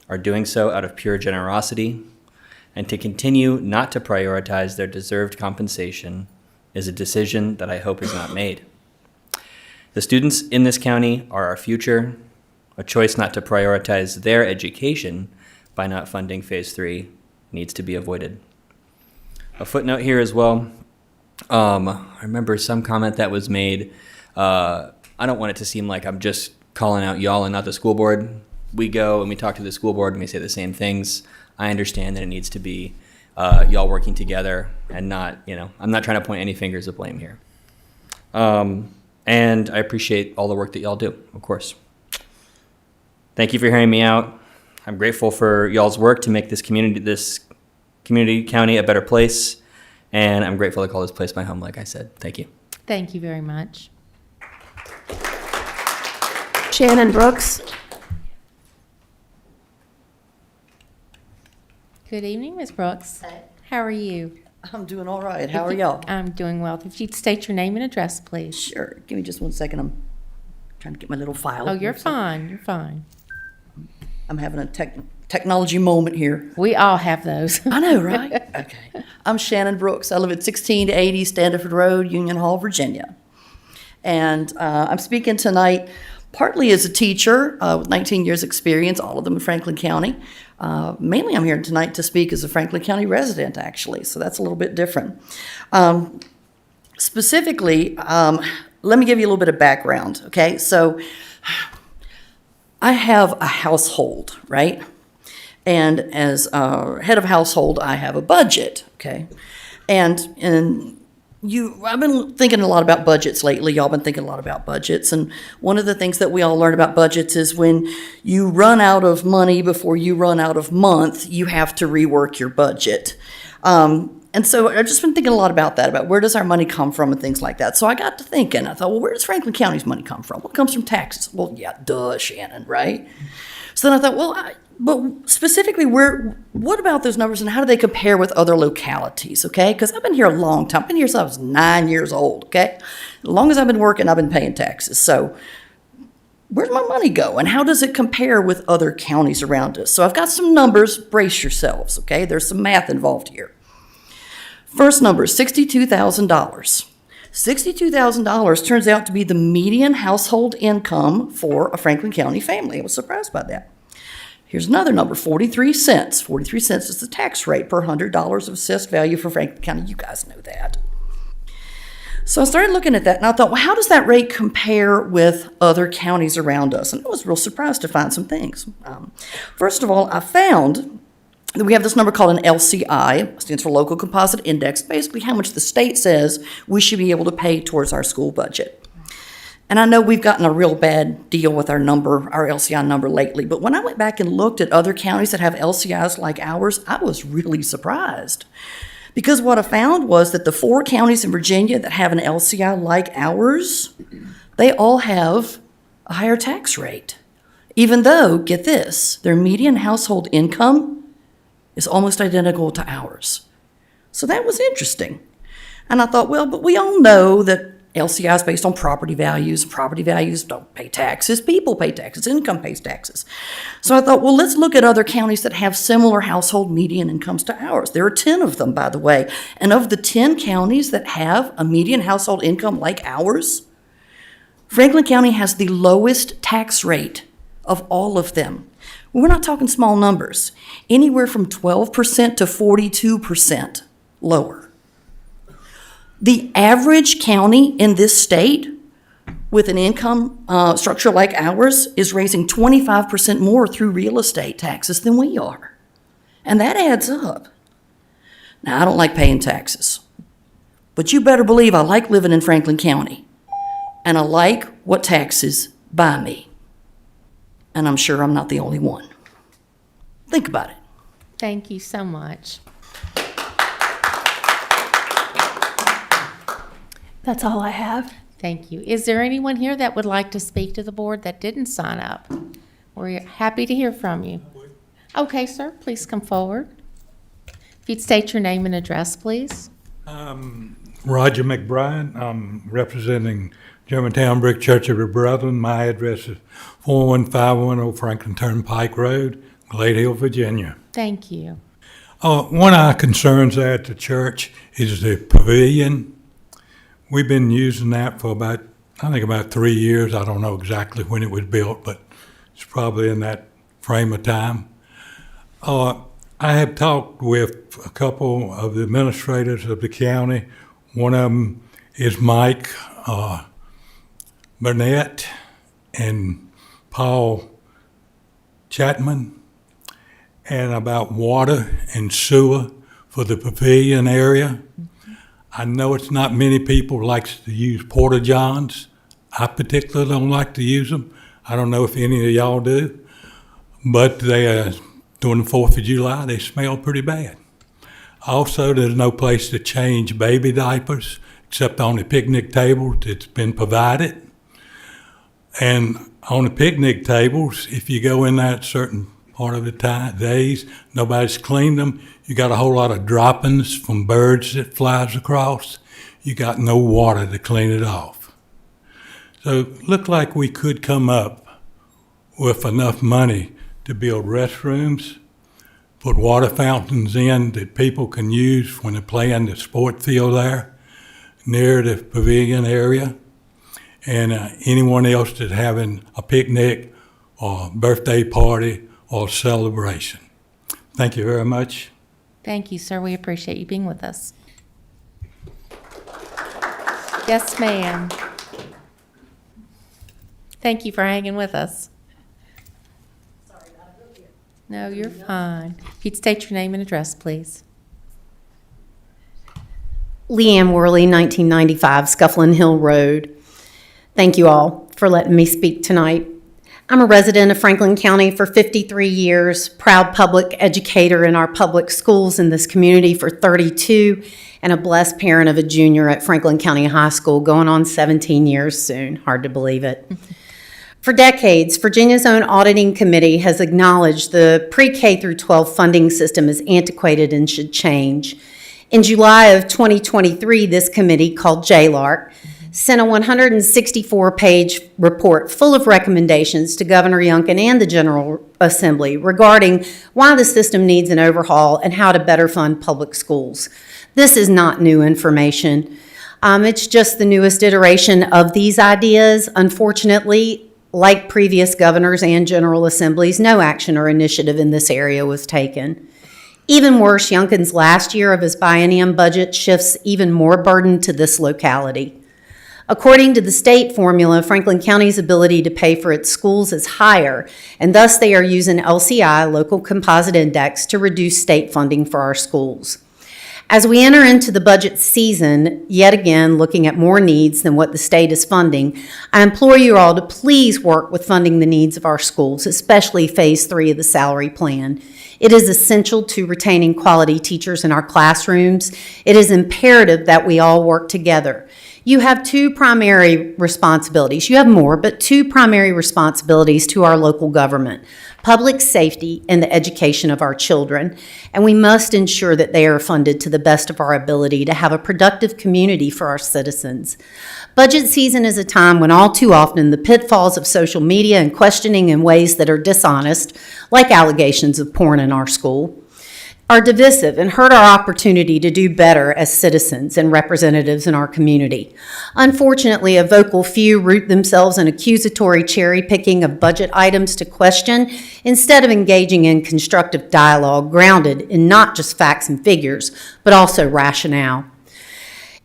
are doing so out of pure generosity, and to continue not to prioritize their deserved compensation is a decision that I hope is not made. The students in this county are our future. A choice not to prioritize their education by not funding Phase 3 needs to be avoided. A footnote here as well. I remember some comment that was made. I don't want it to seem like I'm just calling out y'all and not the school board. We go and we talk to the school board and we say the same things. I understand that it needs to be y'all working together and not, I'm not trying to point any fingers of blame here. And I appreciate all the work that y'all do, of course. Thank you for hearing me out. I'm grateful for y'all's work to make this community county a better place. And I'm grateful to call this place my home, like I said. Thank you. Thank you very much. Shannon Brooks. Good evening, Ms. Brooks. How are you? I'm doing all right. How are y'all? I'm doing well. If you'd state your name and address, please. Sure. Give me just 1 second. I'm trying to get my little file. Oh, you're fine. You're fine. I'm having a technology moment here. We all have those. I know, right? Okay. I'm Shannon Brooks. I live at 1680 Standiford Road, Union Hall, Virginia. And I'm speaking tonight partly as a teacher with 19 years experience, all of them in Franklin County. Mainly I'm here tonight to speak as a Franklin County resident, actually, so that's a little bit different. Specifically, let me give you a little bit of background, okay? So I have a household, right? And as head of household, I have a budget, okay? And I've been thinking a lot about budgets lately. Y'all been thinking a lot about budgets. And one of the things that we all learn about budgets is when you run out of money before you run out of month, you have to rework your budget. And so I've just been thinking a lot about that, about where does our money come from and things like that. So I got to thinking, I thought, well, where does Franklin County's money come from? Well, it comes from taxes. Well, yeah, duh, Shannon, right? So then I thought, well, but specifically, what about those numbers and how do they compare with other localities, okay? Because I've been here a long time. I've been here since I was 9 years old, okay? As long as I've been working, I've been paying taxes. So where's my money go and how does it compare with other counties around us? So I've got some numbers. Brace yourselves, okay? There's some math involved here. First number, $62,000. $62,000 turns out to be the median household income for a Franklin County family. I was surprised by that. Here's another number, 43 cents. 43 cents is the tax rate per $100 of assessed value for Franklin County. You guys know that. So I started looking at that and I thought, well, how does that rate compare with other counties around us? And I was real surprised to find some things. First of all, I found that we have this number called an LCI, stands for Local Composite Index, basically how much the state says we should be able to pay towards our school budget. And I know we've gotten a real bad deal with our number, our LCI number lately, but when I went back and looked at other counties that have LCIs like ours, I was really surprised. Because what I found was that the 4 counties in Virginia that have an LCI like ours, they all have a higher tax rate. Even though, get this, their median household income is almost identical to ours. So that was interesting. And I thought, well, but we all know that LCI is based on property values. Property values don't pay taxes. People pay taxes. Income pays taxes. So I thought, well, let's look at other counties that have similar household median incomes to ours. There are 10 of them, by the way. And of the 10 counties that have a median household income like ours, Franklin County has the lowest tax rate of all of them. We're not talking small numbers. Anywhere from 12% to 42% lower. The average county in this state with an income structure like ours is raising 25% more through real estate taxes than we are. And that adds up. Now, I don't like paying taxes, but you better believe I like living in Franklin County, and I like what taxes buy me. And I'm sure I'm not the only one. Think about it. Thank you so much. That's all I have. Thank you. Is there anyone here that would like to speak to the board that didn't sign up? We're happy to hear from you. Okay, sir, please come forward. If you'd state your name and address, please. Roger McBride. I'm representing Germantown Brick Church of the Brethren. My address is 41510 Franklin Turnpike Road, Glade Hill, Virginia. Thank you. One of our concerns there at the church is the pavilion. We've been using that for about 3 years. I don't know exactly when it was built, but it's probably in that frame of time. I have talked with a couple of the administrators of the county. One of them is Mike Burnett and Paul Chapman, and about water and sewer for the pavilion area. I know it's not many people likes to use porta johns. I particularly don't like to use them. I don't know if any of y'all do, but they during the 4th of July, they smell pretty bad. Also, there's no place to change baby diapers except on the picnic table that's been provided. And on the picnic tables, if you go in that certain part of the days, nobody's cleaned them. You got a whole lot of droppings from birds that flies across. You got no water to clean it off. So it looked like we could come up with enough money to build restrooms, put water fountains in that people can use when they're playing the sport field there, near the pavilion area, and anyone else that's having a picnic or birthday party or celebration. Thank you very much. Thank you, sir. We appreciate you being with us. Yes, ma'am. Thank you for hanging with us. No, you're fine. If you'd state your name and address, please. Leanne Worley, 1995 Scufflin Hill Road. Thank you all for letting me speak tonight. I'm a resident of Franklin County for 53 years, proud public educator in our public schools in this community for 32, and a blessed parent of a junior at Franklin County High School, going on 17 years soon. Hard to believe it. For decades, Virginia's own auditing committee has acknowledged the pre-K through 12 funding system is antiquated and should change. In July of 2023, this committee, called JLARC, sent a 164-page report full of recommendations to Governor Youngkin and the General Assembly regarding why the system needs an overhaul and how to better fund public schools. This is not new information. It's just the newest iteration of these ideas. Unfortunately, like previous governors and General Assemblies, no action or initiative in this area was taken. Even worse, Youngkin's last year of his biennium budget shifts even more burden to this locality. According to the state formula, Franklin County's ability to pay for its schools is higher, and thus they are using LCI, Local Composite Index, to reduce state funding for our schools. As we enter into the budget season, yet again looking at more needs than what the state is funding, I implore you all to please work with funding the needs of our schools, especially Phase 3 of the salary plan. It is essential to retaining quality teachers in our classrooms. It is imperative that we all work together. You have two primary responsibilities. You have more, but two primary responsibilities to our local government: public safety and the education of our children. And we must ensure that they are funded to the best of our ability to have a productive community for our citizens. Budget season is a time when all too often the pitfalls of social media and questioning in ways that are dishonest, like allegations of porn in our school, are divisive and hurt our opportunity to do better as citizens and representatives in our community. Unfortunately, a vocal few root themselves in accusatory cherry-picking of budget items to question instead of engaging in constructive dialogue grounded in not just facts and figures, but also rationale.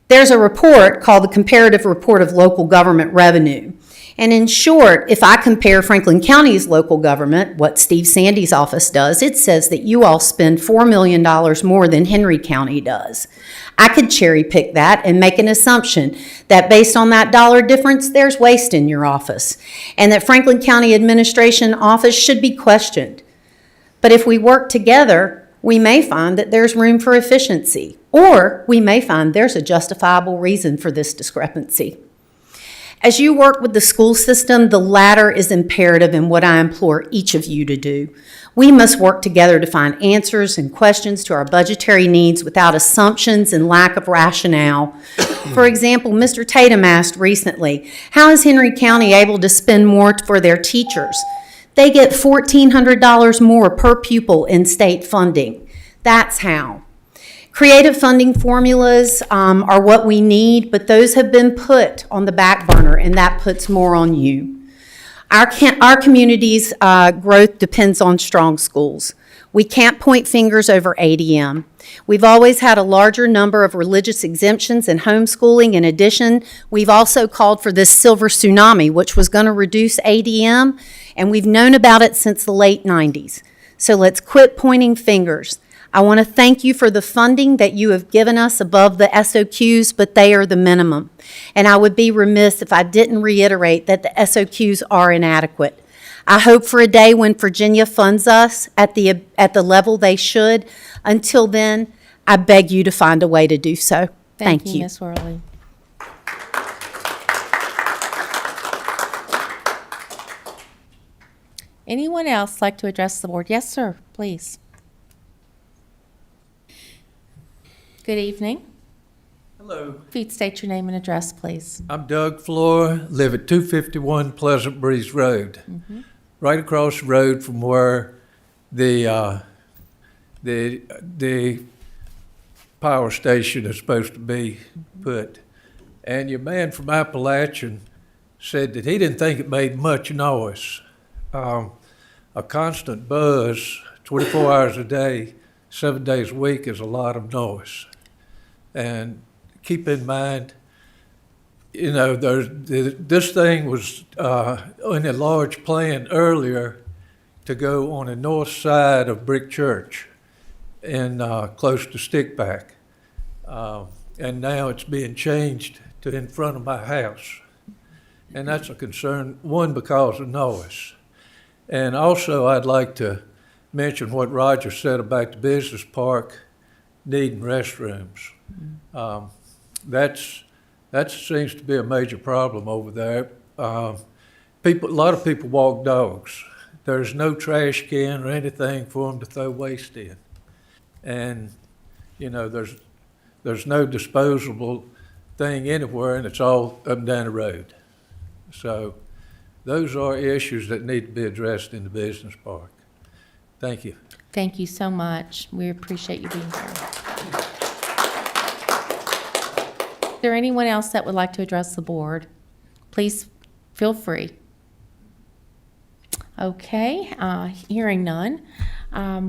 There's a report called the Comparative Report of Local Government Revenue. And in short, if I compare Franklin County's local government, what Steve Sandy's office does, it says that you all spend $4 million more than Henry County does. I could cherry pick that and make an assumption that based on that dollar difference, there's waste in your office, and that Franklin County Administration office should be questioned. But if we work together, we may find that there's room for efficiency, or we may find there's a justifiable reason for this discrepancy. As you work with the school system, the latter is imperative in what I implore each of you to do. We must work together to find answers and questions to our budgetary needs without assumptions and lack of rationale. For example, Mr. Tatum asked recently, how is Henry County able to spend more for their teachers? They get $1,400 more per pupil in state funding. That's how. Creative funding formulas are what we need, but those have been put on the back burner, and that puts more on you. Our community's growth depends on strong schools. We can't point fingers over ADM. We've always had a larger number of religious exemptions in homeschooling. In addition, we've also called for this silver tsunami, which was going to reduce ADM, and we've known about it since the late 90s. So let's quit pointing fingers. I want to thank you for the funding that you have given us above the SOQs, but they are the minimum. And I would be remiss if I didn't reiterate that the SOQs are inadequate. I hope for a day when Virginia funds us at the level they should. Until then, I beg you to find a way to do so. Thank you. Ms. Worley. Anyone else like to address the board? Yes, sir, please. Good evening. Hello, If you'd state your name and address, please. I'm Doug Flora, live at 251 Pleasant Breeze Road, right across the road from where the power station is supposed to be put. And your man from Appalachian said that he didn't think it made much noise. A constant buzz, 24 hours a day, 7 days a week is a lot of noise. And keep in mind, you know, this thing was in a large plan earlier to go on the north side of Brick Church and close to Stickback. And now it's being changed to in front of my house. And that's a concern, one, because of noise. And also, I'd like to mention what Roger said about the business park needing restrooms. That seems to be a major problem over there. A lot of people walk dogs. There's no trash can or anything for them to throw waste in. And, you know, there's no disposable thing anywhere, and it's all up and down the road. So those are issues that need to be addressed in the business park. Thank you. Thank you so much. We appreciate you being here. Is there anyone else that would like to address the board? Please feel free. Okay, hearing none,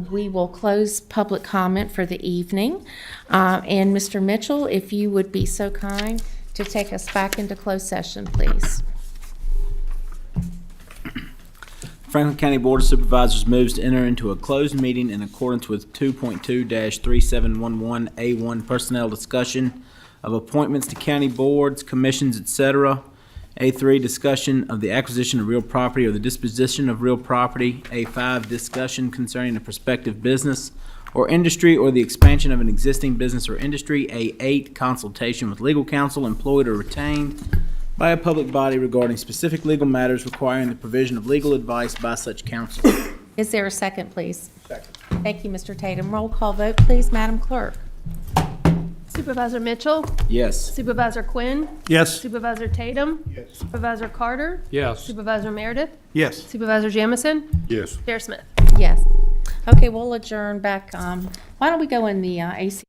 we will close public comment for the evening. And Mr. Mitchell, if you would be so kind to take us back into closed session, please. Franklin County Board of Supervisors moves to enter into a closed meeting in accordance with 2.2-3711A1 personnel discussion of appointments to county boards, commissions, etc. A3, discussion of the acquisition of real property or the disposition of real property. A5, discussion concerning a prospective business or industry or the expansion of an existing business or industry. A8, consultation with legal counsel employed or retained by a public body regarding specific legal matters requiring the provision of legal advice by such counsel. Is there a second, please? Second. Thank you, Mr. Tatum. Roll call vote, please, Madam Clerk. Supervisor Mitchell? Yes. Supervisor Quinn? Yes. Supervisor Tatum? Yes. Supervisor Carter? Yes. Supervisor Meredith? Yes. Supervisor Jamison? Yes. Chair Smith? Yes. Okay, we'll adjourn back. Why don't we go in the AC?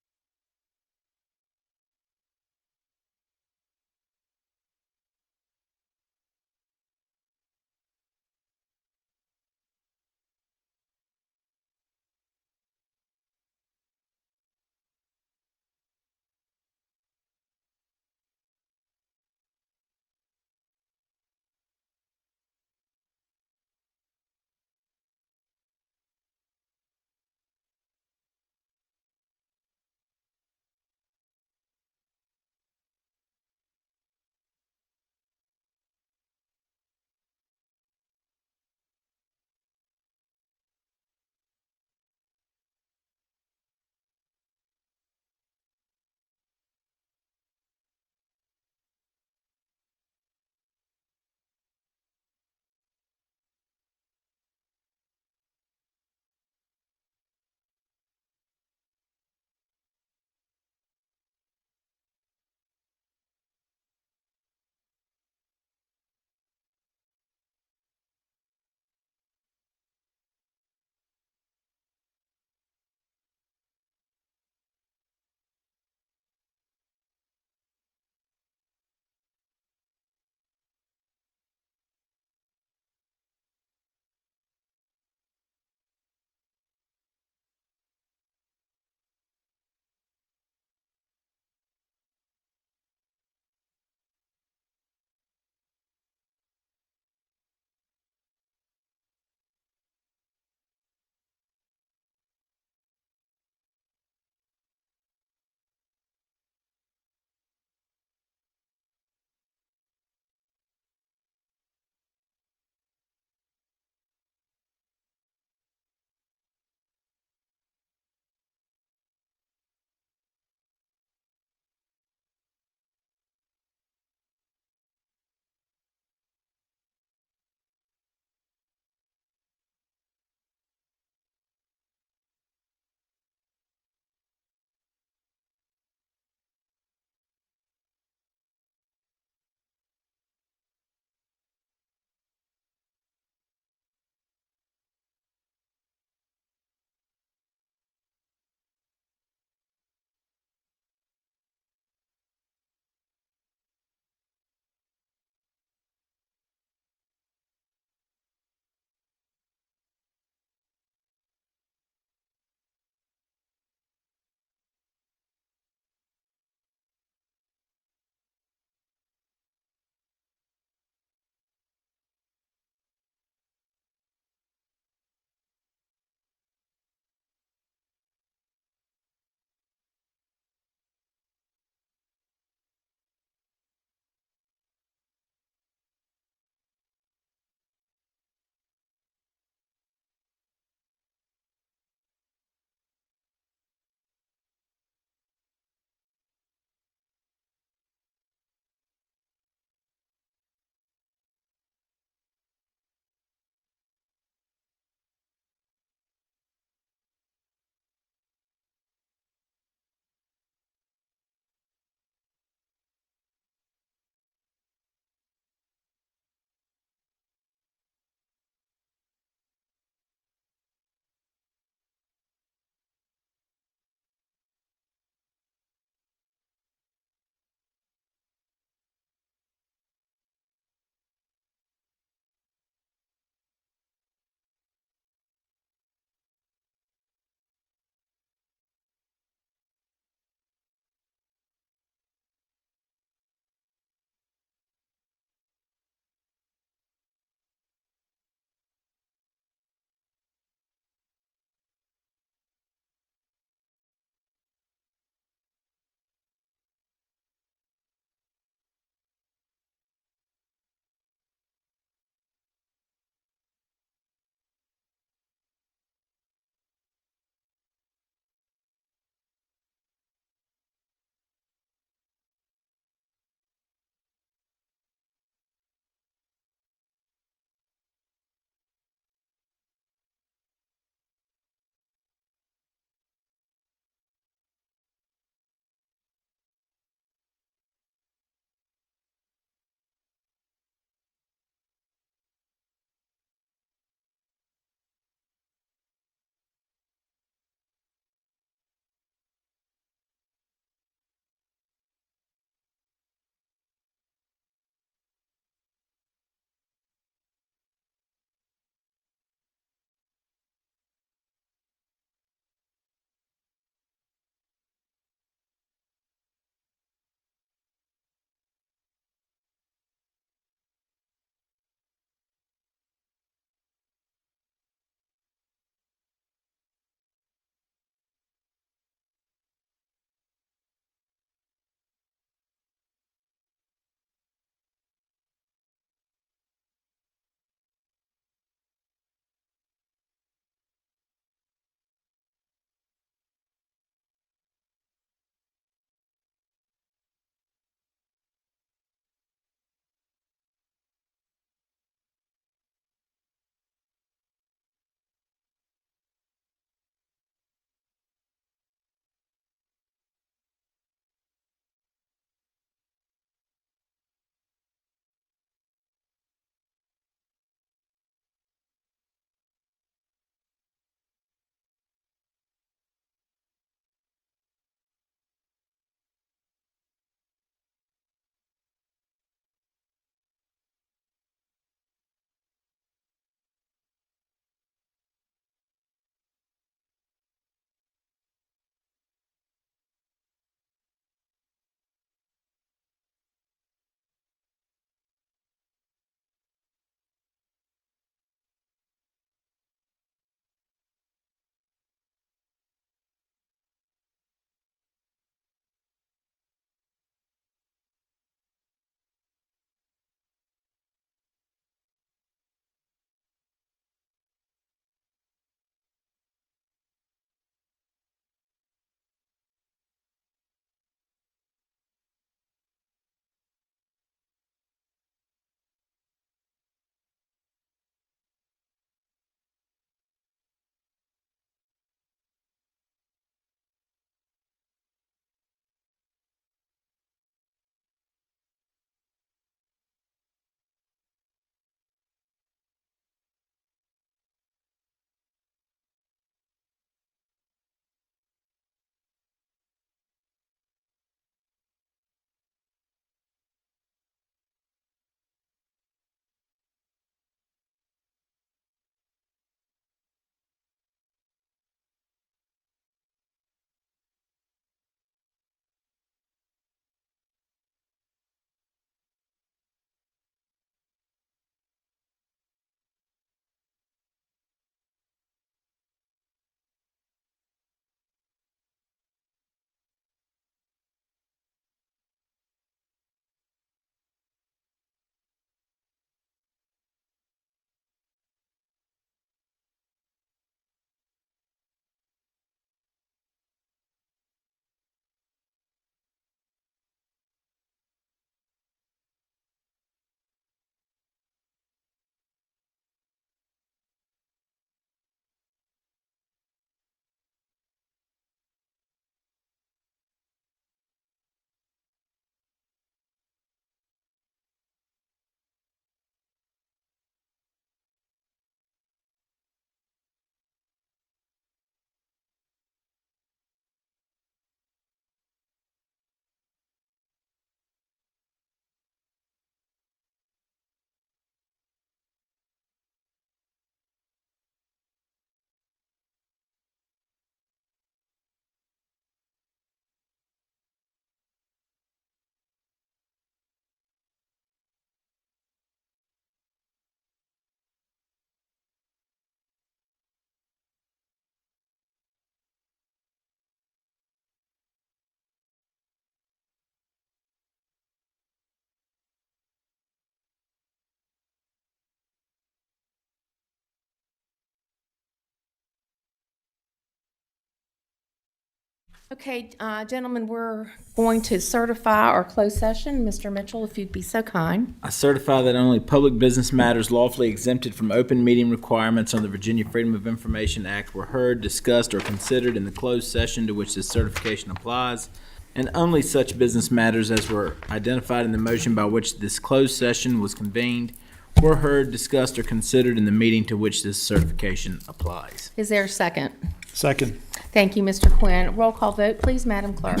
Okay, gentlemen, we're going to certify our closed session. Mr. Mitchell, if you'd be so kind. I certify that only public business matters lawfully exempted from open meeting requirements under the Virginia Freedom of Information Act were heard, discussed, or considered in the closed session to which this certification applies, and only such business matters as were identified in the motion by which this closed session was convened were heard, discussed, or considered in the meeting to which this certification applies. Is there a second? Second. Thank you, Mr. Quinn. Roll call vote, please, Madam Clerk.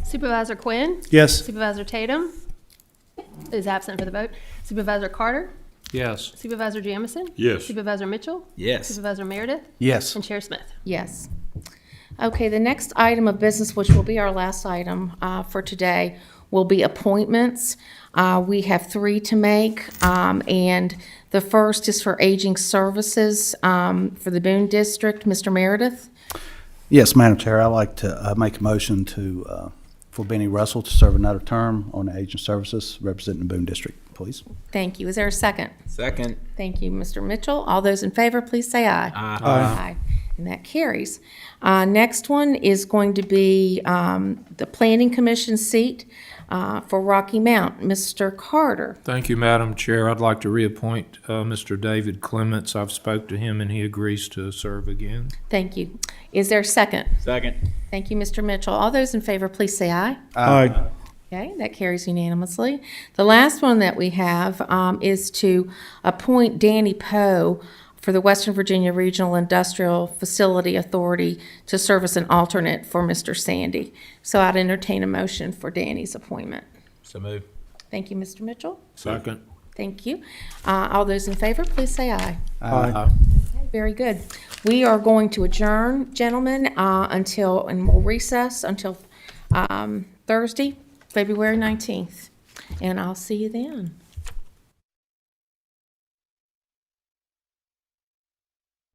Supervisor Quinn? Yes. Supervisor Tatum is absent for the vote. Supervisor Carter? Yes. Supervisor Jamison? Yes. Supervisor Mitchell? Yes. Supervisor Meredith? Yes. And Chair Smith? Yes. Okay, the next item of business, which will be our last item for today, will be appointments. We have 3 to make, and the first is for Aging Services for the Boone District. Mr. Meredith? Yes, Madam Chair, I'd like to make a motion for Benny Russell to serve another term on the Aging Services representing the Boone District, please. Thank you. Is there a second? Second. Thank you, Mr. Mitchell. All those in favor, please say aye. Aye. And that carries. Next one is going to be the Planning Commission seat for Rocky Mount. Mr. Carter. Thank you, Madam Chair. I'd like to reappoint Mr. David Clements. I've spoke to him and he agrees to serve again. Thank you. Is there a second? Second. Thank you, Mr. Mitchell. All those in favor, please say aye. Aye. Okay, that carries unanimously. The last one that we have is to appoint Danny Poe for the Western Virginia Regional Industrial Facility Authority to serve as an alternate for Mr. Sandy. So I'd entertain a motion for Danny's appointment. So move. Thank you, Mr. Mitchell. Second. Thank you. All those in favor, please say aye. Aye. Very good. We are going to adjourn, gentlemen, and we'll recess until Thursday, February 19th. And I'll see you then.